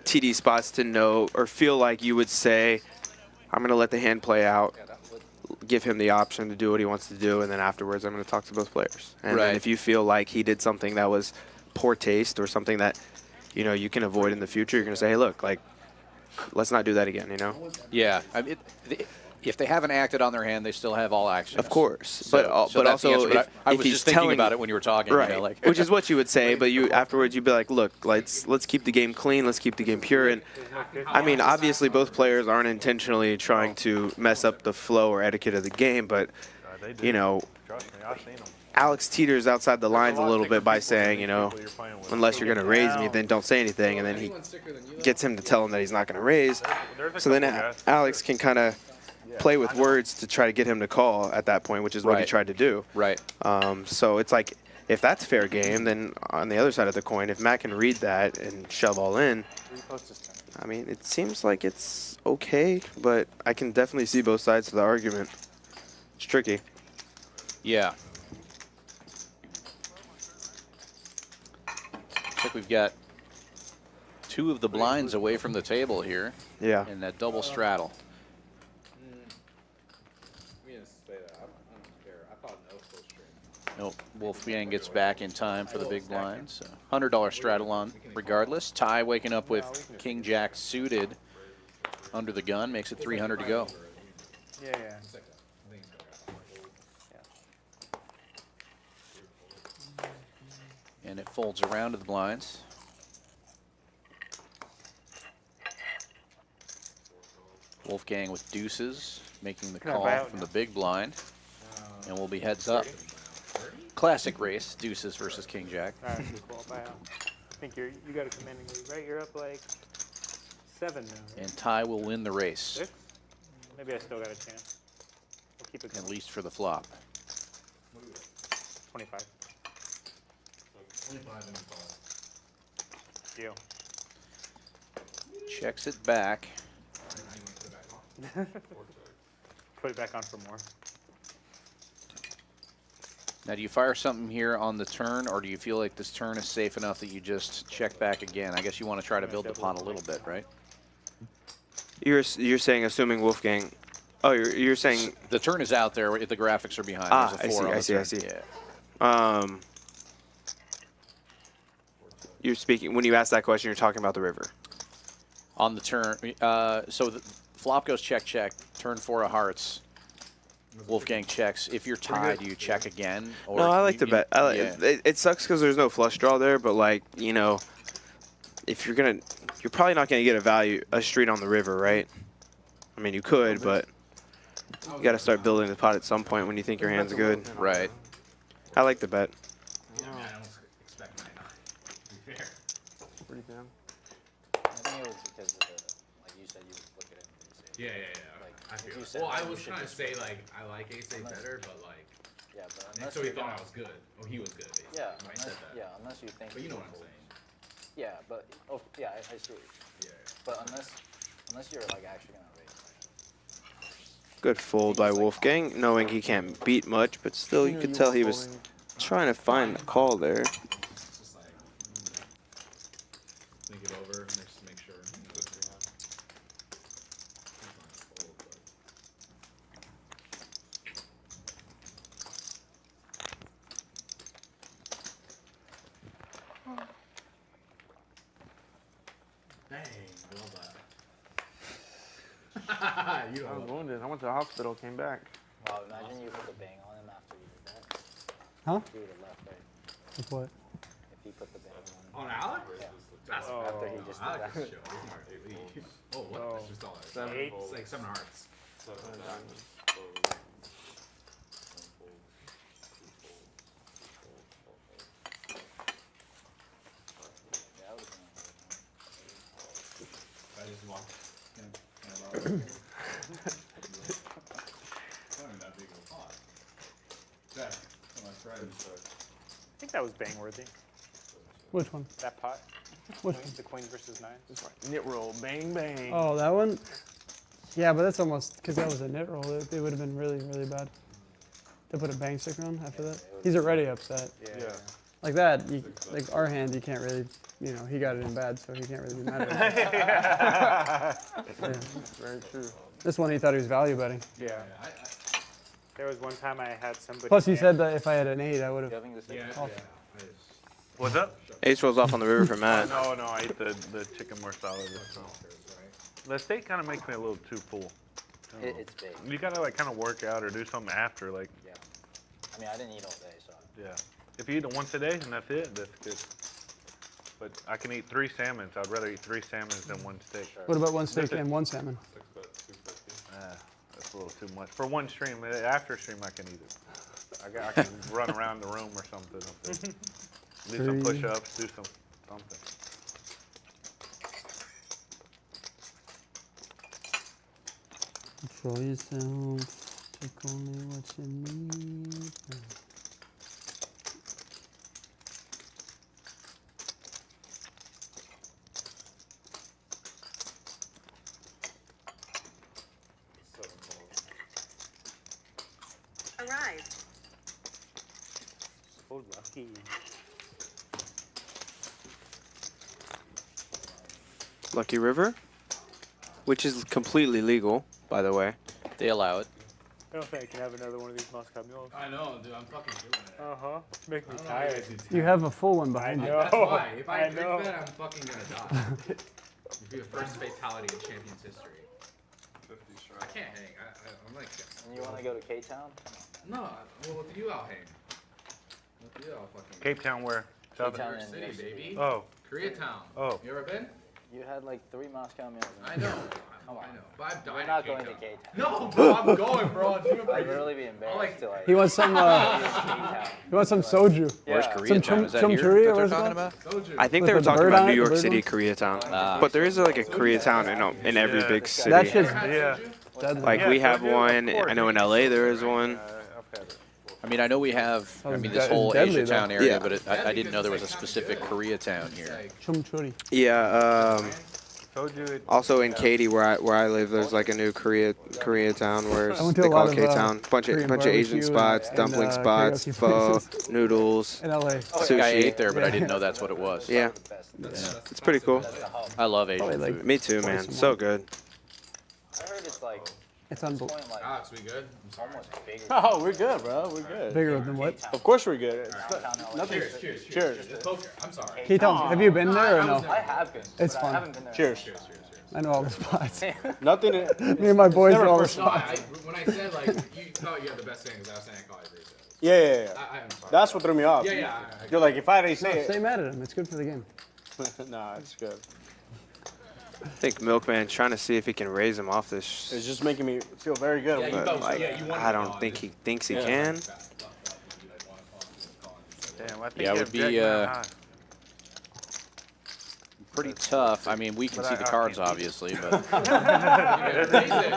TD spots to know or feel like you would say, I'm going to let the hand play out, give him the option to do what he wants to do, and then afterwards I'm going to talk to both players. And then if you feel like he did something that was poor taste or something that, you know, you can avoid in the future, you're going to say, hey, look, like, let's not do that again, you know? Yeah. I mean, if they haven't acted on their hand, they still have all actions. Of course, So but that's the also answer. But I if was he's just thinking telling about it when you were talking, right? you know, like Which is what you would say, but you afterwards you'd be like, look, let's keep the game clean, let's keep the game pure, and I mean, obviously both players aren't intentionally trying to mess up the flow or etiquette of the game, but you know, Alex teeters outside the lines a little bit by saying, you know, unless you're going to raise me, then don't say anything, and then he gets him to tell him that he's not going to raise. So then Alex can kind of play with words to try to get him to call at that point, which is what he tried to do. Right. So it's like, if that's fair game, then on the other side of the coin, if Matt can read that and shove all in, I mean, it seems like it's okay, but I can definitely see both sides of the argument. It's tricky. Yeah. Looks like we've got two of the blinds away from the table here. Yeah. In that double straddle. Nope. Wolfgang gets back in time for the big blind. So $100 straddle on regardless. Ty waking up with King Jack suited under the gun makes it 300 to go. Yeah. And it folds around to the blinds. Wolfgang with deuces, making the Can I call buy out from now? the big blind, and we'll be heads up. Classic race, deuces versus king jack. All right, cool. I'll buy out. I think you got a commanding lead, right? You're up like 7 now. Right? And Ty will win the race, 6? Maybe I still got a chance. We'll keep it going. at least for the flop. 25. 25 and 5. Deal. Checks it back. Put it back on for more. Now, do you fire something here on the turn, or do you feel like this turn is safe enough that you just check back again? I guess you want to try to build the pot a little bit, right? You're saying assuming Wolfgang. Oh, you're saying the turn is out there. The graphics are behind. Ah, There's a 4 on the I see. turn. Yeah. You're speaking when you ask that question. You're talking about the river. On the turn, so the flop goes check, turn 4 of hearts. Wolfgang checks. If you're tied, do you check again? Or No, I like to bet. It sucks because there's no flush draw there, but like, you know, if you're probably not gonna get a street on the river, right? I mean, you could, but you got to start building the pot at some point when you think your hand's good. Right. I like the bet. Yeah, I mean, I don't expect 9-9. To be fair. Pretty damn. I think it was because of like you said, you look at it and say. Yeah. Like, I if feel you it. said Well, that, I you was should trying to just say, put, like, I like ace-8 better, but, like... Yeah, but And unless so he you're thought gonna- I was good. Oh, he was good, basically. Yeah, when I unless, said that. yeah, unless you think. But you know you're what I'm full. saying. Yeah, but I see. Yeah. But unless you're like actually gonna raise. Good fold by Wolfgang, knowing he can't beat much, but still you could tell he was trying to find the call there. Just like, think it over, just make sure. Dang, I love that. You I was wounded. I went to the hospital, came back. Wow, imagine you put the bang on him after you did that. Huh? He would have left, right? With what? If he put the bang on. On Alec? Yeah. That's after he just did Alec that. is chill. He's smart. Oh, what? That's just all. Seven. It's like 7 hearts. Yeah, I would've I just walked. Not that big of a pot. Jack, on my friend. I think that was bang worthy. Which one? That pot. Which The queen versus 9. Knit roll, bang bang. Oh, that one? Yeah, but that's almost, because that was a knit roll. It would have been really, really bad to put a bang sticker on after that. He's already upset. Yeah. Like that, like our hand, you can't really, he got it in bad, so he can't really be mad at it. Yeah. Very true. This one, he thought he was value betting. Yeah. There was one time I had somebody. Plus, he said that if I had an 8, I would have. Yeah. What's up? Ace rolls off on the river for Matt. No, I ate the chicken marsala. The steak kind of makes me a little too full. It's big. You gotta like kind of work out or do something after, like. Yeah. I mean, I didn't eat all day, so. Yeah. If you eat it once a day and that's it, that's good. But I can eat 3 salmons. I'd rather eat 3 salmons than 1 steak. What about 1 steak and 1 salmon? That's a little too much. For 1 stream, after stream I can eat it. I can run around the room or something up there. Do some 3. push-ups, do something. Control yourself. Take only what you need. Arrived. So lucky. Lucky River, which is completely legal, by the way. They allow it. I don't think I can have another one of these Moscow mules. I know, dude. I'm fucking doing it. Uh-huh. Make me I don't know tired. how you guys do You have a full one behind I you. know. That's why. If I I drink know. that, I'm fucking gonna die. It'd be the first fatality in Champions history. I can't hang. I'm like. And you want to go to K-Town? No, well, with you I'll hang. With you I'll fucking. Cape Town where? Cape Town New York in City, Mexico. baby. Oh. Koreatown. Oh. You ever been? You had like 3 Moscow meals. I know. Come on. But I've died We're at not K-Town. going to K-Town. No, bro, I'm going, bro. I'd literally be embarrassed to like. He wants some. He wants some soju. Where's Yeah. Koreatown? Is that here chumchurri, that or they're what's it talking called? about? I think With they were the talking bird about on New it, the York bird City, one? Koreatown. But there is like a Koreatown in every big city. That shit's Like we have one. I know in LA there is one. I mean, I know we have. I mean, this It's whole deadly, Asia Town though. area, Yeah. but I didn't know there was a specific Koreatown here. Chumchurri. Yeah. Told you Also in Katy, where I live, there's like a new Koreatown where I went to they a call lot it of, K-Town. Bunch Korean of Asian barbecue spots, and, dumpling spots, karaoke pho, places. noodles, In LA. I think I ate sushi. there, but I didn't know that's what it was. Yeah, it's pretty cool. I love Asian Probably like food. Me too, man. So good. I heard it's like. It's unbelievable. Alex, we good? Almost bigger. Oh, we're good, bro. We're good. Bigger than what? Of course we're good. It's nothing. Cheers. Cheers. It's poker. I'm sorry. K-Town, have you been there or no? I have been. It's but fun. I haven't been there. Cheers. I know all the spots. Nothing. Me and my boys know all the first No, spots. when I said like you thought you had the best things, I was saying I call it great. Yeah. I'm sorry. That's what threw me off. Yeah. You're like, if I didn't No, say stay mad at him. It's good for the game. it. Nah, it's good. I think Milkman trying to see if he can raise him off this. It's just making me feel very good. Yeah, you But felt- like, yeah, you wanted I to don't call it. think he thinks he Yeah. can. Damn, I think Yeah, it you would have be Jack Nine high. pretty tough. I mean, we can But see I the cards, can't obviously, but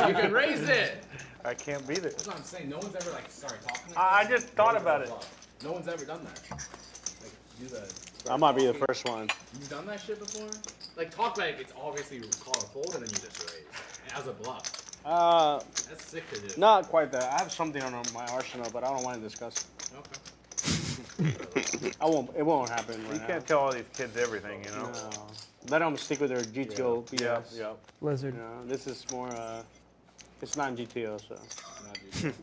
You can raise it. I can't beat it. That's what I'm saying. No one's ever like started talking. I just thought about it. No one's ever done that. Like do the. I might be the first one. You've done that shit before? Like talk like it's obviously call a fold and then you just raise. And as a bluff. That's sick to do. Not quite that. I have something on my arsenal, but I don't want to discuss it. Okay. I won't. It won't happen right You now. can't tell all these kids everything, you know. No. Let them stick with their GTO BS. Yeah. Lizard. You know, this is more. It's not GTO, so.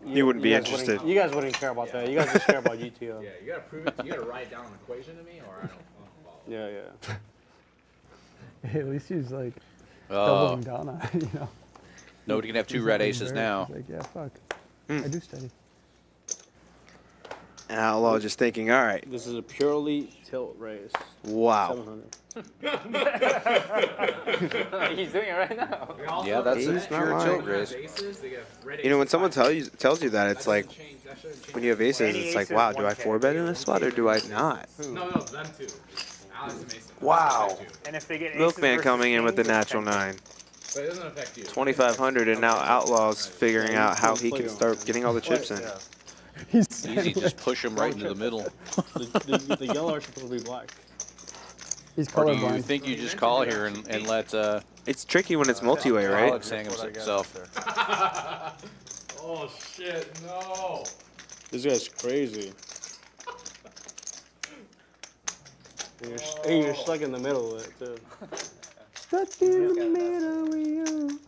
You wouldn't be guys interested. wouldn't- You guys wouldn't care about that. You guys just care about GTO. Yeah, you gotta prove it. You gotta write down an equation to me, or I don't follow. Yeah. Hey, at least he's like Oh. doubling down on it, you know. nobody can have two He's red not aces embarrassed. now. He's like, yeah, fuck. I do steady. And Outlaw just thinking, all right, This is a purely tilt race. wow. 700. He's doing it right now. Yeah, that's He's a not pure lying. tilt race. You know, when someone tells you that, it's like when you have aces, it's like, wow, do I 4-bet in this spot or do I not? No, them two. Alex and Mason. Wow. And if they get aces Milkman versus coming in with the kings, it's natural 10. 9. But it doesn't affect you. 2,500, and now Outlaw's figuring out how he can start getting all the chips in. He's Easy, just push him right into the middle. The yellow are supposed to be black. He's Or do you colorblind. think you just call here and let It's tricky when it's multi-way, right? Alex hang himself? Oh shit, no. This guy's crazy. And you're stuck in the middle of it, too. Stuck in the middle with you.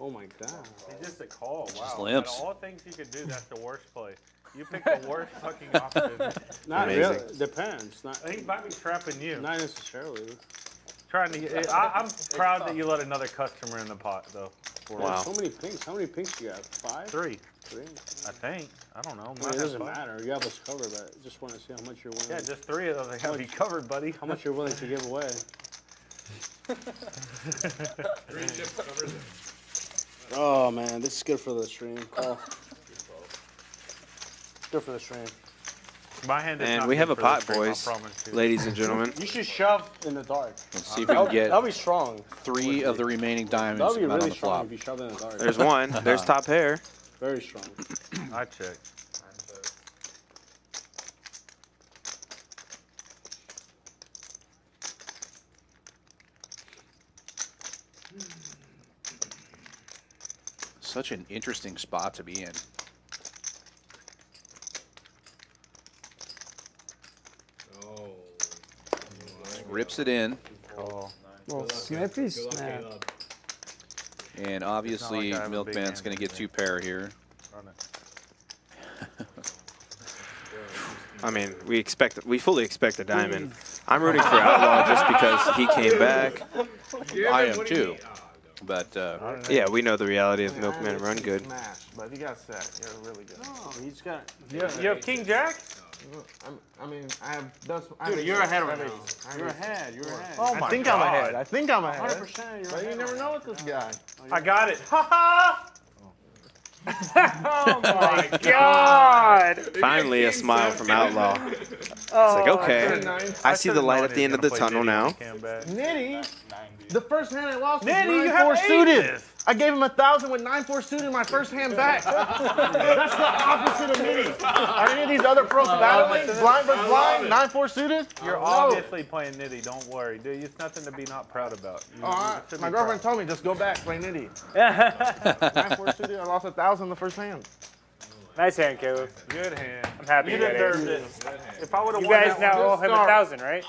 Oh my god. He's just a call. Wow. Just limps. Out of all things you could do, that's the worst play. You picked the worst fucking option. Not Amazing. really. Depends. Not, He might be trapping you. not necessarily. Trying to get, I'm proud that you let another customer in the pot, though. for Wow. us. So many pinks. How many pinks you got? 5? 3. 3. I think. I don't know. I mean, Might it have doesn't fun. matter. You have us covered, but I just want to see how much you're willing. Yeah, just 3 of them. They have you covered, buddy. How much you're willing to give away. 3 chips covers it. Oh man, this is good for the stream. Oh. Good for the stream. My hand is And not we good have a for the pot, stream, I boys, promise you. ladies and gentlemen. You should shove in the dark. Let's see if we can get That'll be strong. 3 of the remaining diamonds That'll be to come out on really the strong flop. if you shove in the dark. There's one. There's top pair. Very strong. I check. Such an interesting spot to be in. Oh. Rips it in. Oh. Well, Snippy snap. And obviously, like I have a big Milkman's hand going to in get 2 pair here. Run it. I mean, we fully expect a diamond. I'm rooting for Outlaw just because he came back. I am too. But Yeah, we know the reality of Milkman run good. Smash, but you got set. You're really good. Oh, he's got. You have King Jack? I mean, I have. That's. Dude, you're ahead right now. You're ahead. You're ahead. Oh my God. I'm ahead. I think I'm ahead. 100%. You're ahead. You never know with this guy. I got it. Ha ha! Oh my God! Finally, a smile from Outlaw. It's like, okay, I see the light at the end of the tunnel now. Nitty, the first hand I lost was Nitty, you 9-4 have suited. aces. I gave him 1,000 with 9-4 suited my first hand back. That's the opposite of Nitty. Are any of these other pros battling? Blind versus blind, 9-4 suited? You're obviously playing Nitty. Don't worry, dude. It's nothing to be not proud about. My girlfriend told me just go back, play Nitty. 9-4 suited, I lost 1,000 the first hand. Nice hand, Caleb. Good hand. I'm happy You you got deserved it. it. If I would have You won guys that now one, owe him 1,000, right?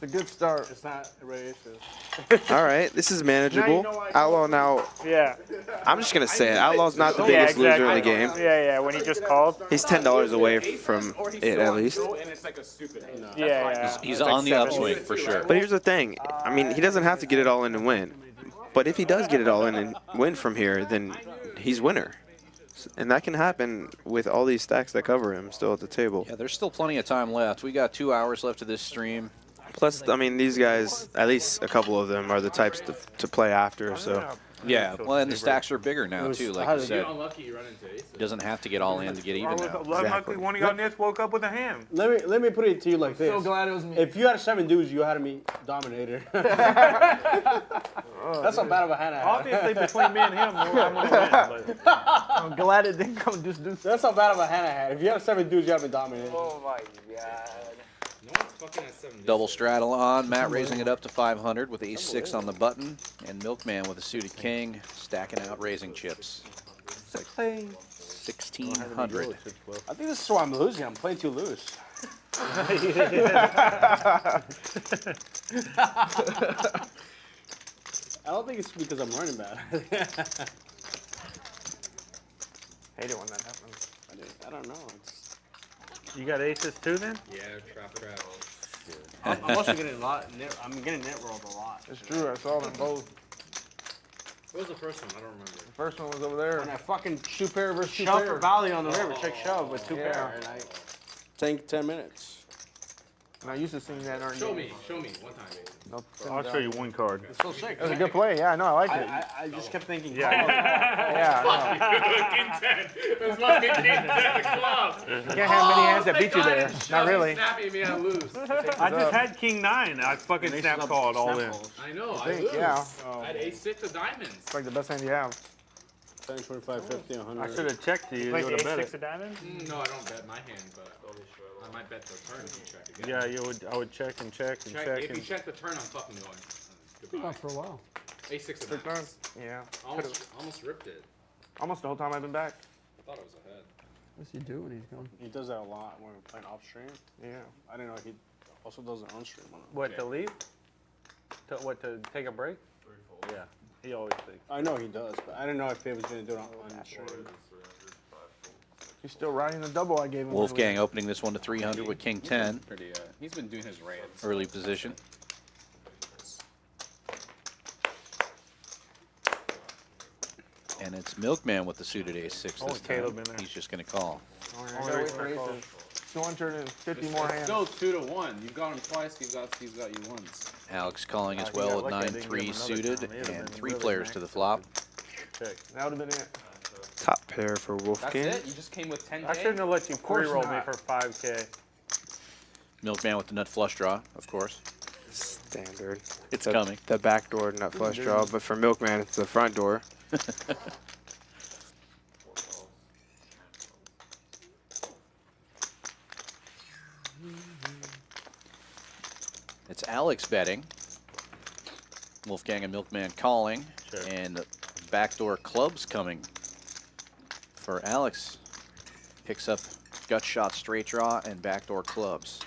It's a good start. It's not racist. All right, this is manageable. Outlaw now. Yeah. I'm just gonna say it. Outlaw's not the biggest loser in the game. Yeah, yeah. When he just called. He's $10 away from it at least. Yeah. He's It's on like the 7. upswing for sure. But here's the thing. I mean, he doesn't have to get it all in and win. But if he does get it all in and win from here, then he's winner. And that can happen with all these stacks that cover him still at the table. Yeah, there's still plenty of time left. We got 2 hours left of this stream. Plus, I mean, these guys, at least a couple of them, are the types to play after. So Yeah, well, and the stacks are bigger now too. Like you said, unlucky you run into aces. he doesn't have to get all in to get even now. Luckily, one of y'all nits woke up with a hand. Let me put it to you like this. So glad it was me. If you had 7 dudes, you had me dominator. That's how bad of a hand I had. Obviously, between me and him, I'm gonna win. But I'm glad it didn't come just do. That's how bad of a hand I had. If you had 7 dudes, you had me dominator. Oh my God. No one's fucking at 7. Double straddle on. Matt raising it up to 500 with ace-6 on the button, and Milkman with a suited king, stacking out raising chips. 1,600. I think this is why I'm losing. I'm playing too loose. I don't think it's because I'm running bad. hate it when that happens. I don't know. It's, You got aces too, then? Yeah, trap. I'm also getting a lot. I'm getting net rolled a lot. It's true. I saw them both. What was the first one? I don't remember. The first one was over there. When I fucking shoe pair versus shoe Shove pair. for Valley on the river. Check shove with 2 Yeah. pair. And I take 10 minutes. And I used to sing that in our Show game. me one time. No, I'll show you one card. It's so sick. That was a good play. Yeah, I know. I like it. I just kept thinking. Yeah. Yeah. This must be King 10 club. You can't have many hands that beat you there. Not really. Snapping me, I lose. I just had King 9. I fucking snap called all in. I know, I think, lose. yeah. I had ace-6 of diamonds. It's like the best hand you have. 10, 25, 50, 100. I should have checked to you. You Like would the have bet ace-6 it. of diamonds? No, I don't bet my hand, but I might bet the turn if you check again. Yeah, you would. I would check and check and check. If you and check the turn, I'm fucking going. Goodbye. Not for a while. Ace-6 of Six diamonds. nine? Yeah. Almost ripped it. Almost the whole time I've been back. I thought I was ahead. What's he do when he's gone? He does that a lot when we're playing off stream. Yeah. I didn't know he also does it on stream. What, to leave? To take a break? Yeah. He always thinks. I know he does, but I didn't know if he was going to do it on stream. He's still riding the double I gave him. Wolfgang opening this one to 300 with king 10. Pretty, he's been doing his rants. Early position. And it's Milkman with the suited ace-6 Oh, this Caleb time. in there. He's just going to call. Oh, wait for aces. 250 more hands. Still 2-1. You've got him twice. He's got you once. Alex calling as he well got with lucky I didn't give him 9-3 another suited time. He would've and been 3 really players nice. to the flop. Check. That would have been it. Top pair for Wolfgang. That's it? You just came with 10K? I shouldn't have let you course pre-roll me not. for 5K. Milkman with the nut flush draw, of course. Standard. It's the, coming. The back door, not flush draw, but for Milkman, it's the front door. It's Alex betting. Wolfgang and Milkman calling. Sure. And backdoor clubs coming. For Alex, picks up gut shot straight draw and backdoor clubs.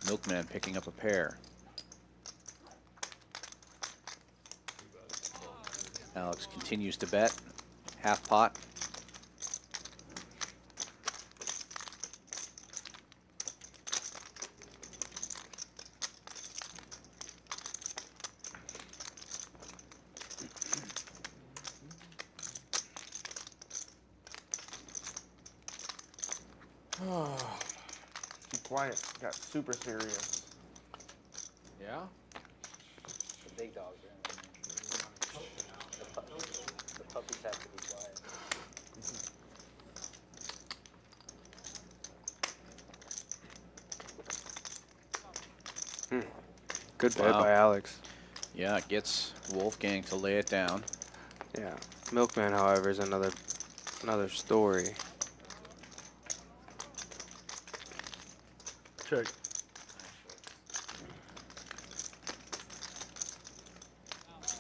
Milkman picking up a pair. Alex continues to bet. Half pot. Keep quiet. Got super serious. Yeah? The big dogs are in there. The puppies have to be quiet. Good bet by Alex. Yeah, it gets Wolfgang to lay it down. Yeah. Milkman, however, is another story. Check.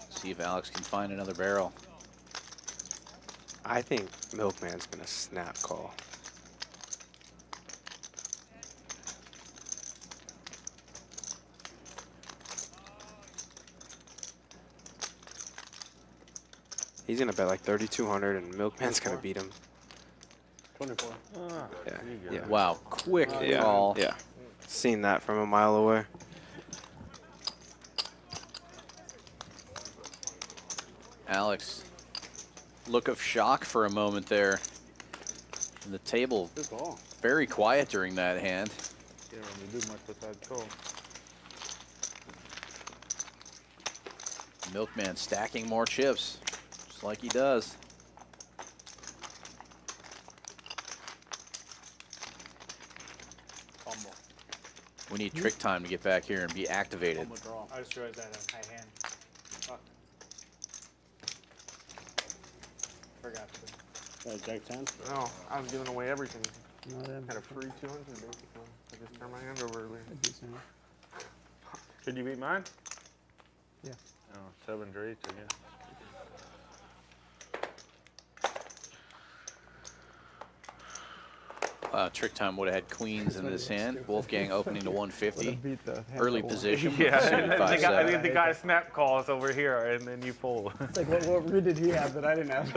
See if Alex can find another barrel. I think Milkman's going to snap call. He's going to bet like 3,200 and Milkman's going to beat him. 24. Yeah. Wow, quick call. Yeah. Seen that from a mile away. Alex, look of shock for a moment there. And the table very quiet during that hand. Can't really do much with that call. Milkman stacking more chips, just like he does. We need trick time to get back here and be activated. I just realized that a high hand. Fuck. Forgot to. Jack 10? No, I was giving away everything. No, I Had a free 200 basically. I just turned my hand over earlier. Decent. Could you beat mine? Yeah. Oh, 7 or 8, yeah. Trick time would have had queens in his hand. Wolfgang opening to 150. Early position. Yeah, suited I think 5-7. the guy snap calls over here, and then you fold. It's like, what read did he have that I didn't have?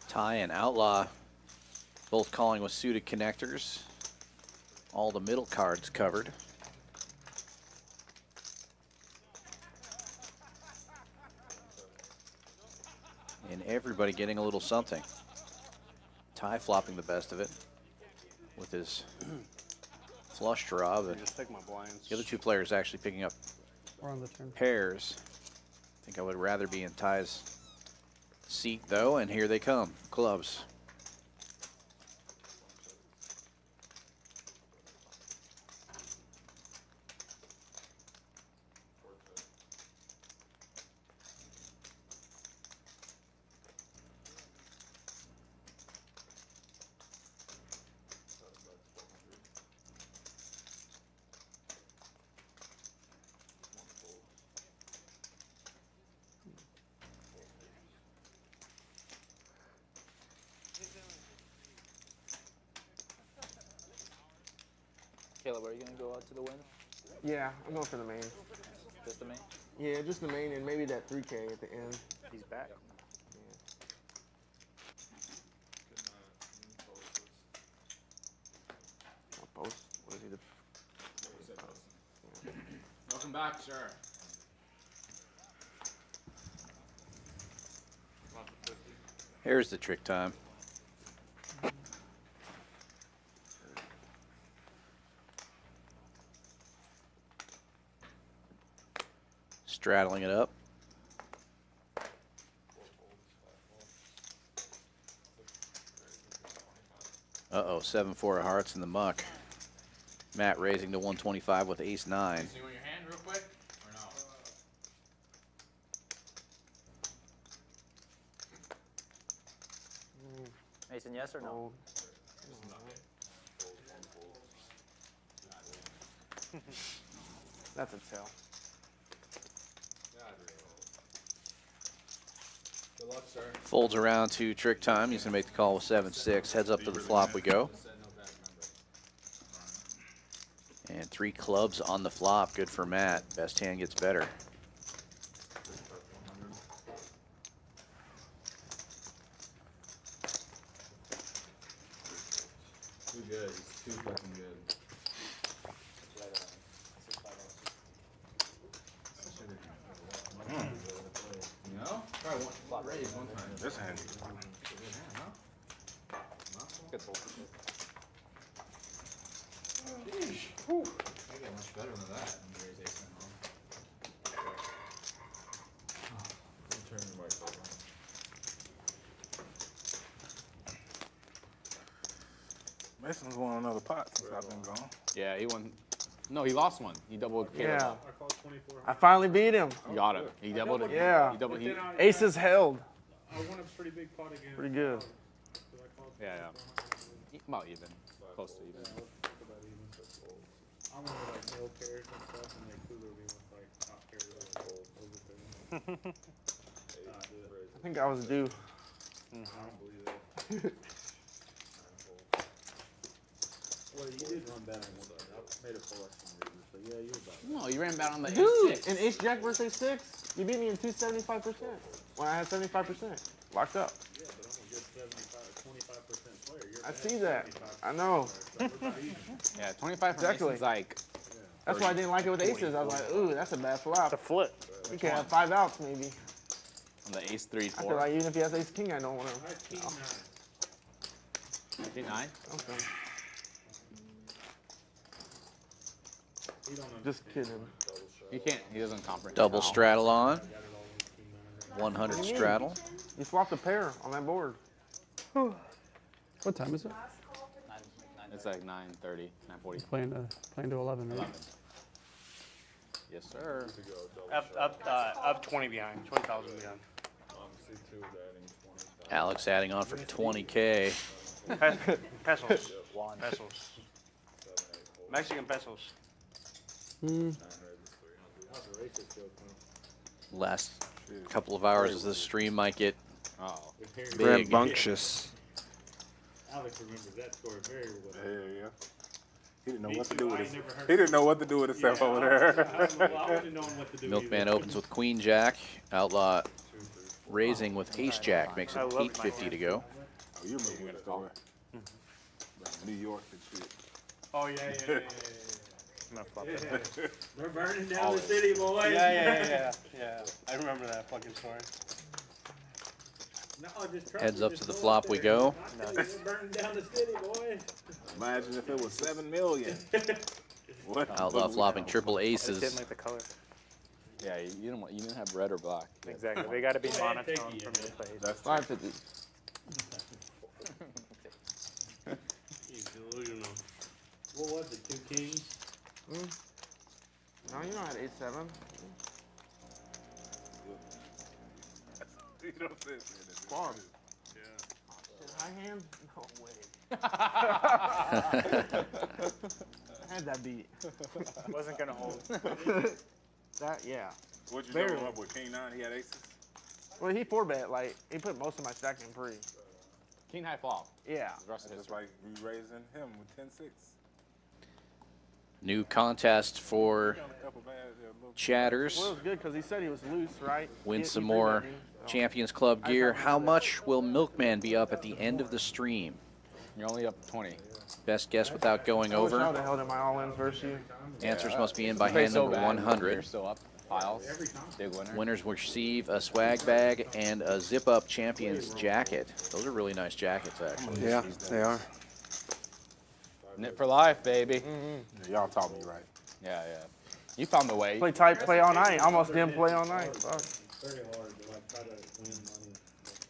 Ty and Outlaw both calling with suited connectors. All the middle cards covered. And everybody getting a little something. Ty flopping the best of it with his flush draw. But Just take my blinds. the other two players actually picking up We're on the turn. pairs. I think I would rather be in Ty's seat though, and here they come, clubs. Caleb, are you gonna go out to the win? Yeah, I'm going for the main. Just the main? Yeah, just the main, and maybe that 3K at the end. He's back. Both. What is he? Welcome back, sir. Here's the trick time. Straddling it up. Uh-oh, 7-4 of hearts in the muck. Matt raising to 125 with ace-9. See your hand real quick, or no? Mason, yes or no? That's a tell. Good luck, sir. Folds around to trick time. He's going to make the call with 7-6. Heads up to the flop we go. And 3 clubs on the flop. Good for Matt. Best hand gets better. Too good. He's too fucking good. This hand. Mason's won another pot since I've been gone. Yeah, he won. No, he lost one. He doubled. Yeah. I finally beat him. You got him. He doubled it. Yeah. He doubled. Aces held. I won a pretty big pot again. Pretty good. Yeah. About even. Close to even. I won like middle pairs and stuff, and they cooler me with like top pairs over there. I think I was due. I don't believe that. Well, you did run bad on one side. I made a full some reasons, but yeah, you were bad. No, you ran bad on the Dude, ace in Ace Jack versus 6, you beat me in 275% when I had 75%. Locked up. Yeah, but I'm a good 25% player. You're I bad see that. 75%. I know. Yeah, 25 Exactly. is like. That's why I didn't like it with aces. I was like, ooh, that's a bad flop. It's a flip. You can have 5 outs maybe. On the ace 3, 4. I feel like even if he has ace king, I don't want to. King 9? Okay. Just kidding. He can't. He doesn't comprehend. Double how. straddle on. 100 straddle. You flopped a pair on that board. What time is it? It's like 9:30, 9:40. Playing to 11, right? 11. Yes, sir. Up 20 behind, 20,000 behind. Alex adding on for 20K. Pesos. Pesos. Mexican pesos. Last couple of hours of this stream might get big. Rambunctious. Alex remembers that score very well. Hell yeah. He didn't know what to do with his. He didn't know what to do with himself over there. I wouldn't know what to do. Milkman opens with Queen Jack. Outlaw raising with Ace Jack makes it 850 to go. Oh, you're moving it over. New York and shit. Oh yeah. Yeah. We're burning down the city, boys. Yeah. I remember that fucking story. No, just trust Heads me, up just to the go flop up we there. go. We're burning down the city, boys. Imagine if it was 7 million. What? Outlaw flopping triple Didn't aces. like the color. Yeah, you didn't have red or black. Exactly. They got to be monotone for me to play. That's 550. He's delusional. What was it? 2 kings? No, you know I had 8-7. You don't say it. Farm. Yeah. Shit, high hand? No way. I had that beat. Wasn't gonna hold. That, yeah. What'd you Very do up with King 9? He had aces? Well, he 4-bet. Like, he put most of my stack in pre. King high flop. Yeah. The rest of Just history. like you raising him with 10-6. New contest for chatters. Well, it was good because he said he was loose, right? Win He some 3-bet more me, so. Champions Club gear. How much will Milkman be up at the end of the stream? You're only up 20. Best guess without going I wish I would over. have held in my all-ins versus you. Answers must be in by You play hand so number bad, 100. You're still up. Piles. Big winner. Winners will receive a swag bag and a zip-up Champions jacket. Those are really nice jackets, actually. Yeah, they are. Knit for life, baby. Yeah, y'all taught me right. Yeah. You found the way. Play tight, play all night. Almost didn't play all night. Fuck. It's very hard to like try to win money.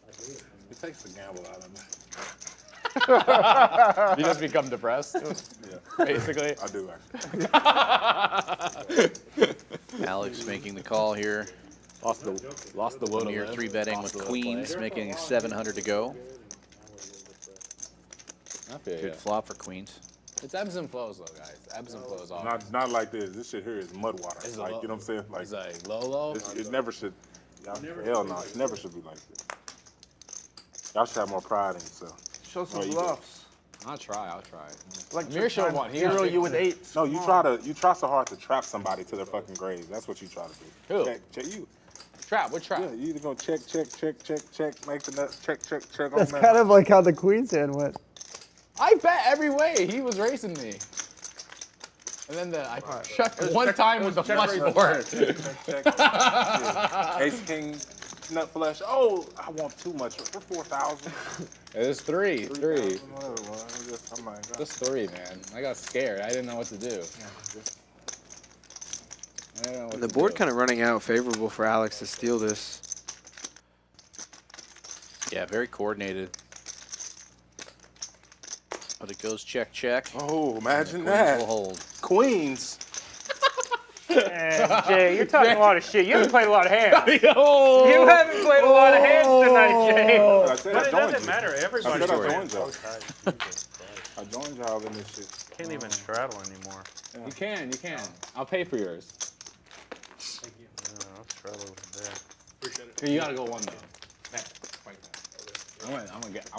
I do it. It takes the gamble out of me. You just become depressed. Yeah. Basically. I do actually. Alex making the call here. Lost the will to Near live. 3-betting Lost with the will to play. queens, making 700 to go. I feel Good ya. flop for queens. It's ebbs and flows, though, guys. Ebbs and flows. All. Not like this. This shit here is mud water. It's Like, low. you know what I'm saying? Like, It's like low. it never should. Hell no, it never should be like this. Y'all should have more pride in yourself. Show some Oh, you bluffs. I'll try. Like Mir showed one. He hero was- you with 8s. No, you try so hard to trap somebody to their fucking grave. That's what you try to do. Who? Check you. Trap. What trap? Yeah, you either gonna check, make the nuts, check on That's that. kind of like how the Queen's hand went. I bet every way he was racing me. And then I checked one time with the flush board. Check. Yeah. Ace King nut flesh. Oh, I want too much. For 4,000. There's three. I'm like, Just three, man. I got scared. I didn't know what to do. And the board kind of running out favorable for Alex to steal this. Yeah, very coordinated. But it goes check, check. Oh, imagine And the that. Queens will hold. Queens. And Jay, you're talking a lot of shit. You haven't played a lot of hands. Oh. You haven't played a lot of hands tonight, Jay. I said But I it joined doesn't you. matter. I Everybody. said I joined y'all. I joined y'all in this shit. Can't even straddle anymore. You can. I'll pay for yours. No, I'll straddle with that. Appreciate it. Here, you gotta go one though. I'm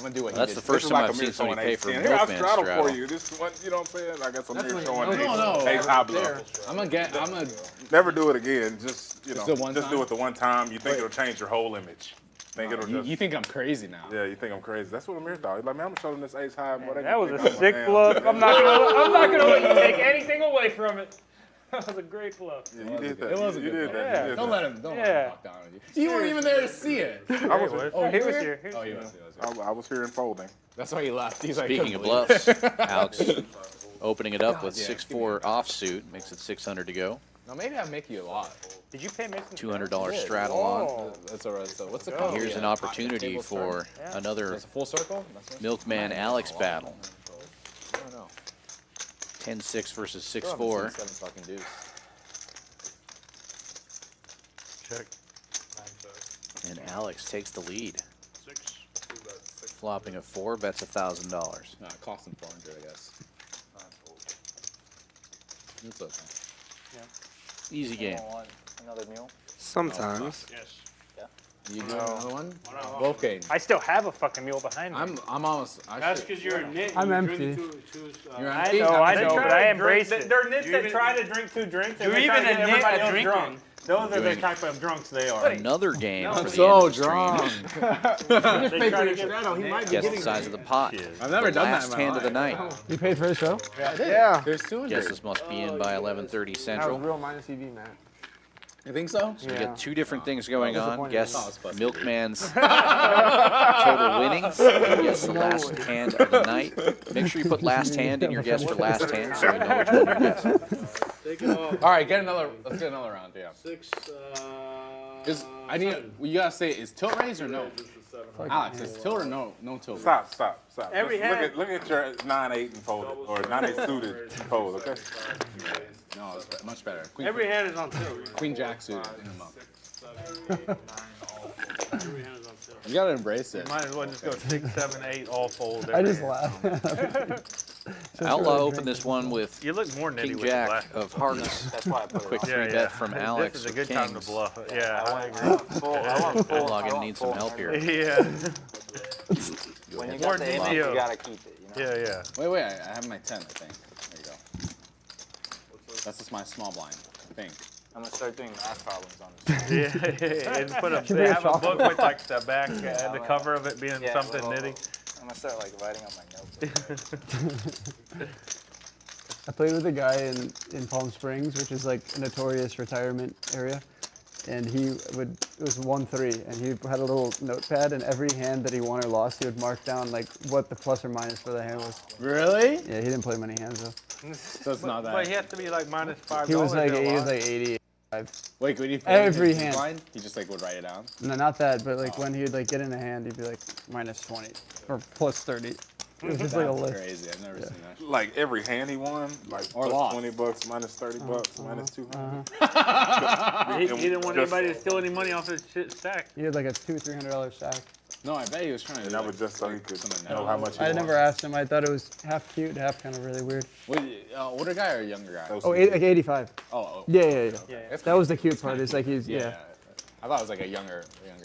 gonna do what That's he the did. first time I've seen somebody pay for a Here, I'll Milkman straddle for straddle. you. This is what, you know what I'm saying? I got some That's here what- showing no, ace high bluff. there. I'm gonna. Never do it again. Just, Just the one just time? do it the one time. You think it'll change your whole image. Think it'll just, You think I'm crazy now? yeah, you think I'm crazy. That's what Amir thought. He's like, man, I'm gonna show them this ace high. Boy, That was a sick bluff. I'm not gonna let you take anything away from it. That was a great bluff. Yeah, you did that. It was a You good did one. that. You did Don't that. let him talk down on you. You weren't even there to see it. I was here. Oh, He you was were? here. Oh, he was. I was here and folding. That's why he left. He's like, Speaking of couldn't believe bluffs, it. Alex opening it up with Yeah, 6-4 offsuit makes it 600 to go. No, maybe I make you a lot. Did you pay Mason? $200 Yeah. straddle on. That's all right. So what's the Go. Here's an opportunity for another It's a full circle. Milkman Alex battle. I don't know. 10-6 versus Still 6-4. haven't seen 7 fucking deuce. Check. And Alex takes the lead. Flopping a 4, bets $1,000. No, it cost him 400, I guess. It's okay. Easy game. Another mule? Sometimes. Yes. You do another one? Wolfgang. I still have a fucking mule behind me. I'm almost. That's because you're a nit. I'm you empty. drink You're I empty? know, but I embrace it. They're nits You that even- try to drink 2 drinks and You're they try to even get a nit everybody at else drinking. drunk. Those are the Doing type of drunks they are. Another game. No, for the so end of the stream. drunk. They try to get Guess the size of the pot. I've never The done that last in my hand of the life. night. You paid for the show? Yeah. There's 200. Guesses must be in by 11:30 That was Central. real minus EV, Matt. You think so? So we got 2 different things going on. disappointed. Guess Milkman's total winnings. And guess the last hand of the night. Make sure you put last hand in your guess for last hand so we know which one you're guessing. Take it off. All right, let's get another round, yeah. 6, I need. You gotta say, is tilt raise or no? This is 700. Alex, is tilt or no tilt? Stop. Every Just hand. look at your 9-8 and fold it, or 9-8 suited and fold, okay? No, it's much better. Every hand is on tilt. Queen Jack suited in the mouth. 7, 8, 9, all. Every hand is on tilt. You gotta embrace it. Might as well just go 6, 7, 8, all fold. I every just hand. laughed. Outlaw opened this one with You look more nitty King with the Jack black. of hearts. That's why I put it Quick on. 3 bet from Alex This is a with good time to kings. bluff. Yeah, I agree. I want full. Outlaw gonna need some help here. Yeah. When you More got the ace, Neo. you gotta keep it. You know? Yeah. Wait, I have my 10, I think. There you go. That's just my small blind, I think. I'm gonna start doing math problems on this. Yeah. And put Can they we have a chalk book it? with like the back, the cover of it being Yeah, something little- nitty. I'm gonna start like writing on my notebook. I played with a guy in Palm Springs, which is like a notorious retirement area. And it was 1-3, and he had a little notepad, and every hand that he won or lost, he would mark down like what the plus or minus for the hand was. Really? Yeah, he didn't play many hands though. So it's not that. But he has to be like minus $5. He was like a lot. 80, 85. Wait, could he play Every his hand. blind? He just like would write it down? No, not that, but like when he'd like get in a hand, he'd be like minus 20 or plus 30. It was just like a That's list. crazy. I've never seen that. Like every hand he won, like Or plus lost. $20, minus $30, minus 200. He didn't want anybody to steal any money off his shit stack. He had like a $200-300 stack. No, I bet he was trying to. And that was just so he could know how much he I won. never asked him. I thought it was half cute, half kind of really weird. Wait, older guy or younger guy? Oh, like 85. Oh. Yeah. That's That was the cute part. It's like he's Yeah. I thought it was like a younger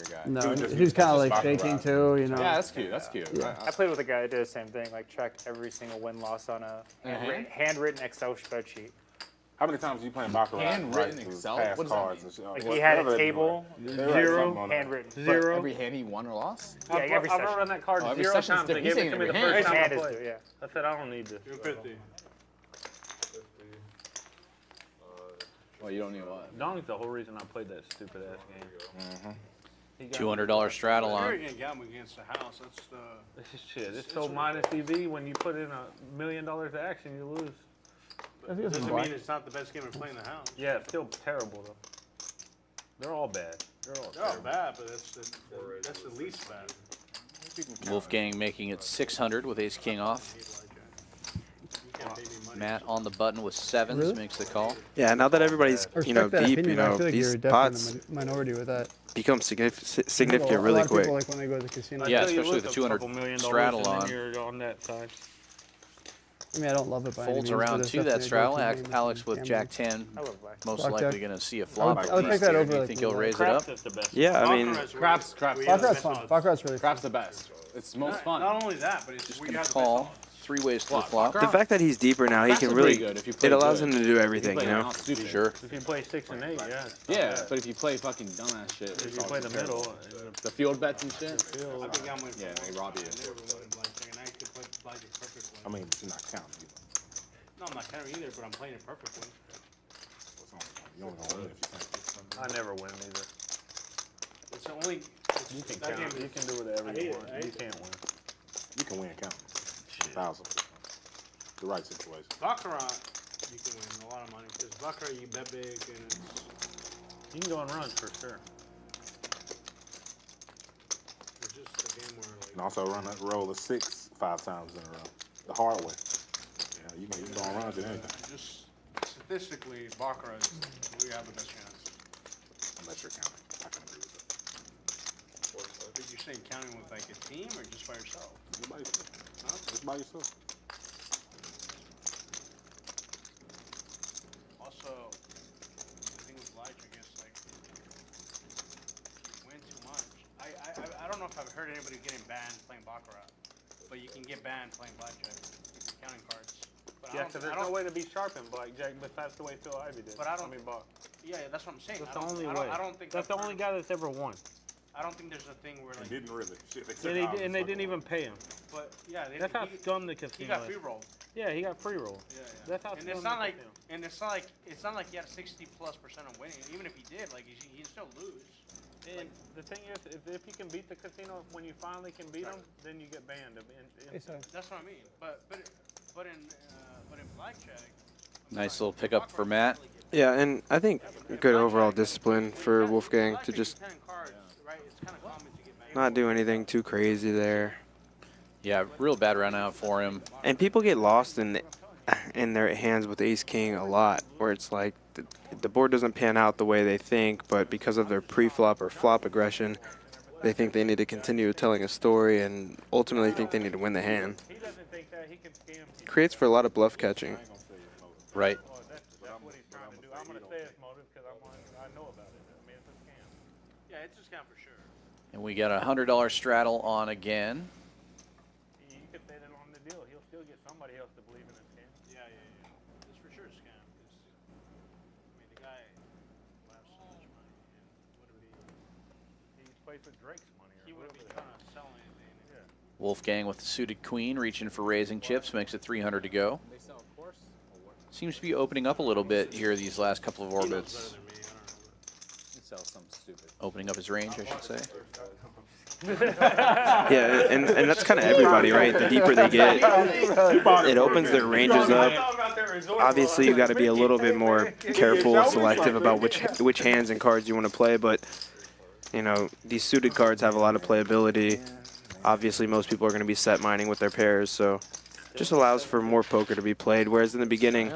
guy. No, he was kind of like faking too, you know. Yeah, that's cute. That's cute. Yeah. I played with a guy that did the same thing, like tracked every single win-loss on a handwritten Excel spreadsheet. How many times are you playing Baccarat? Handwritten Right, to Excel? pass What does that cards mean? and shit? Like he had a table, Zero, handwritten. But every hand he won or lost? Yeah, every I've session. run that card Oh, every 0 session's times. They different. gave He's it to me the saying every first time I hand is played. due, yeah. I said I don't need to. 250. Well, you don't need what? Dong's the whole reason I played that stupid ass game. $200 straddle You're on. gonna gamble against the house. That's the Shit, it's so minus EV. When you put in $1 million to action, you lose. It doesn't mean it's not the best game to play in the house. Yeah, it's still terrible though. They're all bad. They're all bad, but that's the least bad. Wolfgang making it 600 with ace king off. Matt on the button with sevens Really? makes the call. Yeah, now that everybody's I you know respect that deep, opinion, you but I know feel like these you're definitely pots in the minority with that. become significant A really lot of quick. people, like when they go to the casino. Yeah, Until you especially lose the a 200 couple $1 million straddle and then on. you're on that side. I mean, I don't love it by any Folds means, but around it's to that definitely a straddle. go-to game if Alex you're with gambling. Jack 10. Most Blackjack. likely going to see a flop. I would take that over. Do you like, think he'll Blue raise it up? Yeah, I mean, Craps. Baccarat's fun. Baccarat's really fun. Craps the best. It's most fun. Not only that, but it's Just where you going have to the best call. odds. 3 ways to the flop. the fact that he's deeper now, he Craps can are really. pretty good if you play It allows good. him to do If everything, play you know. not stupid. Sure. If you play 6 and 8, yeah. it's not Yeah, bad. but if you play fucking dumbass shit, If it's you play the terrible. middle, The field bets and shit. I've been gambling. Yeah, they rob you. I mean, you're not counting either. No, I'm not counting either, but I'm playing it perfectly. You only gonna win if you think. I never win either. It's the only. You can that count. game You is- can do whatever I you hate it, want. I hate You it. can't win. You can win counting. 1,000. The right situation. Baccarat, you can win a lot of money because Baccarat you bet big and it's. You can go on runs for sure. It's just a game where like. And also run that roll of 6 5 times in a row. The hard way. Yeah, you can go on runs and anything. Just statistically, Baccarat is we have the best chance. Unless you're counting. I can agree with that. But you're saying counting with like a team or just by yourself? Just by yourself. Huh? Just by yourself. Also, the thing with Lige, I guess, like, if you win too much, I don't know if I've heard anybody getting banned playing Baccarat, but you can get banned playing blackjack, counting cards. But Yeah, because there's no way to be sharp in blackjack, but that's the way Phil Ivey did. But I don't. mean, Buck. Yeah, that's what I'm saying. That's I the don't- only I don't- way. I don't think That's I've the only heard- guy that's ever won. I don't think there's a thing where like. Didn't really. Shit, Yeah, they didn't even pay him. But yeah, they, That's how he, scum the casino he got is. free rolled. Yeah, he got free roll. Yeah, yeah. That's how And scum it's the not like, casino. and it's not like he had a 60+% of winning. Even if he did, like he can still lose. And the thing is, if you can beat the casino, when you finally can beat them, then you get banned. That's what I mean. But in blackjack. Nice little pickup for Matt. Yeah, and I think good overall discipline for Wolfgang to just not do anything too crazy there. Yeah, real bad run out for him. And people get lost in their hands with ace king a lot, where it's like the board doesn't pan out the way they think, but because of their pre-flop or flop aggression, they think they need to continue telling a story and ultimately think they need to win the hand. He doesn't think that he can scam. Creates for a lot of bluff catching. Right. That's what he's trying to do. I'm going to say his motive because I know about it. I mean, it's a scam. Yeah, it's a scam for sure. And we got a $100 straddle on again. You could say that on the deal. He'll still get somebody else to believe in his scam. Yeah. It's for sure a scam. I mean, the guy laughs so much money and wouldn't be. He plays with Drake's money. He wouldn't be trying to sell anything. Yeah. Wolfgang with the suited queen, reaching for raising chips, makes it 300 to go. Seems to be opening up a little bit here these last couple of orbits. Sell some stupid. Opening up his range, I should say. Yeah, and that's kind of everybody, right? The deeper they get, it opens their ranges up. Obviously, you got to be a little bit more careful, selective about which hands and cards you want to play. But you know, these suited cards have a lot of playability. Obviously, most people are going to be set mining with their pairs, so just allows for more poker to be played. Whereas in the beginning,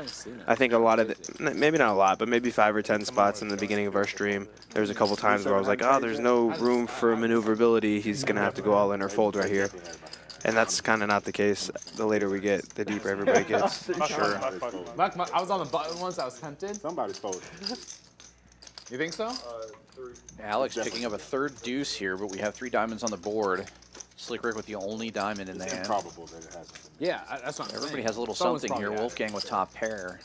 I think a lot of maybe not a lot, but maybe 5 or 10 spots in the beginning of our stream, there was a couple times where I was like, oh, there's no room for maneuverability. He's going to have to go all in or fold right here. And that's kind of not the case. The later we get, the deeper everybody gets. Sure. I was on the button once. I was tempted. Somebody's folding. You think so? Alex picking up a third deuce here, but we have 3 diamonds on the board. Slick Ric with the only diamond in the hand. Probable that it hasn't been. Yeah, that's what I'm Everybody saying. has a little Someone's something here. probably Wolfgang with top pair.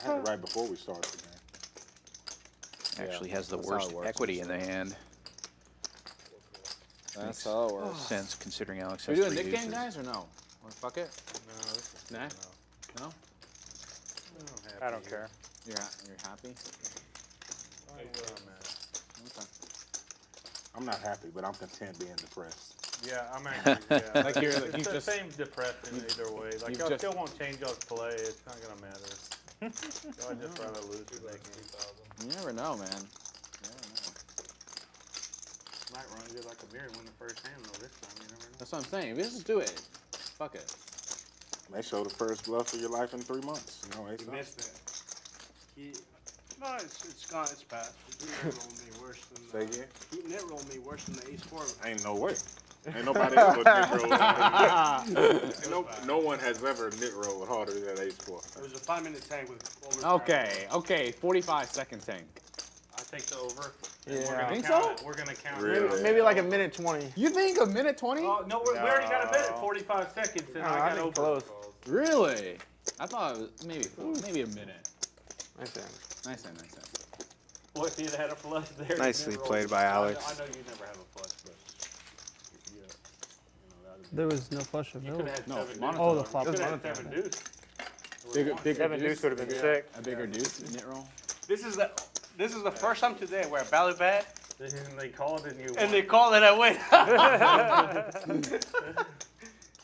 I had it right before we started the game. Actually has the that's how worst it works. equity in the hand. That's how it works. Sense considering Alex Are has we doing 3 Nick game, deuces. guys, or no? Wanna fuck it? No. No? I don't care. You're happy? I'm not happy, but I'm content being depressed. Yeah, I'm actually. Yeah. Like you're- it's you the just- same depression either way. Like you've y'all just- still won't change y'all's play. It's not gonna matter. Y'all just rather lose to make me. You never know, man. You never know. Might run good like a mirror and win the first hand though. This time you never know. That's what I'm saying. Let's just do it. Fuck it. They show the first bluff of your life in 3 months. You know, He missed it. No, it's gone. It's past. He net rolled me worse than. Say again? He net rolled me worse than the ace four. Ain't no way. Ain't nobody ever knit roll. No one has ever knit rolled harder than ace four. It was a 5-minute tank with over. Okay. 45-second tank. I think the over. Yeah. We're gonna Think count so? it. We're gonna count Really? it. Maybe like a minute 20. You think a minute 20? Oh, no, we already got a bet at 45 seconds, and I got over. Close. Really? I thought it was maybe a minute. Nice hand. Nice hand. What if you had a flush there? Nicely you never played rolled? by Alex. I know you never have a flush, but There was no flush you available. could have had No, seven monotone. deuce. Oh, the flop. You could was have had monotone. 7 deuce. Bigger Seven deuce would have been sick. A bigger deuce knit roll. This is the first time today where I value bet And they called it and you and won. they call it I win.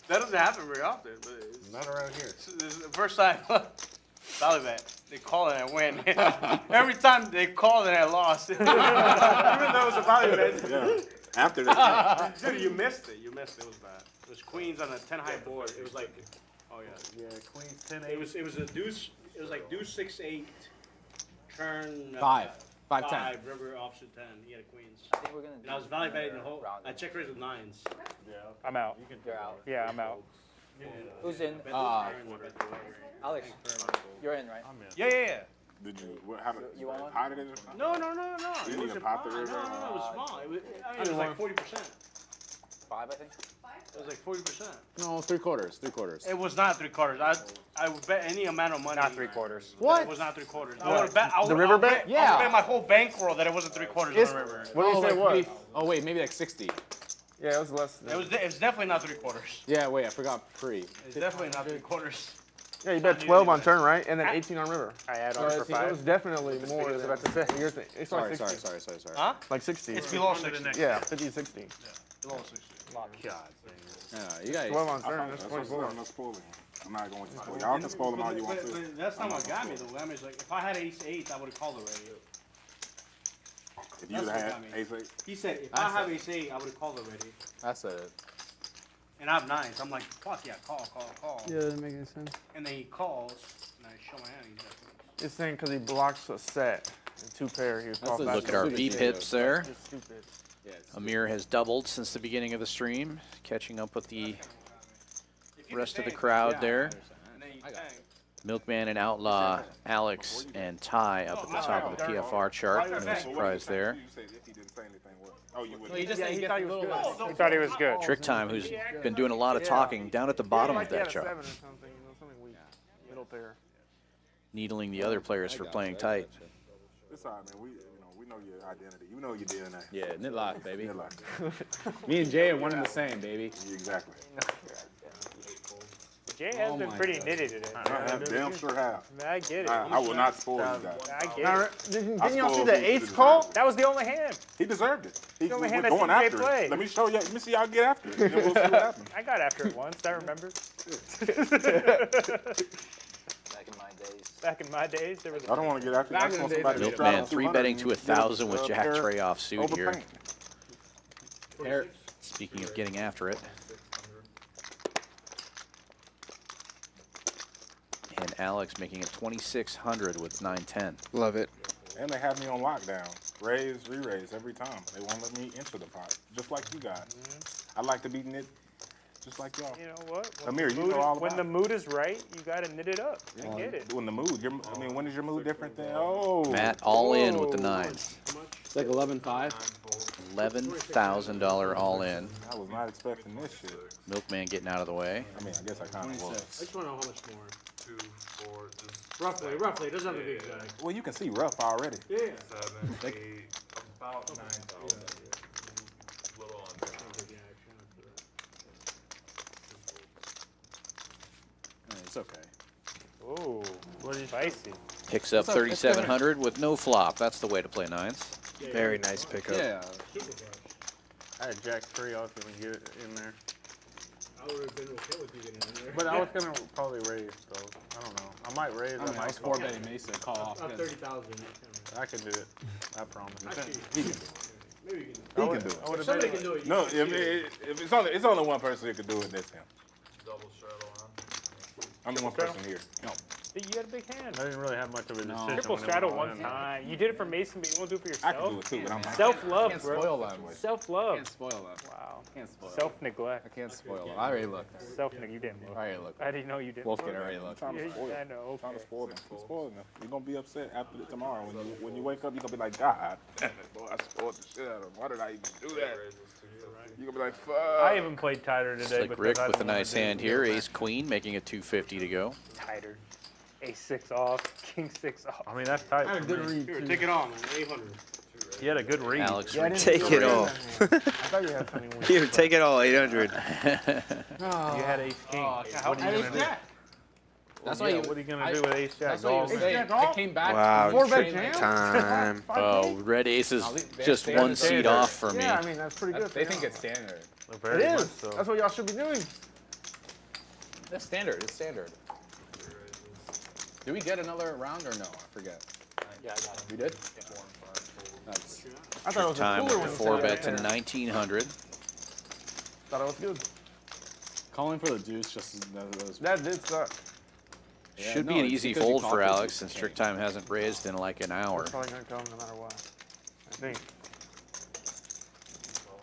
That doesn't happen very often, but it's, Not around here. this is the first time value bet. They call it I win. Every time they called it I lost. Even though it was a value bet. Yeah. After that. Dude, you missed it. You missed it. It was bad. It was queens on a 10 high board. It was like, oh yeah. Yeah, queens 10 It was a deuce. It was like deuce 6-8, turn 5, 10. river option 10. He had a queens. I think we're gonna. And I was value betting the whole. I check raised with 9s. Yeah. I'm out. You're out. Yeah, I'm out. Who's in? Alex, you're in, right? I'm in. Yeah. Did you? You want one? How did it? No. You It didn't was even a pop the no, river? it was small. It was like 40%. 5, I think. It was like 40%. No, 3/4. It was not 3/4. I would bet any amount of money. Not 3/4. What? It was not 3/4. I would bet. The river bet? I would bet my whole bankroll that it wasn't 3/4 on the river. What do you say it was? Wait, maybe like 60. Yeah, it was less than. It was definitely not 3/4. Yeah, wait, I forgot pre. It's definitely not 3/4. Yeah, you bet 12 on turn, right? And then 18 on river. I add So on for it 5. was definitely more than about to say. you're thinking. It's Sorry. like 60. Sorry. Huh? Like 60. It's below 60. Yeah, 50, 60. Below 60. God. Yeah, you guys. 12 on I turn, thought that's that's what 24. I'm not spoiling. I'm not going to spoil. Y'all can spoil them all you want to. But that's not what got me though. I mean, it's like if I had ace 8, I would have called already. If you would have had ace 8. He said if I have ace 8, I would have called already. I said it. And I have 9s. I'm like, fuck yeah, call. Yeah, that doesn't make any sense. And then he calls, and I show my hand. He's like, It's saying because he blocks a set. In 2 pair, he was called back. Look at our Stupid beep shit, hits there. It's stupid. Yeah, Amir has doubled since the beginning of the stream, catching up with the rest of the crowd there. and then he tanked. Milkman and Outlaw, Alex and Ty up at the top of the PFR chart. No surprise there. You said if he didn't say anything, what? Oh, you Well, he wouldn't. just Yeah, he thought he was good. He thought he was good. TrickTime, who's been doing a lot of talking down at the bottom of He had that a chart, 7 or something, something weak. Middle pair. needling the other players for playing tight. It's all right, man. We know your identity. You know your DNA. Yeah, knit lock, baby. Knit lock. Me and Jay are one and the same, baby. Exactly. Jay has been pretty knitted today. I damn sure have. I get it. I will not spoil you guys. I get Now, it. didn't y'all see spoiled the you ace to call? deserve That was the only hand. He deserved it. He The only was hand I going seen Jay after play. it. Let me show you. Let me see y'all get after it. And we'll see what happens. I got after it once. I remember. Back in my days. Back in my days, there was. I don't want to get after it. I Back just in want the somebody to days, drop Milkman 200 3-betting to and 1,000 give with us Jack pair Trey off suit over here. paint. Pair. Speaking of getting after it. And Alex making it 2,600 with 9-10. Love it. And they have me on lockdown. Raise, re-raise every time. They won't let me enter the pot, just like you guys. I like to be knit, just like y'all. You know what? Amir, the you mood know all is, when about the mood is right, you gotta knit it up. I get it. When the mood, when is your mood different than? Oh. Matt all in with the 9s. It's like 11-5. $11,000 all in. I was not expecting this shit. Milkman getting out of the way. I mean, I guess I kind of was. I just want to know how much more. 2, 4, just roughly. It doesn't have to be exact. Well, you can see rough already. Yeah. 7, 8, about 9,000. Little on top. It's okay. Ooh, spicy. Picks up 3,700 with no flop. That's the way to play nines. Very nice pickup. Yeah. I had Jack 3 off even get it in there. I would have been okay with you getting in there. But I was gonna probably raise, so I don't know. I might raise. I mean, I was 4-betting Mesa, call off. Up 30,000. I can do it. I promise. Actually, He can do it. maybe you can. He can do it. I would've Somebody made can do it. No, if it's only one person who can do it, that's him. Double straddle on. I'm the one person here. No. You got a big hand. I didn't really have much of a decision. Triple when it straddle went one on. time. You did it for Mason, but you won't do it for I yourself. can do it too, but I'm Self-love, Can't bro. spoil them. Self-love. Can't spoil them. Wow. Can't spoil them. Self-neglect. I can't spoil them. I already looked. Self-neglect. You didn't look. I already looked. I didn't know you didn't. Wolfgang look. already looked. Trying to spoil Yeah, I them. know. Trying to Okay. spoil them. I'm spoiling them. You're gonna be upset after tomorrow when you wake up. You're gonna be like, God, damn it, boy, I spoiled the shit out of them. Why did I even do that? You're gonna be like, fuck. I even played tighter today. Slick because Ric I with a didn't wanna nice do hand it. here. Ace Queen making it 250 to go. Tighter. Ace-6 off. King-6 off. I mean, that's tight. I had a for good me. read. Here, take it on, man. 800. You had a good read. Alex, Yeah, I didn't Take it all. I thought you had something weird. Here, take it all, 800. You had Ace King. Oh, What are you gonna do? That's Well, why yeah, what are you gonna do with Ace Jack? That's what you were Golf? saying. I came back. Wow, Four-bet trick jam? time. Oh, red ace is They just stand one seat standard. off for me. Yeah, I mean, that's pretty good. They think it's standard. Very It much is. so. That's what y'all should be doing. That's standard. It's standard. Did we get another round or no? I forget. Yeah, I got it. We did? That's, I thought it was a Time cooler with one. the 4-bet to 1,900. Thought it was good. calling for the deuce just That did suck. Yeah, Should no, be an it's easy because you fold called for for Alex deuce since and Trick Time hasn't raised in like an hour. It's probably gonna come no matter what. I think.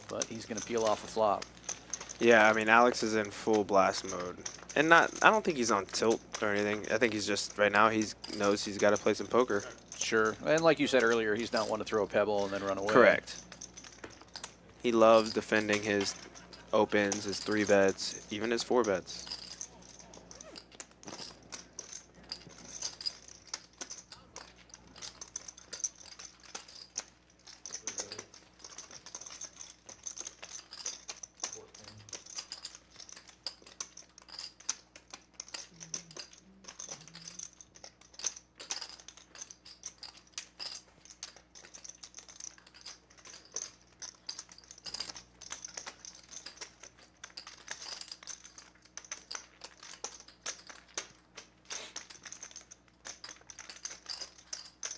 But he's going to peel off a flop. Yeah, I mean, Alex is in full blast mode. And I don't think he's on tilt or anything. I think he's just, right now, he knows he's got to play some poker. Sure. And like you said earlier, he's not one to throw a pebble and then run away. Correct. He loves defending his opens, his 3-bets, even his 4-bets.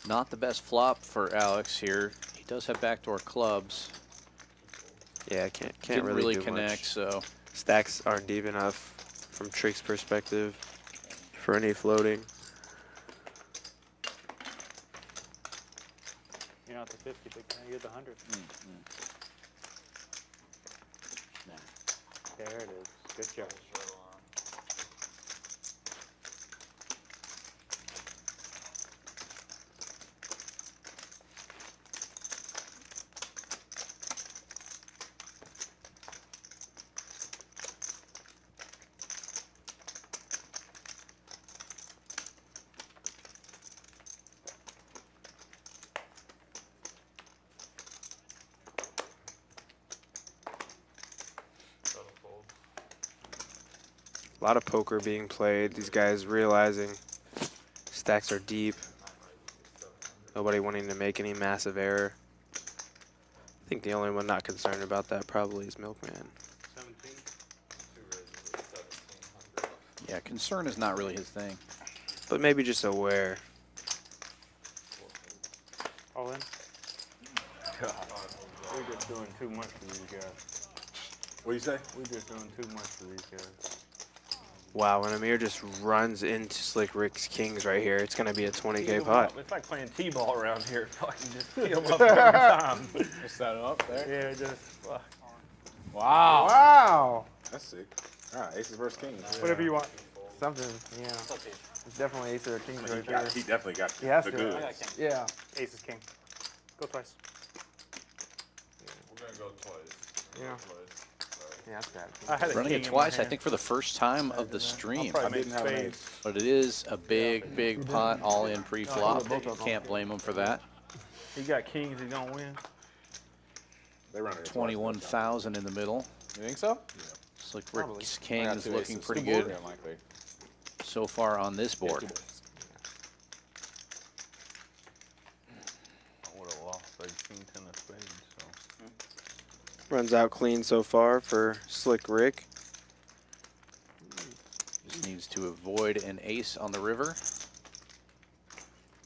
Not the best flop for Alex here. He does have backdoor clubs. Yeah, can't Didn't really do connect, much. so Stacks aren't deep enough from Trick's perspective for any floating. You're not the 50, but you're the 100. There it is. Good job. A lot of poker being played. These guys realizing stacks are deep. Nobody wanting to make any massive error. I think the only one not concerned about that probably is Milkman. 17. yeah, concern is not really his thing. But maybe just aware. All in? We're just doing too much for these guys. What do you say? We're just doing too much for these guys. Wow, when Amir just runs into Slick Ric's kings right here, it's going to be a 20K pot. It's like playing T-ball around here. Fucking just tee them up every time. Just set it up there. Yeah, just fuck. Wow. Wow. That's sick. All right, aces versus kings. Whatever you want. Something. Yeah. It's definitely ace or king He right got- there. he definitely got He has the to. goods. Yeah. Ace is king. Go twice. We're gonna go twice. Yeah. Yeah, that's bad. I had a Running king it in twice, my I think, for the first time of the stream. I didn't have an ace. But it is a big, big pot, all in pre-flop. Can't blame him for that. He got kings, he's gonna win. They run it 21,000 in the middle. You think so? Slick Probably. Ric's I king got is two looking aces. pretty Good board. good Yeah, likely. so far on this board. Runs out clean so far for Slick Ric. Just needs to avoid an ace on the river.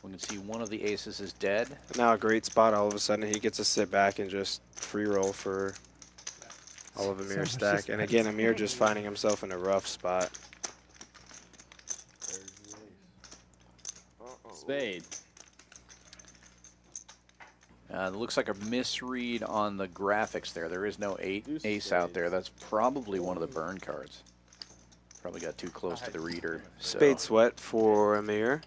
We can see one of the aces is dead. Now a great spot. All of a sudden, he gets to sit back and just free roll for all of Amir's stack. And again, Amir just finding himself in a rough spot. Spade. It looks like a misread on the graphics there. There is no ace out there. That's probably one of the burn cards. Probably got too close to the reader. So. Spade sweat for Amir.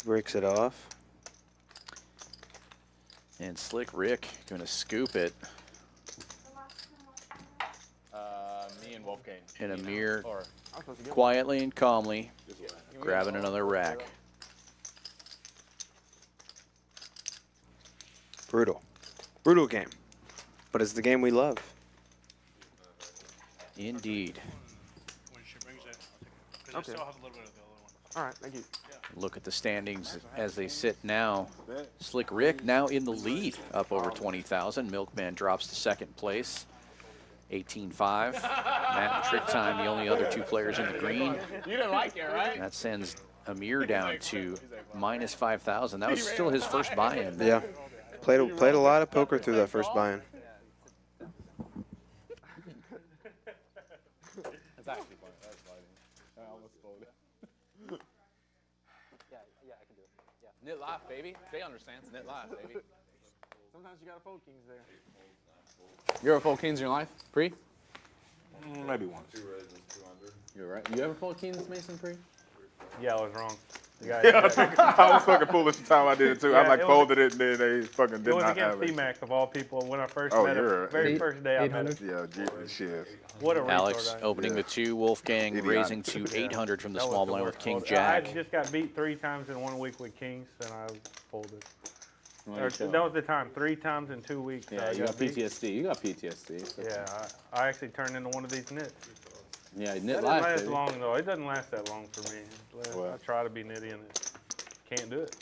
Breaks it off. And Slick Ric going to scoop it. Me and Wolfgang. And Amir quietly and calmly grabbing another rack. Brutal. Brutal game. But it's the game we love. Indeed. When she brings it, because I still have a little bit of the other one. All right, thank you. Look at the standings as they sit now. Slick Ric now in the lead, up over 20,000. Milkman drops to second place, 18-5. Matt and TrickTime, the only other two players in the green. You didn't like it, right? That sends Amir down to minus 5,000. That was still his first buy-in. Yeah. Played a lot of poker through that first buy-in. That's actually funny. That's funny. I almost folded. Yeah, I can do it. Yeah. Knit life, baby. Jay understands. Knit life, baby. Sometimes you gotta fold kings there. You ever fold kings in your life, Pre? Maybe once. You're right. You ever fold kings, Mason, Pre? Yeah, I was wrong. Yeah, I was fucking foolish the time I did it too. I like folded it and then they fucking did not have it. It was against C-Mac of all people when I first Oh, met him. you're Very first day I met him. Yeah, shit. What a Alex retard. opening the 2, Wolfgang Idiotic. raising to 800 from the That was small the blind with worst King fold. Jack. I just got beat 3 times in 1 week with kings, and I folded. Well, That was the time. 3 times in 2 weeks. Yeah, I you got beat. PTSD. You got PTSD. So Yeah, I actually turned into one of these nits. Yeah, That knit doesn't life, last baby. long though. It doesn't last that long for me. Well. I try to be nitty and it can't do it.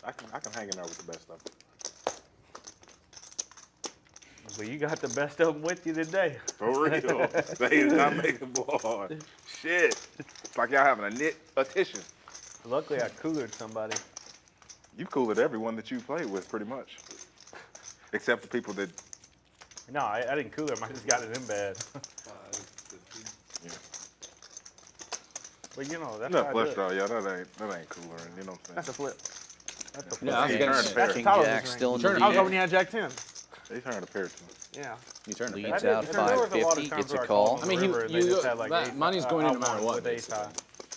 I can hang in there with the best of them. But you got the best of them with you today. For real. They is not making boy. Shit. It's like y'all having a knit petition. Luckily, I coolered somebody. You cooled everyone that you played with, pretty much. Except the people that. No, I didn't cool them. I just got it in bad. Yeah. But you know, that's No how I do flush it. though. Yeah, that ain't cooler. You know what I'm saying? That's a flip. That's a flip. Yeah, I was He gonna turned say, a pair. King Tyler's Jack ring. still in I the was lead. hoping you had Jack 10. They turned a pair to me. Yeah. You turn the Leads pair. out There was a lot of 550, times gets a where I call. called on I mean, the river and they just had like that ace- money's going in no matter won what, with ace high.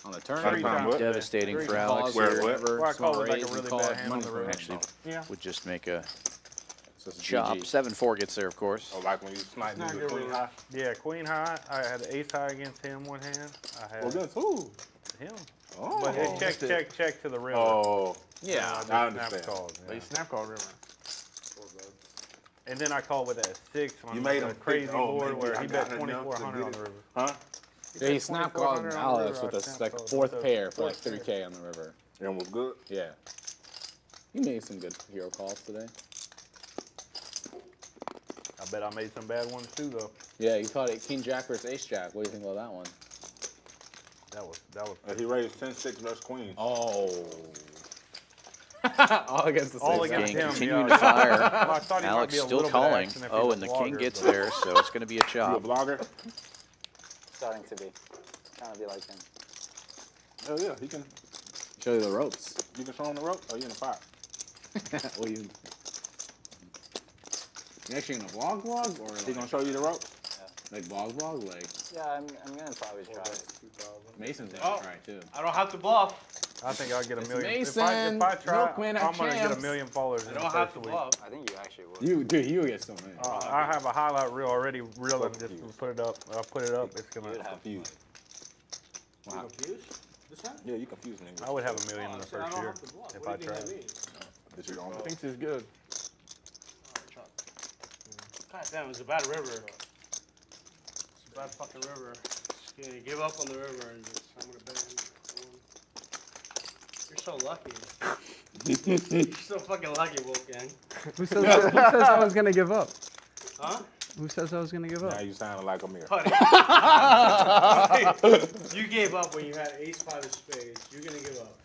On the turn. Three times what? Devastating for Alex Calls, Where, here. what? whatever, Well, I small called it like a raise, you really call bad it hand money on the for river. Actually, Yeah. would just make a So it's chop. GG. 7-4 gets there, of course. Oh, like when you snipe me Not with good queen with high? Yeah, queen high. I had ace high against him one hand. I had Well, that's who? him. Oh. But it check to the river. Oh. Yeah, I just I snap understand. called, But yeah. you snap call river. And then I called with that 6 on You made a him crazy think, oh, board maybe where I he got bet enough to 2,400 get on it. the river. Huh? Yeah, he snap called 2,400 on the Alex river, with I a snap like called. fourth So, pair for like fourth 3K on the river. And was good? Yeah. You made some good hero calls today. I bet I made some bad ones too, though. Yeah, you called it King Jack versus Ace Jack. What do you think about that one? That was. He raised 10-6 versus queen. Oh. All against the All same against guy. him. Continuing yeah. to fire. Well, I thought he might Alex be a still little bit calling. action if Oh, he's and a the king vlogger, gets but- there, so it's going to be a You a chop. vlogger? Starting to be. Trying to be like him. Oh yeah, he can. Show you the ropes. You can show him the rope. Or you in the pot? Well, you actually gonna vlog or He gonna show you the rope? like vlog like Yeah, I'm gonna probably try it. Mason's gonna try too. I don't have to bluff. I think I'll get a It's million. Mason, If I try, Milkman at I'm gonna get a champs. million followers in I the don't have first to week. bluff. I think you actually would. You get so many. I have a highlight reel already reeling just to put it up. I'll put it up. It's gonna. You would have. Confused. You confused? This time? Yeah, you confused me. I would have a million in the I first don't year have to bluff. if What I do you think tried. that means? That you own. Thinks it's good. God damn, it's a bad river. It's a bad fucking river. Yeah, you give up on the river and just, I'm gonna ban. You're so lucky. You're so fucking lucky, Wolfgang. Who says I was gonna give up? Huh? Who says I was gonna give up? Now you sound like a mirror. You gave up when you had ace five of spades. You're gonna give up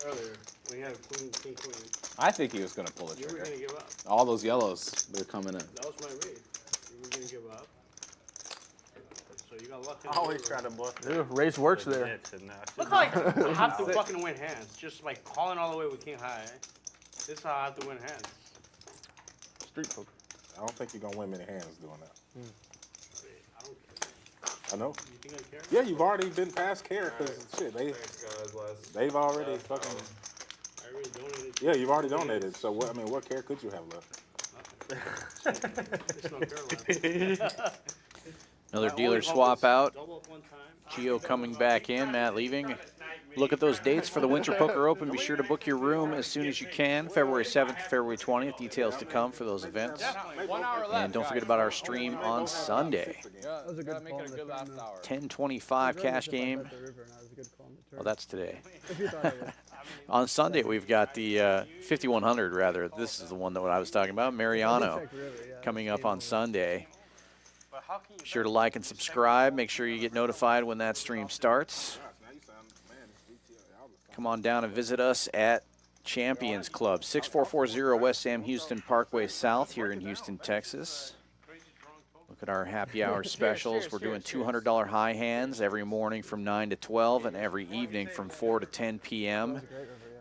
earlier when you had queen, king, queen. I think he was going to pull the You were trigger. gonna give up. All those yellows, they're coming in. That was my read. You were gonna give up. So you got lucky. I always try to bluff. Race works there. Look like I have to fucking win hands. Just like calling all the way with king high. This is how I have to win hands. Street poker. I don't think you're gonna win many hands doing that. I don't care. I know. You think I care? Yeah, you've already been past care because shit, they've already fucking. I already donated. Yeah, you've already donated. So what? I mean, what care could you have left? There's no care left. Another dealer swap out. Gio coming back in, Matt leaving. Look at those dates for the Winter Poker Open. Be sure to book your room as soon as you can. February 7th, February 20th. Details to come for those events. And don't forget about our stream on Sunday. That was a good call. 10:25 cash game. Well, that's today. On Sunday, we've got the 5100, rather. This is the one that I was talking about, Mariano, coming up on Sunday. Be sure to like and subscribe. Make sure you get notified when that stream starts. Come on down and visit us at Champions Club, 6440 West Sam Houston Parkway South here in Houston, Texas. Look at our happy hour specials. We're doing $200 high hands every morning from 9 to 12 and every evening from 4 to 10 p.m.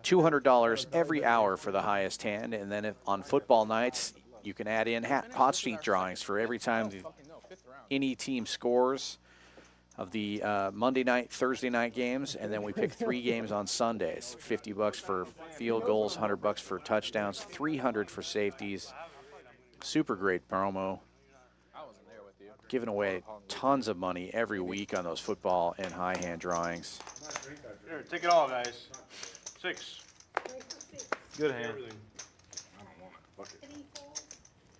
$200 every hour for the highest hand. And then on football nights, you can add in hot streak drawings for every time any team scores of the Monday night, Thursday night games, and then we pick 3 games on Sundays. $50 for field goals, $100 for touchdowns, $300 for safeties. Super great promo. Giving away tons of money every week on those football and high hand drawings. Here, take it all, guys. 6. Good hand.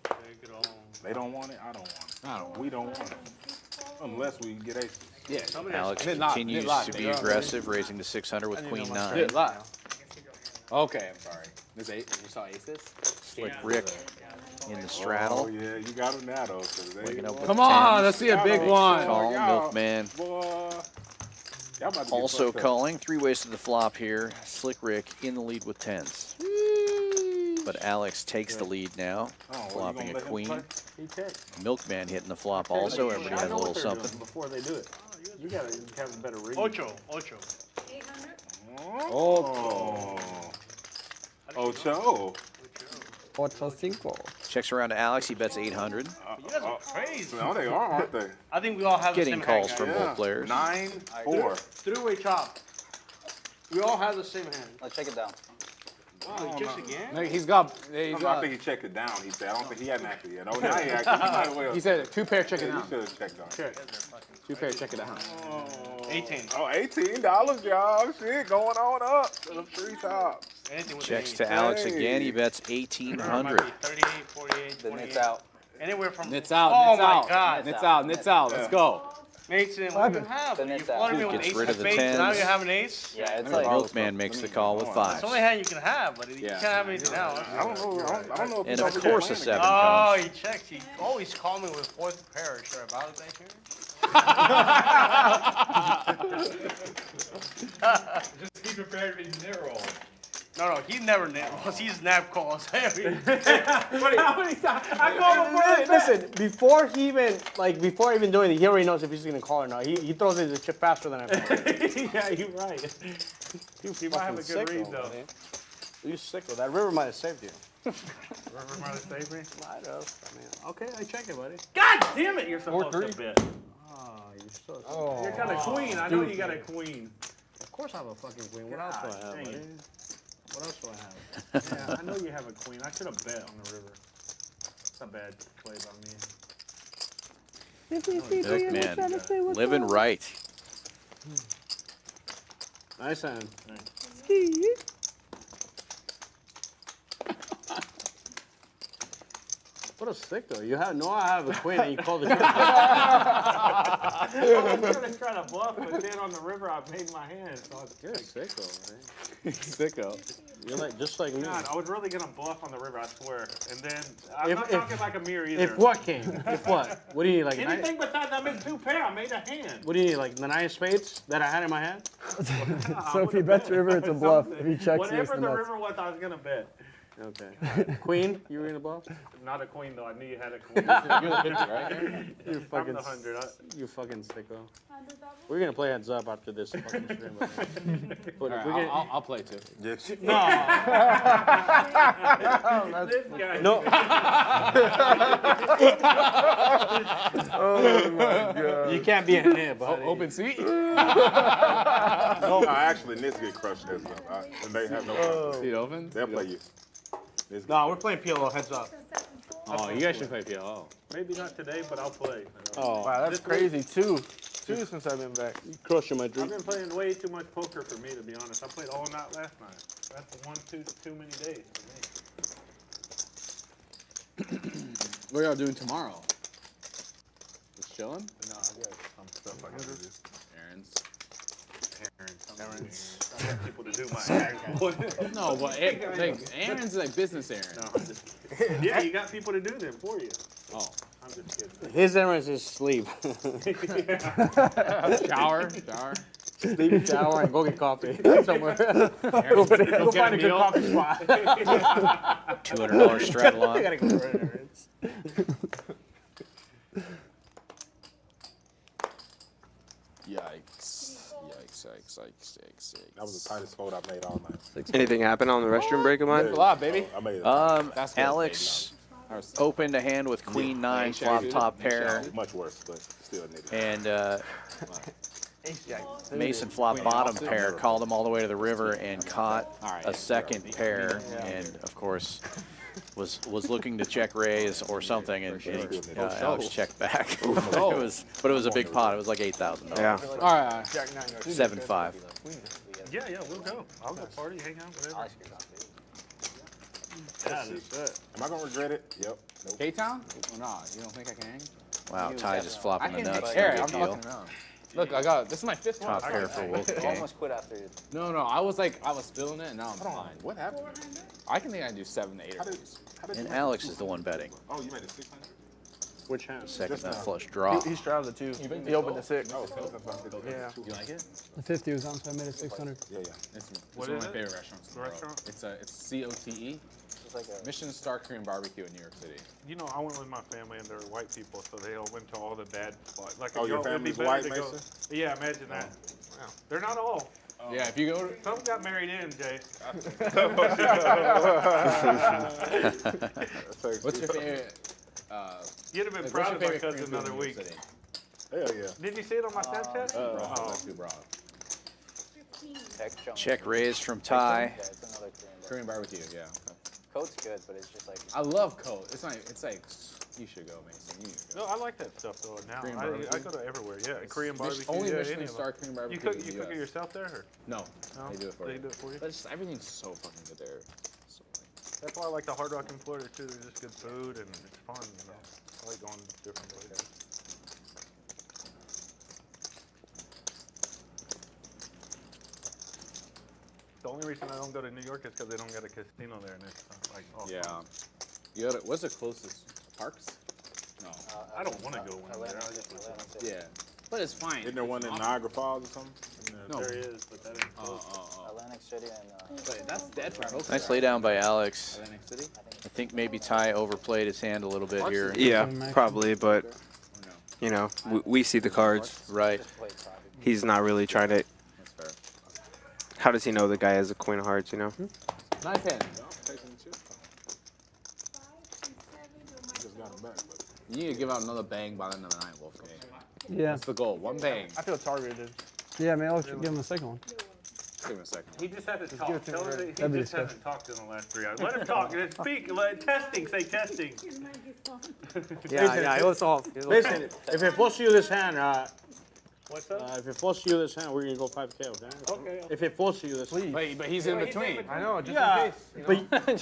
Take it all. They don't want it. I don't want it. We don't want it. Unless we get aces. Yeah. Alex continues to be aggressive, raising to 600 with queen 9. Okay, I'm sorry. There's 8. You saw aces? Slick Ric in the straddle. Oh, yeah, you got them now, though. Waking up with Come on, 10s. let's see a big one. Call, Milkman. Y'all about to get Also fucked up. calling, 3 ways to the flop here. Slick Ric in the lead with 10s. But Alex takes the lead now, flopping a queen. Milkman hitting the flop also. Everybody has a little something. Before they do it, you gotta have a better read. Ocho. 800. Oh. Ocho. Ocho cinco. Checks around to Alex. He bets 800. You guys are crazy. No, they are, aren't they? I think we all have Getting the same hand, calls from guys. both players. 9-4. Three-way chop. We all have the same hand. Let's check it down. Wow, he checks again? No, he's got. I think he checked it down. He said, I don't think he hadn't actually yet. Oh, now he actually. He might as well. He said 2 pair, check it Yeah, down. you should have checked on it. Check. 2 pair, check it down. 18. Oh, $18, y'all. Shit, going on up to the 3 tops. Anything with Checks the to Alex again. He bets 1,800. 38, 48, The 28. nit's out. Anywhere from. Nits out, Oh nits my out. God. Nits out, nits out. Let's go. Mason, what do you have? The You nit's out. flooded me with Gets ace rid of of the spades, now 10s. you have an ace? Yeah, it's The like. Milkman makes the call with It's 5s. the only hand you can have, but you Yeah. can't have anything else. I don't know. I don't know if And he's of over here course a playing 7 Oh, comes. he checks. He always call me with 4th pair. Should I validate here? Just be prepared to be zero. No, he never nabs. He's nab calls. How many times? I call him Listen, before even doing it, he already knows if he's gonna call or not. He throws it the chip faster than I call. Yeah, you're right. He might have a good read, though. You sicko. That river might have saved you. River might have saved me? Might have. I mean, Okay, I check it, buddy. God damn it, you're supposed 4-3. to bet. Oh, you're so Oh. You got a queen. I know you got a queen. of course I have a fucking queen. What else do I have, dang buddy? it. What else do I have? Yeah, I know you have a queen. I should have bet on the river. It's a bad play by me. Milkman, living right. Nice hand. What a stick though. You have I have a queen and you call the chip. I was going to try to bluff, but then on the river I made my hand. So You're a sicko, man. Sicko. You're like just like me. God, I was really gonna bluff on the river, I swear. And then I'm not If- talking like a mirror either. If what king? If what? What do you need, like? Anything besides I made 2 pair. I made a hand. What do you need, like the 9 of spades that I had in my hand? So if he bets river, it's a bluff. If he checks, he Whatever makes the the nuts. river was, I was gonna bet. Okay. Queen, you were in the bluff? Not a queen though. I knew you had a queen. You're the 50, right? You're I'm fucking. the 100. You fucking sicko. We're gonna play heads up after this fucking stream. But All right, we're gonna. I'll play too. No. This guy. No. Oh my God. You can't be a nib. buddy. Open seat. No, actually, Knicks get crushed heads up. And they have no. Seat open. They'll play you. No, we're playing PLO heads up. Oh, you guys should play PLO. Maybe not today, but I'll play. Oh, Wow, that's crazy. Two since I've been back. you crushing my I've dream. been playing way too much poker for me, to be honest. I played all night last night. That's too many days for me. What are y'all doing tomorrow? Just chilling? No, I got some stuff I gotta do. Errands. Errands. I got people to do my errands. No, but errands is like business errands. No, I'm just kidding. Yeah, you got people to do them for you. Oh. I'm just kidding. His errands is sleep. Shower. Sleep, shower, and go get coffee somewhere. Go find a good coffee spot. $200 straddle I on. gotta go for errands. Yikes. That was the tightest fold I've made all night. Anything happen on the restroom break of mine? A lot, baby. I made it. That's good. Alex opened a hand with queen 9 flop top pair, Much worse, but still a nigga. and Mason flop bottom pair, called him all the way to the river and caught a second pair, and of course was looking to check raise or something, and Alex checked back. But it was a big pot. It was like $8,000. Yeah. All right. 7-5. Yeah, we'll go. I'll go party, hang out, whatever. Yeah, that's it. Am I gonna regret it? Yep. Nope. K-Town? Oh, nah, you don't think I can hang? Wow, Ty just flopping the I can nuts. take care. No I'm big deal. fucking around. Look, this is my 5th one. Top pair for You Wolfgang. almost quit after you. No, I was feeling it, and now I'm Hold on. fine. What happened? I can think I can do 7 to 8 of these. How did And you Alex is the one betting. Oh, you made it 600? Which hand? Second Just that now. flush draw. He straddled the 2. He opened the 6. Oh, that's why I did Yeah. You like it? The 50 was on, so I made it 600. Yeah. It's What one is of my it? favorite restaurants in the The world. restaurant? It's COTE. It's like a Michelin Star Korean Barbecue in New York City. You know, I went with my family and they're white people, so they all went to all the bad spots. Like, Oh, if your y'all- it'd be family's better white, to go- Mason? Yeah, imagine that. Wow. They're not all. Yeah, if you go to Some got married in, Jay. what's your favorite? You'd have been Like, proud what's of your my favorite cousin Korean another food in New week. York City? Hell yeah. Did you see it on my Snapchat? Oh, that's too broad. Check raise from Ty. Yeah, it's another Korean Korean barbecue, yeah. Coat's good, but it's just like I love coat. It's like you should go, Mason. You need to go. No, I like that stuff though. Now Korean I barbecue? go to everywhere. Yeah, It's Korean barbecue. Only yeah, Michelin any of them. Star Korean barbecue. You cook in the it US. yourself there? Or? No, No? they do it for They you. do it for you? But just everything's so fucking good there. So, That's why I like the Hard Rock in Florida too. There's just good food and it's fun. You know, I like going to different places. The only reason I don't go to New York is because they don't got a casino there, and it's like, oh, yeah. You gotta, what's the closest? Parks? No. I don't want to go one there. I just Yeah. But it's fine. Isn't there one in Niagara Falls or something? No. There is, but that ain't close. Atlantic City and. But that's dead for poker. Nice lay down by Alex. Atlantic City? I think maybe Ty overplayed his hand a little bit here. Yeah, probably, but you know, we see the cards. Right. He's not really trying to. That's fair. How does he know the guy has a queen of hearts? You know. 9-10. Just got him back, but You need to give out another bang by the end of the night, Wolfgang. Yeah. That's the goal. One bang. I feel targeted. Yeah, maybe I'll give him a second one. Give him a second. He just had to give talk. it to Tell him him right. that That'd he be just hasn't talked in the last 3 hours. Let him talk. Let speak. Let testing. Say testing. Yeah, it was off. Listen, if it flush you this hand, What's up? if it flush you this hand, we're gonna go 5K, okay? Okay. If it flush you this, But he's in between. I know, just Yeah. in case. but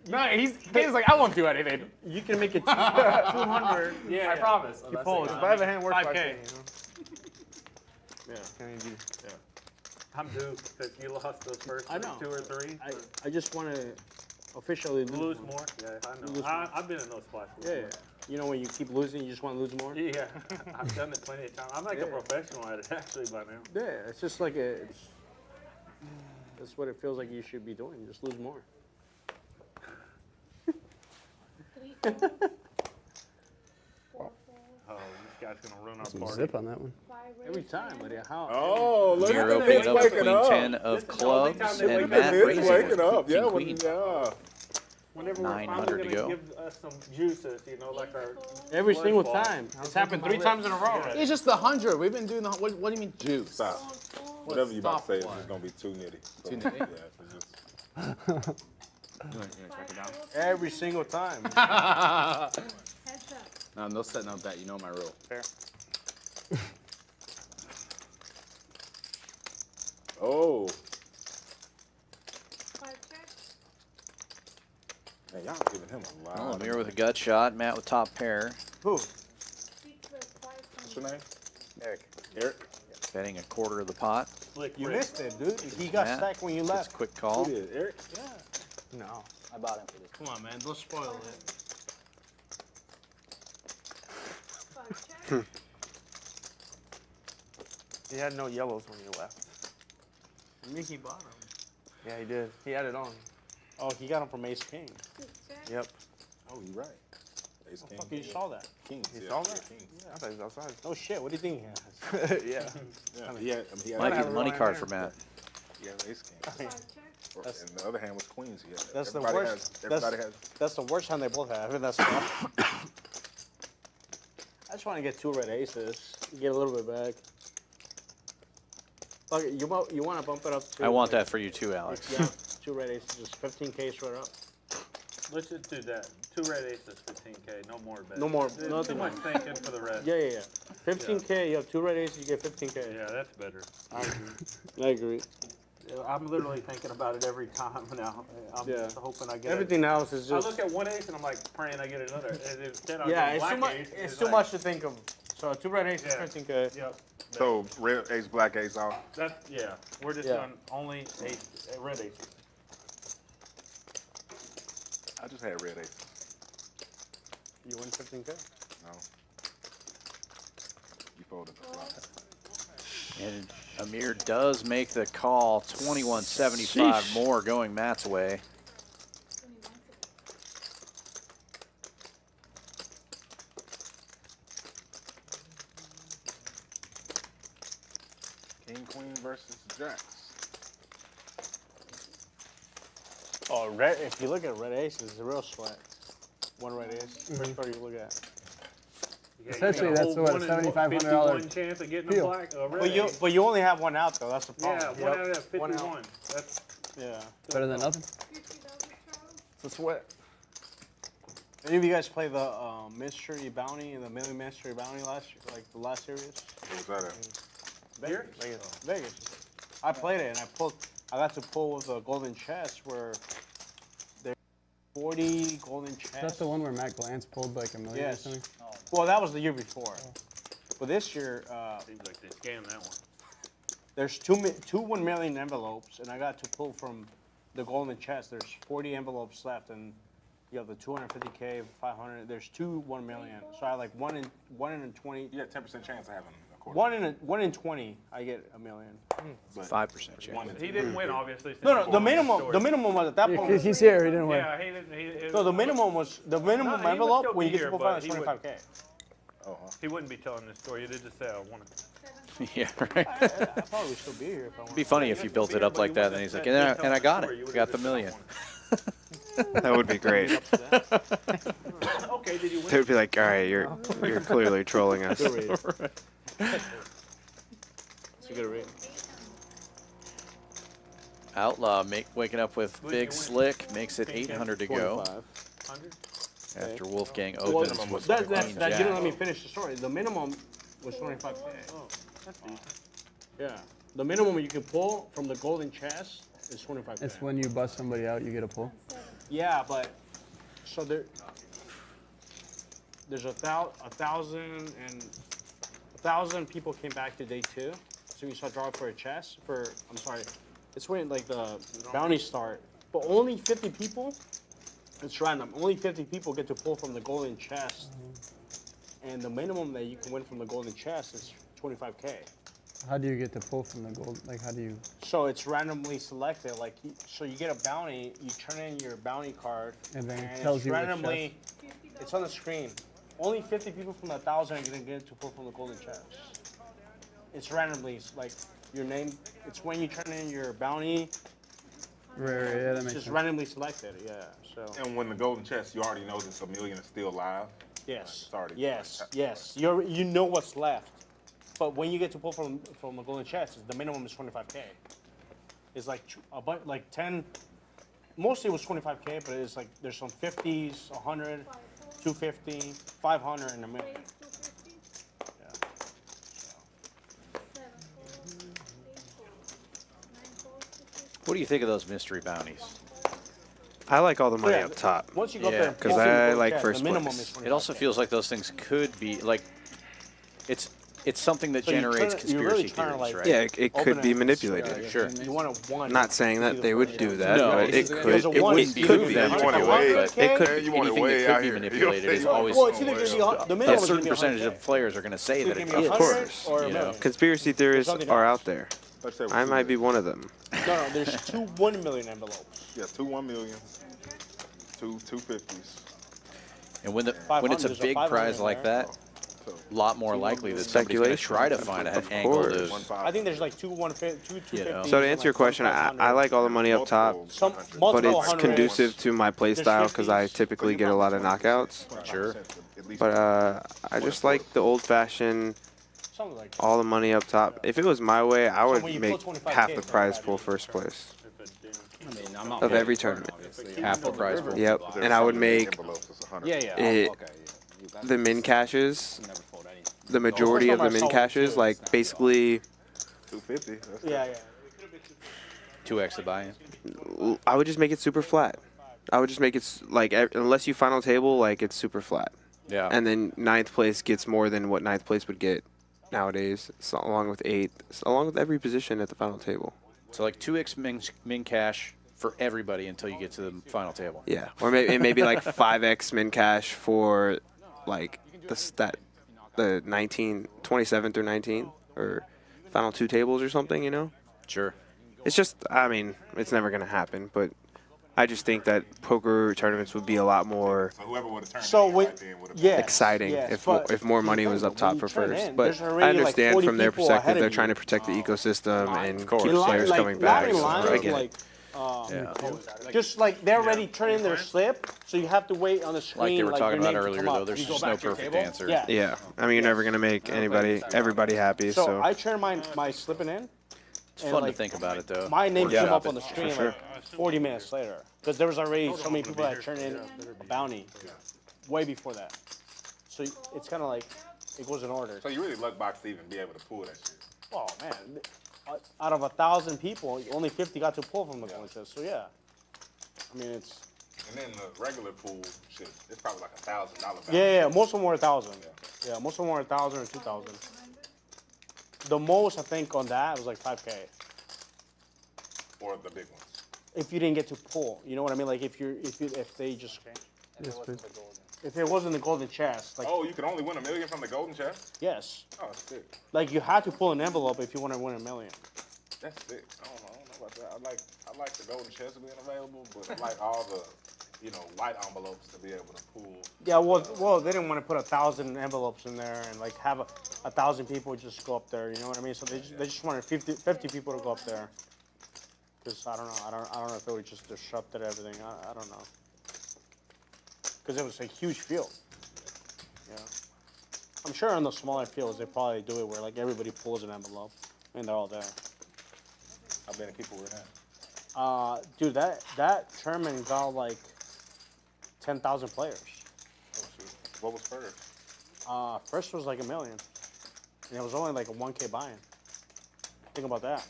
No, he's like, I won't do anything. you can make it 200. Yeah, I promise. You fold. If I have a hand worth 5K. 5K, you know? Yeah. Can you do? I'm due because you lost those first I know. 2 or 3. I just want to officially Lose more? Yeah, I know. I've been in those spots before. Yeah. You know when you keep losing, you just want to lose more? Yeah, I've done it plenty of times. I'm like a professional at it actually by now. Yeah, it's just like that's what it feels like you should be doing. Just lose more. Oh, this guy's gonna run our Some party. zip on that one. Every time, buddy. How? Oh, look You're at the opening Knicks up waking Queen up. 10 of clubs, Look and at Matt the Knicks raising waking with up. Yeah, King when, Queen. yeah. Whenever we're 900 finally to gonna go. give us some juices, you know, like our Every blood single flow. time. I'm It's happened taking 3 my times in a lips. row Yeah. already. It's just the 100. We've been doing the. What do you mean juice? Stop. Whatever you about to say is Stop just gonna be too nitty. Too nitty? Yeah, it's just. You want to check it out? Every single time. No, no set, no bet. You know my rule. Fair. Oh. Man, y'all giving him a lot. Well, Amir with a gut shot. Matt with top pair. Who? What's your name? Eric. Eric? Betting a quarter of the pot. You missed it, dude. He got Matt stacked when you gets left. a quick call. Who did? Eric? Yeah. No. I bought him for this. Come on, man. Don't spoil it. He had no yellows when you left. I mean, he bought them. Yeah, he did. He had it on. Oh, he got them from Ace King. Yep. Oh, you're right. Ace Oh, King. fuck, you saw that? Kings. You yeah, saw that? Kings. Yeah, I thought he was outside. Oh shit, what do you think he has? Yeah. Yeah, he had, he had Might ace be money king. card for Matt. He had ace king. And the other hand was queens. He had. That's the Everybody worst. Has, everybody has. That's the worst hand they both have, and that's why. I just want to get 2 red aces, get a little bit back. Fuck it, you want to bump it up to? I want that for you too, Alex. Yeah, 2 red aces, just 15K straight up. Let's just do that. 2 red aces, 15K. No more bet. No more. Too Nothing much more. thinking for the rest. Yeah. 15K, you have 2 red aces, you get 15K. Yeah, that's better. I agree. I agree. I'm literally thinking about it every time now. I'm just hoping I get Everything else is just. I look at one ace and I'm like praying I get another. And instead I Yeah, go it's black too much. ace, It's it's too like- much to think of. So 2 red aces, Yeah. 15K. Yep. So red ace, black ace off. That's We're just Yeah. on only ace, red ace. I just had red ace. You win 15K. No. You folded the flop. And Amir does make the call. 21.75 Sheesh. more going Matt's way. King, queen versus jacks. Oh, red. If you look at red aces, it's a real sweat. 1 red ace. First card you look at. Essentially, that's what, a $7,500 chance of getting deal. a black, a red But ace. you only have 1 out though. That's the problem. Yeah, 1 out of One 51. out. That's Yeah. Better than nothing. It's a sweat. Any of you guys play the mystery bounty, the million mystery bounty last year, like the last series? What was that at? Vegas. Vegas. I played it and I got to pull the golden chest where there's 40 golden chests. That's the one where Matt Glantz pulled like a million or Yes. something? Well, that was the year before. But this year, seems like they scammed that one. there's two 1 million envelopes, and I got to pull from the golden chest. There's 40 envelopes left, and you have the 250K, 500. There's 2 1 million. So I have like 1 in 20. You had 10% chance of having a quarter. 1 in 20, I get a million. But 5% chance. He didn't win, obviously. since No, he the won minimum. story. The minimum was at that Yeah, point. 'cause he's here, he didn't win. Yeah, he didn't. So the minimum was No, he would envelope still when you be get to here, pull but is he would- 25K. Oh, He wouldn't be telling this story. You did just say I won it. Yeah, right. I probably would still be here if I It'd wanted. be funny if you built it up like that, and he's like, and I got it. Got the million. That would be great. Okay, did you win? They would be like, all right, you're clearly trolling us. Good read. It's a good read. Outlaw waking up with big Slick, makes it 800 to go 25. after Wolfgang Well, opens with that, Queen you didn't let me Jack. finish the story. The minimum was 25K. Oh, that's decent. Yeah. The minimum you can pull from the golden chest is 25K. It's when you bust somebody out, you get a pull. Yeah, but so there's 1,000 people came back to day 2. So you start drawing for a chest. I'm sorry, it's when like the bounties start, but only 50 people. It's random. Only 50 people get to pull from the golden chest, and the minimum that you can win from the golden chest is 25K. How do you get to pull from the gold? Like, how do you? So it's randomly selected. Like, so you get a bounty, you turn in your bounty card, And then it and tells it's you which randomly. It's on the screen. Only 50 people from 1,000 are gonna get to pull from the golden chest. It's randomly, like your name. It's when you turn in your bounty. Right, yeah, that It's makes just sense. randomly selected. Yeah. So. And when the golden chest, you already know that $1 million is still live. Yes. It's already Yes. You know what's left. But when you get to pull from the golden chest, the minimum is 25K. It's like like 10. Mostly it was 25K, but it's like there's some 50s, 100, 250, 500, and a million. What do you think of those mystery bounties? I like all the money Yeah, up top. once you go up there and because pull from the I golden like chest, first the minimum place. is It also feels like those things could be like, it's something that So you generates turn- you're really conspiracy trying to, theories, like, right? Yeah, it open could it be and manipulated. yeah, Sure. You want a one. Not saying that they would do that, No, but it it's- could. there's a It one, wouldn't it's be. either Could be. gonna be It 100K, could be. Anything that could be manipulated is always Well, it's either gonna be the minimum a is certain gonna be percentage 100K. of players are going to say that it It's gonna be is. Of course. or a You know. million. Conspiracy theorists something are else. out there. Let's say I might be one of them. No, there's two 1 million envelopes. Yeah, 2 $1 million, two 250s. And when it's a 500, big there's a prize 500 like there. that, a lot more likely that somebody's going to try to find an angle to. I think there's like two 150, 250. So to answer your question, I like all the money up top, but multiple it's 100. conducive to my play There's style because I 50s. typically get a lot of knockouts. Sure. But I just like the old-fashioned, Something like all the money up top. If it was my way, I would when you make pull 25K, half the it's not prize bad pool either. first place I mean, I'm not of voting every for it, tournament. obviously. Half the prize pool. Yep, and I would make Yeah. it, Okay. Yeah. the min caches, Never fold anything. the majority of the min caches, like basically 250. Yeah. 2x the buy-in. I would just make it super flat. I would just make it like unless you final table, like it's super flat. Yeah. And then 9th place gets more than what 9th place would get nowadays, so along with 8th, along with every position at the final table. So like 2x min cash for everybody until you get to the final table. Yeah, or maybe like 5x min cash for like the 27 through 19 or final 2 tables or something, you know? Sure. It's just, I mean, it's never going to happen, but I just think that poker tournaments would be a lot more exciting if more money was up top for first. But I understand from their perspective, they're trying to protect the ecosystem and keep players coming back. So I get it. Just like they're already turning their slip, so you have to wait on the screen. Like they were talking your about name to earlier, come though, up. there's You go just back no to your perfect table. answer. Yeah. Yeah, I mean, you're never going to make everybody happy. So So I turn my slipping in. It's fun to think about it, though. My name Workshop came up it. on the screen For sure. like 40 minutes later because there was already so many people that turned in a bounty way before that. So it's kind of like it goes in order. So you really luck box to even be able to pull that shit. Oh man, out of 1,000 people, only 50 got to pull from the contest. So yeah, I mean it's. And then the regular pool shit, it's probably like $1,000. Yeah, most of them were 1,000. Yeah, most of them were 1,000 or 2,000. The most I think on that was like 5K. Or the big ones. If you didn't get to pull, you know what I mean? Like if they just. If it wasn't the golden chest, like Oh, you could only win $1 million from the golden chest? yes, Oh, that's sick. like you had to pull an envelope if you want to win $1 million. That's sick. I don't know about that. I like the golden chest being available, but I like all the, white envelopes to be able to pull. Yeah, well, they didn't want to put 1,000 envelopes in there and like have 1,000 people just go up there. You know what I mean? So they just wanted 50 people to go up there. Because I don't know. I don't know if they would just disrupted everything. I don't know. Because it was a huge field. Yeah. I'm sure on the smaller fields they probably do it where like everybody pulls an envelope and they're all there. How many people were in that? Dude, that tournament got like 10,000 players. Oh, shoot. What was first? First was like $1 million. And it was only like a 1K buy-in. Think about that.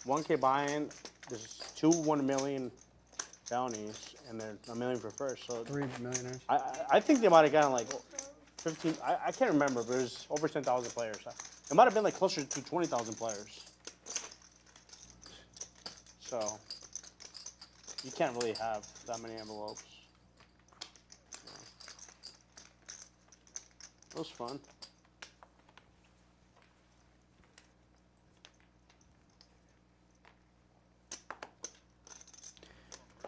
1K buy-in, there's 2 $1 million bounties, and then $1 million for first. So 3 millionaires. I think they might have gotten like 15. I can't remember, but it was over 10,000 players. It might have been like closer to 20,000 players. So you can't really have that many envelopes. It was fun.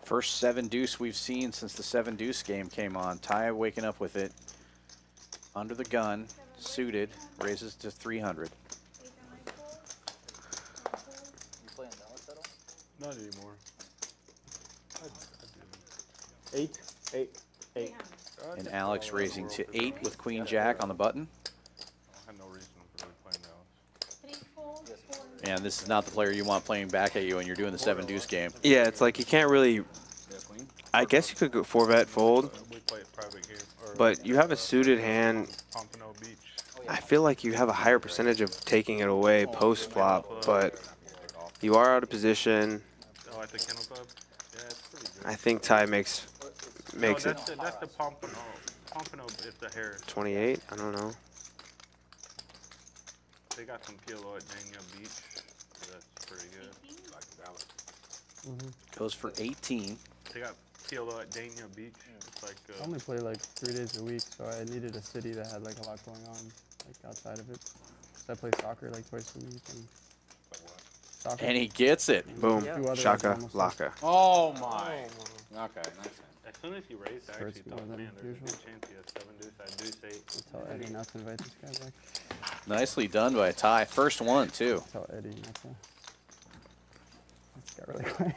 First 7-deuce we've seen since the 7-deuce game came on. Ty waking up with it. Under the gun, suited, raises to 300. You playing Dallas at all? Not anymore. I 8, 8, 8. And Alex raising to 8 with Queen Jack on the button. I had no reason for really playing Dallas. And this is not the player you want playing back at you when you're doing the 7-deuce game. Yeah, it's like you can't really. I guess you could go 4-bet fold, We play a private game. but you have a suited hand. Pompano Beach. I feel like you have a higher percentage of taking it away post flop, but you are out of position. Oh, at the Kennel Club? Yeah, it's pretty good. I think Ty makes No, it that's the Pompano. Pompano is the Harris. 28. I don't know. They got some PLO at Dania Beach. So that's pretty good. Goes for 18. They got PLO at Dania Beach. It's like. I only play like 3 days a week, so I needed a city that had like a lot going on, like outside of it. So I play soccer like twice a week. And soccer. And he gets it. Boom. Do other Shaka, normal stuff. laka. Oh my. Okay, nice. As soon as you raise, I actually Hurts more thought, than man, there's a usual. good chance he has 7 deuce. I do say. I'll tell Eddie not to invite this guy back. Nicely done by Ty. First one, too. Tell Eddie not to. It's got really quiet.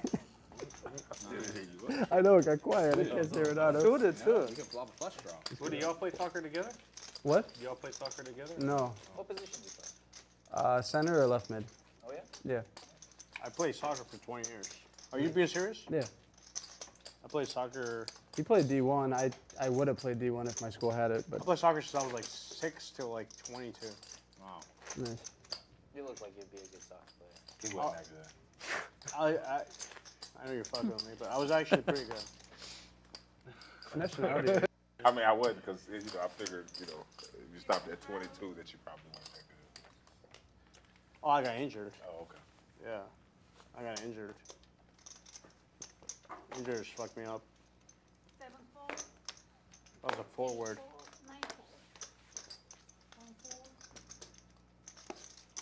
I know, it got quiet. I can't say Renato. Who did too? You can flop a flush draw. What, do y'all play soccer together? What? Do y'all play soccer together? No. What position do you play? Center or left mid? Oh yeah? Yeah. I played soccer for 20 years. Are you being serious? Yeah. I played soccer. He played D1. I would have played D1 if my school had it, I but played soccer since I was like 6 till like 22. Wow. nice. You look like you'd be a good soccer player. He wasn't that good. I know you're fucking with me, but I was actually pretty good. Nationality. I mean, I wouldn't because I figured if you stopped at 22 that you probably weren't that good. Oh, I got injured. Oh, okay. Yeah, I got injured. Injuries fucked me up. I was a forward.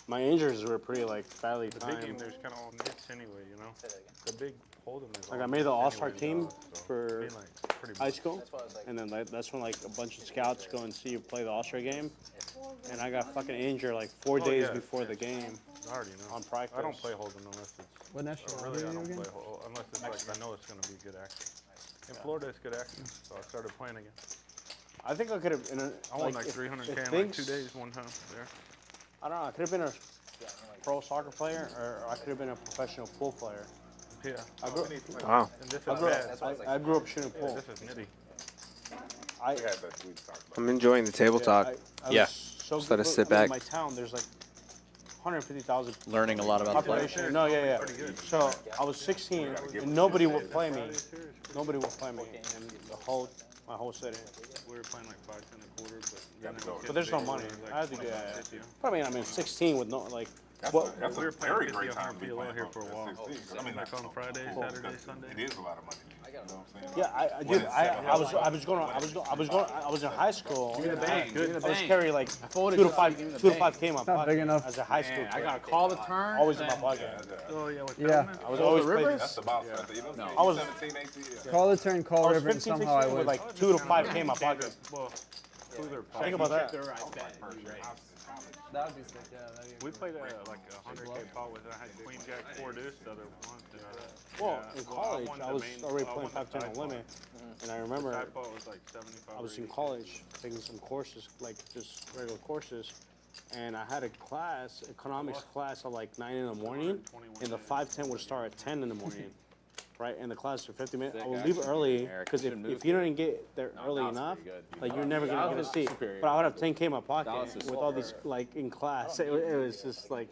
My injuries were pretty like badly The big game, timed. there's kind of all nits anyway, you know? The big Hold'em is Like all I made the nits all-star anyway, team so for being, like, pretty high much- school, and then that's when like a bunch of scouts go and see you play the all-star game, and I got fucking injured like 4 Oh, days yeah. before the game I already know. on practice. I don't play Hold'em unless it's. What nationality Really, I are you don't again? play Hold'em unless it's like I know it's going to be good action. In Florida, it's good action, so I started playing again. I think I could have. I won like 300K in like 2 days one time there. I don't know. I could have been a pro soccer player, or I could have been a professional pool player. Yeah. I grew, Wow. And this is I grew, bad. I grew up shooting pool. This is nitty. I'm enjoying the table talk. I Yeah. was so Just let us good. sit I mean, back. in my town, there's like 150,000 Learning a lot about the player. population. No, yeah. So I was 16, and nobody would play me. Nobody would play me, and my whole city. We were playing like 5, 10 a quarter, but But there's no money. I had to get. Probably, 16 with no like. What? That's we were a playing very 50 great a time to be PLO playing here poker for a at while. 16. I mean, Like on Friday, Saturday, Sunday. It is a lot of money. You know what I'm saying? Yeah, I did. I was in high school. Give me the bank. Give me the I was bank. carrying like Folded 2 to shot, 5, give me the 2 to bank. 5 K in my Not big pocket enough. as a high school Man, I kid. gotta call the turn. Always in and my then- pocket. Oh yeah, with Yeah. Milkman? I was always the playing. Rivers? That's about that. You know, No. I was- 17, 18. Yeah. Call the turn, I call was river, and 15, somehow I 16 with would. like 2 to 5 K in my pocket. Well, cooler Think about that. That would be sick, yeah. We played like a 100K pot with I had Queen Jack 4 deuce the other one. Well, Yeah, in well, college, won I the was main- already I playing won the 5-10 tie pot. limit, and I remember The tie pot was like 75 I was or in 80K. college taking some courses, like just regular courses, and I had a class, economics class, at like 9 in the morning, and the 5-10 would start at 10 in the morning. right? And the class are 50 minutes. Sick, I would leave actually. early Eric, because you if should move you here. don't get there early Dallas is enough, pretty good. like you're never gonna get a Dallas is seat. superior. But I would have 10K in my pocket Dallas is with all these like in class. It was just like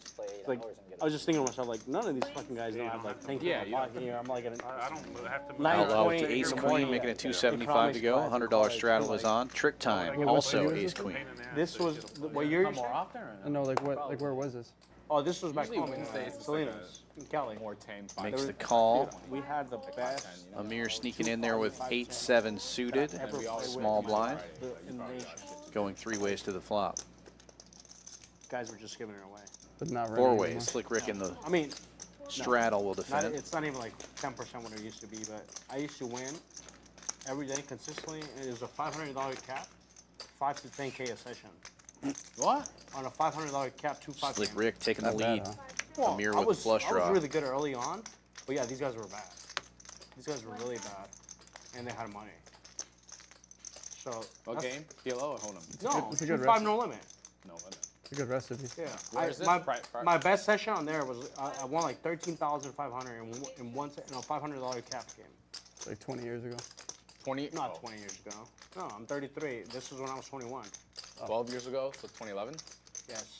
I was just thinking to myself like none of these fucking guys don't have like 10K in my pocket here. I'm like I don't have to. Outlaw to ace queen, making it 275 to go. $100 straddle is on. Trick time, also ace queen. This was what year? More often or no? No, like what? Like where was this? Oh, this was back Usually home. Wednesdays, it's Salinas, in Cali. More tame. Makes the call. We had the best. Amir sneaking in there with 8-7 suited. Small blind. In the nation. Going 3 ways to the flop. Guys were just giving it away. But not really 4 anymore. ways. Slick Ric in the I mean, straddle will not, defend. it's not even like 10% what it used to be, but I used to win every day consistently. And it was a $500 cap, 5 to 10K a session. What? On a $500 cap, 2-5. Slick Ric taking the Not bad, lead. huh? Well, Amir I with was, flush I draw. was really good early on, but yeah, these guys were bad. These guys were really bad, and they had money. So What that's- game? PLO or Hold'em? No, it's a good 2-5 recipe. no limit. No limit. It's a good recipe. Yeah, Where is this? my best session on there was I won like 13,500 in one $500 cap game. It's like 20 years ago. 20? Not 20 years ago. No, I'm 33. This was when I was 21. 12 years ago, so 2011? Yes.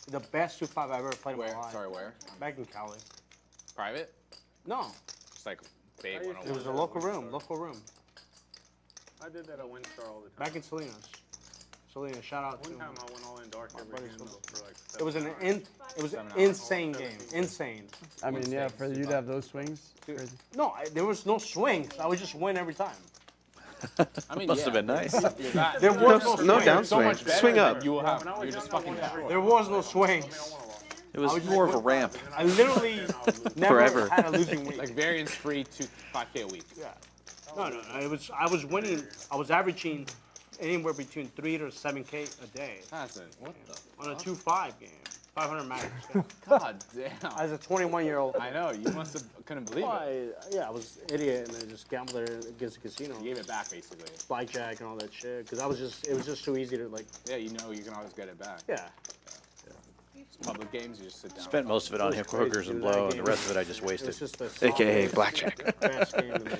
The best 2-5 I ever played in Where? my life. Sorry, where? Back in Cali. Private? No, Just like big I used 101. it was a local room. Local room. I did that at Windstar all the time. Back in Salinas. Salinas, shout out to One time I went all in dark every buddy game Salinas. for like It was an 7 hours. it was an 7 hours. insane game. Insane. I mean, yeah, for you to have those swings, Dude, crazy. no, there was no swings. I would just win every time. I mean, Must yeah. have been nice. There was no No swing. downswing. So much better Swing than up. You will have. When I was You're just young, I fucking won every destroyed. There was no swings. It was more of a ramp. I literally never Forever. had a losing week. Like variance free to 5K a week. Yeah. No. I was winning. I was averaging anywhere between 3 to 7K a day That's it. What the? on a 2-5 game. 500 max. God damn. As a 21-year-old. I know. You must have couldn't believe it. I was an idiot and I just gambled there against the casino. You gave it back basically. Blackjack and all that shit. Because it was just too easy to like. Yeah, you know you can always get it back. Yeah. Public games, you just sit down. Spent most of it on hip hookers and blow, and the rest of it I just It was wasted. just the AKA softest, blackjack. best game in the world.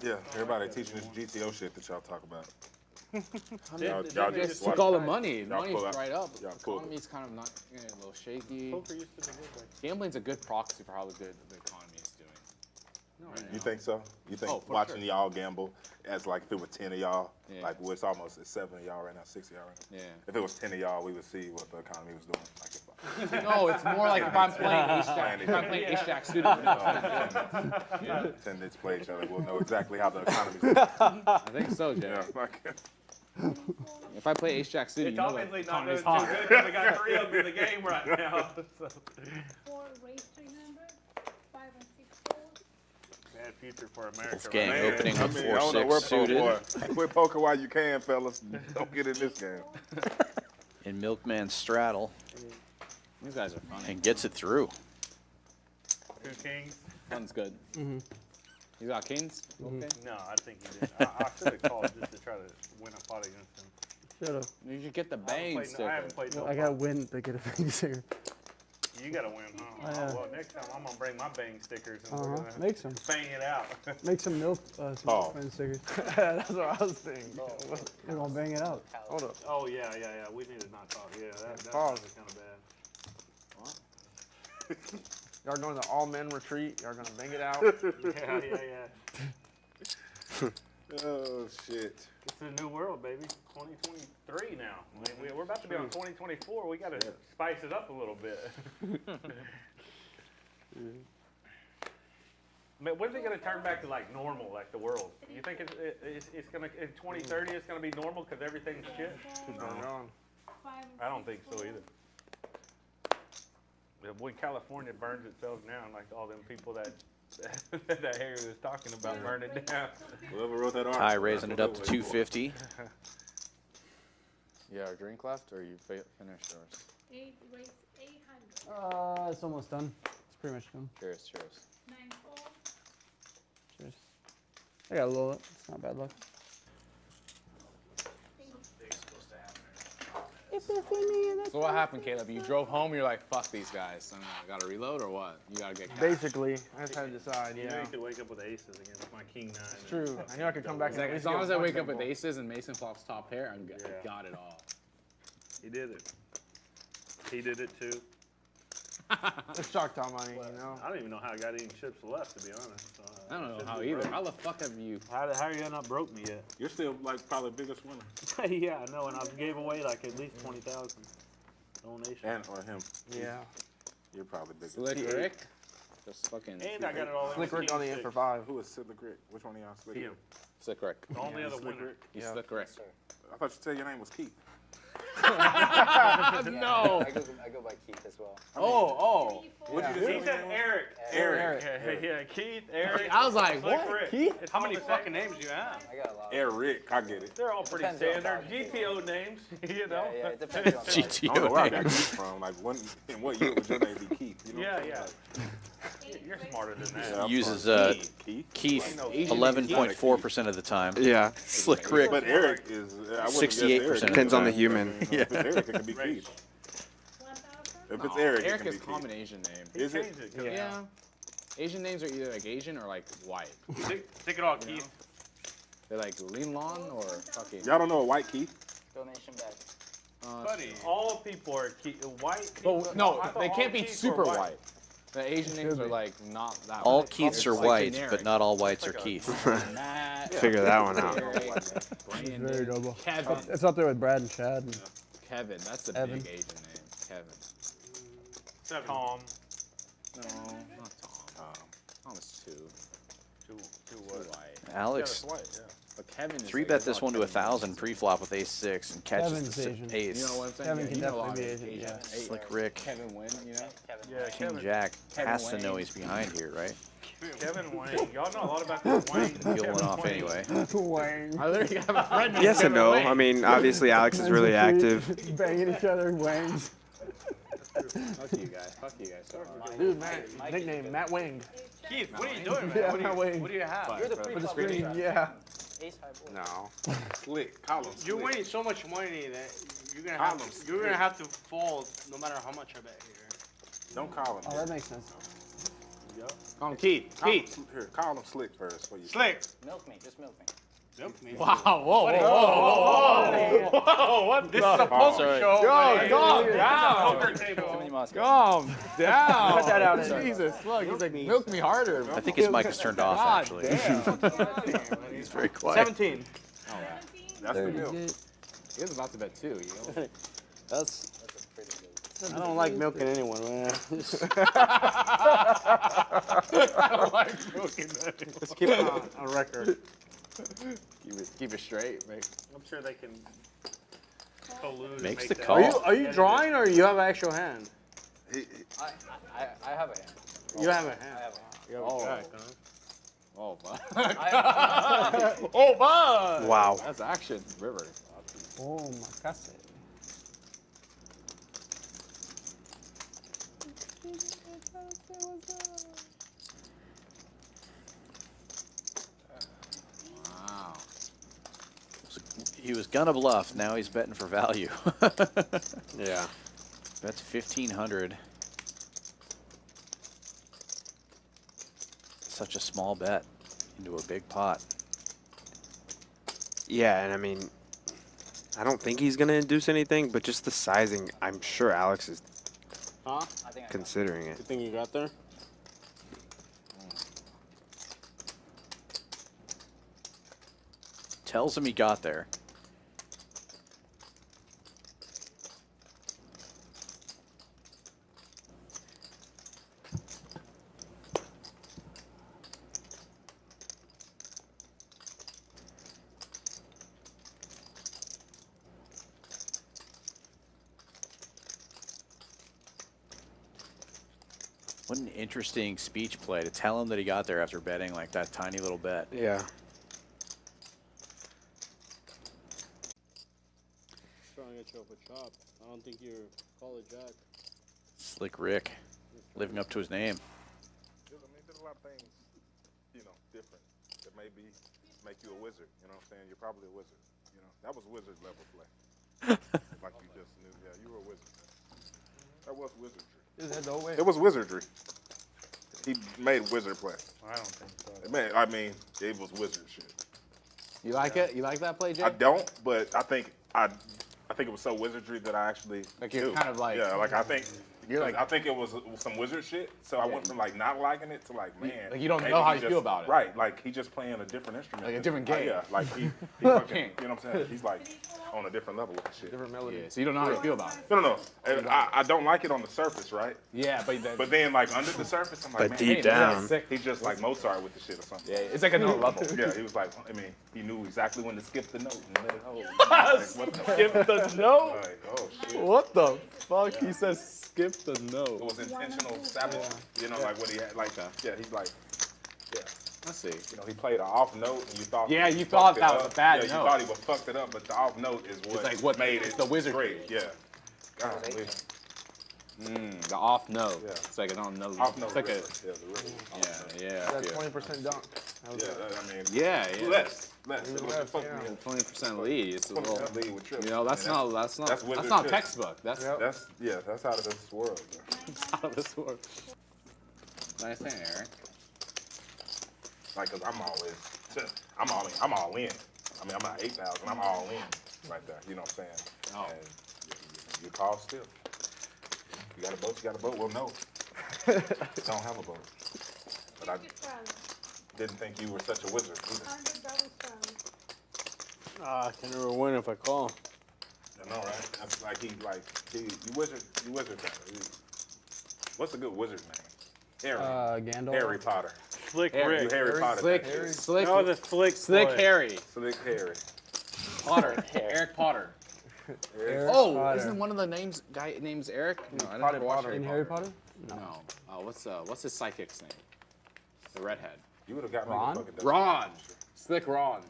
Yeah, everybody teaching this GTO shit that y'all talk about. Y'all Just watch took all the that. money. Y'all Money's pull out- right up. y'all pull it. Economy's kind of not a little shaky. Poker used to be good back Gambling's a good proxy for how good the economy is doing. Right You now. think so? You think Oh, for watching sure. y'all gamble as like if it was 10 of y'all, Yeah. like well, it's almost at 7 of y'all right now, 6 of y'all right now. Yeah. If it was 10 of y'all, we would see what the economy was doing. Like if No, it's more like if I'm playing Ace Jack. If I'm playing Ace Jack student. yeah. Attendants play each other, we'll know exactly how the economy's doing. I think so, Jay. Yeah, like, If I play Ace Jack student, It's you know the obviously not doing economy's too hot. good because we got 3 of them in the game right now. So. 4 raise 300, 5 and 6 fold. Bad future for America. Wolfgang right? opening I with mean, I don't know 4-6 where suited. poker. Quit poker while you can, fellas. Don't get in this game. And Milkman straddle These guys are funny. and gets it through. 2 kings. Fun's good. Mm-hmm. You got kings? Okay. No, I think he did. I should have called just to try to win a pot against him. Shut up. You should get the I haven't bang played- I sticker. haven't played no I gotta pot. win to get a bang sticker. You gotta win, huh? Yeah. Well, next time I'm gonna bring my bang stickers and we're Uh-huh. gonna Make some. bang it out. Make some milk, some Oh. Milkman stickers. That's what I was thinking. We're gonna bang it out. Hold up. Oh yeah. We need to not talk. Yeah, that's Pause. kind of bad. Y'all going to all men retreat. Y'all gonna bang it out. Yeah. Oh shit. It's a new world, baby. 2023 now. I mean, we're about to be on 2024. We gotta spice it up a little bit. I mean, when is it gonna turn back to like normal, like the world? You think it's gonna in 2030 it's gonna be normal because everything's shit? I don't think so either. When California burns itself down, like all them people that that Harry was talking about burning down. Whoever wrote that article. Ty raising it up to 250. Yeah, our drink left, or you finished yours? 8 raise 800. It's almost done. It's pretty much done. Cheers. 9 fold. Cheers. I got a little. It's not bad luck. If So what happened, Caleb? You drove home, you're like, fuck these guys. I gotta reload or what? You gotta get cash. Basically, I just had to decide, You know yeah. you could wake up with aces against my king 9. It's true. I knew I could come back. It's like, and as long as I wake up with double. aces and Mason flops top pair, I got it all. He did it. He did it too. It's chalk top money, you know. I don't even know how I got any chips left, to be honest. So, I don't know how either. How the fuck have you? How are you not broke me yet? You're still like probably the biggest winner. Yeah, I know, and I gave away like at least 20,000 donations. And or him. Yeah. You're probably the biggest. Slick Ric? Just fucking. And I got it all in. Slick Ric on the end for 5. Who is Slick Ric? Which one of y'all Slick Ric? Him. Slick Ric. The only other Slick winner. Ric? He's Yeah. Slick Ric. I thought you said your name was Keith. No. I go by Keith as well. Oh. What did you He said Eric. Eric. Yeah, Keith, Eric. I was like, Slick what? Ric. Keith? It's How all many the same. fucking names do you have? I got a lot. Eric, I get it. They're all pretty Depends on standard. the GTO names, you know? Yeah, it depends on I don't know where I got Keith from. Like, in what year would your name be Keith? You know what I'm Yeah. saying? You're smarter than that. Yeah, I'm Uses sorry. Keith Asian 11.4% of the time. Yeah. Slick Ric. But Eric is 68%. Depends on the human. If it's Eric, it can be Keith. If it's Eric, Eric it can is be a Keith. common Asian name. Is it? Yeah. Asian names are either like Asian or like white. Stick it all, Keith. They're like Lean Lon or fucking. Y'all don't know a white Keith? Donation back. Buddy, all people are white people. But no, I thought they all can't be Keiths super were white. The Asian names are like not that. All white. Keiths are It's like white, generic. but not all whites are Keith. Matt, Figure that one out. Brandon, Very double. Kevin. It's up there with Brad and Chad. And Kevin, that's a Evan. big Asian name. Kevin. Tom. No, not Tom. Tom is too what? white. Alex, Yeah, that's white, yeah. But Kevin is 3-bet this one to 1,000 pre-flop with ace-6 and catches Kevin's the Asian. ace. You know what I'm saying? Kevin Yeah, can you know a lot definitely of be Asian, yeah. Slick Ric. Kevin Wynn, you know? Yeah, King Kevin. Jack Kevin has to Wayne. know he's behind here, right? Kevin Wayne. Y'all know a lot about this Wayne. He'll Kevin one off Wayne. anyway. Wang. I literally have a friend named Yes and Kevin no. Wayne. I mean, obviously Alex is really active. Banging each other, wangs. Fuck you guys. Fuck you guys so hard. Dude, nickname Matt Wang. Keith, what are you doing, man? Yeah, What Matt do Wang. you have? You're the For the pre-flop screen, winner. yeah. Ace high board. No. Slick. Call him You're Slick. winning so much money that you're gonna Call have him to, you're gonna have to fold no matter how much I bet here. Don't call him. Oh, that makes sense. Call him Keith. Call him- Keith. Here, call him Slick first. For you. Slick. Milk me, just milk me. Milk me. Wow. Whoa. Whoa, what This is a poker Sorry. show. Yo, man. calm Poker down. table. Too many Moscow. Calm down. Cut that out. Jesus, look, he's like, milk me harder. I think his mic is turned off, God actually. damn. He's very quiet. 17. That's the deal. He was about to bet too. You know? That's. I don't like milking anyone, man. I don't like milking anyone. Let's keep it on record. Keep it straight, mate. I'm sure they can collude. and Makes make the that. call. Are you drawing or you have an actual hand? I have a hand. You have a hand. I have a hand. You have Oh. a jack, huh? Oh, fuck. Oh, bud. Wow. That's action. River. Oh, my casa. Wow. He was gonna bluff. Now he's betting for value. Yeah. Bets 1,500. Such a small bet into a big pot. Yeah, and I mean, I don't think he's going to induce anything, but just the sizing, I'm sure Alex is Huh? I think I considering it. You think you got there? Tells him he got there. What an interesting speech play to tell him that he got there after betting like that tiny little bet. Yeah. Trying to get you up a chop. I don't think you're call it jack. Slick Ric, living up to his name. I mean, there's a lot of things, you know, different that maybe make you a wizard. You know what I'm saying? You're probably a wizard. You know, that was wizard level play. like you just knew. Yeah, you were a wizard. That was wizardry. Is that no way? It was wizardry. He made wizard play. I don't think so. I mean, it was wizard shit. You like it? You like that play, Jay? I don't, but I think it was so wizardry that I actually Like you're do. kind of like yeah, like I think you're like I think it was some wizard shit. So I went from like not liking it to like, man, like you don't maybe know how he you feel about it. Right, like he just playing a different instrument, Like a different game. Yeah, like he fucking, you know what I'm saying? He's like on a different level with the shit. Different melody. Yeah, so you don't know how you feel about it. No. I don't like it on the surface, right? Yeah, But then like under the surface, I'm like, But man, deep down, he's just like Mozart with the shit or something. Yeah, it's like another level. Yeah, he was like, I mean, he knew exactly when to skip the note and let it hold. Skip the note? Like, oh shit. What the fuck? He says skip the It note. was intentional sabotage. You know, like what he had, like, yeah, he's like, yeah. Let's see. You know, he played an off note, and you thought. Yeah, he you thought fucked that it was up. a bad Yeah, note. you thought he was fucked it up, but the off note is what, It's like what made it's it the wizard. great. Yeah. God, The off note. Yeah. It's like an on note. Off note. It's like a river. Yeah, the river. yeah. That's 20% dunk. That was Yeah, it. I mean. Yeah. Less. Even It was less, fuck yeah. me. 20% lead. It's a little. 20% lead with trips. You know, that's I mean, not wizard not shit. textbook. That's That's out of this world. Bro. out of this world. Nice thing, Eric. Like, cause I'm all in. I mean, I'm not 8,000. I'm all in right there. You know what I'm saying? Oh. And you call still. You got a boat. You got a boat. Well, no. Don't have a boat. But I didn't think you were such a wizard either. I can never win if I call. I know, right? That's like you wizard. What's a good wizard name? Harry. Gandalf. Harry Potter. Slick You Ric. Harry Potter. Slick. Harry. Slick. No, the Slick. Slick boy. Harry. Slick Harry. Potter. Eric Potter. Eric Oh, Potter. isn't one of the guy names Eric? No, I Potter didn't watch Potter. In Harry Potter? No. What's his psychic's name? The redhead. You would have got Ron? me to fucking Ron. Slick Ron.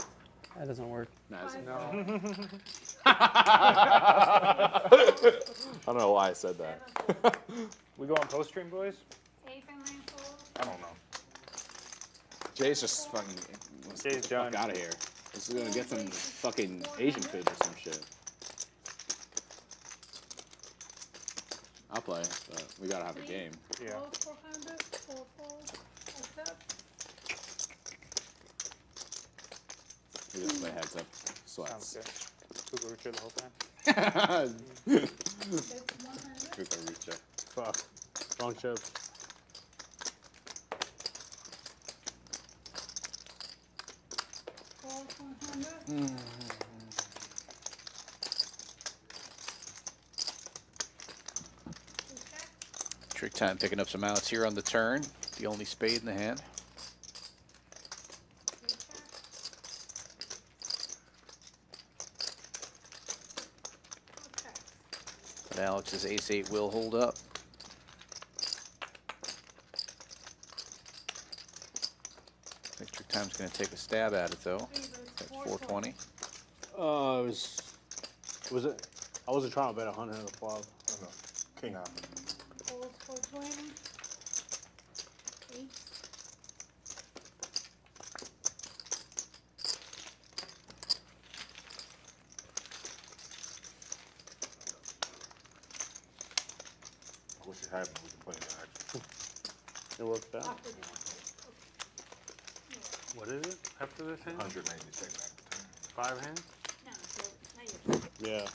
That doesn't work. Nice. No. I don't know why I said that. We go on post stream, boys. I don't know. Jay's just fucking. Jay's done. Fuck out of here. This is gonna get some fucking Asian food or some shit. I'll play, but we gotta have a game. Yeah. We just play heads up. Sounds Sweats. good. Cougar Richard the whole time. Kukarucha. Fuck. Wrong chip. TrickTime picking up some outs here on the turn. The only spade in the hand. But Alex's ace-8 will hold up. I think TrickTime's going to take a stab at it though. At 420. Was it? I wasn't trying to bet 100 on the flop. I know. King out. I wish it had me. We can play that action. It worked out. What is it after this hand? 186. 5 hands? Yeah.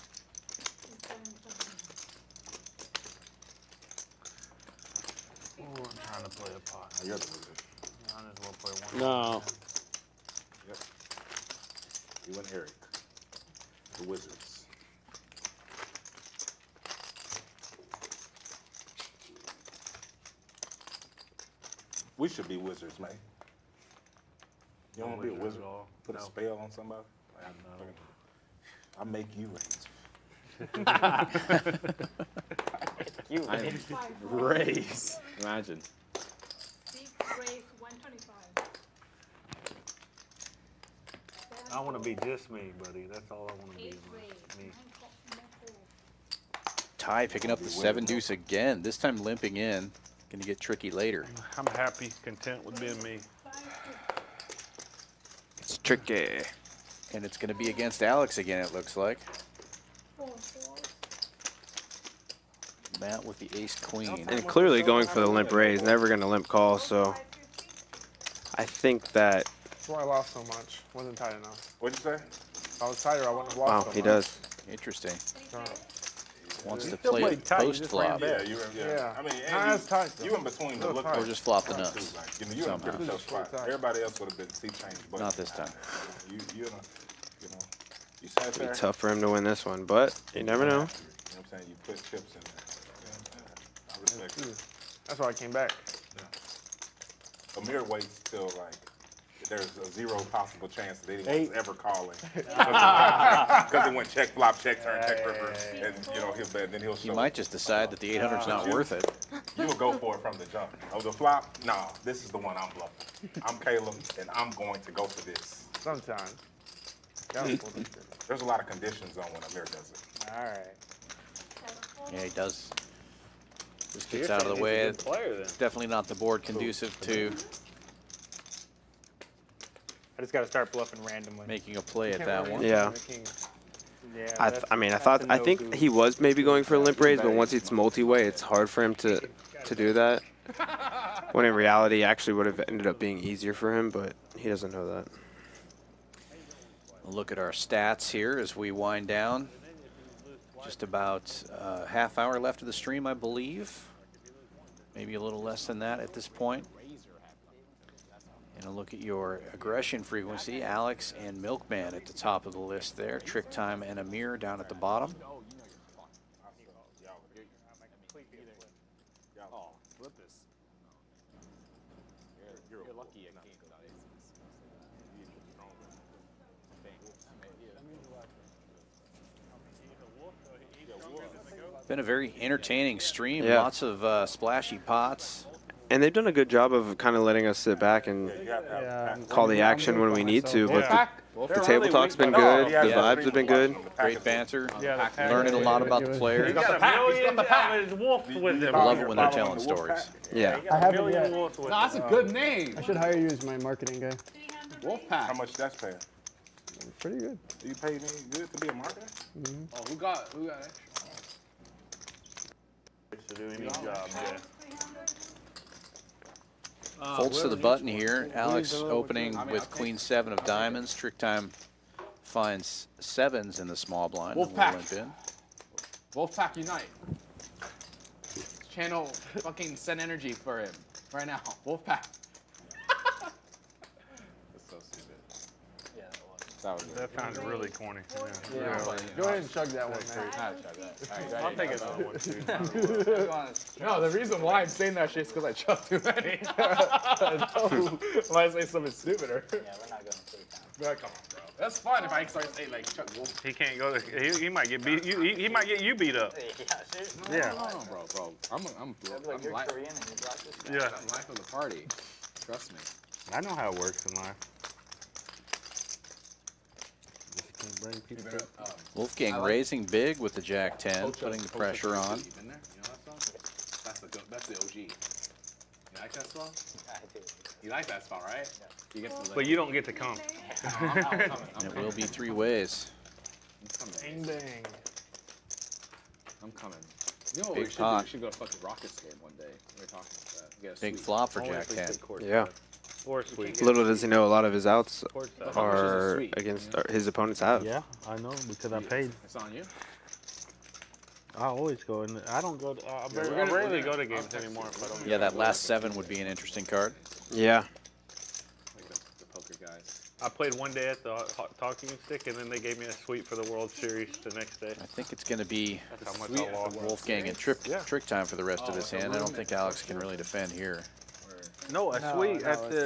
Oh, I'm trying to play a pot. I got the wizard. I might as well play one. No. Yep. You and Eric. The Wizards. We should be wizards, man. You don't want to be a wizard? Put a spell on somebody? I make you raise. Raise. Imagine. I want to be just me, buddy. That's all I want to be. Me. Ty picking up the 7-deuce again. This time limping in. Going to get tricky later. I'm happy, content with being me. It's tricky. And it's going to be against Alex again, it looks like. Matt with the ace queen. And clearly going for the limp raise, never going to limp call. So I think that. That's why I lost so much. Wasn't tight enough. What'd you say? If I was tighter, I wouldn't have lost Wow, so he much. does. Interesting. So, Wants You to still play played it tight, you post just flop. ran Yeah, Yeah. I mean, Not and as tight, you though. in between the Still look. tight. Or just flop the too, nuts. like, you know, you're in a Somehow. pretty tough spot. Everybody else would have been C-change, but Not this time. you sat It'd there. be tough for him to win this one, but you never know. You know what I'm saying? You put chips in there. I respect it. That's why I came back. Amir waits till like there's a zero possible chance that anyone Eight. was ever calling because it went check flop, check turn, check river, and you know he'll bet. Then he'll show. You might just decide that the 800's not worth it. You'll go for it from the jump. Oh, the flop? No, this is the one I'm bluffing. I'm Caleb, and I'm going to go for this. Sometimes. There's a lot of conditions on when Amir does it. All right. Yeah, he does. Just So gets you're out of saying the way. he's a good player, then? Definitely not the board conducive to I just got to start bluffing randomly. making a play at that one. Yeah. Yeah. I think he was maybe going for a limp raise, but once it's multi-way, it's hard for him to do that. When in reality, actually would have ended up being easier for him, but he doesn't know that. We'll look at our stats here as we wind down. Just about a half hour left of the stream, I believe. Maybe a little less than that at this point. And a look at your aggression frequency. Alex and Milkman at the top of the list there. TrickTime and Amir down at the bottom. You're lucky you can't go down Been a very entertaining stream. Yeah. Lots of splashy pots. And they've done a good job of kind of letting us sit back and call the action when we need to. But the table talk's been good. The vibes have been good. Great banter. Learning a lot about the players. He's got a million wolves with him. I love it when they're telling stories. Yeah. I haven't yet. No, that's a good name. I should hire you as my marketing guy. Wolfpack. How much that's paying? Pretty good. Do you pay me good to be a marketer? Oh, who got extra? To do any job, yeah. Folds to the button here. Alex opening with queen 7 of diamonds. TrickTime finds 7s in the small blind. and will Wolfpack. limp in. Wolfpack unite. Channel fucking send energy for him right now. Wolfpack. That's so stupid. Yeah, that was. That sounded really corny. Yeah. Go ahead and chug that one, man. I'll take another one too. No, the reason why I'm saying that shit is because I chugged too many. Why I say something stupider? Yeah, we're not going to play time. Come on, bro. That's fun if I start saying like Chuck Wolf. He can't go to. He might get beat. He might get you beat up. Yeah, seriously. Yeah. No, bro. I'm Like you're Korean and you brought this guy. Yeah. I'm life of the party. Trust me. I know how it works in life. Just can't bring people to- Wolfgang raising big with the Jack 10, putting the pressure on. You been there? You know that song? That's the OG. You like that song? I do. You like that spot, right? You get to, But you don't get to come. It will be 3 ways. Bang, bang. I'm coming. You know what Big we should pot. do? We should go to fucking Rockets game one day. We were talking about that. Get a Big suite. flop for Jack 10. Yeah. Or sweet. Little does he know, a lot of his outs Courtside. are against his opponents have. Yeah, I know because I paid. It's on you. I always go, and I don't go. I rarely go to games anymore. If I don't. Yeah, that last 7 would be an interesting card. Yeah. Like the poker guys. I played one day at the Talking Stick, and then they gave me a suite for the World Series the next day. I think it's going to be That's how much I lost. Wolfgang and TrickTime for the rest of his hand. I don't think Alex can really defend here. No, a suite at the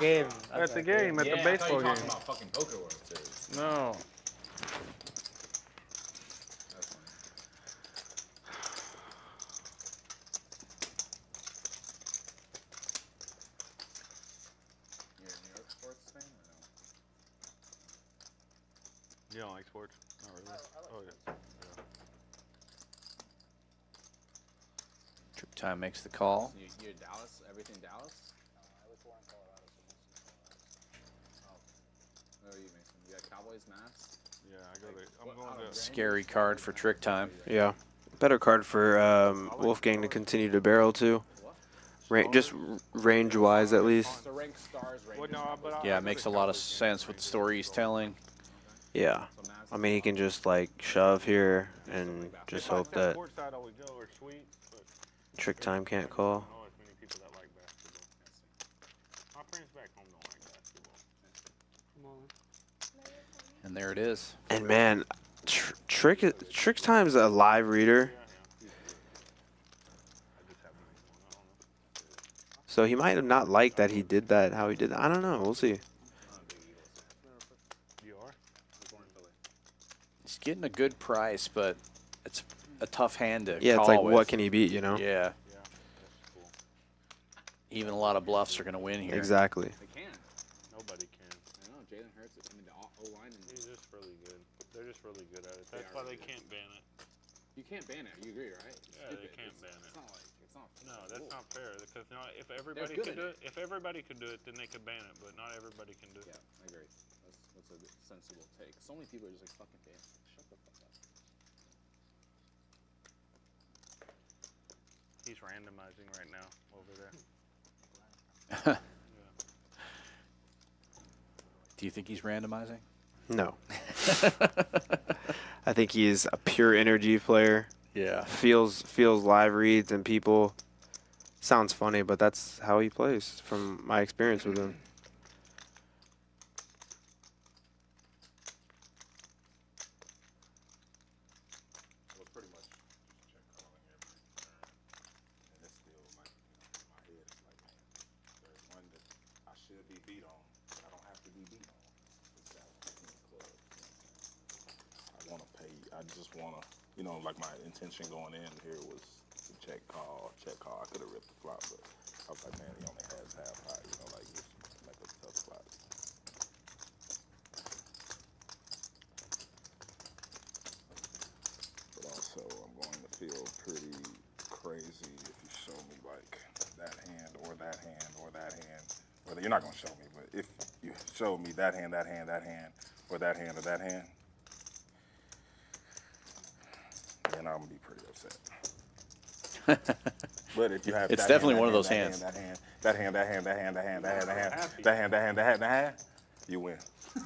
game. at the game at the Yeah, baseball I thought you were game. talking about fucking poker World Series. No. That's funny. You're a New York sports fan or no? You don't like sports? Not really. Oh yeah. TrickTime makes the call. You're Dallas? Everything Dallas? I was born in Colorado, so most of Colorado. Where are you, Mason? You got Cowboys mask? Yeah, I go there. I'm going to. Scary card for TrickTime. Yeah. Better card for Wolfgang to continue to barrel too. Just range-wise, at least. Yeah, it makes a lot of sense with the story he's telling. Yeah. I mean, he can just, like, shove here and just hope that TrickTime can't call. And there it is. And, man, TrickTime's a live reader. So he might have not liked that he did that, how he did that. I don't know. We'll see. He's getting a good price, but it's a tough hand to Yeah, call it's like, with. what can he beat, you know? Yeah. Even a lot of bluffs are going to win here. Exactly. Nobody can. I know, Jalen Hurts, I mean, the O-line. He's just really good. They're just really good at it. That's why they can't ban it. You can't ban it, you agree, right? Yeah, they can't ban it. It's not like, it's not. No, that's not fair. Because if everybody could do it, then they could ban it. But not everybody can do it. Yeah, I agree. That's a sensible take. So many people are just like, fucking ban it. Shut the fuck up. He's randomizing right now over there. Do you think he's randomizing? No. I think he's a pure energy player. Yeah. Feels live reads and people. Sounds funny, but that's how he plays from my experience with him. So it's pretty much just check calling every turn. And it's still like, my head is like, man, there's one that I should be beat on, but I don't have to be beat on. It's that club. I want to pay. I just want to, like my intention going in here was to check call. I could have ripped the flop, but I was like, man, he only has half high, like just make a tough spot. But also, I'm going to feel pretty crazy if you show me like that hand or that hand or that hand. Well, you're not going to show me, but if you show me that hand, that hand, that hand, or that hand or that hand, then I'm going to be pretty upset. But if you have It's that definitely hand, one of those that hands. That hand, that hand, that hand, that hand, that hand, that hand, that hand, that hand, you win. It's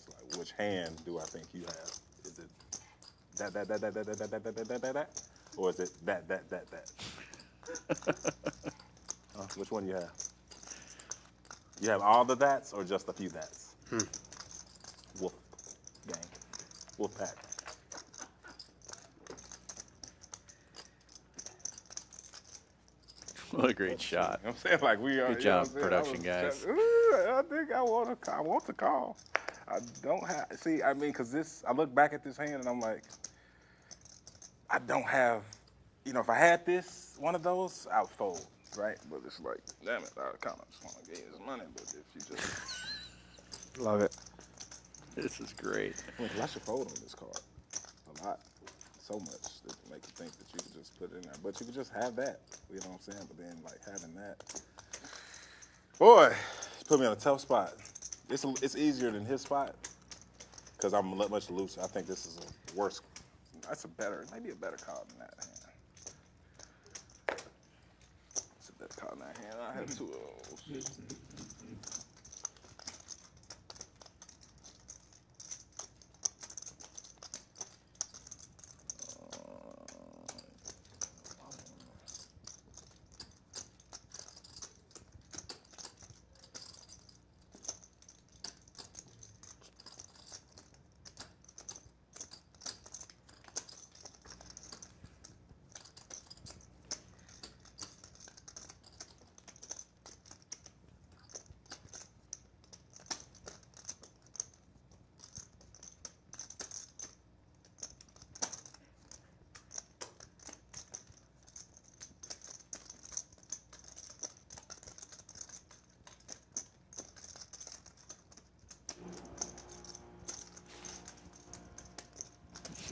like, which hand do I think you have? Is it that, or is it that? Which one you have? You have all the that's or just a few that's? Wolf gang, wolf pack. What a great shot. I'm saying, like, we are. Good job, production guys. I think I want to call. I don't have. See, I mean, because I look back at this hand and I'm like, I don't have. If I had one of those, I'd fold, right? But it's like, damn it, I kind of just want to give you this money. But if you just love it. This is great. I should fold on this card a lot. So much that make you think that you could just put it in there. But you could just have that. You know what I'm saying? But then, like, having that. Boy, it's put me in a tough spot. It's easier than his spot because I'm much looser. I think this is a worse. Maybe a better card than that hand. It's a better card than that hand. I had two of those.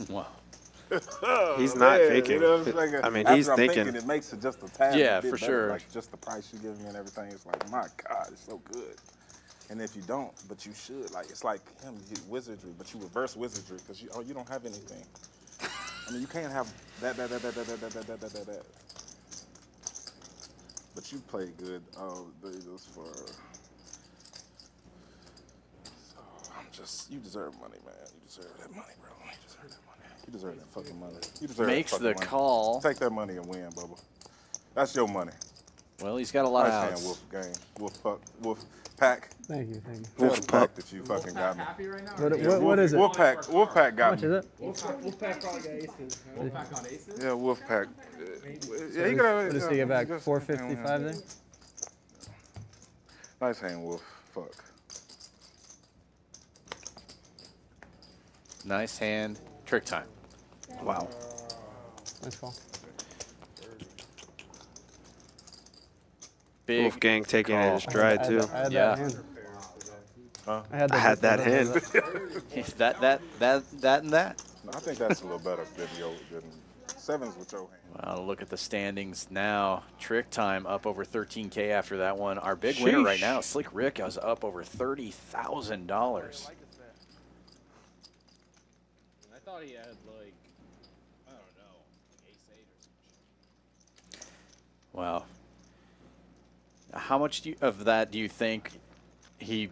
Wow. He's not man, faking. You know what I'm saying? I mean, After he's I'm thinking. It makes it just a tad Yeah, bit for better. sure. Like just the price you give me and everything. It's like, my God, it's so good. And if you don't, but you should, like it's like him, wizardry, but you reverse wizardry because you don't have anything. I mean, you can't have that. But you play good. Oh, those for. So you deserve money, man. You deserve that money, bro. You deserve that money. You deserve that fucking money. You deserve Makes that the fucking money. call. Take that money and win, Bubba. That's your money. Well, he's got a lot of Nice outs. hand, Wolf Pack. Thank you, thank you. Wolf Pack that you fucking got me. happy right now? What is it? Wolf Pack got How me. much is it? Wolfpack probably got aces. Wolfpack on aces? Yeah, Wolf Pack. Yeah, he got. What does he get back? 455 then? Nice hand, Wolf. Fuck. Nice hand. Trick time. Wow. Nice call. Big Wolfgang taking it in his stride too. I had Yeah. that hand. I had that hand. that and that. I think that's a little better than sevens with your hand. Well, look at the standings now. Trick time up over 13K after that one. Our big winner right now, Slick Ric, is up over $30,000. I thought he had like, I don't know, like ace-8 or some shit. Wow. How much of that do you think he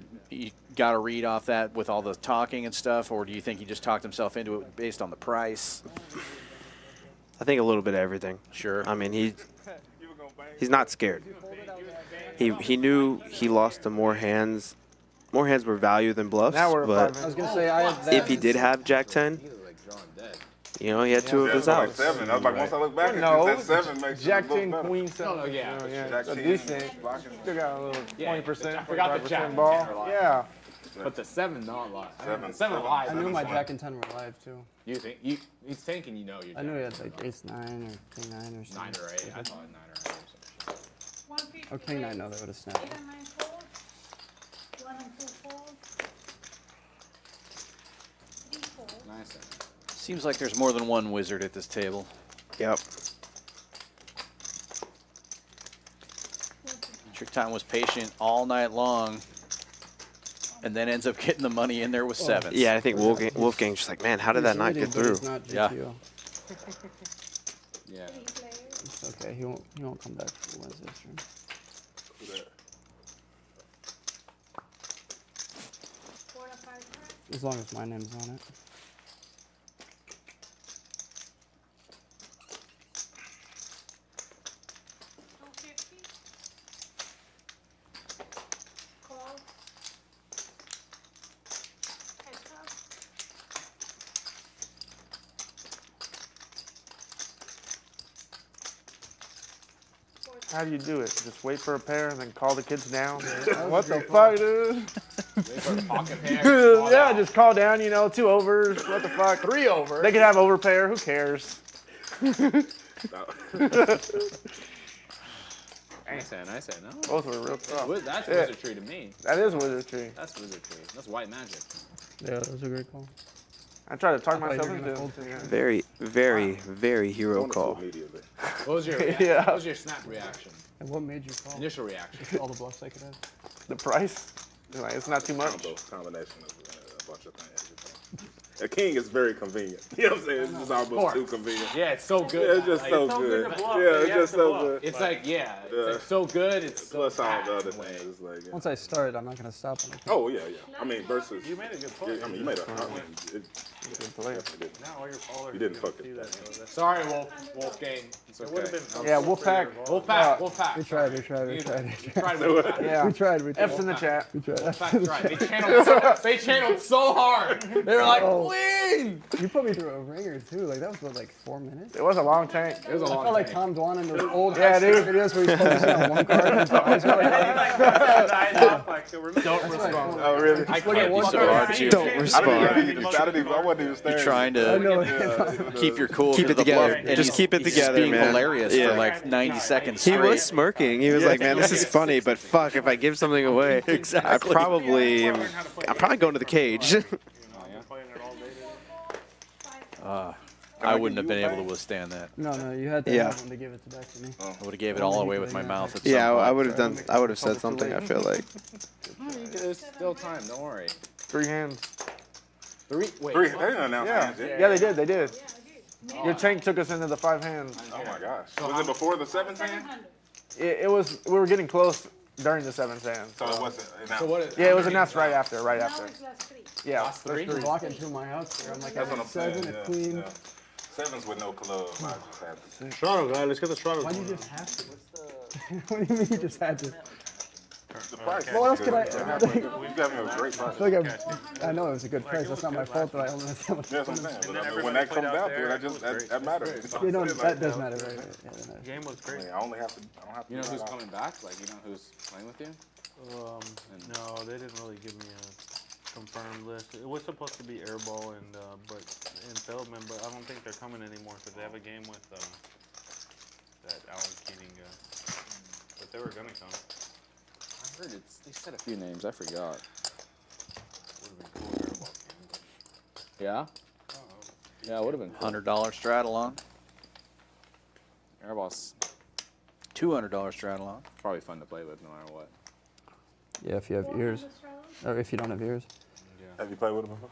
got a read off that with all the talking and stuff, or do you think he just talked himself into it based on the price? I think a little bit of everything. Sure. I mean, he's not scared. He knew he lost to more hands. More hands were value than bluffs, Now we're at but 5 hands. I was gonna say, I have that. if he did have Jack 10, he had two of his Like outs. seven. I was like, once I look back No, at this, that seven makes Jack it look 10, better. Queen 7. No, yeah. Jack So 10, decent. blocking. Still got a little 20%, I forgot the 25% Jack ball. 10 Yeah. But the 7 not live. Seven. 7 live. I knew my Jack and 10 were live too. You think he's thinking you know you're. I knew he had like ace 9 or king 9 or something. 9 or 8. I thought 9 or 8 or something. Oh, king 9, no, that would have snapped. 8 and 9 fold. 1 and 2 fold. 3 fold. Nice. Seems like there's more than one wizard at this table. Yep. Trick time was patient all night long, and then ends up getting the money in there with sevens. Yeah, I think Wolfgang's just like, man, how did that not get through? Yeah. Yeah. It's okay. He won't come back for Wednesday stream. As long as my name's on it. How do you do it? Just wait for a pair and then call the kids down? What the fuck, dude? Wait for the pocket pair. Yeah, just call down, 2 overs. What the fuck? 3 overs. They could have overpair. Who cares? Nice hand, no? Both were real tough. That's Yeah. wizardry to me. That is wizardry. That's wizardry. That's white magic. Yeah, that was a great call. I try to talk I thought myself you were into gonna it. fold Yeah. Very, very, very hero call. What was your Yeah. What was your snap reaction? And what made you call? Initial reaction. Just all the bluffs I could have. The price? It's not too much. Combination of a bunch of things. A king is very convenient. You know what I'm saying? It's just almost too convenient. Yeah, it's so good. Yeah, it's just so good. Yeah, it's just so good. It's like, it's like so good. It's so Plus all bad. the other things. It's like, yeah. Once I start, I'm not gonna stop. Oh yeah. I mean, versus. You made a good point. I mean, you made a. I mean, it Now all your callers You didn't are fuck gonna it. see that. Sorry, Wolfgang. It's It okay. would have been Yeah, Wolfpack. Wolfpack. We tried. You tried Yeah. Wolfpack. We tried. F's in the chat. We tried. Wolfpack tried. They channeled so hard. They were like, please. You put me through a ringer too. Like that was what, like 4 minutes. It was a long tank. It was a I long felt like time. Tom Dwan in those old Yeah, X6 dude. videos where he's focusing on one card. And his eyes are like, Don't respond. Oh really? I look at can't one be so card. hard to- Don't I respond. wasn't even staring. You're trying I know. to keep your cool. Keep 'cause it the together. bluff- and Just he's- keep it he's together, being man. hilarious Yeah. for like 90 seconds He straight. was smirking. He was like, man, this is funny, but fuck, if I give something away, Exactly. I'm probably going to the cage. I wouldn't have been able to withstand that. No, you had to Yeah. have one to give it back to me. I would have gave it all away with my mouth at some Yeah, point. I would have done. I would have said something. I feel like. There's still time. Don't worry. 3 hands. Three. Wait. They didn't announce hands yet. Yeah, they did. They did. Your tank took us into the 5 hands. Oh my gosh. Was it before the 7th hand? It was. We were getting close during the 7th hand. So it wasn't. So what is? Yeah, it was announced right after. Right Now after. it's last 3. Yeah. Last 3? You're walking through my house here. I'm like, That's I what I'm got saying. 7, a Yeah, queen. yeah. 7's with no club. I just had to. Toronto guy, let's get the Toronto. Why do you just have to? What do you mean you just had to? The price. Well, what else could I? We've got me a great price. I feel like I know it was a good price. That's not my fault that I only had so much. That's what I'm saying. But I mean, when that comes out there, that matters. You know, that does matter, right? Yeah, that matters. Game was great. I only have to. I don't have to. You know who's coming back? Like, you know who's playing with you? No, they didn't really give me a confirmed list. It was supposed to be Airball and Feldman, but I don't think they're coming anymore because they have a game with that Alan Keating guy. But they were gonna come. I heard it's. They said a few names. I forgot. Would have been cool Airball game. Yeah. Yeah, it would have been cool. $100 Stradalon. Airball's $200 Stradalon. probably fun to play with no matter what. Yeah, if you have ears, or if you don't have ears. Have you played with him before?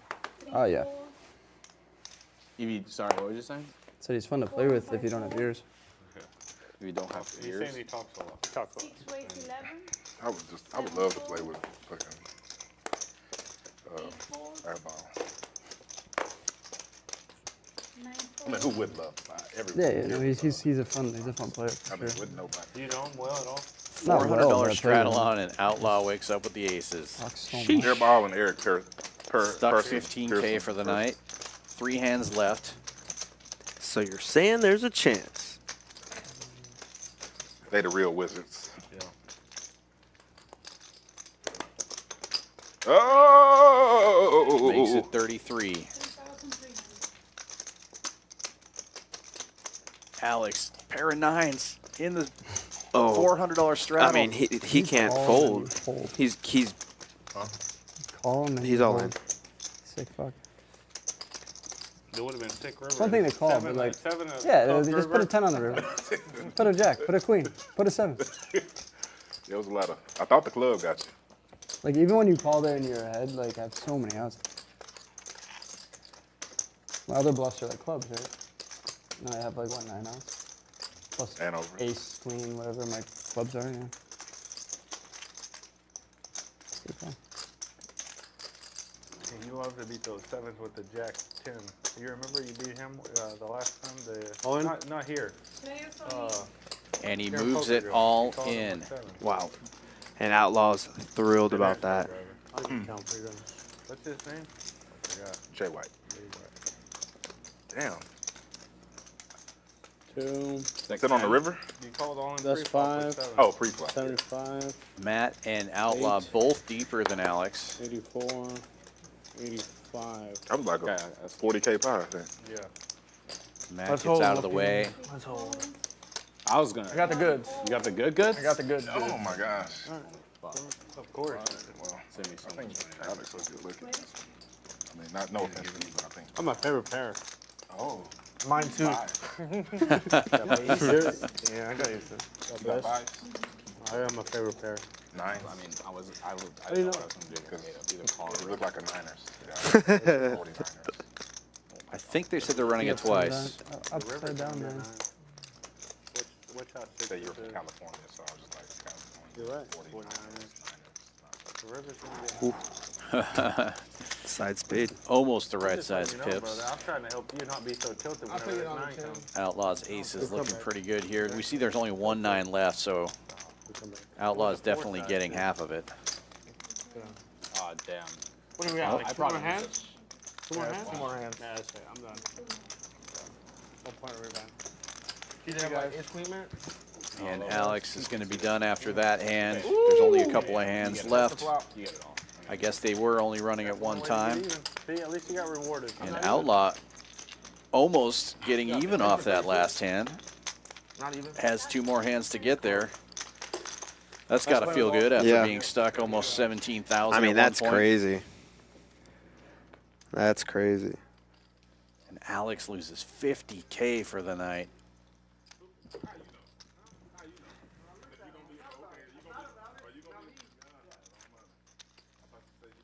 Oh yeah. Sorry, what was you saying? Said he's fun to play with if you don't have ears. If you don't have He's ears. saying he talks a lot. He talks a lot. 6 ways 11. I would love to play with fucking Airball. 9 I mean, who would love everybody? Yeah, no, he's a fun player. For I mean, sure. with nobody. You know him well at all? Not $400 well, but I play with him. Stradalon and Outlaw wakes up with the aces. Sucks so much. Airball and Eric Stuck Percy. 15K for the night. 3 hands left. So you're saying there's a chance? They the real wizards. Yeah. Oh! Makes it 33. Alex, pair of 9s in the $400 straddle. I mean, he can't fold. He's Call him. and He's all in. fold. Sick fuck. It would have been sick river. It's one thing to call, but like, yeah, just put a 10 on the river. Put a jack, put a queen, put a 7. There was a lot of. I thought the club got you. Like even when you call there in your head, like I have so many outs. My other bluffs are like clubs, right? And I have like what, 9 outs? Plus And over. ace, queen, whatever my clubs are, yeah. Good call. You love to beat those 7s with the Jack 10. You remember you beat him the last time? Owen? Not here. And he Here moves Poker it Girl. all You called him in. with 7. Wow. And Outlaw's thrilled about that. What's his name? I forgot. Jay White. Damn. 2. Is it on the river? You called all in That's pre-flop with 5. 7. Oh, pre-flop. 75. Matt and Outlaw 8. both deeper than Alex. 84. 85. I was like a 40K pie, I think. Yeah. Matt Let's gets hold out him of the up way. here. Let's hold him. I was gonna. I got the goods. You got the goods? I got the goods. Oh my gosh. Of course. Well, Send me I some. think Alex was good looking. I mean, no offense to you, but I think. I'm my favorite pair. Oh. Mine too. Yeah, I got you. You got vibes? I am my favorite pair. 9. I mean, I didn't know what I was gonna do. Because Either call it or looked like a Niners. Yeah, 49ers. I think they said they're running it twice. Upside down, man. Which house? Say you're from California, so I was just like, California. You're right. 49ers. The river's Side spade. Almost the right size pips. I'm trying to help you not be so tilted whenever that 9 comes. Outlaws ace is looking pretty good here. We see there's only 1 9 left, so Outlaw's definitely getting half of it. Oh, damn. What do we got? Oh, Like I 2 more probably hands? 2 more hands? 2 more hands. Yeah, that's it. I'm done. No point of rebound. You have like ace queen, man? And Alex is going to be done after that hand. There's only a couple of hands left. You get it all. I guess they were only running at one time. See, at least you got rewarded. And Outlaw almost getting even off that last hand. Not even. Has 2 more hands to get there. That's got to feel good after being stuck almost 17,000. I mean, at that's one point. crazy. That's crazy. And Alex loses 50K for the night.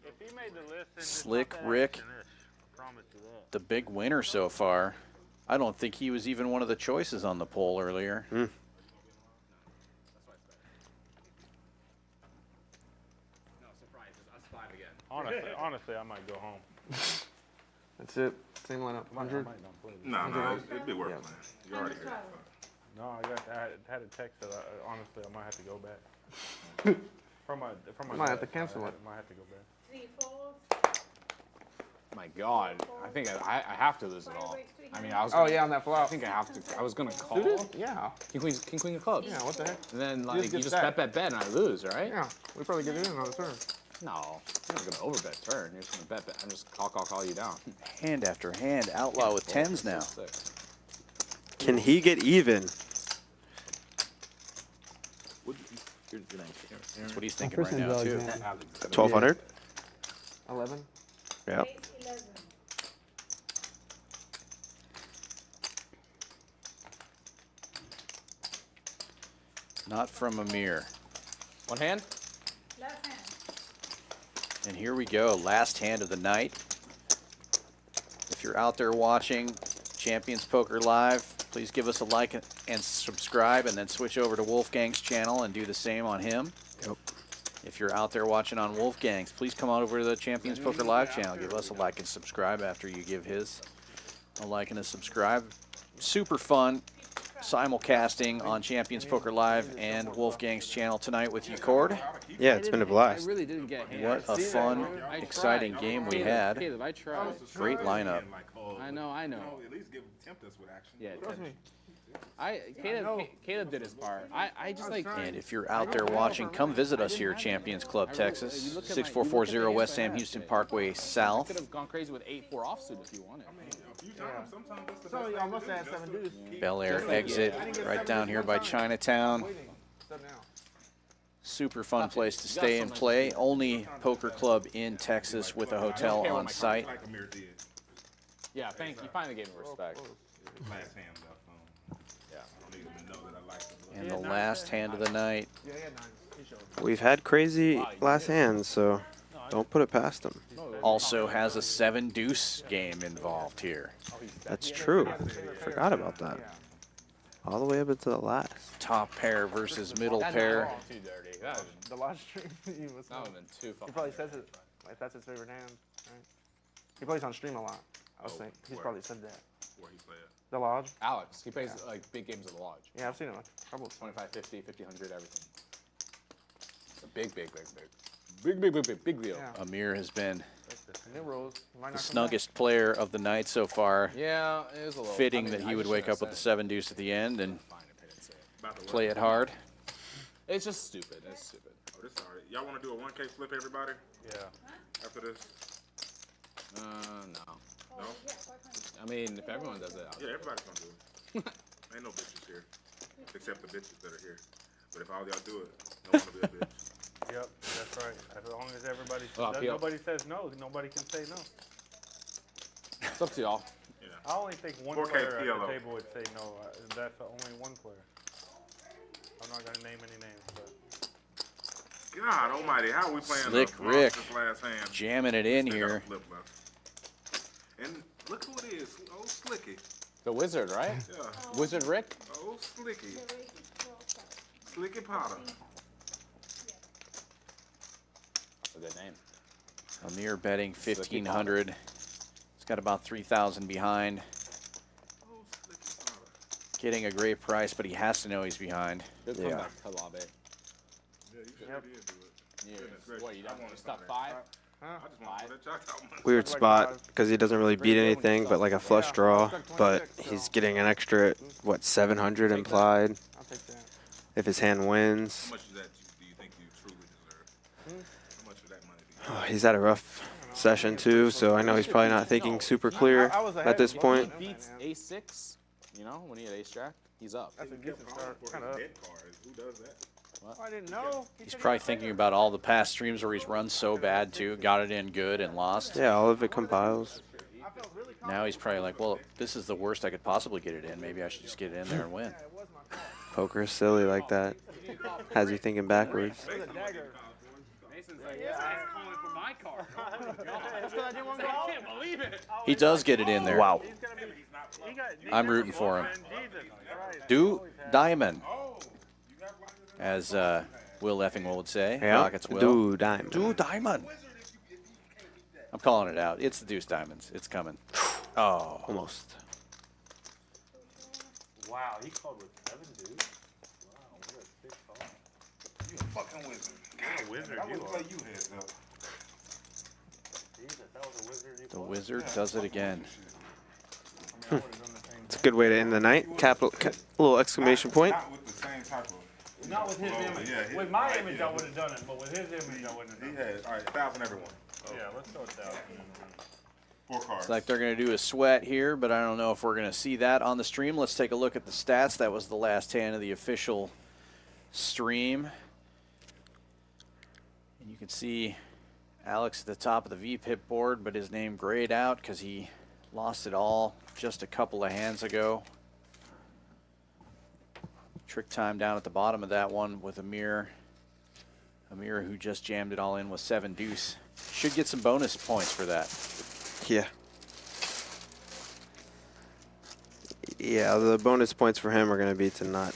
If he made the list, then Slick Ric, the big winner so far. I don't think he was even one of the choices on the poll earlier. Honestly, I might go home. That's it. Same lineup. 100. No, it'd be worth playing. You already here. No, I had a text that honestly I might have to go back. from my Might have to cancel it. I might have to go back. 3 folds. My God, I think I have to lose it all. I mean, I was. Oh yeah, on that flop. I think I have to. I was gonna call. Suited? Yeah. King queen of clubs. Yeah. What the heck? And then You like just you get just stacked. bet, and I lose, right? Yeah. We probably get it in on the turn. No, you're not gonna overbet turn. You're just gonna bet. I'm just call you down. Hand after hand, Outlaw with 10s now. Can he get even? That's what he's thinking right now, too. 1,200? 11. Yep. Not from Amir. One hand? Left hand. And here we go, last hand of the night. If you're out there watching Champions Poker Live, please give us a like and subscribe, and then switch over to Wolfgang's channel and do the same on him. Yep. If you're out there watching on Wolfgang's, please come on over to the Champions Poker Live channel. Give us a like and subscribe after you give his a like and a subscribe. Super fun simulcasting on Champions Poker Live and Wolfgang's channel tonight with you, Cord. Yeah, it's been a blast. I really didn't get What a fun, exciting game we had. Caleb, I tried. Great lineup. I know. At least tempt us with action. Yeah. Caleb did his part. I just like. And if you're out there watching, come visit us here at Champions Club, Texas, 6440 West Sam Houston Parkway South. Could have gone crazy with 8-4 offsuit if you wanted. So y'all must have had 7 deuce. Bel Air exit right down here by Chinatown. Super fun place to stay and play. Only poker club in Texas with a hotel on site. Yeah, thank you. Finally gave me respect. And the last hand of the night. We've had crazy last hands, so don't put it past them. Also has a 7-deuce game involved here. That's true. Forgot about that. All the way up into the last. Top pair versus middle pair. Too dirty. The live stream. He was. That would have been too fucking. He probably says it like that's his favorite hand. Right? He plays on stream a lot. I was thinking he's probably said that. Where he play at? The lodge. Alex, he plays like big games at the lodge. Yeah, I've seen it like a couple of 25, 50, 50, 100, everything. It's a big deal. Yeah. Amir has been New rules. He might the not come back. snuggest player of the night so far. Yeah, it was a little. Fitting that he would wake up with the 7-deuce at the end and play it hard. It's just stupid. It's stupid. Oh, this alright. Y'all want to do a 1K flip, everybody? Yeah. After this? No. No? I mean, if everyone does it, Yeah, everybody's gonna do it. Ain't no bitches here, except the bitches that are here. But if all y'all do it, no one will be a bitch. Yep, that's right. As long as everybody Well, says, PL. nobody says no, nobody can say no. It's up to y'all. Yeah. I only think one 4K player at PLO. the table would say no. That's only one player. I'm not gonna name any names, but God almighty, how are we playing Slick the Ric this last hand? jamming it in Still got a here. flip left. And look who it is. Old Slicky. The wizard, right? Yeah. Wizard Rick. Old Slicky. Slicky Potter. That's a good name. Amir betting 1,500. He's got about 3,000 behind. Getting a great price, but he has to know he's behind. Good Yeah. comeback to Labe. Yeah, you sure did do it. Yeah. What, you don't want to stop 5? I just want to put that chalk out my Weird spot because he doesn't really beat anything but like a flush draw, but he's getting an extra, what, 700 implied I'll take that. if his hand wins. How much of that do you think you truly deserve? How much of that money do you He's had a rough session too, so I know he's probably not thinking super clear at this point. He beats A6, you know, when he had ace jack, he's up. That's a decent start. Kind of up. dead cards? Who does that? Oh, I didn't know. He's probably thinking about all the past streams where he's run so bad too, got it in good and lost. Yeah, all of it compiles. Now he's probably like, well, this is the worst I could possibly get it in. Maybe I should just get it in there and win. Poker is silly like that. Has you thinking backwards. Mason's like, yeah, I was calling for my car. Oh, God. I can't believe it. He does get it in there. Wow. I'm rooting for him. Do Diamond, as Will Effingwell would say. Yeah. Rockets Will. Do Diamond. Do Diamond. I'm calling it out. It's the deuce diamonds. It's coming. Oh. Almost. Wow, he called with 7 dudes. Wow, what a big call. You a fucking wizard. What a wizard I you wouldn't are. play you heads up. Jesus, that was a wizard you The called. wizard does it again. It's a good way to end the night. Capital, little exclamation point. Not with the same type of. Not with his image. Yeah, with my image, I would have done it, but with his image, I wouldn't have done He it. had, all right, 1,000 everyone. Yeah, let's go with that. 4 cards. It's like they're going to do a sweat here, but I don't know if we're going to see that on the stream. Let's take a look at the stats. That was the last hand of the official stream. And you can see Alex at the top of the VPIP board, but his name grayed out because he lost it all just a couple of hands ago. TrickTime down at the bottom of that one with Amir. Amir, who just jammed it all in with 7 deuce. Should get some bonus points for that. Yeah. Yeah, the bonus points for him are going to be to not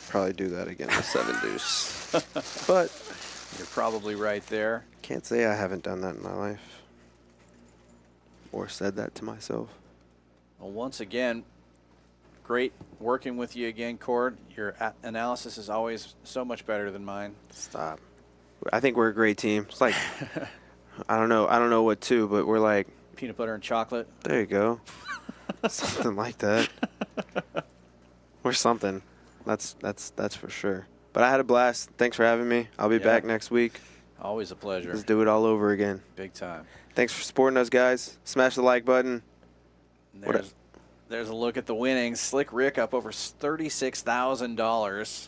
probably do that again with 7 deuce. But you're probably right there. Can't say I haven't done that in my life. Or said that to myself. Well, once again, great working with you again, Cord. Your analysis is always so much better than mine. Stop. I think we're a great team. It's like, I don't know what to, but we're like. Peanut butter and chocolate. There you go. Something like that. Or something. That's for sure. But I had a blast. Thanks for having me. I'll be back next week. Always a pleasure. Let's do it all over again. Big time. Thanks for supporting us, guys. Smash the like button. There's a look at the winnings. Slick Ric up over $36,000.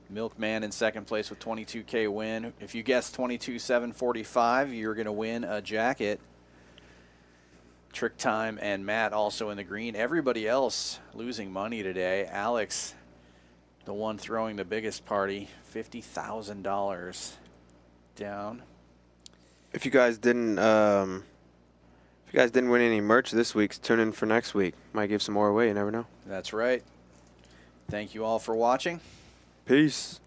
Milkman in second place with 22K win. If you guess 22,745, you're going to win a jacket. TrickTime and Matt also in the green. Everybody else losing money today. Alex, the one throwing the biggest party, $50,000 down. If you guys didn't win any merch this week, tune in for next week. Might give some more away. You never know. That's right. Thank you all for watching. Peace.